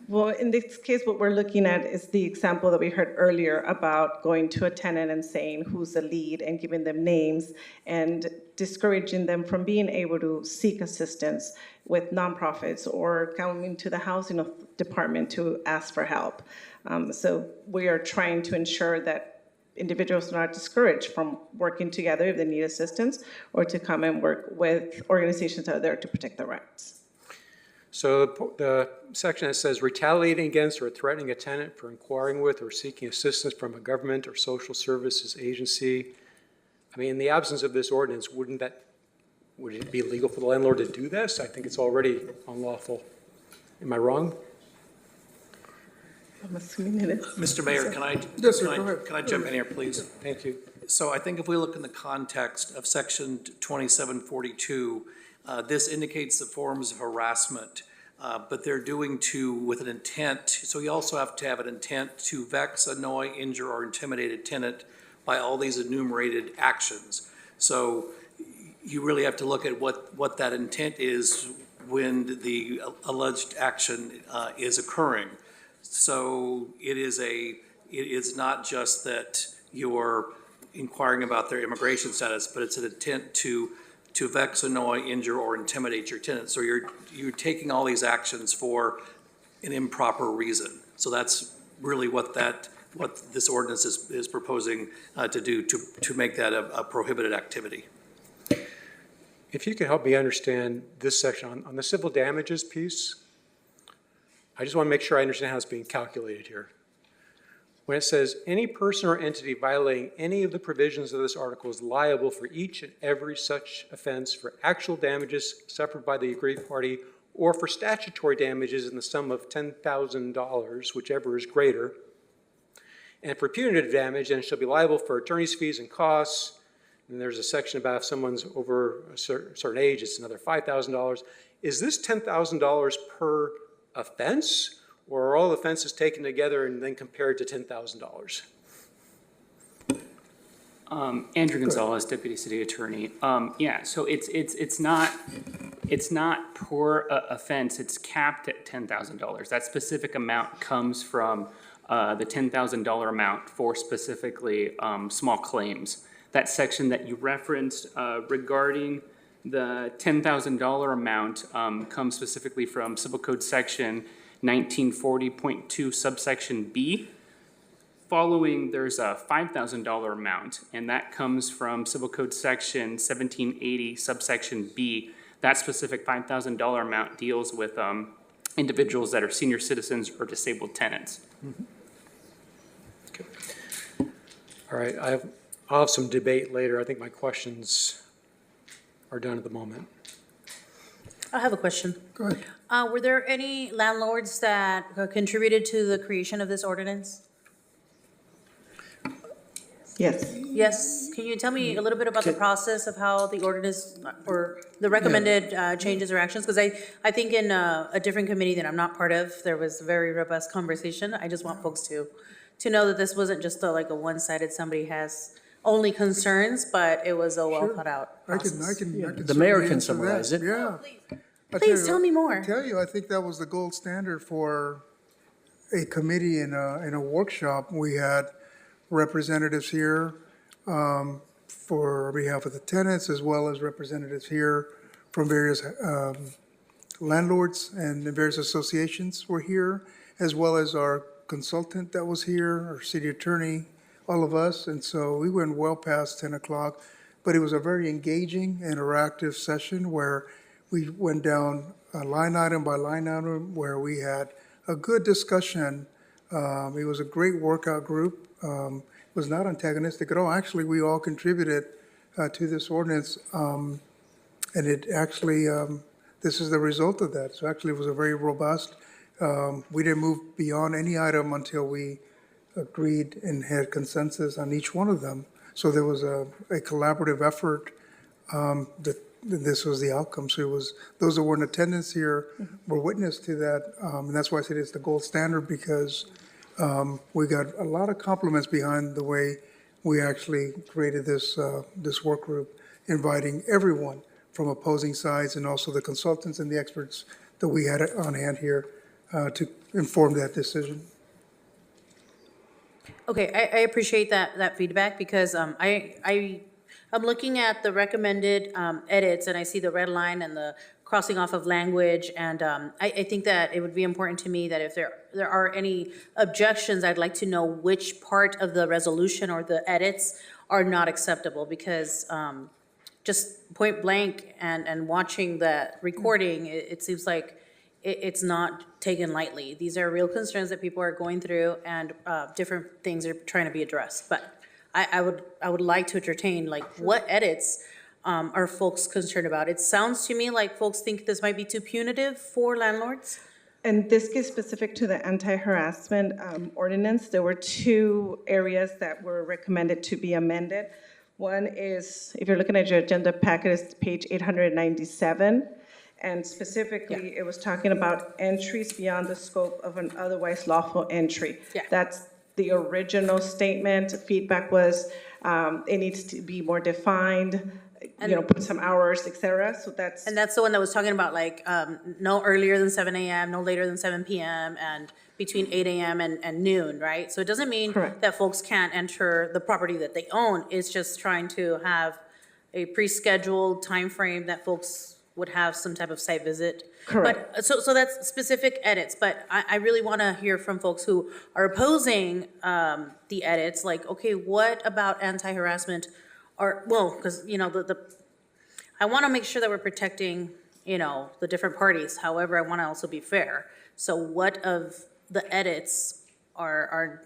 Speaker 4: Well, in this case, what we're looking at is the example that we heard earlier about going to a tenant and saying who's the lead and giving them names and discouraging them from being able to seek assistance with nonprofits or coming to the housing department to ask for help. So we are trying to ensure that individuals are not discouraged from working together if they need assistance or to come and work with organizations that are there to protect their rights.
Speaker 19: So the section that says retaliating against or threatening a tenant for inquiring with or seeking assistance from a government or social services agency. I mean, in the absence of this ordinance, would it be illegal for the landlord to do this? I think it's already unlawful. Am I wrong?
Speaker 4: I'm assuming it is.
Speaker 5: Mr. Mayor, can I jump in here, please?
Speaker 19: Thank you.
Speaker 5: So I think if we look in the context of section 2742, this indicates the forms of harassment, but they're doing with an intent. So you also have to have an intent to vex, annoy, injure, or intimidate a tenant by all these enumerated actions. So you really have to look at what that intent is when the alleged action is occurring. So it is not just that you're inquiring about their immigration status, but it's an intent to vex, annoy, injure, or intimidate your tenant. So you're taking all these actions for an improper reason. So that's really what this ordinance is proposing to do to make that a prohibited activity.
Speaker 19: If you could help me understand this section on the civil damages piece, I just want to make sure I understand how it's being calculated here. When it says any person or entity violating any of the provisions of this article is liable for each and every such offense for actual damages suffered by the aggrieved party or for statutory damages in the sum of $10,000, whichever is greater, and for punitive damage, then shall be liable for attorney's fees and costs. And there's a section about if someone's over a certain age, it's another $5,000. Is this $10,000 per offense? Or are all offenses taken together and then compared to $10,000?
Speaker 22: Andrew Gonzalez, Deputy City Attorney. Yeah, so it's not per offense. It's capped at $10,000. That specific amount comes from the $10,000 amount for specifically small claims. That section that you referenced regarding the $10,000 amount comes specifically from Civil Code Section 1940.2 subsection B. Following, there's a $5,000 amount, and that comes from Civil Code Section 1780 subsection B. That specific $5,000 amount deals with individuals that are senior citizens or disabled tenants.
Speaker 19: Mm-hmm. Okay. All right, I'll have some debate later. I think my questions are done at the moment.
Speaker 6: I have a question.
Speaker 1: Go ahead.
Speaker 6: Were there any landlords that contributed to the creation of this ordinance?
Speaker 4: Yes.
Speaker 6: Yes, can you tell me a little bit about the process of how the ordinance or the recommended changes or actions? Because I think in a different committee that I'm not part of, there was a very robust conversation. I just want folks to know that this wasn't just like a one-sided, somebody has only concerns, but it was a well thought out process.
Speaker 1: I can.
Speaker 7: The mayor
Speaker 1: certainly
Speaker 7: can
Speaker 1: answer that.
Speaker 7: summarize it.
Speaker 1: Yeah.
Speaker 6: Please tell me more.
Speaker 1: I tell you, I think that was the gold standard for a committee in a workshop. We had representatives here for behalf of the tenants, as well as representatives here from various landlords and the various associations were here, as well as our consultant that was here, our city attorney, all of us. And so we went well past 10 o'clock, but it was a very engaging, interactive session where we went down line item by line item, where we had a good discussion. It was a great workout group. It was not antagonistic at all. Actually, we all contributed to this ordinance, and it actually, this is the result of that. So actually, it was a very robust. We didn't move beyond any item until we agreed and had consensus on each one of them. So there was a collaborative effort that this was the outcome. So it was, those that were in attendance here were witness to that. And that's why I said it's the gold standard, because we got a lot of compliments behind the way we actually created this, this work group, inviting everyone from opposing sides and also the consultants and the experts that we had on hand here to inform that decision.
Speaker 6: Okay, I appreciate that feedback, because I'm looking at the recommended edits, and I see the red line and the crossing off of language, and I think that it would be important to me that if there are any objections, I'd like to know which part of the resolution or the edits are not acceptable, because just point blank and watching that recording, it seems like it's not taken lightly. These are real concerns that people are going through, and different things are trying to be addressed. But I would like to entertain, like, what edits are folks concerned about? It sounds to me like folks think this might be too punitive for landlords.
Speaker 4: And this gets specific to the anti-harassment ordinance. There were two areas that were recommended to be amended. One is, if you're looking at your agenda packet, it's page 897. And specifically, it was talking about entries beyond the scope of an otherwise lawful entry. That's the original statement. Feedback was it needs to be more defined, put some hours, et cetera. So that's.
Speaker 6: And that's the one that was talking about, like, no earlier than 7 a.m., no later than 7 p.m., and between 8 a.m. and noon, right? So it doesn't mean that folks can't enter the property that they own. It's just trying to have a pre-scheduled time frame that folks would have some type of site visit.
Speaker 4: Correct.
Speaker 6: But, so that's specific edits, but I really want to hear from folks who are opposing the edits, like, okay, what about anti-harassment? Or, well, because, I want to make sure that we're protecting, the different parties. However, I want to also be fair. So what of the edits are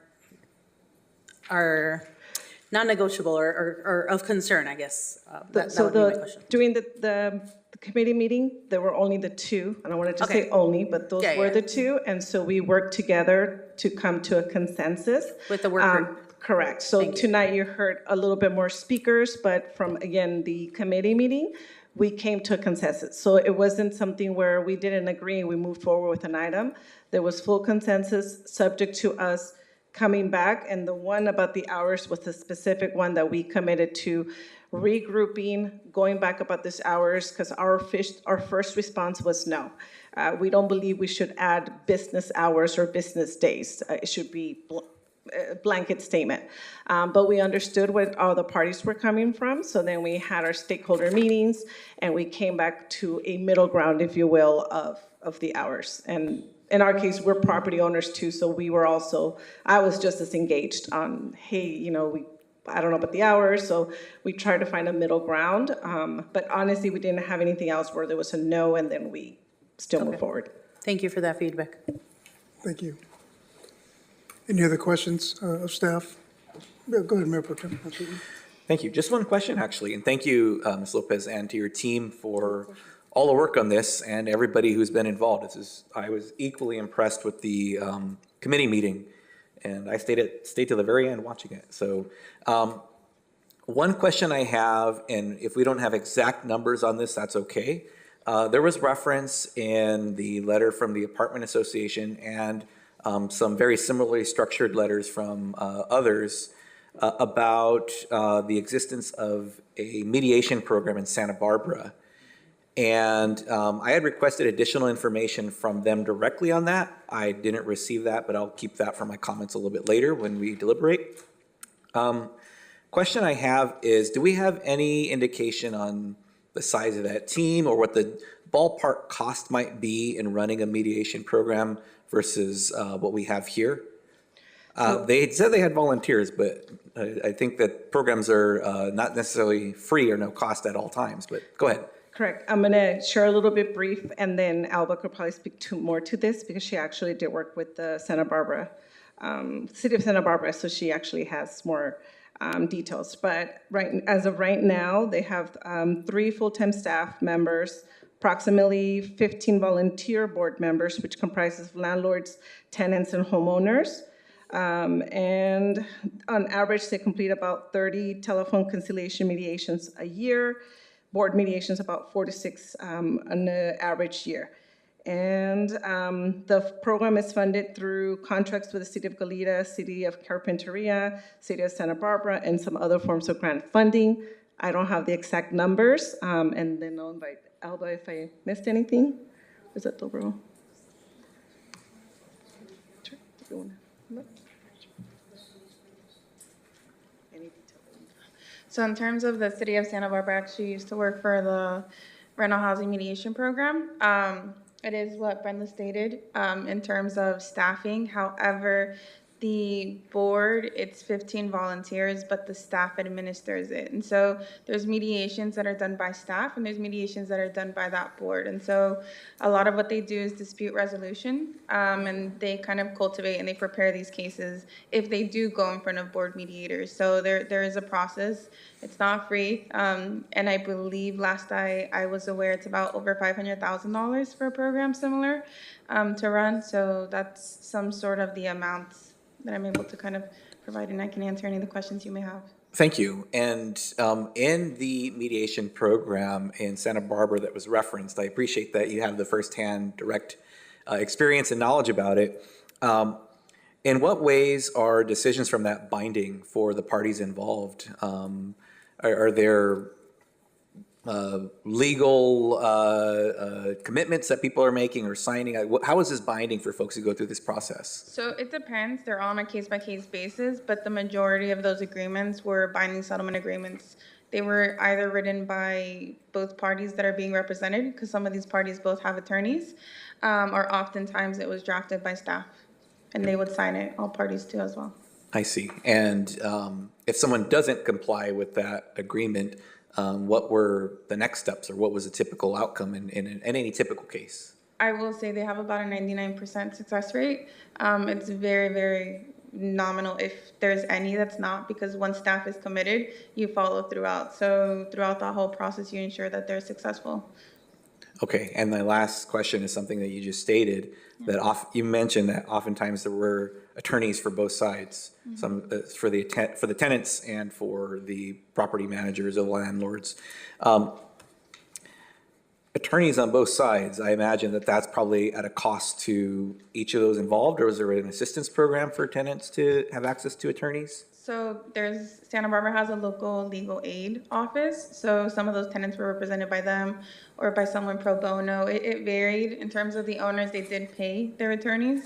Speaker 6: non-negotiable or of concern, I guess? That would be my question.
Speaker 4: During the committee meeting, there were only the two. I don't want to just say only, but those were the two. And so we worked together to come to a consensus.
Speaker 6: With the work group.
Speaker 4: Correct. So tonight you heard a little bit more speakers, but from, again, the committee meeting, we came to a consensus. So it wasn't something where we didn't agree and we moved forward with an item. There was full consensus subject to us coming back, and the one about the hours was the specific one that we committed to regrouping, going back about this hours, because our first response was no. We don't believe we should add business hours or business days. It should be a blanket statement. But we understood where all the parties were coming from, so then we had our stakeholder meetings, and we came back to a middle ground, if you will, of the hours. And in our case, we're property owners too, so we were also, I was just as engaged on, hey, I don't know about the hours, so we tried to find a middle ground. But honestly, we didn't have anything else where there was a no, and then we still move forward.
Speaker 6: Thank you for that feedback.
Speaker 1: Thank you. Any other questions of staff? Yeah, go ahead, Mayor Pro Tem.
Speaker 11: Thank you. Just one question, actually, and thank you, Ms. Lopez, and to your team for all the work on this and everybody who's been involved. I was equally impressed with the committee meeting, and I stayed to the very end watching it. So One question I have, and if we don't have exact numbers on this, that's okay. There was reference in the letter from the apartment association and some very similarly structured letters from others about the existence of a mediation program in Santa Barbara. And I had requested additional information from them directly on that. I didn't receive that, but I'll keep that for my comments a little bit later when we deliberate. Question I have is, do we have any indication on the size of that team or what the ballpark cost might be in running a mediation program versus what we have here? They had said they had volunteers, but I think that programs are not necessarily free or no cost at all times, but go ahead.
Speaker 4: Correct. I'm going to share a little bit brief, and then Alba could probably speak more to this because she actually did work with the Santa Barbara, City of Santa Barbara, so she actually has more details. But as of right now, they have 3 full-time staff members, approximately 15 volunteer board members, which comprises landlords, tenants, and homeowners. And on average, they complete about 30 telephone conciliation mediations a year. Board mediations about 4 to 6 on the average year. And the program is funded through contracts with the City of Goleta, City of Carpinteria, City of Santa Barbara, and some other forms of grant funding. I don't have the exact numbers, and then I'll invite Alba if I missed anything. Is that the overall? Sure.
Speaker 15: So in terms of the City of Santa Barbara, I actually used to work for the rental housing mediation program. It is what Brenda stated in terms of staffing. However, the board, it's 15 volunteers, but the staff administers it. And so there's mediations that are done by staff and there's mediations that are done by that board. And so a lot of what they do is dispute resolution, and they kind of cultivate and they prepare these cases if they do go in front of board mediators. So there is a process. It's not free. And I believe last I was aware, it's about over $500,000 for a program similar to run. So that's some sort of the amounts that I'm able to kind of provide, and I can answer any of the questions you may have.
Speaker 11: Thank you. And in the mediation program in Santa Barbara that was referenced, I appreciate that you have the firsthand direct experience and knowledge about it. In what ways are decisions from that binding for the parties involved? Are there legal commitments that people are making or signing? How is this binding for folks who go through this process?
Speaker 15: So it depends. They're all on a case-by-case basis, but the majority of those agreements were binding settlement agreements. They were either written by both parties that are being represented, because some of these parties both have attorneys, or oftentimes it was drafted by staff, and they would sign it, all parties too as well.
Speaker 11: I see. And if someone doesn't comply with that agreement, what were the next steps, or what was a typical outcome in any typical case?
Speaker 15: I will say they have about a 99% success rate. It's very, very nominal if there's any that's not, because once staff is committed, you follow throughout. So throughout the whole process, you ensure that they're successful.
Speaker 11: Okay, and my last question is something that you just stated, that you mentioned that oftentimes there were attorneys for both sides, some for the tenants and for the property managers or landlords. Attorneys on both sides, I imagine that that's probably at a cost to each of those involved, or is there an assistance program for tenants to have access to attorneys?
Speaker 15: So Santa Barbara has a local legal aid office. So some of those tenants were represented by them or by someone pro bono. It varied in terms of the owners. They did pay their attorneys.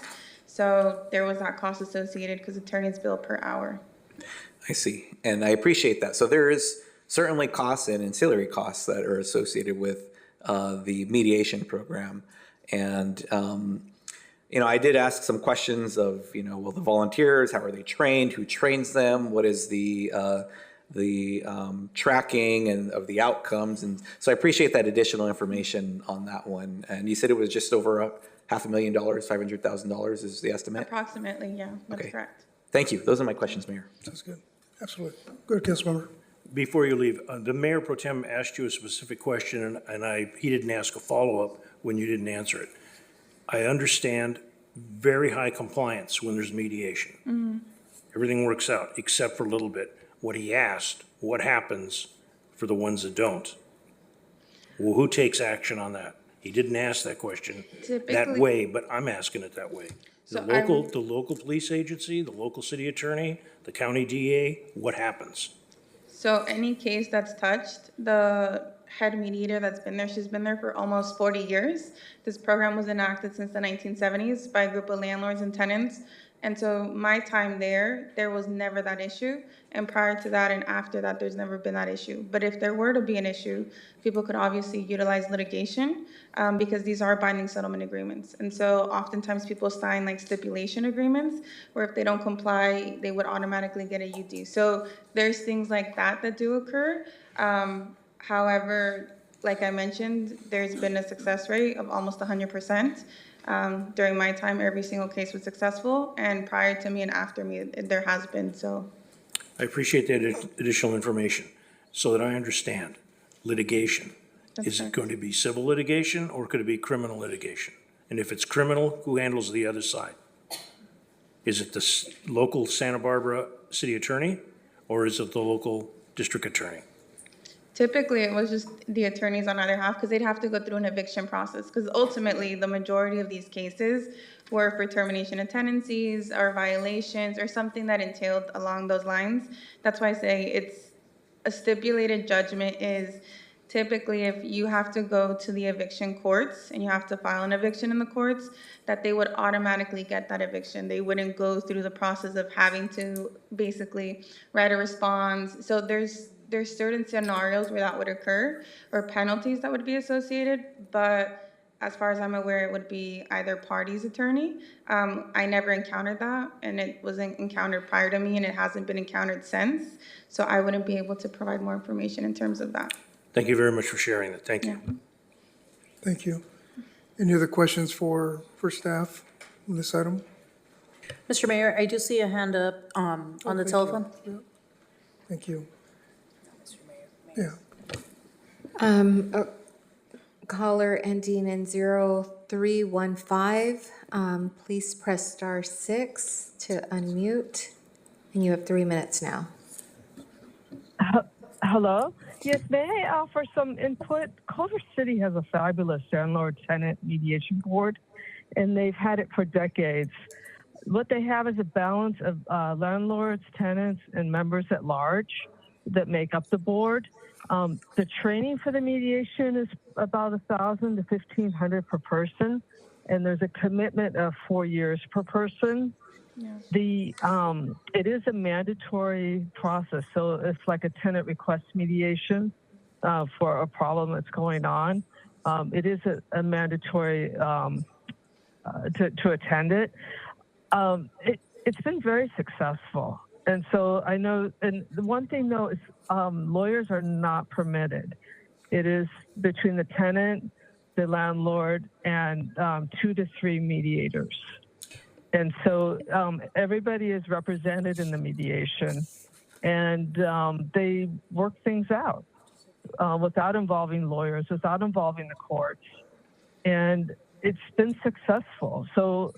Speaker 15: So there was that cost associated because attorneys bill per hour.
Speaker 11: I see. And I appreciate that. So there is certainly costs and ancillary costs that are associated with the mediation program. And I did ask some questions of, well, the volunteers, how are they trained? Who trains them? What is the tracking and of the outcomes? And so I appreciate that additional information on that one. And you said it was just over $500,000, $500,000 is the estimate?
Speaker 15: Approximately, yeah, that's
Speaker 11: Okay.
Speaker 15: correct.
Speaker 11: Thank you. Those are my questions, Mayor.
Speaker 1: Sounds good. Absolutely. Good, Councilmember.
Speaker 13: Before you leave, the Mayor Pro Tem asked you a specific question, and he didn't ask a follow-up when you didn't answer it. I understand very high compliance when there's mediation. Everything works out, except for a little bit. What he asked what happens for the ones that don't? Well, who takes action on that? He didn't ask that question that
Speaker 15: Typically-
Speaker 13: way, but I'm asking it that way.
Speaker 15: So
Speaker 13: The local police agency, the local city attorney, the county DA, what happens?
Speaker 15: So any case that's touched, the head mediator that's been there, she's been there for almost 40 years. This program was enacted since the 1970s by a group of landlords and tenants. And so my time there was never that issue. And prior to that and after that, there's never been that issue. But if there were to be an issue, people could obviously utilize litigation because these are binding settlement agreements. And so oftentimes people sign like stipulation agreements where if they don't comply, they would automatically get a UD. So there's things like that that do occur. However, like I mentioned, there's been a success rate of almost 100%. During my time, every single case was successful, and prior to me and after me, there has been, so.
Speaker 13: I appreciate that additional information so that I understand. Litigation, is it going to be civil litigation or could it be criminal litigation? And if it's criminal, who handles the other side? Is it the local Santa Barbara city attorney or is it the local district attorney?
Speaker 15: Typically, it was just the attorneys on either half because they'd have to go through an eviction process. Because ultimately, the majority of these cases were for termination of tenancies or violations or something that entailed along those lines. That's why I say it's a stipulated judgment is typically if you have to go to the eviction courts and you have to file an eviction in the courts, that they would automatically get that eviction. They wouldn't go through the process of having to basically write a response. So there's certain scenarios where that would occur or penalties that would be associated, but as far as I'm aware, it would be either party's attorney. I never encountered that, and it wasn't encountered prior to me, and it hasn't been encountered since, so I wouldn't be able to provide more information in terms of that.
Speaker 13: Thank you very much for sharing that. Thank you.
Speaker 15: Yeah.
Speaker 1: Thank you. Any other questions for staff on this item?
Speaker 6: Mr. Mayor, I do see a hand up on the
Speaker 1: thank you.
Speaker 6: telephone.
Speaker 1: Yeah. Thank you. Yeah.
Speaker 2: Caller ending in 0315, please press *6 to unmute, and you have 3 minutes now.
Speaker 8: Hello? Yes, may I offer some input? Culver City has a fabulous landlord-tenant mediation board, and they've had it for decades. What they have is a balance of landlords, tenants, and members at large that make up the board. The training for the mediation is about $1,000 to $1,500 per person, and there's a commitment of 4 years per person. Yeah. It is a mandatory process, so it's like a tenant request mediation for a problem that's going on. It is a mandatory to attend it. It's been very successful. And so I know, and the one thing though is lawyers are not permitted. It is between the tenant, the landlord, and 2 to 3 mediators. And so everybody is represented in the mediation, and they work things out without involving lawyers, without involving the courts. And it's been successful. So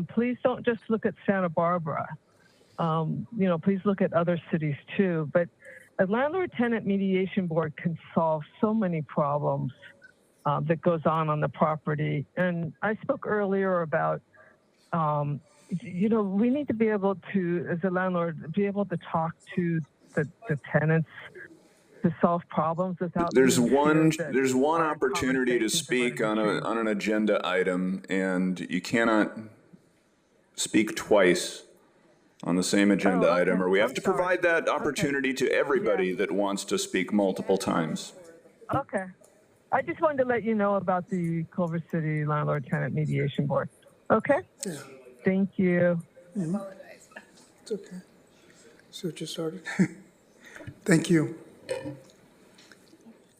Speaker 8: please don't just look at Santa Barbara. Please look at other cities too. But a landlord-tenant mediation board can solve so many problems that goes on the property. And I spoke earlier about, we need to be able to, as a landlord, be able to talk to the tenants to solve problems without.
Speaker 9: There's one opportunity to speak on an agenda item, and you cannot speak twice on the same agenda item, or we have to provide that opportunity to everybody that wants to speak multiple times.
Speaker 8: Okay. I just wanted to let you know about the Culver City Landlord-Tenant Mediation Board. Okay?
Speaker 1: Yeah.
Speaker 8: Thank you.
Speaker 1: Mm-hmm. It's okay. So it just started. Thank you.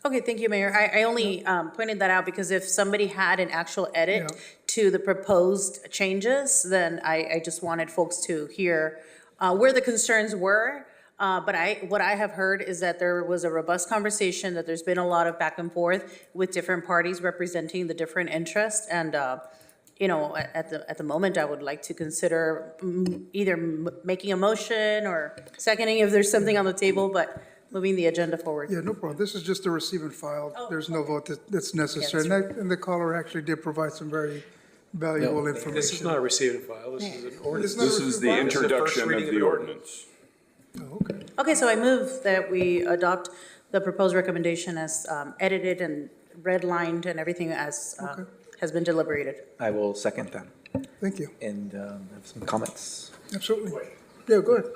Speaker 6: Okay, thank you, Mayor. I only pointed that out because if somebody had an actual edit to the proposed changes, then I just wanted folks to hear where the concerns were. But what I have heard is that there was a robust conversation, that there's been a lot of back and forth with different parties representing the different interests. And, at the moment, I would like to consider either making a motion or seconding if there's something on the table. But moving the agenda forward.
Speaker 1: Yeah, no problem. This is just a receive and file. There's no vote that's necessary.
Speaker 6: Yeah,
Speaker 1: And the caller actually did provide some very valuable information.
Speaker 19: This is not a receive and file, this is an ordinance.
Speaker 1: not a
Speaker 9: This is the
Speaker 1: receive and file.
Speaker 9: introduction of the ordinance.
Speaker 6: Okay, so I move that we adopt the proposed recommendation as edited and redlined and everything as has been deliberated.
Speaker 11: I will second that.
Speaker 1: Thank you.
Speaker 11: And have some comments.
Speaker 1: Absolutely. Yeah, go ahead.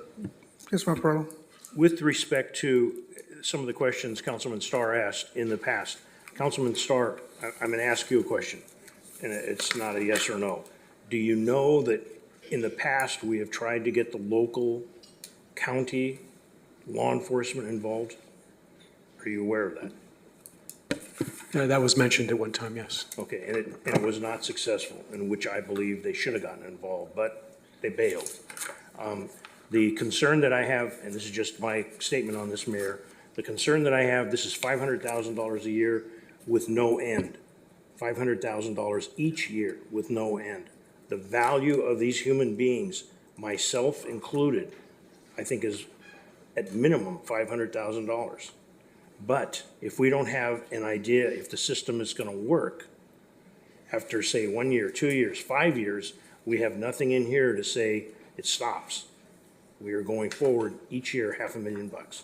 Speaker 1: Yes, my problem.
Speaker 13: With respect to some of the questions Councilman Starr asked in the past, Councilman Starr, I'm going to ask you a question, and it's not a yes or no. Do you know that in the past we have tried to get the local county law enforcement involved? Are you aware of that?
Speaker 19: That was mentioned at one time, yes.
Speaker 13: Okay, and it was not successful, in which I believe they should have gotten involved, but they bailed. The concern that I have, and this is just my statement on this, Mayor, the concern that I have, this is $500,000 a year with no end. $500,000 each year with no end. The value of these human beings, myself included, I think is at minimum $500,000. But if we don't have an idea if the system is going to work, after say 1 year, 2 years, 5 years, we have nothing in here to say it stops. We are going forward each year $500,000.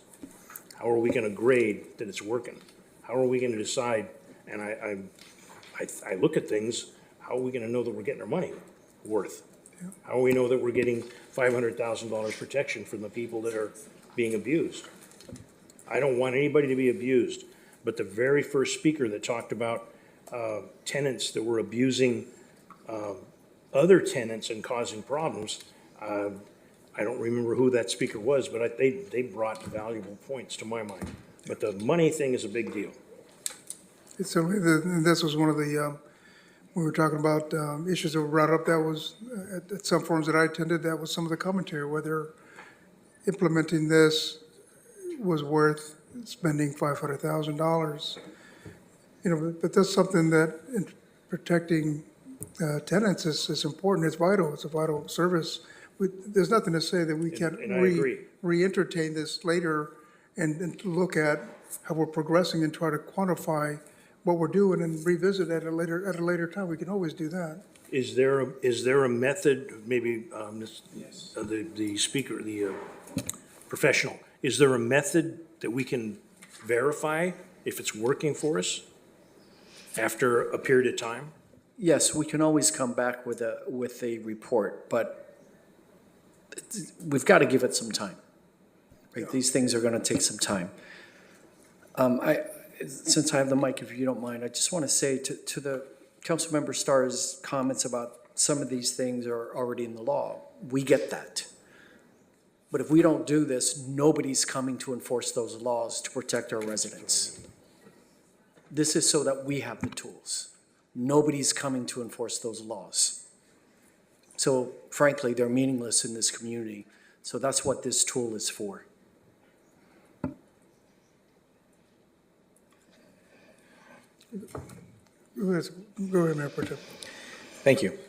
Speaker 13: How are we going to grade that it's working? How are we going to decide? And I look at things, how are we going to know that we're getting our money worth? How do we know that we're getting $500,000 protection from the people that are being abused? I don't want anybody to be abused, but the very first speaker that talked about tenants that were abusing other tenants and causing problems, I don't remember who that speaker was, but they brought valuable points to my mind. But the money thing is a big deal.
Speaker 1: So this was one of the, we were talking about issues that were brought up. That was, at some forums that I attended, that was some of the commentary, whether implementing this was worth spending $500,000. You know, but that's something that in protecting tenants is important. It's vital. It's a vital service. There's nothing to say that we can't
Speaker 13: And I agree.
Speaker 1: re-entertain this later and to look at how we're progressing and try to quantify what we're doing and revisit at a later time. We can always do that.
Speaker 13: Is there a method, maybe the speaker, the professional, is there a method that we can verify if it's working for us after a period of time?
Speaker 7: Yes, we can always come back with a report, but we've got to give it some time. Right? These things are going to take some time. Since I have the mic, if you don't mind, I just want to say to the Councilmember Starr's comments about some of these things are already in the law. We get that. But if we don't do this, nobody's coming to enforce those laws to protect our residents. This is so that we have the tools. Nobody's coming to enforce those laws. So frankly, they're meaningless in this community. So that's what this tool is for.
Speaker 1: Go ahead, Mayor Pro Tem.
Speaker 11: Thank you.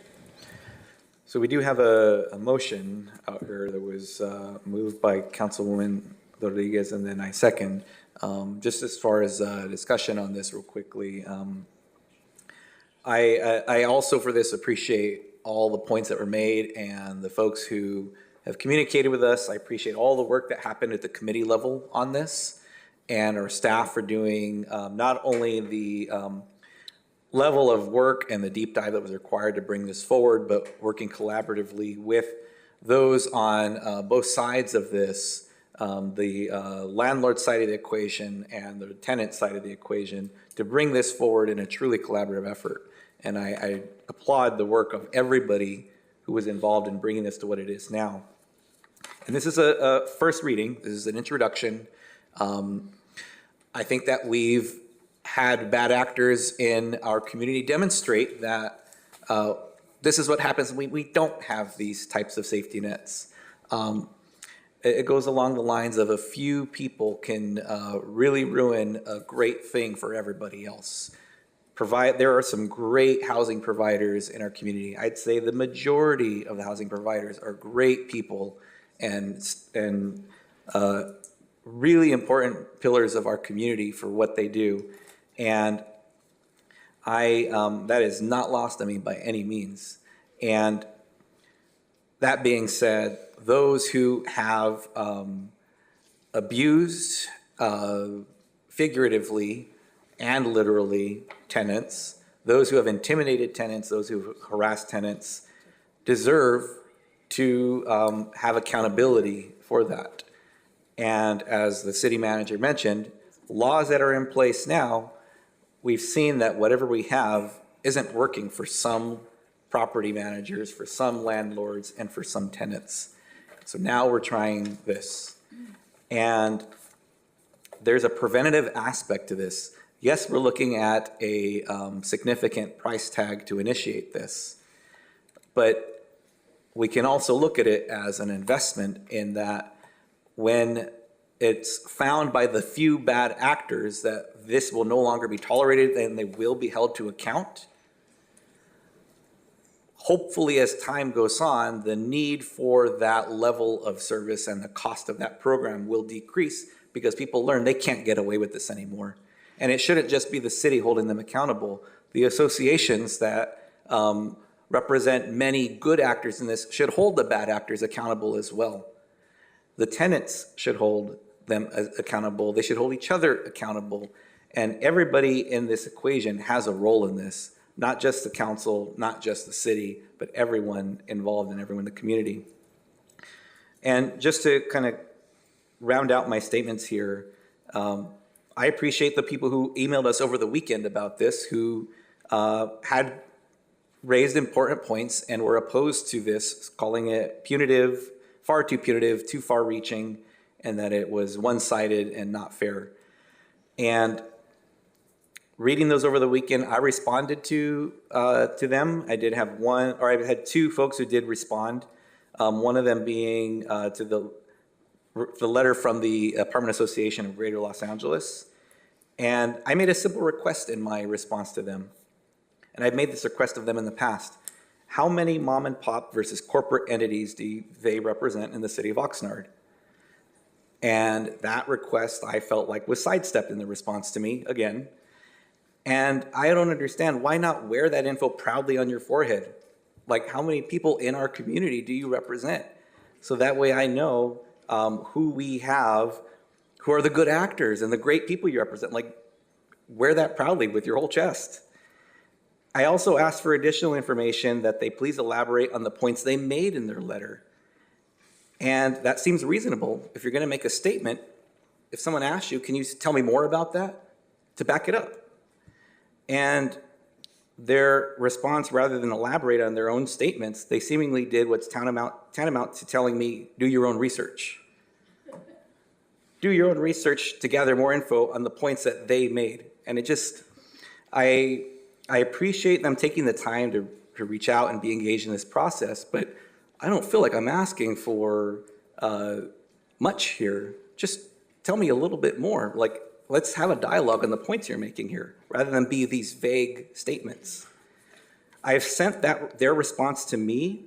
Speaker 11: So we do have a motion out here that was moved by Councilwoman Rodriguez, and then I second. Just as far as discussion on this real quickly, I also for this appreciate all the points that were made and the folks who have communicated with us. I appreciate all the work that happened at the committee level on this, and our staff for doing not only the level of work and the deep dive that was required to bring this forward, but working collaboratively with those on both sides of this, the landlord side of the equation and the tenant side of the equation, to bring this forward in a truly collaborative effort. And I applaud the work of everybody who was involved in bringing this to what it is now. And this is a first reading. This is an introduction. I think that we've had bad actors in our community demonstrate that this is what happens when we don't have these types of safety nets. It goes along the lines of a few people can really ruin a great thing for everybody else. There are some great housing providers in our community. I'd say the majority of the housing providers are great people and really important pillars of our community for what they do. And that is not lost on me by any means. And that being said, those who have abused figuratively and literally tenants, those who have intimidated tenants, those who have harassed tenants, deserve to have accountability for that. And as the city manager mentioned, laws that are in place now, we've seen that whatever we have isn't working for some property managers, for some landlords, and for some tenants. So now we're trying this. And there's a preventative aspect to this. Yes, we're looking at a significant price tag to initiate this, but we can also look at it as an investment in that when it's found by the few bad actors that this will no longer be tolerated and they will be held to account, hopefully as time goes on, the need for that level of service and the cost of that program will decrease because people learn they can't get away with this anymore. And it shouldn't just be the city holding them accountable. The associations that represent many good actors in this should hold the bad actors accountable as well. The tenants should hold them accountable. They should hold each other accountable. And everybody in this equation has a role in this, not just the council, not just the city, but everyone involved and everyone in the community. And just to kind of round out my statements here, I appreciate the people who emailed us over the weekend about this, who had raised important points and were opposed to this, calling it punitive, far too punitive, too far-reaching, and that it was one-sided and not fair. And reading those over the weekend, I responded to them. I did have one, or I had two folks who did respond. One of them being to the letter from the Apartment Association of Greater Los Angeles. And I made a simple request in my response to them. And I've made this request of them in the past. How many mom and pop versus corporate entities do they represent in the city of Oxnard? And that request I felt like was sidestepped in the response to me again. And I don't understand, why not wear that info proudly on your forehead? Like, how many people in our community do you represent? So that way I know who we have, who are the good actors and the great people you represent. Like, wear that proudly with your whole chest. I also asked for additional information that they please elaborate on the points they made in their letter. And that seems reasonable. If you're going to make a statement, if someone asks you, can you tell me more about that? To back it up. And their response, rather than elaborate on their own statements, they seemingly did what's tantamount to telling me, do your own research. Do your own research to gather more info on the points that they made. And it just, I appreciate them taking the time to reach out and be engaged in this process, but I don't feel like I'm asking for much here. Just tell me a little bit more. Like, let's have a dialogue on the points you're making here, rather than be these vague statements. I've sent their response to me,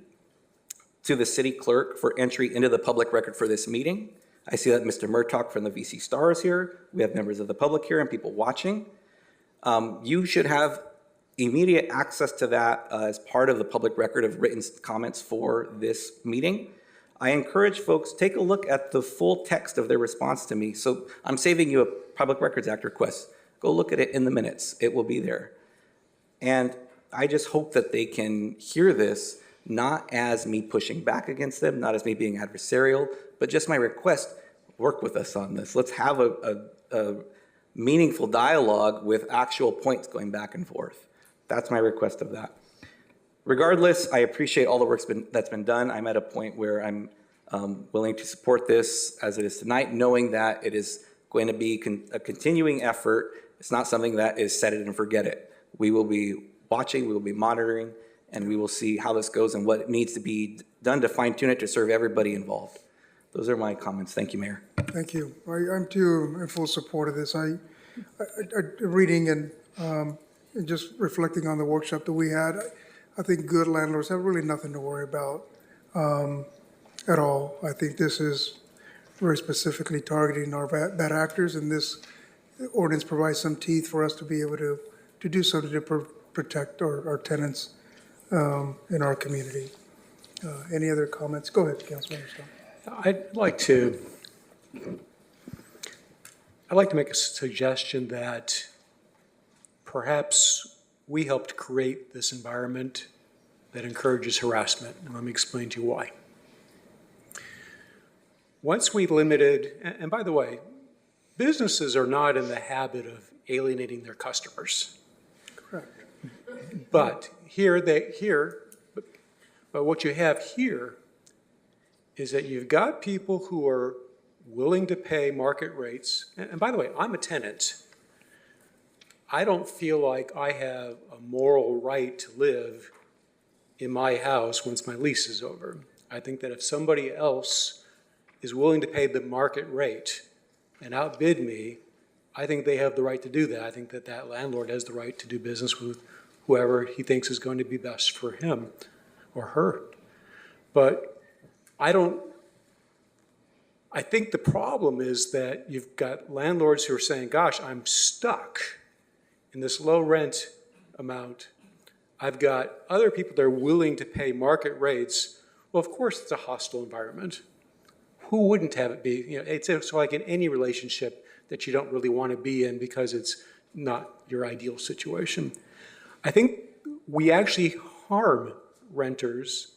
Speaker 11: to the city clerk, for entry into the public record for this meeting. I see that Mr. Murtaugh from the VC Star is here. We have members of the public here and people watching. You should have immediate access to that as part of the public record of written comments for this meeting. I encourage folks, take a look at the full text of their response to me. So I'm saving you a Public Records Act request. Go look at it in the minutes. It will be there. And I just hope that they can hear this, not as me pushing back against them, not as me being adversarial, but just my request, work with us on this. Let's have a meaningful dialogue with actual points going back and forth. That's my request of that. Regardless, I appreciate all the work that's been done. I'm at a point where I'm willing to support this as it is tonight, knowing that it is going to be a continuing effort. It's not something that is set it and forget it. We will be watching, we will be monitoring, and we will see how this goes and what needs to be done to fine tune it to serve everybody involved. Those are my comments. Thank you, Mayor.
Speaker 1: Thank you. I'm too in full support of this. Reading and just reflecting on the workshop that we had, I think good landlords have really nothing to worry about at all. I think this is very specifically targeting our bad actors, and this ordinance provides some teeth for us to be able to do something to protect our tenants in our community. Any other comments? Go ahead, Councilmember Scott.
Speaker 19: I'd like to make a suggestion that perhaps we helped create this environment that encourages harassment, and let me explain to you why. Once we limited, and by the way, businesses are not in the habit of alienating their customers.
Speaker 1: Correct.
Speaker 19: But but what you have here is that you've got people who are willing to pay market rates. And by the way, I'm a tenant. I don't feel like I have a moral right to live in my house once my lease is over. I think that if somebody else is willing to pay the market rate and outbid me, I think they have the right to do that. I think that that landlord has the right to do business with whoever he thinks is going to be best for him or her. But I think the problem is that you've got landlords who are saying, gosh, I'm stuck in this low rent amount. I've got other people that are willing to pay market rates. Well, of course, it's a hostile environment. Who wouldn't have it be? You know, it's like in any relationship that you don't really want to be in because it's not your ideal situation. I think we actually harm renters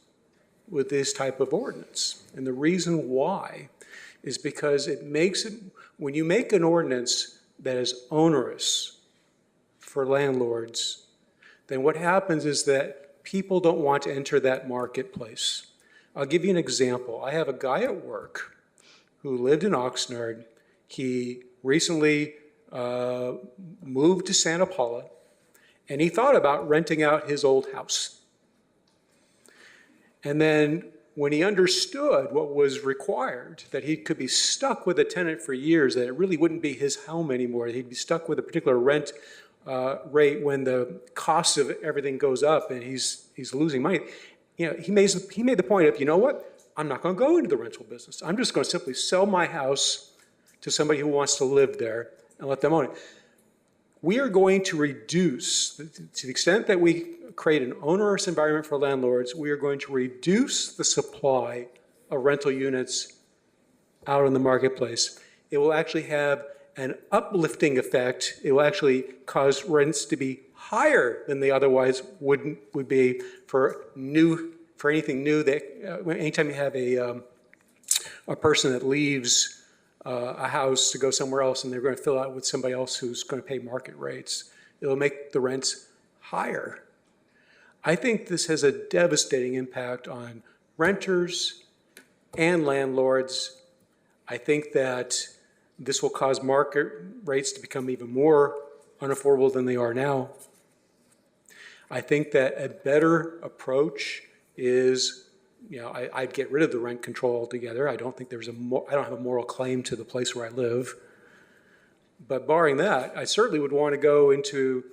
Speaker 19: with this type of ordinance. And the reason why is because it makes it, when you make an ordinance that is onerous for landlords, then what happens is that people don't want to enter that marketplace. I'll give you an example. I have a guy at work who lived in Oxnard. He recently moved to Santa Paula, and he thought about renting out his old house. And then when he understood what was required, that he could be stuck with a tenant for years, that it really wouldn't be his home anymore, he'd be stuck with a particular rent rate when the cost of everything goes up and he's losing money. You know, he made the point of, you know what? I'm not going to go into the rental business. I'm just going to simply sell my house to somebody who wants to live there and let them own it. We are going to reduce, to the extent that we create an onerous environment for landlords, we are going to reduce the supply of rental units out in the marketplace. It will actually have an uplifting effect. It will actually cause rents to be higher than they otherwise would be for anything new. That anytime you have a person that leaves a house to go somewhere else and they're going to fill out with somebody else who's going to pay market rates, it'll make the rents higher. I think this has a devastating impact on renters and landlords. I think that this will cause market rates to become even more unaffordable than they are now. I think that a better approach is, I'd get rid of the rent control altogether. I don't think I don't have a moral claim to the place where I live. But barring that, I certainly would want to go into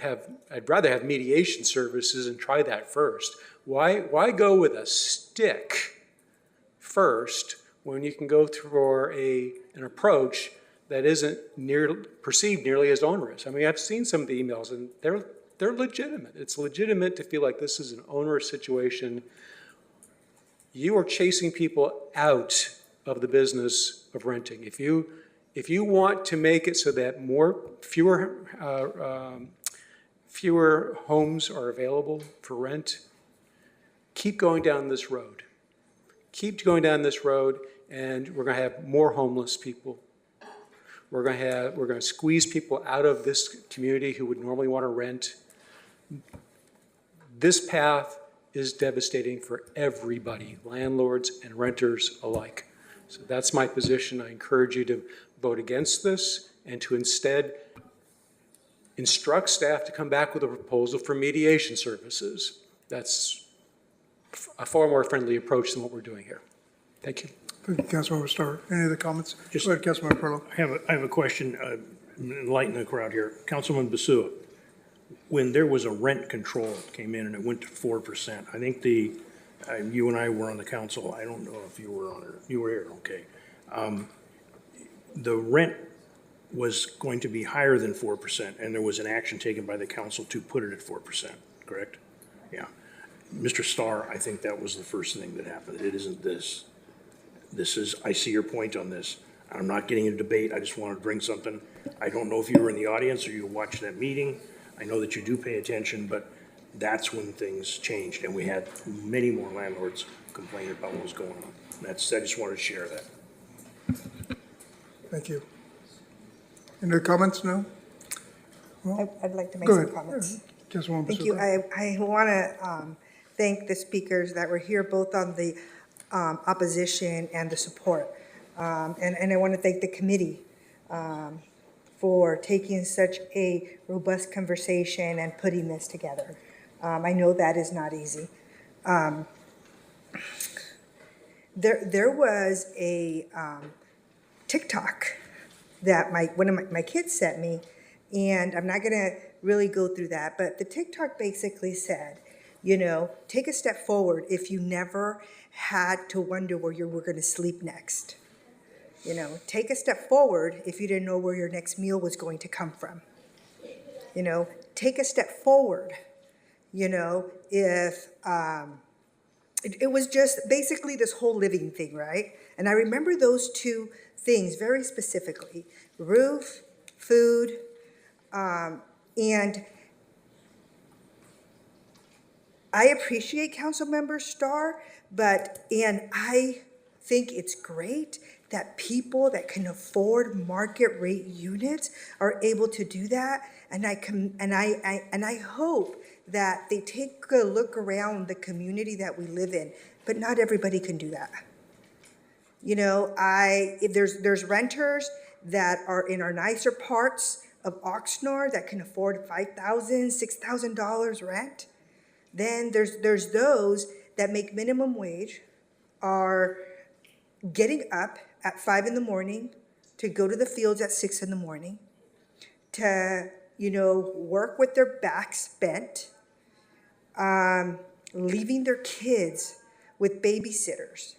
Speaker 19: I'd rather have mediation services and try that first. Why go with a stick first when you can go through an approach that isn't perceived nearly as onerous? I mean, I've seen some of the emails and they're legitimate. It's legitimate to feel like this is an onerous situation. You are chasing people out of the business of renting. If you want to make it so that fewer homes are available for rent, keep going down this road. Keep going down this road, and we're going to have more homeless people. We're going to squeeze people out of this community who would normally want to rent. This path is devastating for everybody, landlords and renters alike. So that's my position. I encourage you to vote against this and to instead instruct staff to come back with a proposal for mediation services. That's a far more friendly approach than what we're doing here. Thank you.
Speaker 1: Thank you, Councilmember Starr. Any other comments? Go ahead, Councilmember Perlo.
Speaker 13: I have a question, enlighten the crowd here. Councilman Basua, when there was a rent control that came in and it went to 4%, I think you and I were on the council. I don't know if you were on it. You were here, okay. The rent was going to be higher than 4%, and there was an action taken by the council to put it at 4%, correct? Yeah. Mr. Starr, I think that was the first thing that happened. It isn't this. This is, I see your point on this. I'm not getting into debate. I just wanted to bring something. I don't know if you were in the audience or you watched that meeting. I know that you do pay attention, but that's when things changed, and we had many more landlords complaining about what was going on. That's, I just wanted to share that.
Speaker 1: Thank you. Any other comments now?
Speaker 18: I'd like to make
Speaker 1: Go
Speaker 18: some
Speaker 1: ahead.
Speaker 18: comments.
Speaker 1: Just one.
Speaker 18: Thank you. I want to thank the speakers that were here, both on the opposition and the support. And I want to thank the committee for taking such a robust conversation and putting this together. I know that is not easy. There was a TikTok that one of my kids sent me, and I'm not going to really go through that, but the TikTok basically said, you know, take a step forward if you never had to wonder where you were going to sleep next. You know, take a step forward if you didn't know where your next meal was going to come from. You know, take a step forward, you know, if it was just basically this whole living thing, right? And I remember those two things very specifically: roof, food, and I appreciate Councilmember Starr, and I think it's great that people that can afford market rate units are able to do that. And I hope that they take a look around the community that we live in, but not everybody can do that. You know, there's renters that are in our nicer parts of Oxnard that can afford $5,000, $6,000 rent. Then there's those that make minimum wage, are getting up at 5 in the morning to go to the fields at 6 in the morning, to, you know, work with their backs bent, leaving their kids with babysitters,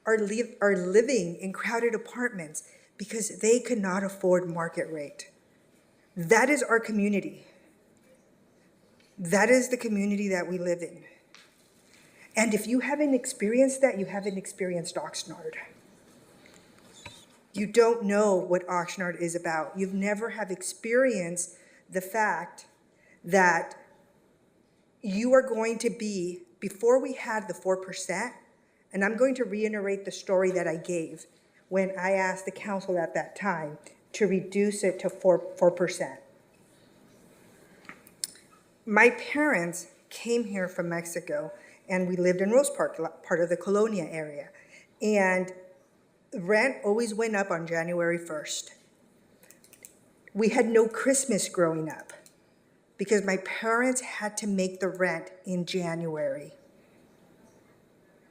Speaker 18: are living in crowded apartments because they cannot afford market rate. That is our community. That is the community that we live in. And if you haven't experienced that, you haven't experienced Oxnard. You don't know what Oxnard is about. You've never have experienced the fact that you are going to be, before we had the 4%, and I'm going to reiterate the story that I gave when I asked the council at that time to reduce it to 4%. My parents came here from Mexico, and we lived in Rose Park, part of the Colonia area. And rent always went up on January 1st. We had no Christmas growing up because my parents had to make the rent in January.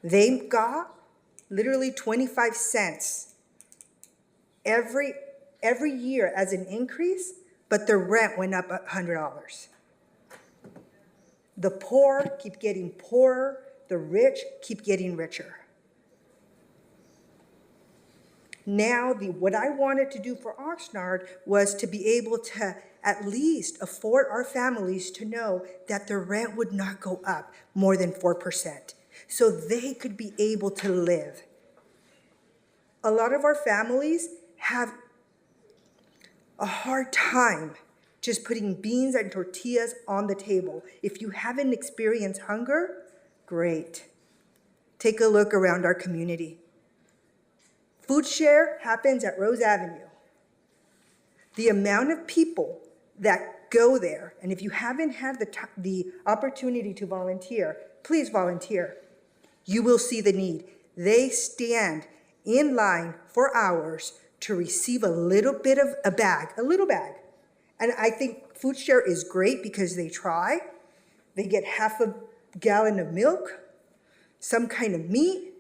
Speaker 18: They got literally 25 cents every year as an increase, but their rent went up $100. The poor keep getting poorer, the rich keep getting richer. Now, what I wanted to do for Oxnard was to be able to at least afford our families to know that their rent would not go up more than 4%, so they could be able to live. A lot of our families have a hard time just putting beans and tortillas on the table. If you haven't experienced hunger, great. Take a look around our community. Food share happens at Rose Avenue. The amount of people that go there, and if you haven't had the opportunity to volunteer, please volunteer. You will see the need. They stand in line for hours to receive a little bit of a little bag. And I think food share is great because they try. They get half a gallon of milk, some kind of meat,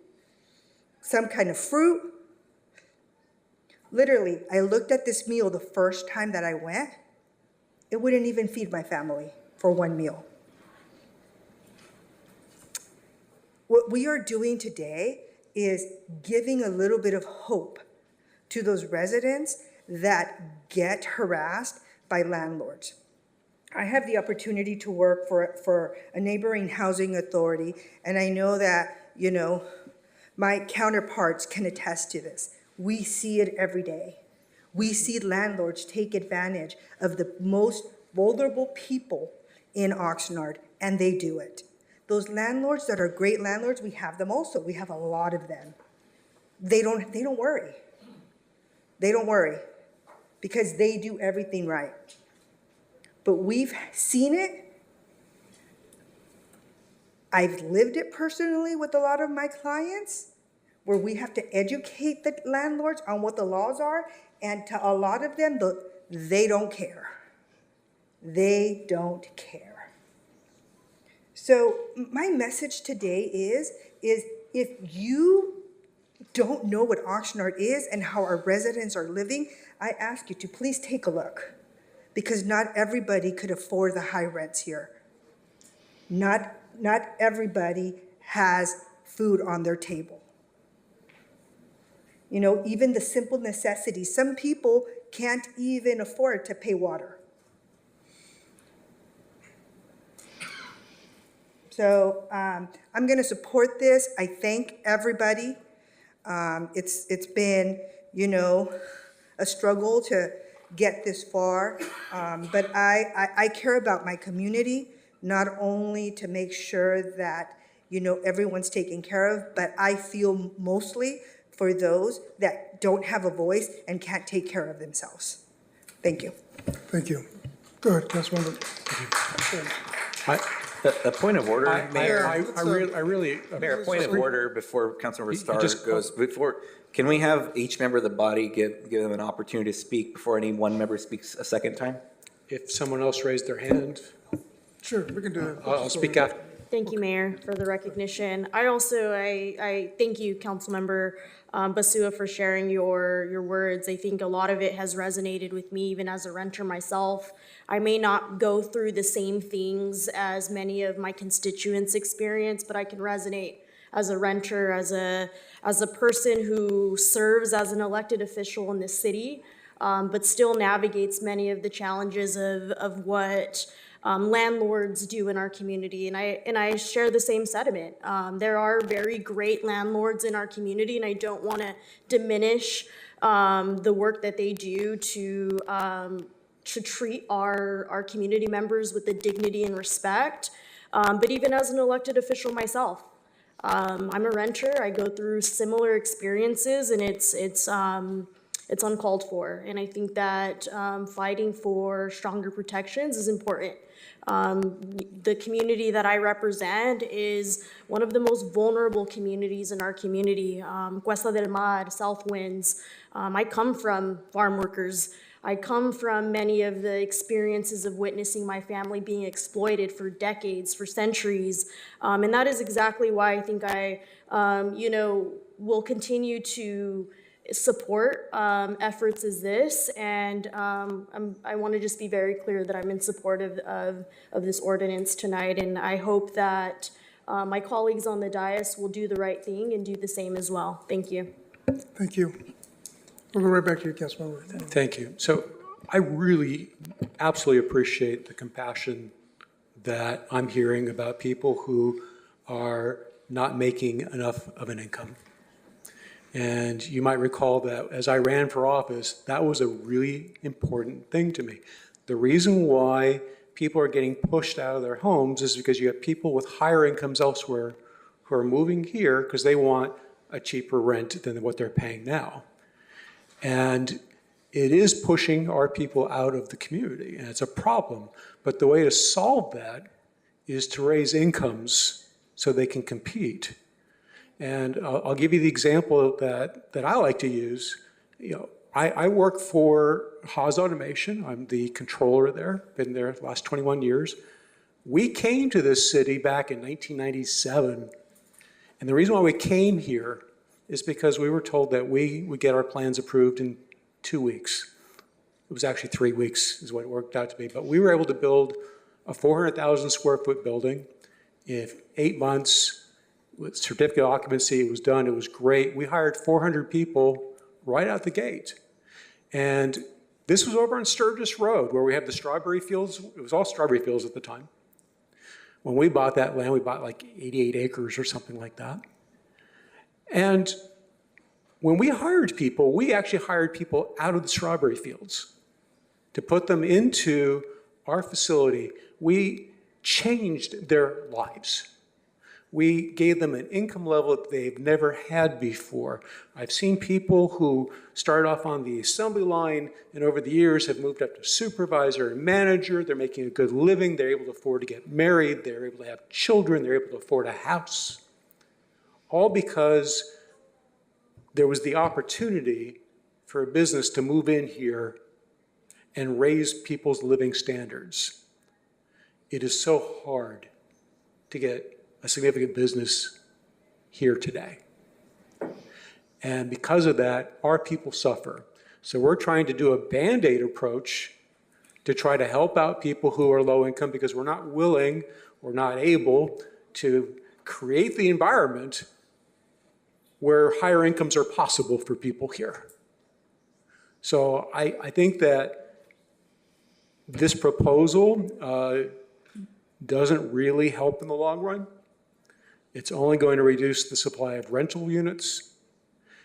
Speaker 18: some kind of fruit. Literally, I looked at this meal the first time that I went. It wouldn't even feed my family for one meal. What we are doing today is giving a little bit of hope to those residents that get harassed by landlords. I have the opportunity to work for a neighboring housing authority, and I know that, you know, my counterparts can attest to this. We see it every day. We see landlords take advantage of the most vulnerable people in Oxnard, and they do it. Those landlords that are great landlords, we have them also. We have a lot of them. They don't worry. They don't worry because they do everything right. But we've seen it. I've lived it personally with a lot of my clients where we have to educate the landlords on what the laws are, and to a lot of them, they don't care. They don't care. So my message today is if you don't know what Oxnard is and how our residents are living, I ask you to please take a look, because not everybody could afford the high rents here. Not everybody has food on their table. You know, even the simple necessities. Some people can't even afford to pay water. So I'm going to support this. I thank everybody. It's been, you know, a struggle to get this far, but I care about my community, not only to make sure that, you know, everyone's taken care of, but I feel mostly for those that don't have a voice and can't take care of themselves. Thank you.
Speaker 1: Thank you. Go ahead, Councilmember.
Speaker 11: A point of order, Mayor.
Speaker 19: Mayor,
Speaker 11: a point of order before Councilmember Starr goes. Can we have each member of the body give them an opportunity to speak before any one member speaks a second time?
Speaker 19: If someone else raised their hand,
Speaker 1: Sure, we can do it.
Speaker 19: I'll speak after.
Speaker 16: Thank you, Mayor, for the recognition. I thank you, Councilmember Basua, for sharing your words. I think a lot of it has resonated with me, even as a renter myself. I may not go through the same things as many of my constituents experience, but I can resonate as a renter, as a person who serves as an elected official in this city, but still navigates many of the challenges of what landlords do in our community, and I share the same sentiment. There are very great landlords in our community, and I don't want to diminish the work that they do to treat our community members with the dignity and respect. But even as an elected official myself, I'm a renter. I go through similar experiences, and it's uncalled for. And I think that fighting for stronger protections is important. The community that I represent is one of the most vulnerable communities in our community. Cuesta del Mar, South Winds. I come from farm workers. I come from many of the experiences of witnessing my family being exploited for decades, for centuries. And that is exactly why I think I, will continue to support efforts as this, and I want to just be very clear that I'm in support of this ordinance tonight, and I hope that my colleagues on the dais will do the right thing and do the same as well. Thank you.
Speaker 1: Thank you. We'll go right back to you, Councilmember.
Speaker 19: Thank you. So I really absolutely appreciate the compassion that I'm hearing about people who are not making enough of an income. And you might recall that as I ran for office, that was a really important thing to me. The reason why people are getting pushed out of their homes is because you have people with higher incomes elsewhere who are moving here because they want a cheaper rent than what they're paying now. And it is pushing our people out of the community, and it's a problem. But the way to solve that is to raise incomes so they can compete. And I'll give you the example that I like to use. I work for Haas Automation. I'm the controller there, been there the last 21 years. We came to this city back in 1997. And the reason why we came here is because we were told that we would get our plans approved in 2 weeks. It was actually 3 weeks is what it worked out to be. But we were able to build a 400,000 square foot building in 8 months with certificate of occupancy. It was done. It was great. We hired 400 people right out the gate. And this was over on Sturgis Road where we have the strawberry fields. It was all strawberry fields at the time. When we bought that land, we bought like 88 acres or something like that. And when we hired people, we actually hired people out of the strawberry fields to put them into our facility. We changed their lives. We gave them an income level that they've never had before. I've seen people who started off on the assembly line and over the years have moved up to supervisor and manager. They're making a good living. They're able to afford to get married. They're able to have children. They're able to afford a house. All because there was the opportunity for a business to move in here and raise people's living standards. It is so hard to get a significant business here today. And because of that, our people suffer. So we're trying to do a Band-Aid approach to try to help out people who are low income because we're not willing or not able to create the environment where higher incomes are possible for people here. So I think that this proposal doesn't really help in the long run. It's only going to reduce the supply of rental units.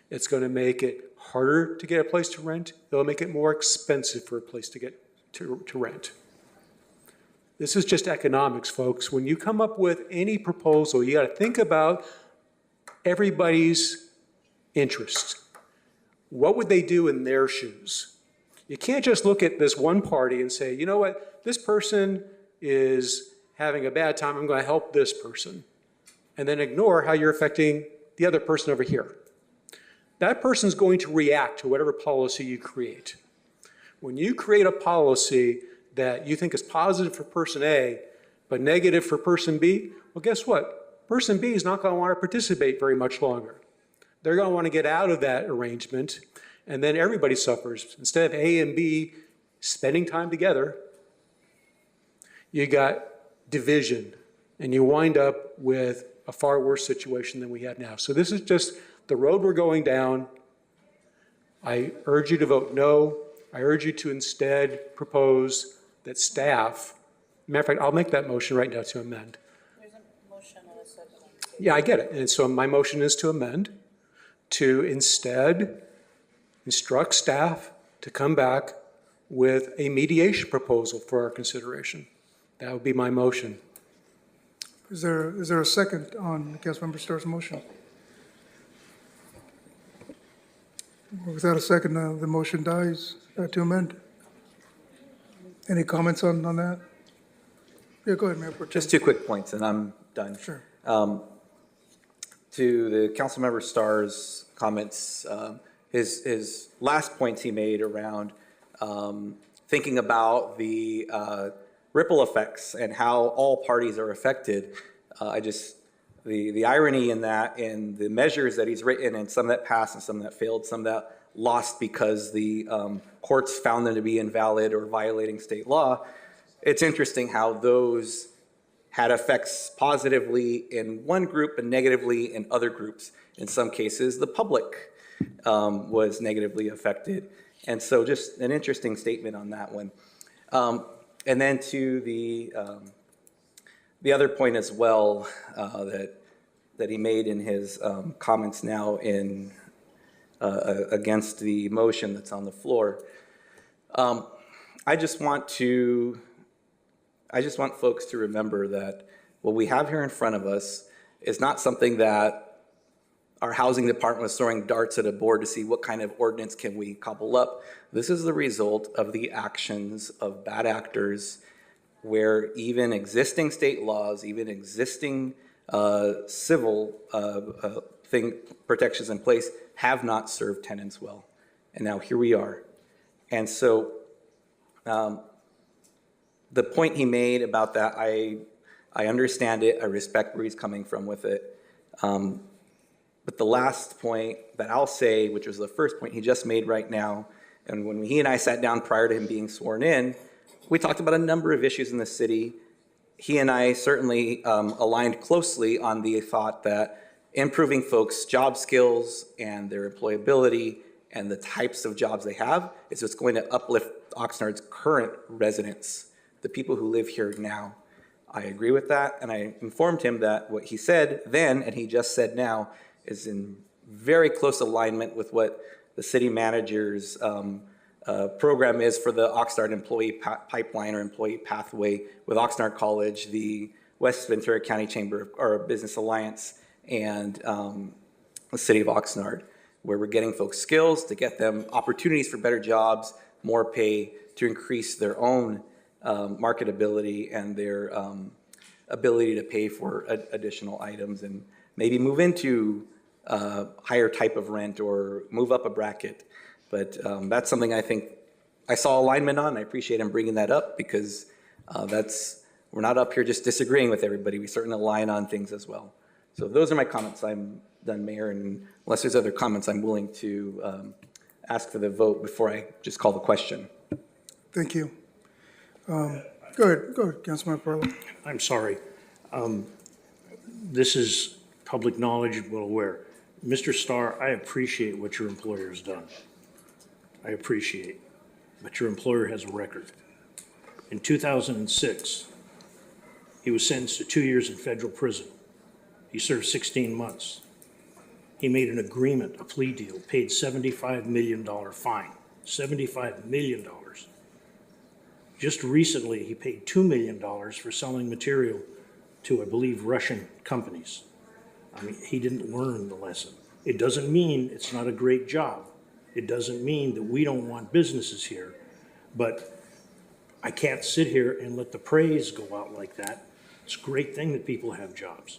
Speaker 19: It's going to make it harder to get a place to rent. It'll make it more expensive for a place to get to rent. This is just economics, folks. When you come up with any proposal, you got to think about everybody's interests. What would they do in their shoes? You can't just look at this one party and say, you know what, this person is having a bad time, I'm going to help this person, and then ignore how you're affecting the other person over here. That person's going to react to whatever policy you create. When you create a policy that you think is positive for person A, but negative for person B, well, guess what? Person B is not going to want to participate very much longer. They're going to want to get out of that arrangement, and then everybody suffers. Instead of A and B spending time together, you got division, and you wind up with a far worse situation than we have now. So this is just the road we're going down. I urge you to vote no. I urge you to instead propose that staff, matter of fact, I'll make that motion right now to amend.
Speaker 6: There's a motion and a second.
Speaker 19: Yeah, I get it. And so my motion is to amend, to instead instruct staff to come back with a mediation proposal for our consideration. That would be my motion.
Speaker 1: Is there a second on Councilmember Starr's motion? Without a second, the motion dies to amend. Any comments on that? Yeah, go ahead, Mayor Pro Tem.
Speaker 11: Just 2 quick points, and I'm done.
Speaker 1: Sure.
Speaker 11: To the Councilmember Starr's comments, his last points he made around thinking about the ripple effects and how all parties are affected. The irony in that, in the measures that he's written, and some that passed and some that failed, some that lost because the courts found them to be invalid or violating state law, it's interesting how those had effects positively in one group and negatively in other groups. In some cases, the public was negatively affected. And so just an interesting statement on that one. And then to the other point as well that he made in his comments now in against the motion that's on the floor. I just want folks to remember that what we have here in front of us is not something that our housing department was throwing darts at a board to see what kind of ordinance can we cobble up. This is the result of the actions of bad actors where even existing state laws, even existing civil protections in place have not served tenants well. And now here we are. And so the point he made about that, I understand it. I respect where he's coming from with it. But the last point that I'll say, which was the first point he just made right now, and when he and I sat down prior to him being sworn in, we talked about a number of issues in the city. he and I certainly aligned closely on the thought that improving folks' job skills and their employability and the types of jobs they have is what's going to uplift Oxnard's current residents, the people who live here now. I agree with that, and I informed him that what he said then and he just said now is in very close alignment with what the city manager's program is for the Oxnard employee pipeline or employee pathway with Oxnard College, the West Ventura County Chamber or Business Alliance, and the city of Oxnard, where we're getting folks skills to get them opportunities for better jobs, more pay, to increase their own marketability and their ability to pay for additional items and maybe move into higher type of rent or move up a bracket. But that's something I think I saw alignment on. I appreciate him bringing that up because we're not up here just disagreeing with everybody. We certainly align on things as well. So those are my comments. I'm done, Mayor, and unless there's other comments, I'm willing to ask for the vote before I just call the question.
Speaker 1: Thank you. Go ahead, Councilman Parlo.
Speaker 13: I'm sorry. This is public knowledge, well aware. Mr. Starr, I appreciate what your employer has done. I appreciate, but your employer has a record. In 2006, he was sentenced to 2 years in federal prison. He served 16 months. He made an agreement, a plea deal, paid $75 million fine, $75 million. Just recently, he paid $2 million for selling material to, I believe, Russian companies. I mean, he didn't learn the lesson. It doesn't mean it's not a great job. It doesn't mean that we don't want businesses here, but I can't sit here and let the praise go out like that. It's a great thing that people have jobs.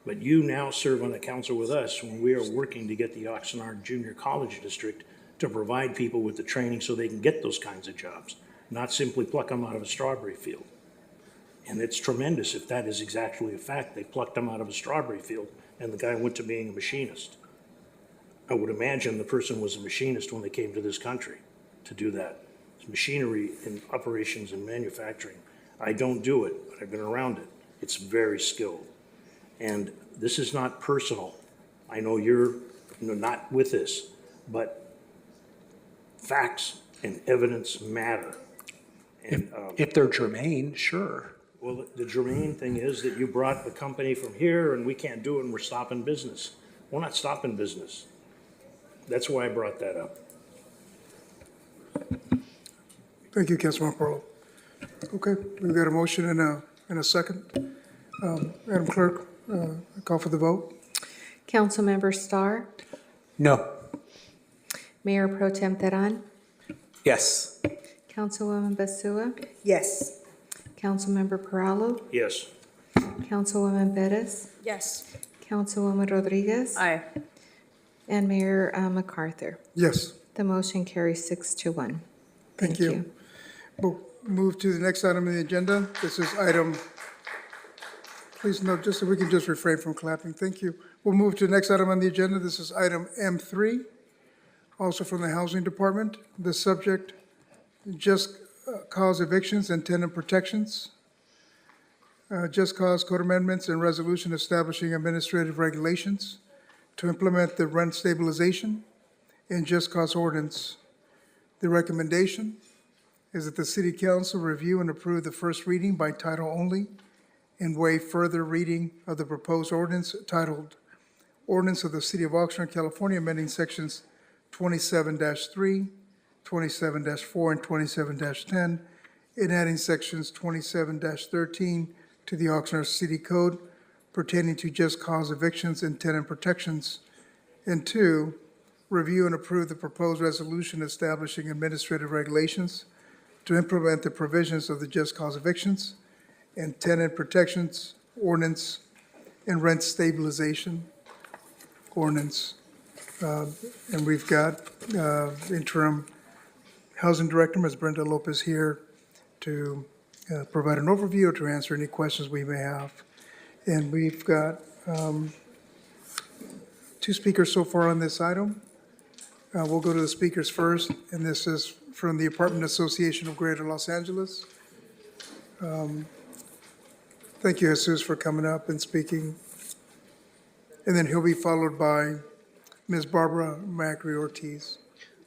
Speaker 13: But you now serve on the council with us when we are working to get the Oxnard Junior College District to provide people with the training so they can get those kinds of jobs, not simply pluck them out of a strawberry field. And it's tremendous if that is exactly a fact. They plucked them out of a strawberry field and the guy went to being a machinist. I would imagine the person was a machinist when they came to this country to do that. It's machinery in operations and manufacturing. I don't do it, but I've been around it. It's very skilled. And this is not personal. I know you're not with this, but facts and evidence matter. And,
Speaker 10: if they're germane, sure.
Speaker 13: well, the germane thing is that you brought the company from here and we can't do it and we're stopping business. We're not stopping business. That's why I brought that up.
Speaker 1: Thank you, Councilman Parlo. Okay, we've got a motion and a second. Madam Clerk, call for the vote.
Speaker 2: Councilmember Starr,
Speaker 10: No.
Speaker 2: Mayor Pro Tem Teran,
Speaker 11: Yes.
Speaker 2: Councilwoman Basua,
Speaker 18: Yes.
Speaker 2: Councilmember Paralo,
Speaker 13: Yes.
Speaker 2: Councilwoman Bettis,
Speaker 16: Yes.
Speaker 2: Councilwoman Rodriguez,
Speaker 6: Aye.
Speaker 2: and Mayor MacArthur.
Speaker 1: Yes.
Speaker 2: The motion carries 6-1.
Speaker 1: Thank you. We'll move to the next item on the agenda. This is item, please note, just so we can just refrain from clapping. Thank you. We'll move to the next item on the agenda. This is item M3, also from the Housing Department. The subject, just cause evictions and tenant protections. Just cause code amendments and resolution establishing administrative regulations to implement the rent stabilization and just cause ordinance. The recommendation is that the City Council review and approve the first reading by title only and waive further reading of the proposed ordinance titled Ordinance of the City of Oxnard, California, amending sections 27-3, 27-4, and 27-10, and adding sections 27-13 to the Oxnard City Code pertaining to just cause evictions and tenant protections. And two, review and approve the proposed resolution establishing administrative regulations to implement the provisions of the just cause evictions and tenant protections ordinance and rent stabilization ordinance. And we've got interim housing director, Ms. Brenda Lopez, here to provide an overview or to answer any questions we may have. And we've got two speakers so far on this item. We'll go to the speakers first, and this is from the Apartment Association of Greater Los Angeles. Thank you, Jesus, for coming up and speaking. And then he'll be followed by Ms. Barbara Macri Ortiz.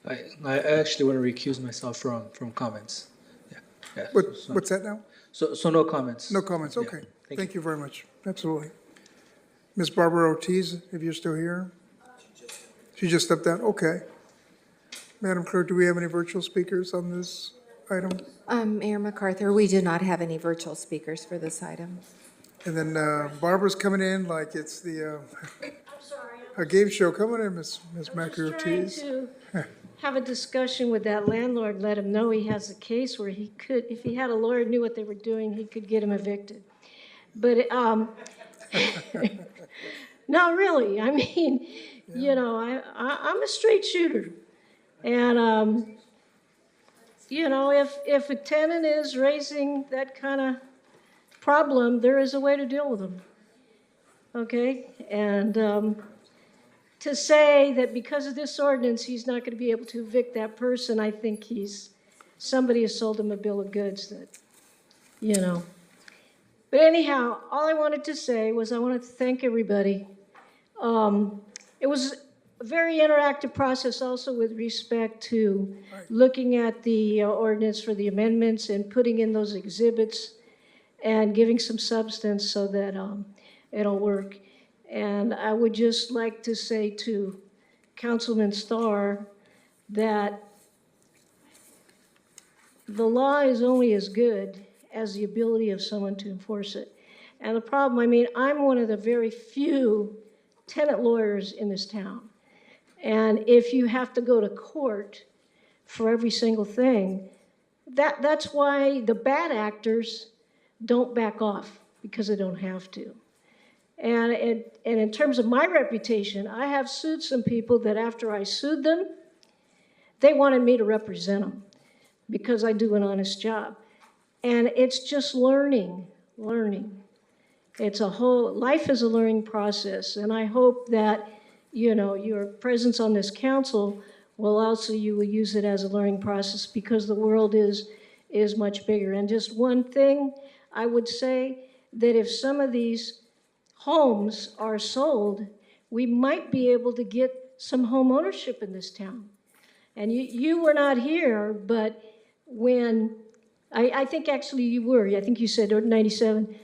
Speaker 12: I actually want to recuse myself from comments. Yeah.
Speaker 1: What's that now?
Speaker 12: So no comments.
Speaker 1: No comments,
Speaker 12: Yeah.
Speaker 1: okay. Thank you very much. Absolutely. Ms. Barbara Ortiz, if you're still here? She just stepped down, okay. Madam Clerk, do we have any virtual speakers on this item?
Speaker 2: Mayor MacArthur, we do not have any virtual speakers for this item.
Speaker 1: And then Barbara's coming in like it's the, a game show. Coming in, Ms. Macri Ortiz.
Speaker 21: Trying to have a discussion with that landlord, let him know he has a case where he could, if he had a lawyer who knew what they were doing, he could get him evicted. But, no, really, I mean, you know, I'm a straight shooter. And, you know, if a tenant is raising that kind of problem, there is a way to deal with them. Okay? And to say that because of this ordinance, he's not going to be able to evict that person, I think somebody has sold him a bill of goods that, you know. But anyhow, all I wanted to say was I wanted to thank everybody. It was a very interactive process also with respect to looking at the ordinance for the amendments and putting in those exhibits and giving some substance so that it'll work. And I would just like to say to Councilman Starr that the law is only as good as the ability of someone to enforce it. And the problem, I mean, I'm one of the very few tenant lawyers in this town. And if you have to go to court for every single thing, that's why the bad actors don't back off, because they don't have to. And in terms of my reputation, I have sued some people that after I sued them, they wanted me to represent them because I do an honest job. And it's just learning. It's life is a learning process. And I hope that, you know, your presence on this council you will use it as a learning process because the world is much bigger. And just one thing, I would say that if some of these homes are sold, we might be able to get some home ownership in this town. And you were not here, but when, I think actually you were, I think you said 97,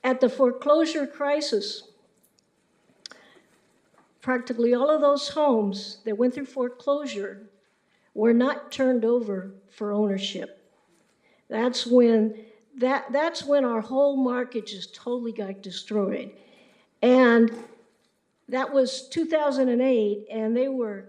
Speaker 21: at the foreclosure crisis, practically all of those homes that went through foreclosure were not turned over for ownership. That's when our whole market just totally got destroyed. And that was 2008, and they were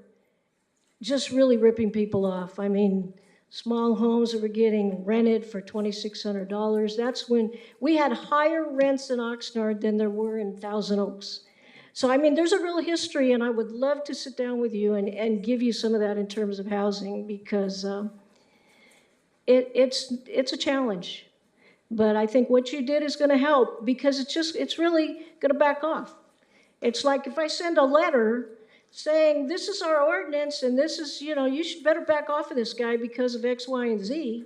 Speaker 21: just really ripping people off. I mean, small homes that were getting rented for $2,600. That's when we had higher rents in Oxnard than there were in Thousand Oaks. So, I mean, there's a real history, and I would love to sit down with you and give you some of that in terms of housing, because it's a challenge. But I think what you did is going to help, because it's really going to back off. It's like if I send a letter saying, this is our ordinance, and this is, you know, you should better back off of this guy because of X, Y, and Z,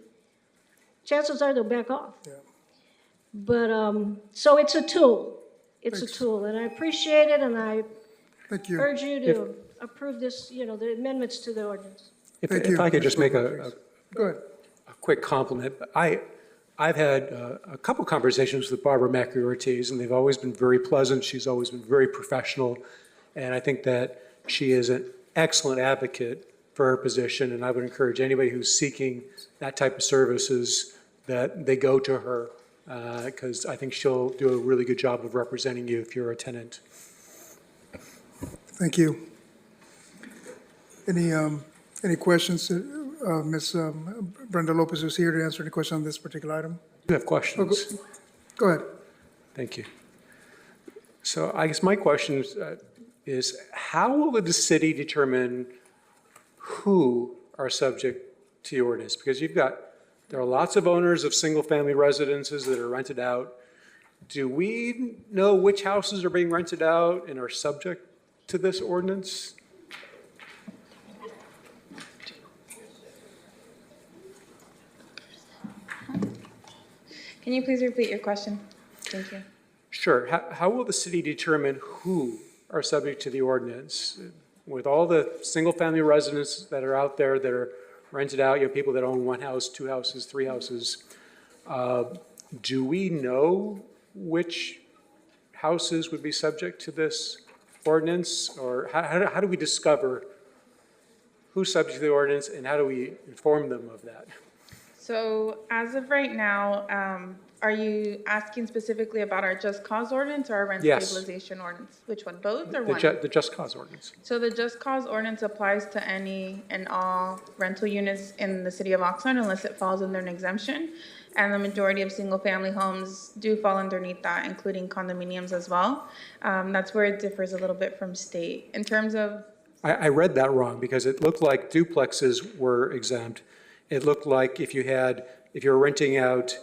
Speaker 21: chances are they'll back off. Yeah. But, so it's a tool. It's Thanks. A tool, and I appreciate it, and I urge you to approve this, you know, the amendments to the ordinance.
Speaker 10: If I could just make a
Speaker 1: Go ahead.
Speaker 10: quick compliment. I've had a couple conversations with Barbara Macri Ortiz, and they've always been very pleasant. She's always been very professional, and I think that she is an excellent advocate for her position, and I would encourage anybody who's seeking that type of services that they go to her, because I think she'll do a really good job of representing you if you're a tenant.
Speaker 1: Thank you. Any questions? Ms. Brenda Lopez is here to answer any question on this particular item.
Speaker 10: You have questions?
Speaker 1: Go ahead.
Speaker 10: Thank you. So I guess my question is how will the city determine who are subject to the ordinance? Because there are lots of owners of single-family residences that are rented out. Do we know which houses are being rented out and are subject to this ordinance?
Speaker 17: Can you please repeat your question?
Speaker 15: Thank you.
Speaker 10: Sure. How will the city determine who are subject to the ordinance? With all the single-family residents that are out there that are rented out, people that own one house, two houses, three houses, do we know which houses would be subject to this ordinance? Or how do we discover who's subject to the ordinance, and how do we inform them of that?
Speaker 15: So as of right now, are you asking specifically about our just cause ordinance or our rent
Speaker 10: Yes.
Speaker 15: stabilization ordinance? Which one, both or
Speaker 10: The
Speaker 15: one?
Speaker 10: the just cause ordinance.
Speaker 15: So the just cause ordinance applies to any and all rental units in the city of Oxnard unless it falls under an exemption. And the majority of single-family homes do fall underneath that, including condominiums as well. That's where it differs a little bit from state. In terms of
Speaker 10: I read that wrong because it looked like duplexes were exempt. It looked like if you were renting out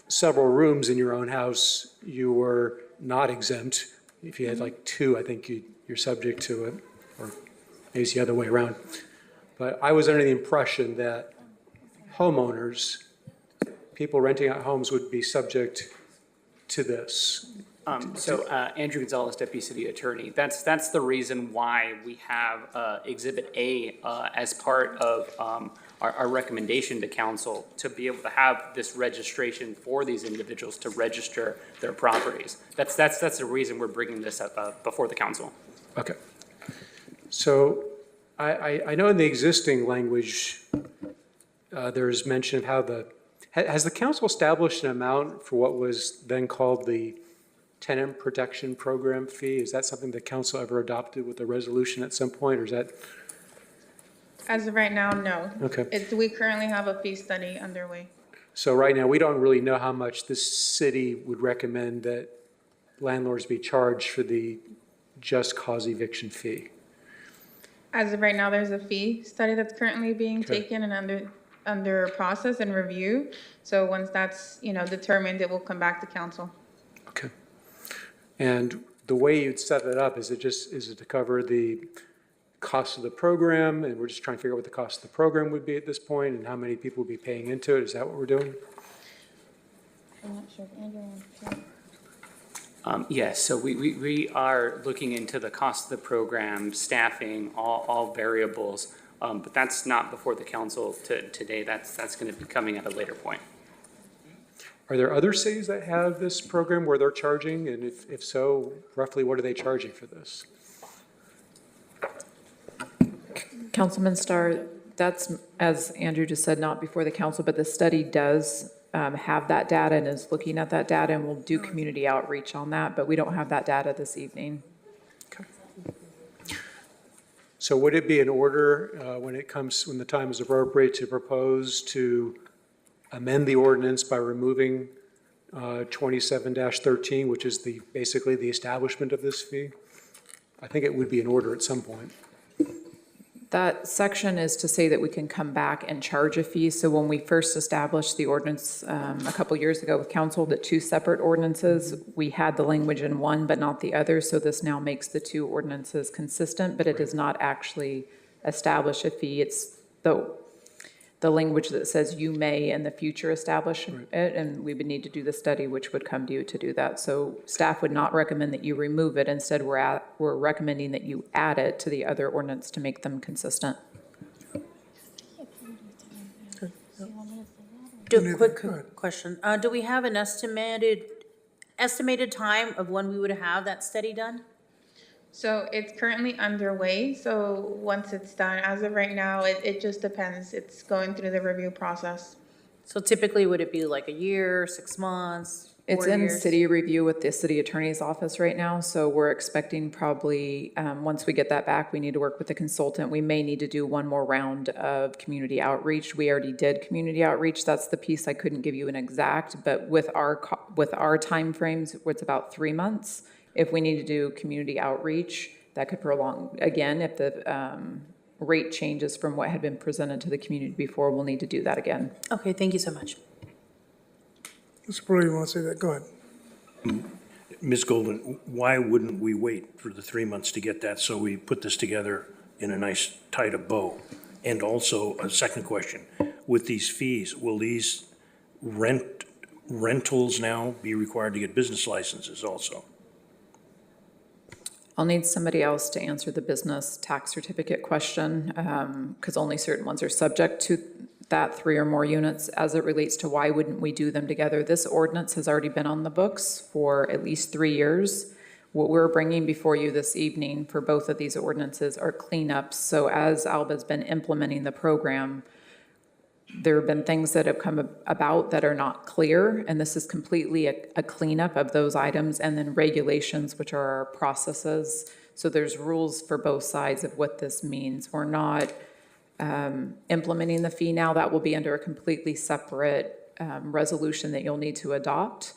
Speaker 10: several rooms in your own house, you were not exempt. If you had like two, I think you're subject to it, or maybe it's the other way around. But I was under the impression that homeowners, people renting out homes, would be subject to this.
Speaker 22: Andrew Gonzalez, Deputy City Attorney, that's the reason why we have Exhibit A as part of our recommendation to council, to be able to have this registration for these individuals to register their properties. That's the reason we're bringing this up before the council.
Speaker 10: Okay. So I know in the existing language, there's mention of how has the council established an amount for what was then called the Tenant Protection Program fee? Is that something the council ever adopted with a resolution at some point, or is that?
Speaker 15: as of right now, no.
Speaker 10: Okay.
Speaker 15: We currently have a fee study underway.
Speaker 10: So right now, we don't really know how much the city would recommend that landlords be charged for the just cause eviction fee.
Speaker 15: As of right now, there's a fee study that's currently being taken and under process and review. So once that's, determined, it will come back to council.
Speaker 10: Okay. And the way you'd set it up, is it to cover the cost of the program, and we're just trying to figure out what the cost of the program would be at this point, and how many people would be paying into it? Is that what we're doing?
Speaker 15: I'm not sure if Andrew wants to.
Speaker 22: Yes, so we are looking into the cost of the program, staffing, all variables, but that's not before the council today. That's going to be coming at a later point.
Speaker 10: Are there other cities that have this program where they're charging? And if so, roughly what are they charging for this?
Speaker 17: Councilman Starr, that's, as Andrew just said, not before the council, but the study does have that data and is looking at that data, and we'll do community outreach on that, but we don't have that data this evening.
Speaker 10: Okay. So would it be in order when the time is appropriate to propose to amend the ordinance by removing 27-13, which is basically the establishment of this fee? I think it would be in order at some point.
Speaker 17: That section is to say that we can come back and charge a fee. So when we first established the ordinance a couple years ago with council, the two separate ordinances, we had the language in one but not the other. So this now makes the two ordinances consistent, but it does not actually establish a fee. It's the language that says you may in the future establish it, and we would need to do the study, which would come to you to do that. So staff would not recommend that you remove it. Instead, we're recommending that you add it to the other ordinance to make them consistent.
Speaker 6: Quick question. Do we have an estimated time of when we would have that study done?
Speaker 15: So it's currently underway. So once it's done, as of right now, it just depends. It's going through the review process.
Speaker 6: So typically, would it be like a year, 6 months, 4
Speaker 17: It's in
Speaker 6: years?
Speaker 17: city review with the city attorney's office right now, so we're expecting probably, once we get that back, we need to work with the consultant. We may need to do one more round of community outreach. We already did community outreach. That's the piece I couldn't give you an exact, but with our timeframes, it's about 3 months. If we need to do community outreach, that could prolong. Again, if the rate changes from what had been presented to the community before, we'll need to do that again.
Speaker 6: Okay, thank you so much.
Speaker 1: Mr. Pearl, you want to say that? Go ahead.
Speaker 13: Ms. Golden, why wouldn't we wait for the 3 months to get that so we put this together in a nice tight of bow? And also, a second question, with these fees, will these rent rentals now be required to get business licenses also?
Speaker 17: I'll need somebody else to answer the business tax certificate question, because only certain ones are subject to that 3 or more units as it relates to why wouldn't we do them together. This ordinance has already been on the books for at least 3 years. What we're bringing before you this evening for both of these ordinances are cleanups. So as Alba's been implementing the program, there have been things that have come about that are not clear, and this is completely a cleanup of those items, and then regulations, which are our processes. So there's rules for both sides of what this means. We're not implementing the fee now. That will be under a completely separate resolution that you'll need to adopt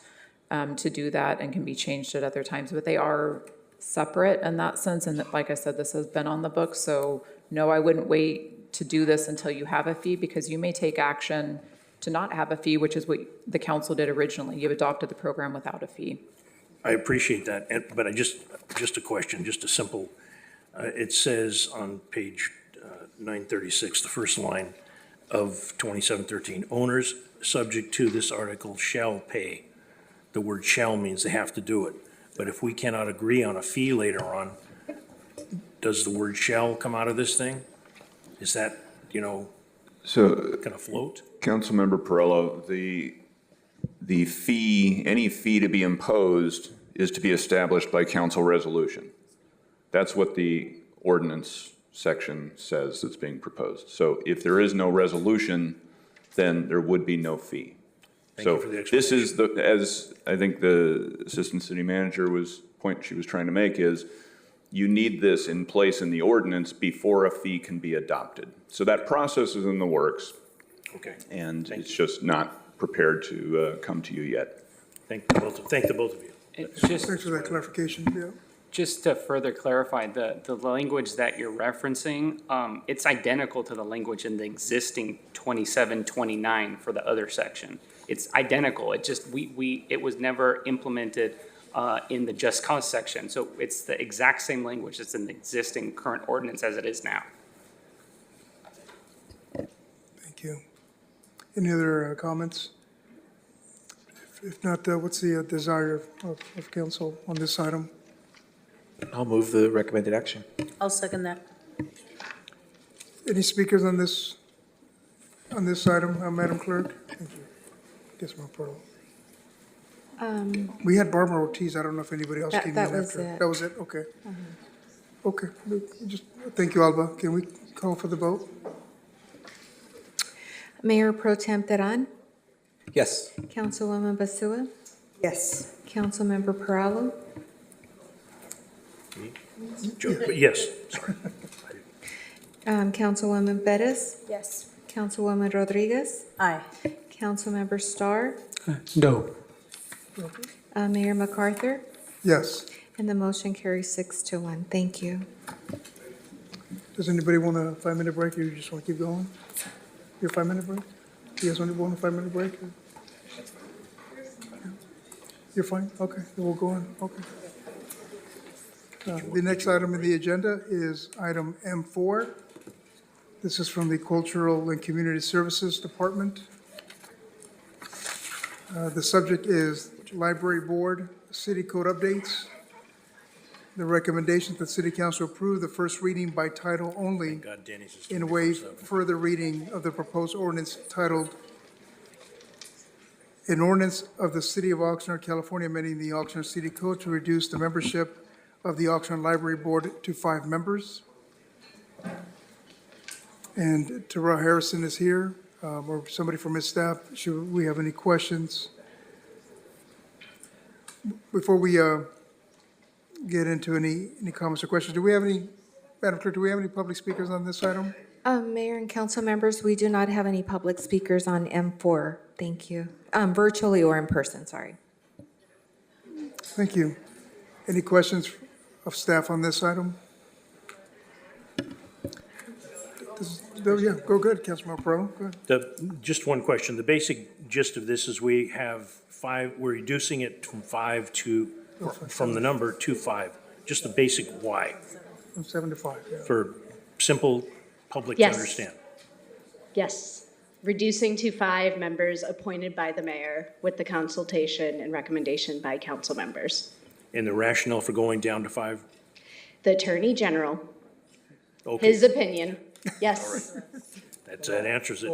Speaker 17: to do that, and can be changed at other times. But they are separate in that sense, and like I said, this has been on the books. So no, I wouldn't wait to do this until you have a fee, because you may take action to not have a fee, which is what the council did originally. You adopted the program without a fee.
Speaker 13: I appreciate that, but just a question, just a simple, it says on page 936, the first line of 2713, owners subject to this article shall pay. The word shall means they have to do it. But if we cannot agree on a fee later on, does the word shall come out of this thing? Is that,
Speaker 9: So,
Speaker 13: gonna float?
Speaker 9: Councilmember Perillo, the fee, any fee to be imposed is to be established by council resolution. That's what the ordinance section says that's being proposed. So if there is no resolution, then there would be no fee.
Speaker 13: Thank you for the
Speaker 9: This is as I think the assistant city manager point she was trying to make is, you need this in place in the ordinance before a fee can be adopted. So that process is in the works.
Speaker 13: Okay.
Speaker 9: And it's just not prepared to come to you yet.
Speaker 13: Thank the both of you.
Speaker 1: Thanks for that clarification, yeah.
Speaker 22: Just to further clarify, the language that you're referencing, it's identical to the language in the existing 2729 for the other section. It's identical. It just, it was never implemented in the just cause section. So it's the exact same language that's in the existing current ordinance as it is now.
Speaker 1: Thank you. Any other comments? If not, what's the desire of council on this item?
Speaker 11: I'll move the recommended action.
Speaker 6: I'll second that.
Speaker 1: Any speakers on this item, Madam Clerk? Thank you. Guess my pearl. We had Barbara Ortiz. I don't know if anybody else came in
Speaker 2: that
Speaker 1: after.
Speaker 2: was it.
Speaker 1: That was it, okay. Okay, just, thank you, Alba. Can we call for the vote?
Speaker 2: Mayor Pro Tem Teran,
Speaker 11: Yes.
Speaker 2: Councilwoman Basua,
Speaker 18: Yes.
Speaker 2: Councilmember Perallo,
Speaker 13: Yes, sorry.
Speaker 2: Councilwoman Bettis,
Speaker 16: Yes.
Speaker 2: Councilwoman Rodriguez,
Speaker 6: Aye.
Speaker 2: Councilmember Starr,
Speaker 10: No.
Speaker 2: Mayor MacArthur,
Speaker 1: Yes.
Speaker 2: and the motion carries 6-1. Thank you.
Speaker 1: Does anybody want a 5-minute break, or you just want to keep going? Your 5-minute break? You guys want a 5-minute break? Or? You're fine? Okay, then we'll go on, okay. The next item on the agenda is item M4. This is from the Cultural and Community Services Department. The subject is Library Board City Code Updates. The recommendation that City Council approve the first reading by title only
Speaker 13: God, Denny's is
Speaker 1: and waive further reading of the proposed ordinance titled An Ordinance of the City of Oxnard, California, amending the Oxnard City Code to reduce the membership of the Oxnard Library Board to 5 members. And Tara Harrison is here, or somebody from his staff. Should we have any questions? Before we get into any comments or questions, do we have any, Madam Clerk, do we have any public speakers on this item?
Speaker 2: Mayor and council members, we do not have any public speakers on M4. Thank you. Virtually or in person, sorry.
Speaker 1: Thank you. Any questions of staff on this item? Yeah, go good, Councilman Pro. Go ahead.
Speaker 13: Just one question. The basic gist of this is we have 5, we're reducing it from 5 to, from the number to 5. Just the basic why,
Speaker 1: From 7 to 5, yeah.
Speaker 13: for simple public to
Speaker 21: Yes.
Speaker 13: understand.
Speaker 21: Yes.
Speaker 14: reducing to 5 members appointed by the mayor with the consultation and recommendation by council members.
Speaker 13: And the rationale for going down to 5?
Speaker 14: The Attorney General,
Speaker 13: Okay.
Speaker 14: his opinion, yes.
Speaker 13: That answers it.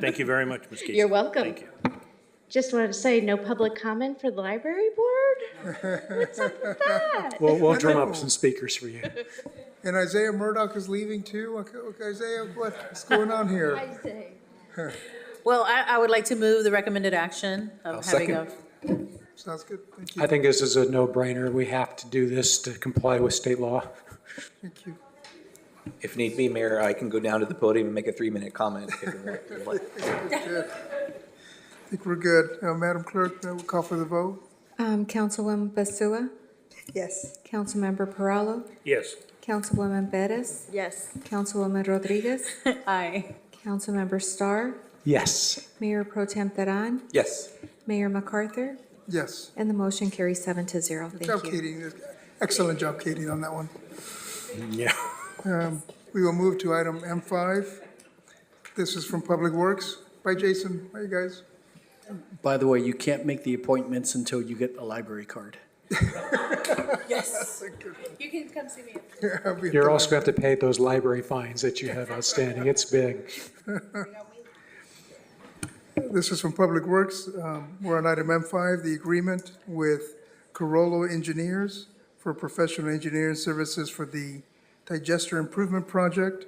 Speaker 13: Thank you very much, Ms. Casey.
Speaker 14: You're welcome.
Speaker 13: Thank you.
Speaker 14: Just wanted to say, no public comment for the library board? What's up with that?
Speaker 10: We'll drum up some speakers for you.
Speaker 1: And Isaiah Murdoch is leaving too? Okay, Isaiah, what's going on here?
Speaker 6: Well, I would like to move the recommended action
Speaker 11: I'll
Speaker 6: of having a.
Speaker 11: second.
Speaker 1: Sounds good, thank you.
Speaker 10: I think this is a no-brainer. We have to do this to comply with state law.
Speaker 1: Thank you.
Speaker 11: If need be, Mayor, I can go down to the podium and make a 3-minute comment.
Speaker 1: Good. I think we're good. Madam Clerk, we'll call for the vote.
Speaker 2: Councilwoman Basua,
Speaker 18: Yes.
Speaker 2: Councilmember Perallo,
Speaker 13: Yes.
Speaker 2: Councilwoman Bettis,
Speaker 16: Yes.
Speaker 2: Councilwoman Rodriguez,
Speaker 6: Aye.
Speaker 2: Councilmember Starr,
Speaker 10: Yes.
Speaker 2: Mayor Pro Tem Teran,
Speaker 11: Yes.
Speaker 2: Mayor MacArthur,
Speaker 1: Yes.
Speaker 2: and the motion carries 7-0.
Speaker 1: Good job,
Speaker 2: Thank you.
Speaker 1: Katie. Excellent job, Katie, on that one.
Speaker 13: Yeah.
Speaker 1: We will move to item M5. This is from Public Works. Bye, Jason. Bye, you guys.
Speaker 7: By the way, you can't make the appointments until you get a library card.
Speaker 6: Yes. You can come see me.
Speaker 10: You're also going to have to pay those library fines that you have outstanding. It's big.
Speaker 1: This is from Public Works. We're on item M5, the agreement with Carollo Engineers for professional engineering services for the digester improvement project.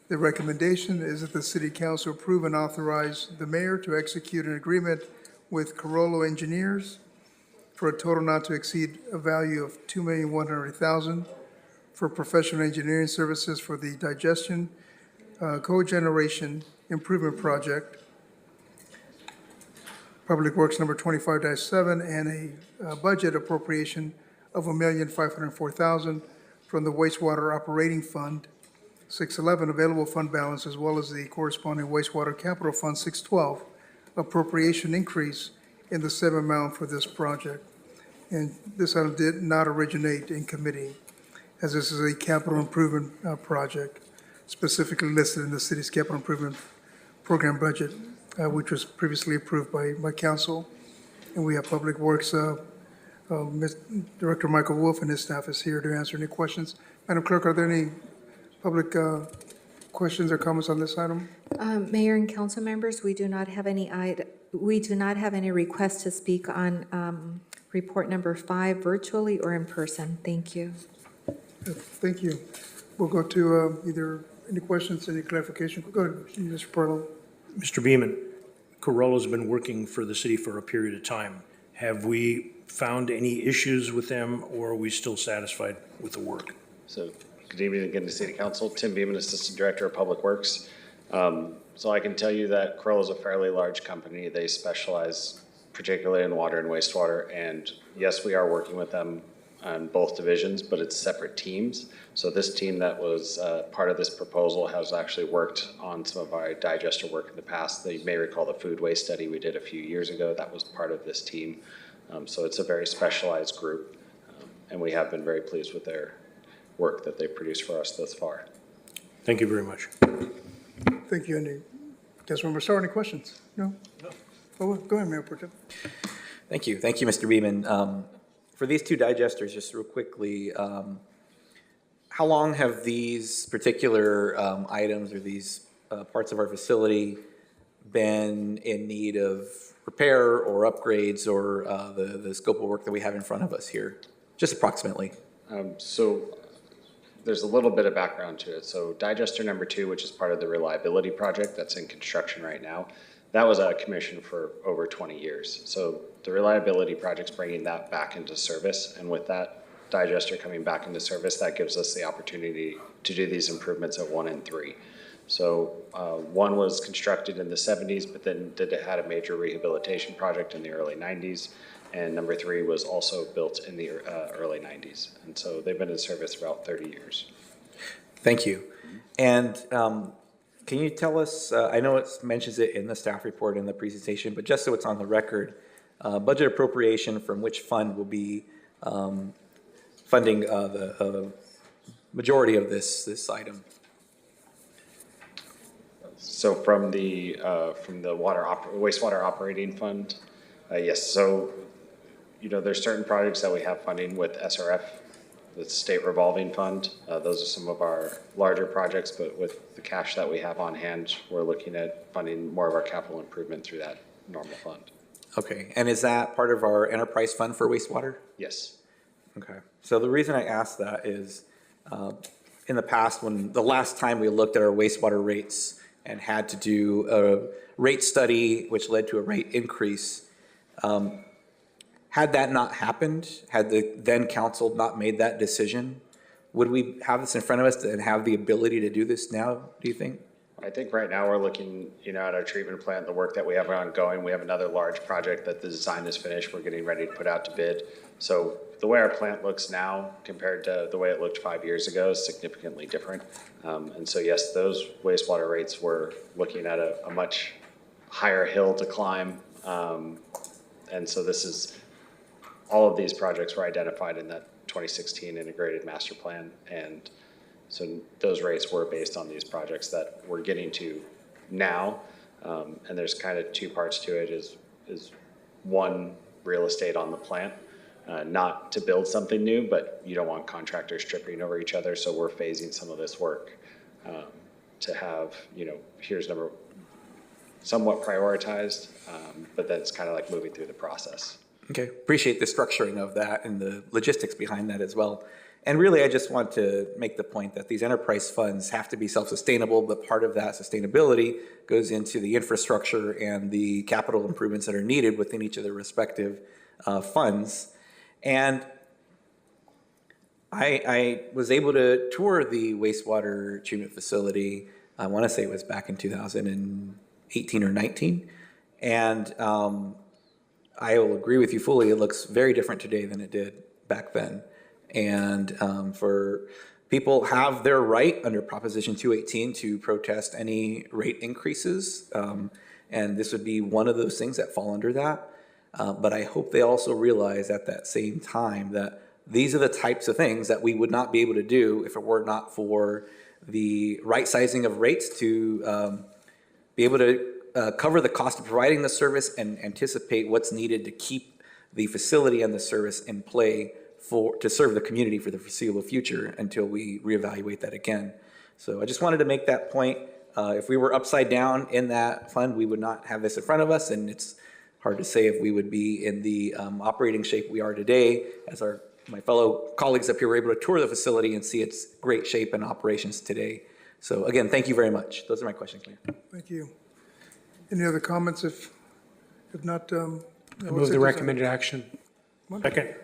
Speaker 1: The recommendation is that the city council approve and authorize the mayor to execute an agreement with Carollo Engineers for a total not to exceed a value of $2,100,000 for professional engineering services for the digestion cogeneration improvement project, Public Works number 25-7, and a budget appropriation of $1,504,000 from the Wastewater Operating Fund 611 available fund balance, as well as the corresponding wastewater capital fund 612 appropriation increase in the same amount for this project. And this item did not originate in committee, as this is a capital improvement project specifically listed in the city's capital improvement program budget, which was previously approved by council. And we have Public Works, Director Michael Wolf and his staff is here to answer any questions. Madam Clerk, are there any public questions or comments on this item?
Speaker 2: Mayor and council members, we do not have any requests to speak on report number 5 virtually or in person. Thank you.
Speaker 1: Thank you. We'll go to either any questions, any clarification. Go ahead, Mr. Perlow.
Speaker 13: Mr. Beeman, Carollo's been working for the city for a period of time. Have we found any issues with them, or are we still satisfied with the work?
Speaker 20: So, good evening again to City Council. Tim Beeman, Assistant Director of Public Works. So I can tell you that Carollo is a fairly large company. They specialize particularly in water and wastewater. And yes, we are working with them on both divisions, but it's separate teams. So this team that was part of this proposal has actually worked on some of our digester work in the past. You may recall the food waste study we did a few years ago. That was part of this team. So it's a very specialized group. And we have been very pleased with their work that they've produced for us thus far.
Speaker 13: Thank you very much.
Speaker 1: Thank you, Andy. Councilmember Starr, any questions? No? Oh, go ahead, Mayor Pro Tem.
Speaker 11: Thank you. Thank you, Mr. Beeman. For these two digesters, just real quickly, how long have these particular items or these parts of our facility been in need of repair or upgrades or the scope of work that we have in front of us here? Just approximately.
Speaker 20: So there's a little bit of background to it. So digester number 2, which is part of the reliability project that's in construction right now, that was a commission for over 20 years. So the reliability project's bringing that back into service. And with that digester coming back into service, that gives us the opportunity to do these improvements at 1 and 3. So 1 was constructed in the 70s, but then had a major rehabilitation project in the early 90s. And number 3 was also built in the early 90s. And so they've been in service for about 30 years.
Speaker 11: Thank you. And can you tell us, I know it mentions it in the staff report in the presentation, but just so it's on the record, budget appropriation from which fund will be funding the majority of this item?
Speaker 20: So from the wastewater operating fund, yes, so, there's certain projects that we have funding with SRF, the state revolving fund. Those are some of our larger projects, but with the cash that we have on hand, we're looking at funding more of our capital improvement through that normal fund.
Speaker 11: Okay, and is that part of our enterprise fund for wastewater?
Speaker 20: Yes.
Speaker 11: Okay, so the reason I ask that is, in the past, when the last time we looked at our wastewater rates and had to do a rate study, which led to a rate increase, had that not happened, had the then council not made that decision, would we have this in front of us and have the ability to do this now, do you think?
Speaker 20: I think right now we're looking, at our treatment plant, the work that we have ongoing. We have another large project that the design is finished. We're getting ready to put out to bid. So the way our plant looks now compared to the way it looked 5 years ago is significantly different. And so, yes, those wastewater rates, we're looking at a much higher hill to climb. And so all of these projects were identified in that 2016 integrated master plan. And so those rates were based on these projects that we're getting to now. And there's kind of two parts to it is one, real estate on the plant, not to build something new, but you don't want contractors tripping over each other. So we're phasing some of this work to have, here's somewhat prioritized, but then it's kind of like moving through the process.
Speaker 11: Okay, appreciate the structuring of that and the logistics behind that as well. And really, I just want to make the point that these enterprise funds have to be self-sustainable, but part of that sustainability goes into the infrastructure and the capital improvements that are needed within each of the respective funds. And I was able to tour the wastewater treatment facility, I want to say it was back in 2018 or 19. And I will agree with you fully, it looks very different today than it did back then. And for people have their right under Proposition 218 to protest any rate increases. And this would be one of those things that fall under that. But I hope they also realize at that same time that these are the types of things that we would not be able to do if it were not for the right sizing of rates to be able to cover the cost of providing the service and anticipate what's needed to keep the facility and the service in play to serve the community for the foreseeable future until we reevaluate that again. So I just wanted to make that point. If we were upside down in that fund, we would not have this in front of us, and it's hard to say if we would be in the operating shape we are today, as my fellow colleagues up here were able to tour the facility and see its great shape and operations today. So again, thank you very much. Those are my questions, Mayor.
Speaker 1: Thank you. Any other comments? If not,
Speaker 10: I move the recommended action.
Speaker 13: Second.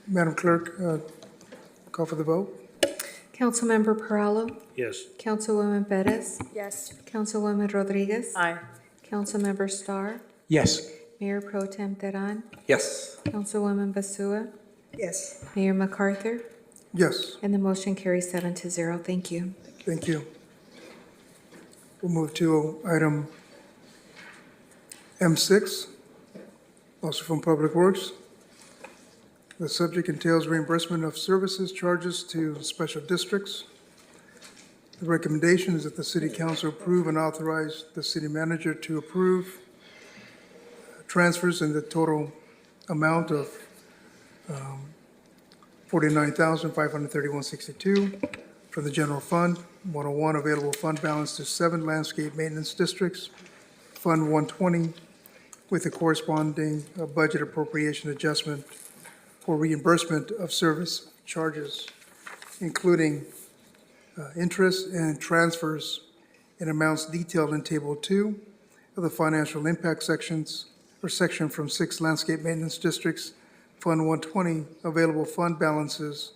Speaker 1: Madam Clerk, call for the vote.
Speaker 2: Councilmember Perallo?
Speaker 13: Yes.
Speaker 2: Councilwoman Perez?
Speaker 16: Yes.
Speaker 2: Councilwoman Rodriguez?
Speaker 6: Aye.
Speaker 2: Councilmember Starr?
Speaker 10: Yes.
Speaker 2: Mayor Pro Tem Teran?
Speaker 11: Yes.
Speaker 2: Councilwoman Basua?
Speaker 18: Yes.
Speaker 2: Mayor MacArthur?
Speaker 1: Yes.
Speaker 2: And the motion carries 7-0. Thank you.
Speaker 1: Thank you. We'll move to item M6, also from Public Works. The subject entails reimbursement of services charges to special districts. The recommendation is that the City Council approve and authorize the city manager to approve transfers in the total amount of $49,531.62 from the general fund, 101 available fund balance to 7 landscape maintenance districts, Fund 120, with the corresponding budget appropriation adjustment for reimbursement of service charges, including interest and transfers in amounts detailed in Table 2 of the financial impact section from 6 landscape maintenance districts, Fund 120, available fund balances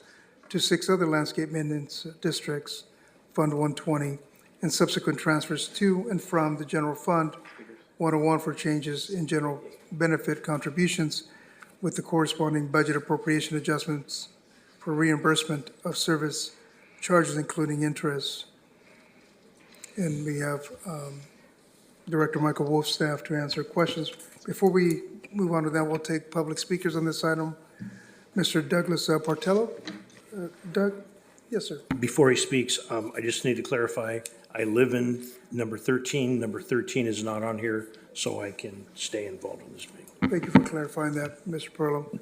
Speaker 1: to 6 other landscape maintenance districts, Fund 120, and subsequent transfers to and from the general fund, 101 for changes in general benefit contributions with the corresponding budget appropriation adjustments for reimbursement of service charges, including interest. And we have Director Michael Wolf's staff to answer questions. Before we move on to that, we'll take public speakers on this item. Mr. Douglas Portello. Doug, Yes, sir.
Speaker 13: Before he speaks, I just need to clarify, I live in number 13. Number 13 is not on here, so I can stay involved in this meeting.
Speaker 1: Thank you for clarifying that, Mr. Perlo.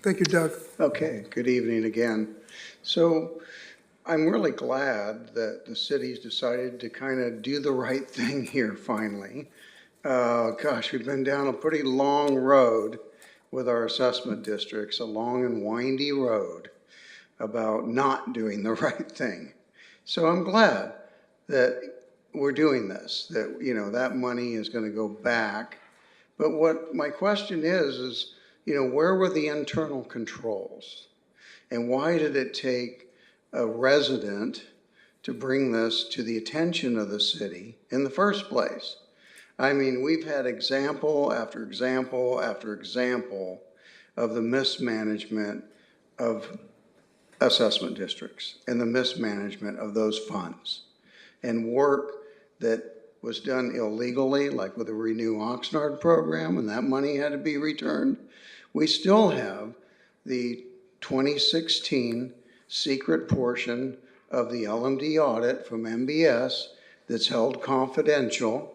Speaker 1: Thank you, Doug.
Speaker 3: Okay, good evening again. So I'm really glad that the city's decided to kind of do the right thing here finally. Gosh, we've been down a pretty long road with our assessment districts, a long and windy road about not doing the right thing. So I'm glad that we're doing this, that, you know, that money is going to go back. But what my question is, you know, where were the internal controls? And why did it take a resident to bring this to the attention of the city in the first place? I mean, we've had example after example after example of the mismanagement of assessment districts and the mismanagement of those funds and work that was done illegally, like with the Renew Oxnard program, and that money had to be returned. We still have the 2016 secret portion of the LMD audit from MBS that's held confidential.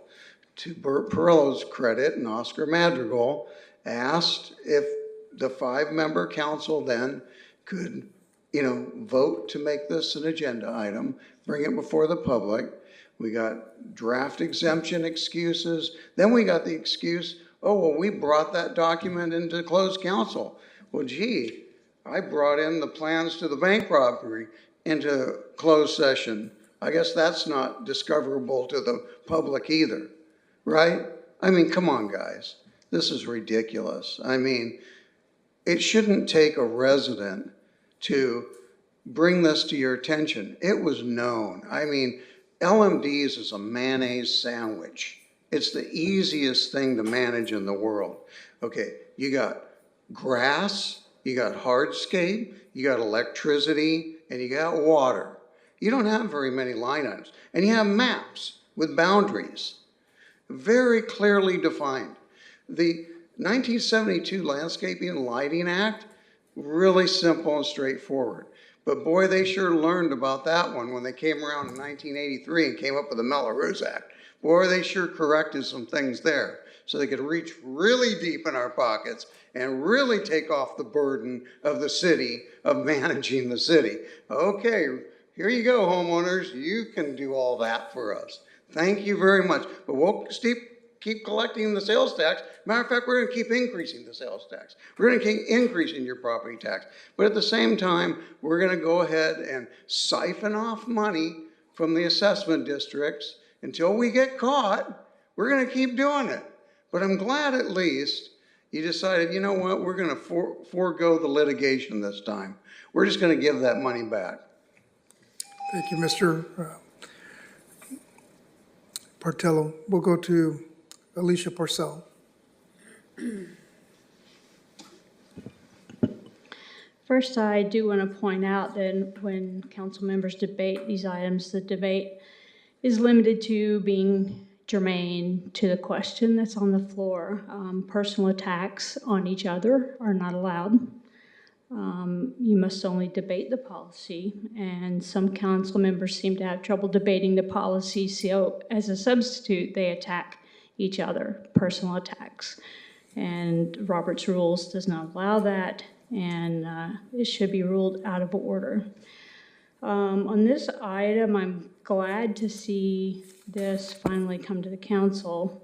Speaker 3: To Bert Perillo's credit, and Oscar Madrigal asked if the 5-member council then could, you know, vote to make this an agenda item, bring it before the public. We got draft exemption excuses. Then we got the excuse, oh, well, we brought that document into closed council. Well, gee, I brought in the plans to the bank robbery into closed session. I guess that's not discoverable to the public either, right? I mean, come on, guys. This is ridiculous. I mean, it shouldn't take a resident to bring this to your attention. It was known. I mean, LMDs is a mayonnaise sandwich. It's the easiest thing to manage in the world. Okay, you got grass, you got hardscape, you got electricity, and you got water. You don't have very many line items. And you have maps with boundaries, very clearly defined. The 1972 Landscaping and Lighting Act, really simple and straightforward. But boy, they sure learned about that one when they came around in 1983 and came up with the Melrose Act. Boy, they sure corrected some things there so they could reach really deep in our pockets and really take off the burden of the city, of managing the city. Okay, here you go, homeowners. You can do all that for us. Thank you very much. But we'll keep collecting the sales tax. Matter of fact, we're going to keep increasing the sales tax. We're going to keep increasing your property tax. But at the same time, we're going to go ahead and siphon off money from the assessment districts until we get caught. We're going to keep doing it. But I'm glad at least you decided, you know what, we're going to forego the litigation this time. We're just going to give that money back.
Speaker 1: Thank you, Mr. Partello. We'll go to Alicia Parcell.
Speaker 21: First, I do want to point out that when council members debate these items, the debate is limited to being germane to the question that's on the floor. Personal attacks on each other are not allowed. You must only debate the policy, and some council members seem to have trouble debating the policy, so as a substitute, they attack each other, personal attacks. And Robert's rules does not allow that, and it should be ruled out of order. On this item, I'm glad to see this finally come to the council,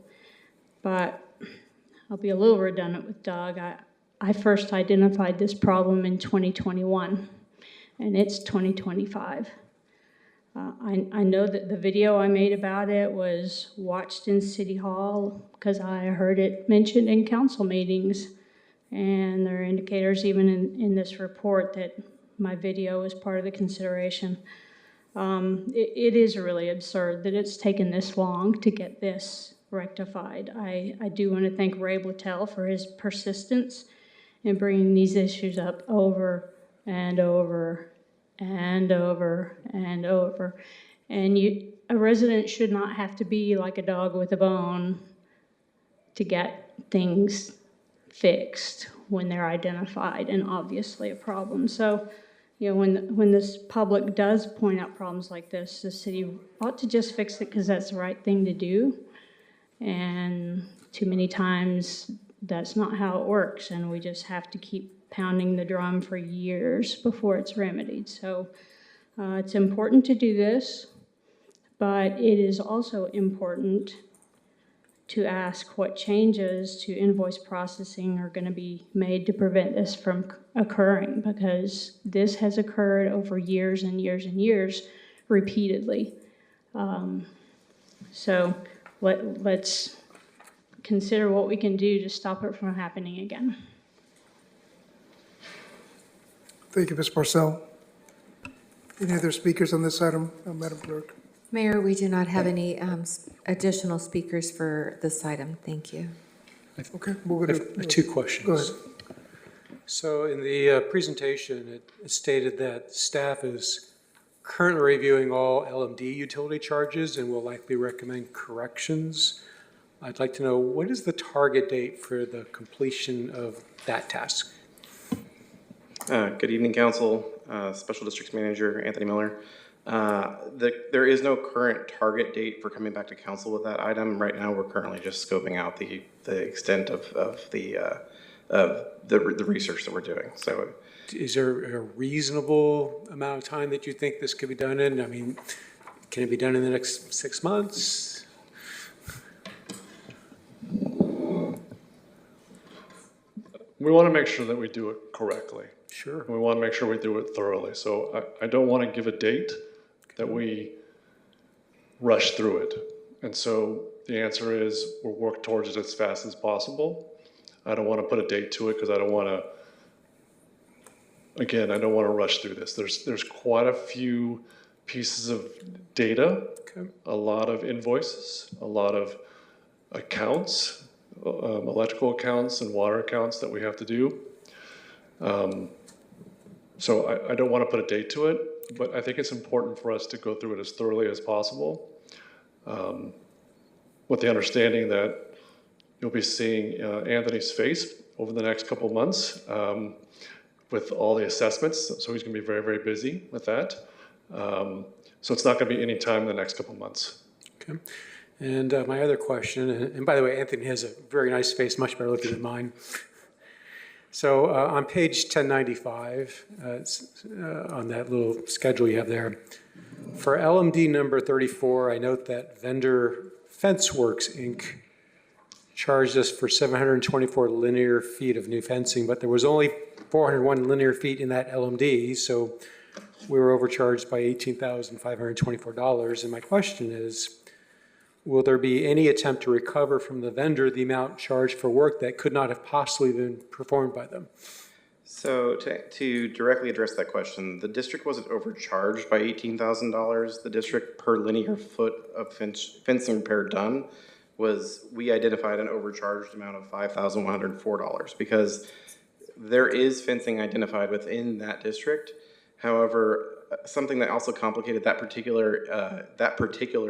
Speaker 21: but I'll be a little redundant with Doug. I first identified this problem in 2021, and it's 2025. I know that the video I made about it was watched in City Hall because I heard it mentioned in council meetings, and there are indicators even in this report that my video is part of the consideration. It is really absurd that it's taken this long to get this rectified. I do want to thank Ray Blattel for his persistence in bringing these issues up over and over and over and over. And a resident should not have to be like a dog with a bone to get things fixed when they're identified and obviously a problem. So you know, when this public does point out problems like this, the city ought to just fix it because that's the right thing to do. And too many times, that's not how it works, and we just have to keep pounding the drum for years before it's remedied. So it's important to do this, but it is also important to ask what changes to invoice processing are going to be made to prevent this from occurring, because this has occurred over years and years and years repeatedly. So let's consider what we can do to stop it from happening again.
Speaker 1: Thank you, Ms. Parcell. Any other speakers on this item, Madam Clerk?
Speaker 2: Mayor, we do not have any additional speakers for this item. Thank you.
Speaker 1: Okay, we'll go
Speaker 19: I
Speaker 1: to.
Speaker 19: have two questions.
Speaker 1: Go ahead.
Speaker 19: So in the presentation, it stated that staff is currently reviewing all LMD utility charges and will likely recommend corrections. I'd like to know, what is the target date for the completion of that task?
Speaker 4: Good evening, Council. Special Districts Manager Anthony Miller. There is no current target date for coming back to Council with that item. Right now, we're currently just scoping out the extent of the research that we're doing. So,
Speaker 19: Is there a reasonable amount of time that you think this could be done in? I mean, can it be done in the next 6 months?
Speaker 5: We want to make sure that we do it correctly.
Speaker 19: Sure.
Speaker 5: We want to make sure we do it thoroughly. So I don't want to give a date that we rush through it. And so the answer is we'll work towards it as fast as possible. I don't want to put a date to it because I don't want to, again, I don't want to rush through this. There's quite a few pieces of data, a lot of invoices, a lot of accounts, electrical accounts and water accounts that we have to do. So I don't want to put a date to it, but I think it's important for us to go through it as thoroughly as possible, with the understanding that you'll be seeing Anthony's face over the next couple months with all the assessments, so he's going to be very, very busy with that. So it's not going to be any time in the next couple months.
Speaker 19: Okay. And my other question, and by the way, Anthony has a very nice face, much better looking than mine. So on page 1095, on that little schedule you have there, for LMD number 34, I note that vendor Fenceworks Inc. charged us for 724 linear feet of new fencing, but there was only 401 linear feet in that LMD, so we were overcharged by $18,524. And my question is, will there be any attempt to recover from the vendor the amount charged for work that could not have possibly been performed by them?
Speaker 4: So to directly address that question, the district wasn't overcharged by $18,000. The district per linear foot of fencing repair done we identified an overcharged amount of $5,104 because there is fencing identified within that district. However, something that also complicated that particular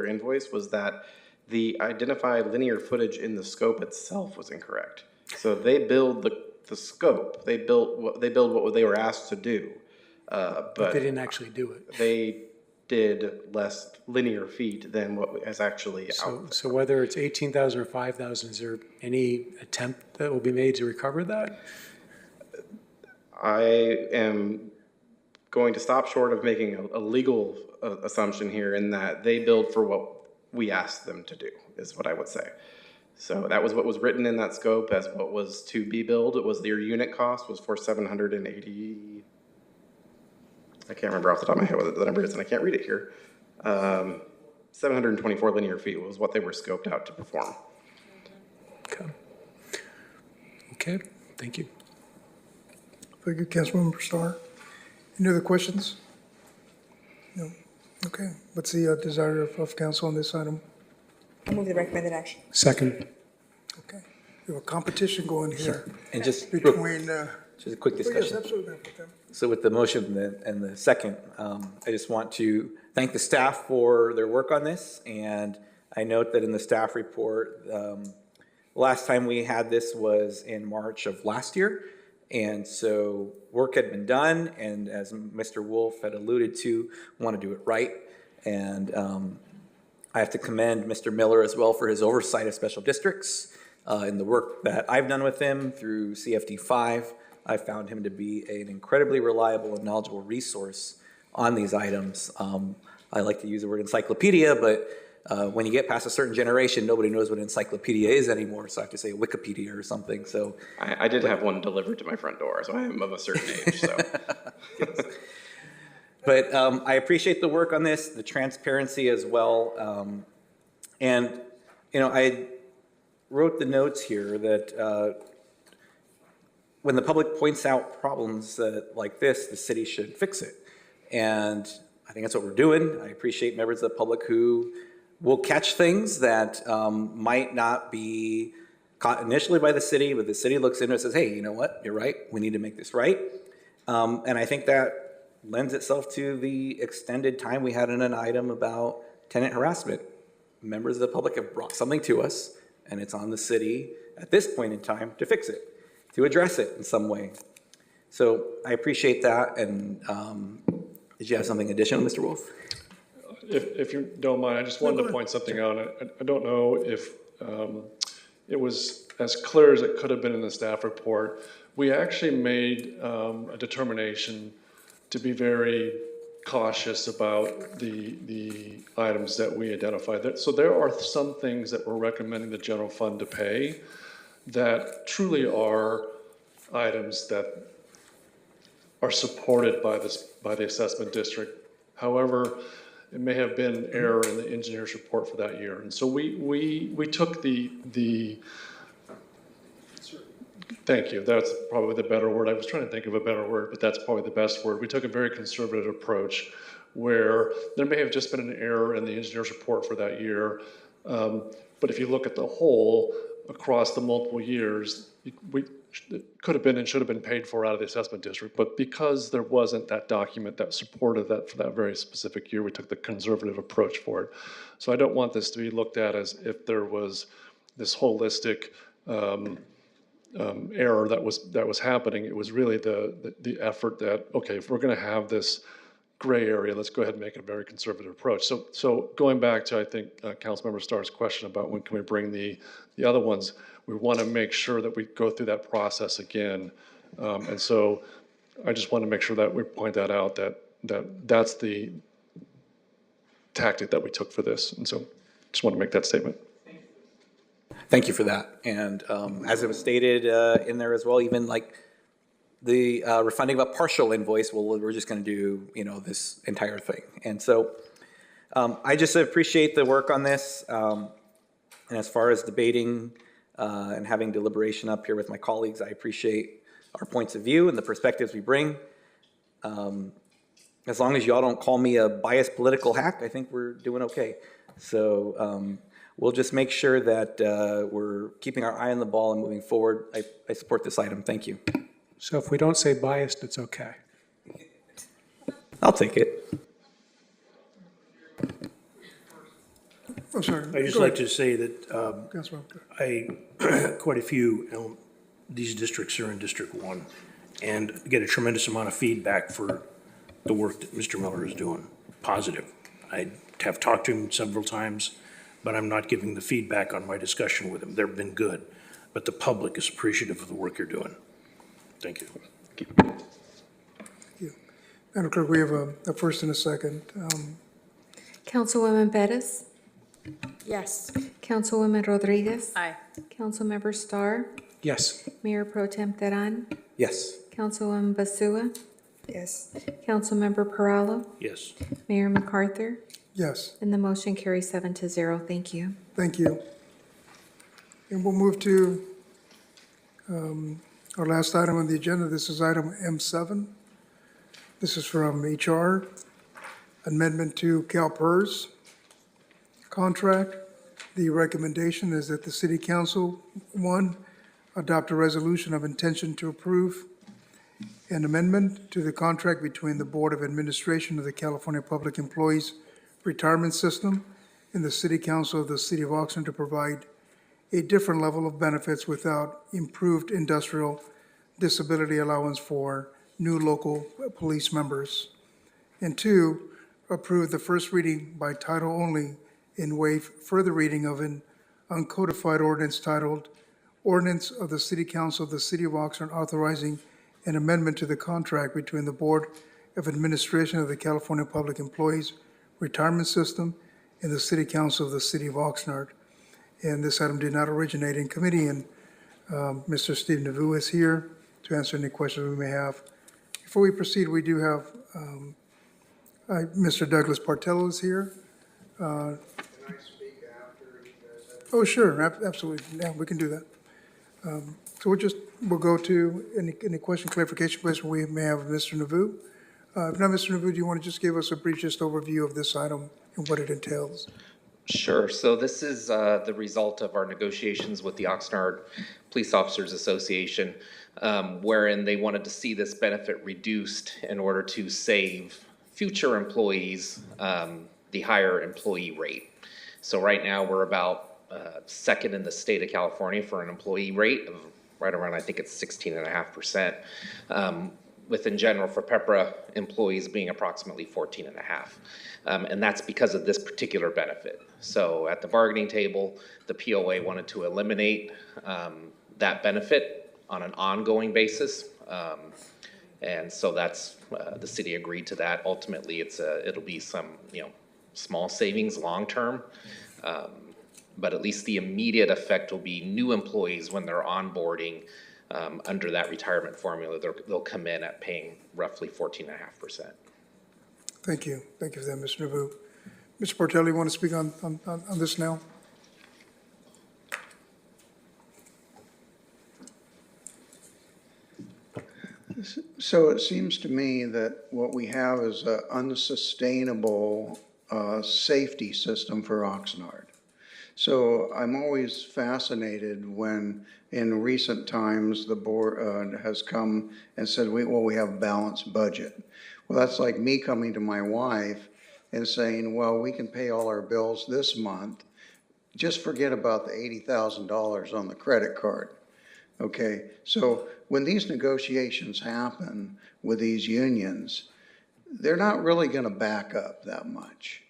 Speaker 4: invoice was that the identified linear footage in the scope itself was incorrect. So they billed the scope. They billed what they were asked to do, but
Speaker 19: they didn't actually do it.
Speaker 4: They did less linear feet than what is actually out.
Speaker 19: So whether it's 18,000 or 5,000, is there any attempt that will be made to recover that?
Speaker 4: I am going to stop short of making a legal assumption here in that they billed for what we asked them to do, is what I would say. So that was what was written in that scope as what was to be billed. It was their unit cost was for 780. I can't remember off the top of my head what the number is, and I can't read it here. 724 linear feet was what they were scoped out to perform.
Speaker 19: Okay, thank you.
Speaker 1: Thank you, Councilmember Starr. Any other questions? No. Okay. What's the desire of council on this item?
Speaker 18: I move the recommended action.
Speaker 19: Second.
Speaker 1: Okay. We have a competition going here.
Speaker 11: And just
Speaker 1: between.
Speaker 11: Just a quick discussion.
Speaker 1: Yes, absolutely.
Speaker 11: So with the motion and the second, I just want to thank the staff for their work on this. And I note that in the staff report, last time we had this was in March of last year. And so work had been done, and as Mr. Wolf had alluded to, want to do it right. And I have to commend Mr. Miller as well for his oversight of special districts in the work that I've done with him through CFD 5. I found him to be an incredibly reliable and knowledgeable resource on these items. I like to use the word encyclopedia, but when you get past a certain generation, nobody knows what an encyclopedia is anymore, so I have to say Wikipedia or something. So
Speaker 4: I did have one delivered to my front door, so I am of a certain age, so.
Speaker 11: But I appreciate the work on this, the transparency as well. And, you know, I wrote the notes here that when the public points out problems like this, the city should fix it. And I think that's what we're doing. I appreciate members of the public who will catch things that might not be caught initially by the city, but the city looks into it and says, hey, you know what, you're right, we need to make this right. And I think that lends itself to the extended time we had in an item about tenant harassment. Members of the public have brought something to us, and it's on the city at this point in time to fix it, to address it in some way. So I appreciate that. And did you have something additional, Mr. Wolf?
Speaker 5: If you don't mind, I just wanted to point something out. I don't know if it was as clear as it could have been in the staff report. We actually made a determination to be very cautious about the items that we identified. So there are some things that we're recommending the general fund to pay that truly are items that are supported by the assessment district. However, it may have been error in the engineer's report for that year. And so we took the thank you, that's probably the better word. I was trying to think of a better word, but that's probably the best word. We took a very conservative approach where there may have just been an error in the engineer's report for that year. But if you look at the whole across the multiple years, it could have been and should have been paid for out of the assessment district. But because there wasn't that document that supported that for that very specific year, we took the conservative approach for it. So I don't want this to be looked at as if there was this holistic error that was happening. It was really the effort that, okay, if we're going to have this gray area, let's go ahead and make a very conservative approach. So going back to, I think, Councilmember Starr's question about when can we bring the other ones, we want to make sure that we go through that process again. And so I just want to make sure that we point that out, that's the tactic that we took for this. And so just want to make that statement.
Speaker 11: Thank you for that. And as it was stated in there as well, even like the refunding of a partial invoice, well, we're just going to do, you know, this entire thing. And so I just appreciate the work on this. And as far as debating and having deliberation up here with my colleagues, I appreciate our points of view and the perspectives we bring. As long as y'all don't call me a biased political hack, I think we're doing okay. So we'll just make sure that we're keeping our eye on the ball and moving forward. I support this item. Thank you.
Speaker 10: So if we don't say biased, it's okay.
Speaker 11: I'll take it.
Speaker 1: I'm sorry.
Speaker 13: I'd just
Speaker 1: Go
Speaker 13: like
Speaker 1: ahead.
Speaker 13: to say that
Speaker 1: Councilmember.
Speaker 13: quite a few, these districts are in District 1, and get a tremendous amount of feedback for the work that Mr. Miller is doing, positive. I have talked to him several times, but I'm not giving the feedback on my discussion with him. They've been good, but the public is appreciative of the work you're doing. Thank you.
Speaker 1: Madam Clerk, we have a first and a second.
Speaker 2: Councilwoman Bettis?
Speaker 16: Yes.
Speaker 2: Councilwoman Rodriguez?
Speaker 6: Aye.
Speaker 2: Councilmember Starr?
Speaker 10: Yes.
Speaker 2: Mayor Pro Tem Teran?
Speaker 11: Yes.
Speaker 2: Councilwoman Basua?
Speaker 18: Yes.
Speaker 2: Councilmember Perallo?
Speaker 13: Yes.
Speaker 2: Mayor MacArthur?
Speaker 1: Yes,
Speaker 2: And the motion carries 7-0. Thank you.
Speaker 1: thank you. And we'll move to our last item on the agenda. This is item M7. This is from HR, amendment to CalPERS contract. The recommendation is that the City Council, one, adopt a resolution of intention to approve an amendment to the contract between the Board of Administration of the California Public Employees Retirement System and the City Council of the City of Oxnard to provide a different level of benefits without improved industrial disability allowance for new local police members. And two, approve the first reading by title only and waive further reading of an uncodified ordinance titled Ordinance of the City Council of the City of Oxnard authorizing an amendment to the contract between the Board of Administration of the California Public Employees Retirement System and the City Council of the City of Oxnard. And this item did not originate in committee, and Mr. Steve Navu is here to answer any questions we may have. Before we proceed, we do have Mr. Douglas Bartello is here.
Speaker 3: Can I speak after you guys have?
Speaker 1: Oh, sure, absolutely. Yeah, we can do that. So we'll go to any question, clarification question we may have of Mr. Navu. If not, Mr. Navu, do you want to just give us a brief overview of this item and what it entails?
Speaker 8: Sure. So this is the result of our negotiations with the Oxnard Police Officers Association, wherein they wanted to see this benefit reduced in order to save future employees the higher employee rate. So right now we're about second in the state of California for an employee rate of right around, I think it's 16.5%. Within general for PEPRA employees being approximately 14.5%. And that's because of this particular benefit. So at the bargaining table, the POA wanted to eliminate that benefit on an ongoing basis. And so that's, the city agreed to that. Ultimately, it'll be some, small savings long-term. But at least the immediate effect will be new employees when they're onboarding under that retirement formula, they'll come in at paying roughly 14.5%.
Speaker 1: Thank you. Thank you for that, Mr. Navu. Mr. Portelli, you want to speak on this now?
Speaker 3: So it seems to me that what we have is an unsustainable safety system for Oxnard. So I'm always fascinated when in recent times the board has come and said, we have a balanced budget. Well, that's like me coming to my wife and saying, well, we can pay all our bills this month. Just forget about the $80,000 on the credit card. Okay, so when these negotiations happen with these unions, they're not really going to back up that much.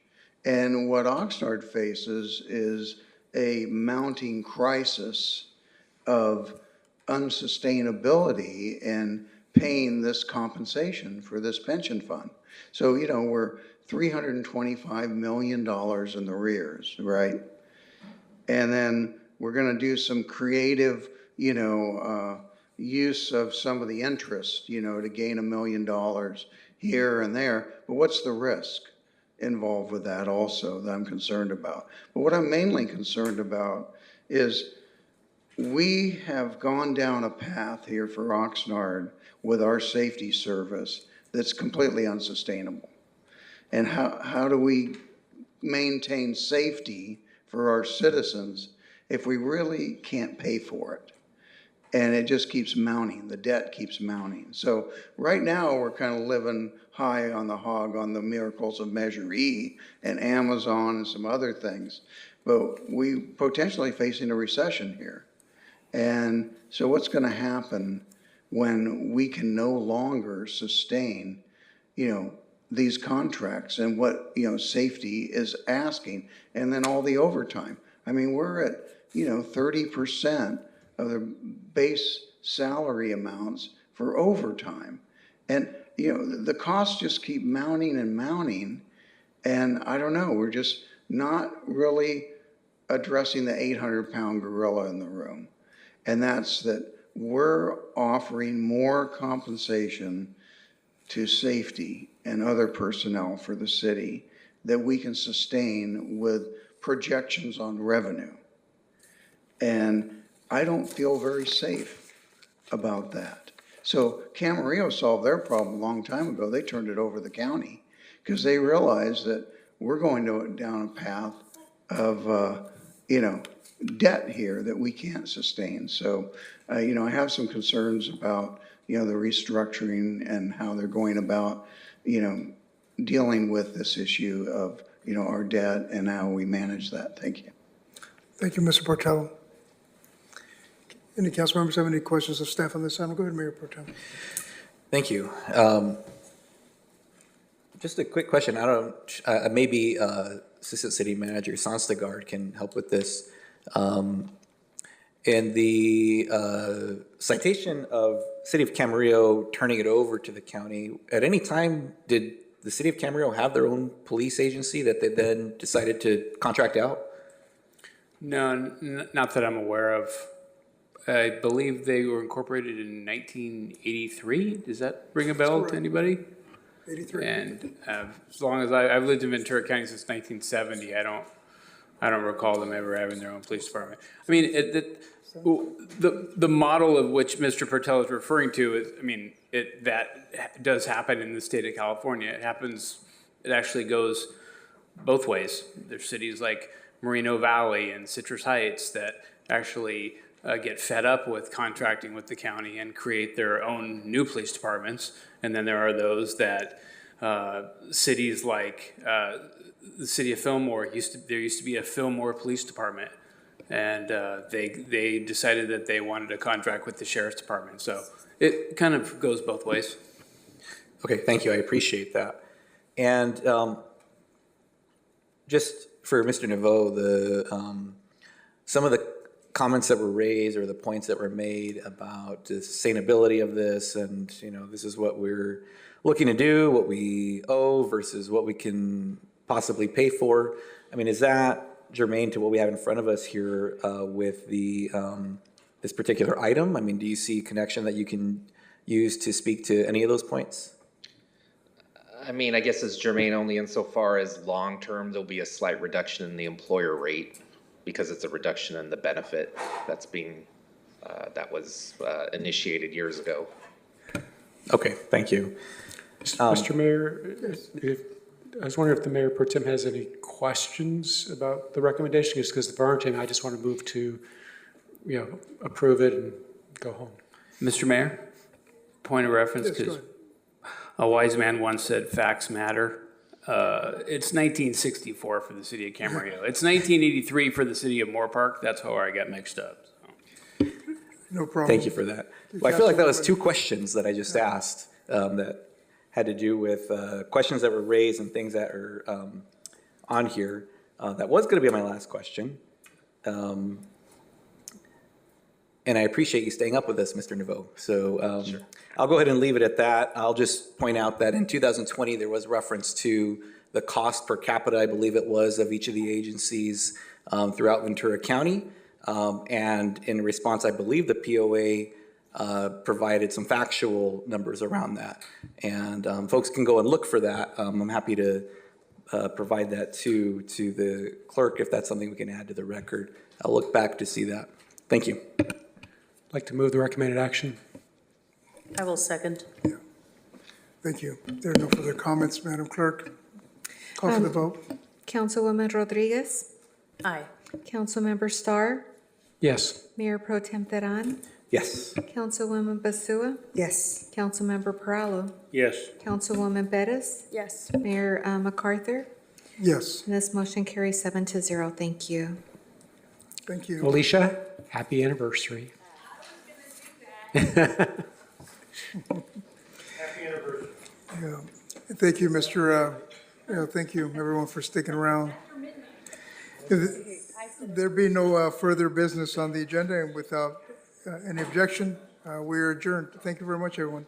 Speaker 3: And what Oxnard faces is a mounting crisis of unsustainability in paying this compensation for this pension fund. So, we're $325 million in the rears, right? And then we're going to do some creative, use of some of the interest, to gain $1 million here and there. But what's the risk involved with that also that I'm concerned about? But what I'm mainly concerned about is we have gone down a path here for Oxnard with our safety service that's completely unsustainable. And how do we maintain safety for our citizens if we really can't pay for it? And it just keeps mounting, the debt keeps mounting. So right now we're kind of living high on the hog on the miracles of Measure E and Amazon and some other things. But we potentially facing a recession here. And so what's going to happen when we can no longer sustain, these contracts and what, safety is asking, and then all the overtime? I mean, we're at, 30% of the base salary amounts for overtime. And, the costs just keep mounting and mounting. And I don't know, we're just not really addressing the 800-pound gorilla in the room. And that's that we're offering more compensation to safety and other personnel for the city that we can sustain with projections on revenue. And I don't feel very safe about that. So Camarillo solved their problem a long time ago. They turned it over to the county because they realized that we're going down a path of, debt here that we can't sustain. So, I have some concerns about, the restructuring and how they're going about, dealing with this issue of, our debt and how we manage that. Thank you.
Speaker 1: Thank you, Mr. Portello. Any council members have any questions of staff on this item? Go ahead, Mayor Pro Tem.
Speaker 11: Thank you. Just a quick question. I don't, maybe Assistant City Manager Sonstegard can help with this. In the citation of City of Camarillo turning it over to the county, at any time did the City of Camarillo have their own police agency that they then decided to contract out?
Speaker 22: No, not that I'm aware of. I believe they were incorporated in 1983. Does that ring a bell to anybody?
Speaker 1: 83.
Speaker 22: And as long as I've lived in Ventura County since 1970, I don't recall them ever having their own police department. I mean, the model of which Mr. Pertel is referring to is, I mean, that does happen in the state of California. It actually goes both ways. There's cities like Moreno Valley and Citrus Heights that actually get fed up with contracting with the county and create their own new police departments. And then there are those that cities like the city of Fillmore, there used to be a Fillmore Police Department. And they decided that they wanted to contract with the sheriff's department. So it kind of goes both ways.
Speaker 11: Okay, thank you. I appreciate that. And just for Mr. Naveau, some of the comments that were raised or the points that were made about the sustainability of this, and this is what we're looking to do, what we owe versus what we can possibly pay for. I mean, is that germane to what we have in front of us here with the this particular item? I mean, do you see connection that you can use to speak to any of those points?
Speaker 8: I mean, I guess it's germane only insofar as long-term, there'll be a slight reduction in the employer rate because it's a reduction in the benefit that's being, that was initiated years ago.
Speaker 11: Okay, thank you.
Speaker 19: Mr. Mayor, I was wondering if the Mayor Pro Tem has any questions about the recommendation, just because the aren't any, I just want to move to, approve it and go home.
Speaker 22: Mr. Mayor, point of reference, because a wise man once said facts matter. It's 1964 for the city of Camarillo. It's 1983 for the city of Moore Park. That's how I got mixed up. So.
Speaker 1: No problem.
Speaker 11: Thank you for that. Well, I feel like that was two questions that I just asked that had to do with questions that were raised and things that are on here. That was going to be my last question. And I appreciate you staying up with us, Mr. Naveau. So sure. I'll go ahead and leave it at that. I'll just point out that in 2020, there was reference to the cost per capita, I believe it was, of each of the agencies throughout Ventura County. And in response, I believe the POA provided some factual numbers around that. And folks can go and look for that. I'm happy to provide that to the clerk if that's something we can add to the record. I'll look back to see that. Thank you.
Speaker 19: I'd like to move the recommended action.
Speaker 6: I will second.
Speaker 1: Yeah. Thank you. There are no further comments, Madam Clerk. Call for the vote.
Speaker 2: Councilwoman Rodriguez?
Speaker 6: Aye.
Speaker 2: Councilmember Starr?
Speaker 19: Yes.
Speaker 2: Mayor Pro Tem Teran?
Speaker 11: Yes.
Speaker 2: Councilwoman Basua?
Speaker 18: Yes.
Speaker 2: Councilmember Perallo?
Speaker 13: Yes.
Speaker 2: Councilwoman Bettis?
Speaker 16: Yes.
Speaker 2: Mayor MacArthur?
Speaker 1: Yes.
Speaker 2: And this motion carries 7-0. Thank you.
Speaker 1: Thank you.
Speaker 19: Alicia, happy anniversary.
Speaker 13: Happy anniversary.
Speaker 1: Yeah. Thank you, Mr. Thank you, everyone, for sticking around. There be no further business on the agenda, and without any objection, we are adjourned. Thank you very much, everyone.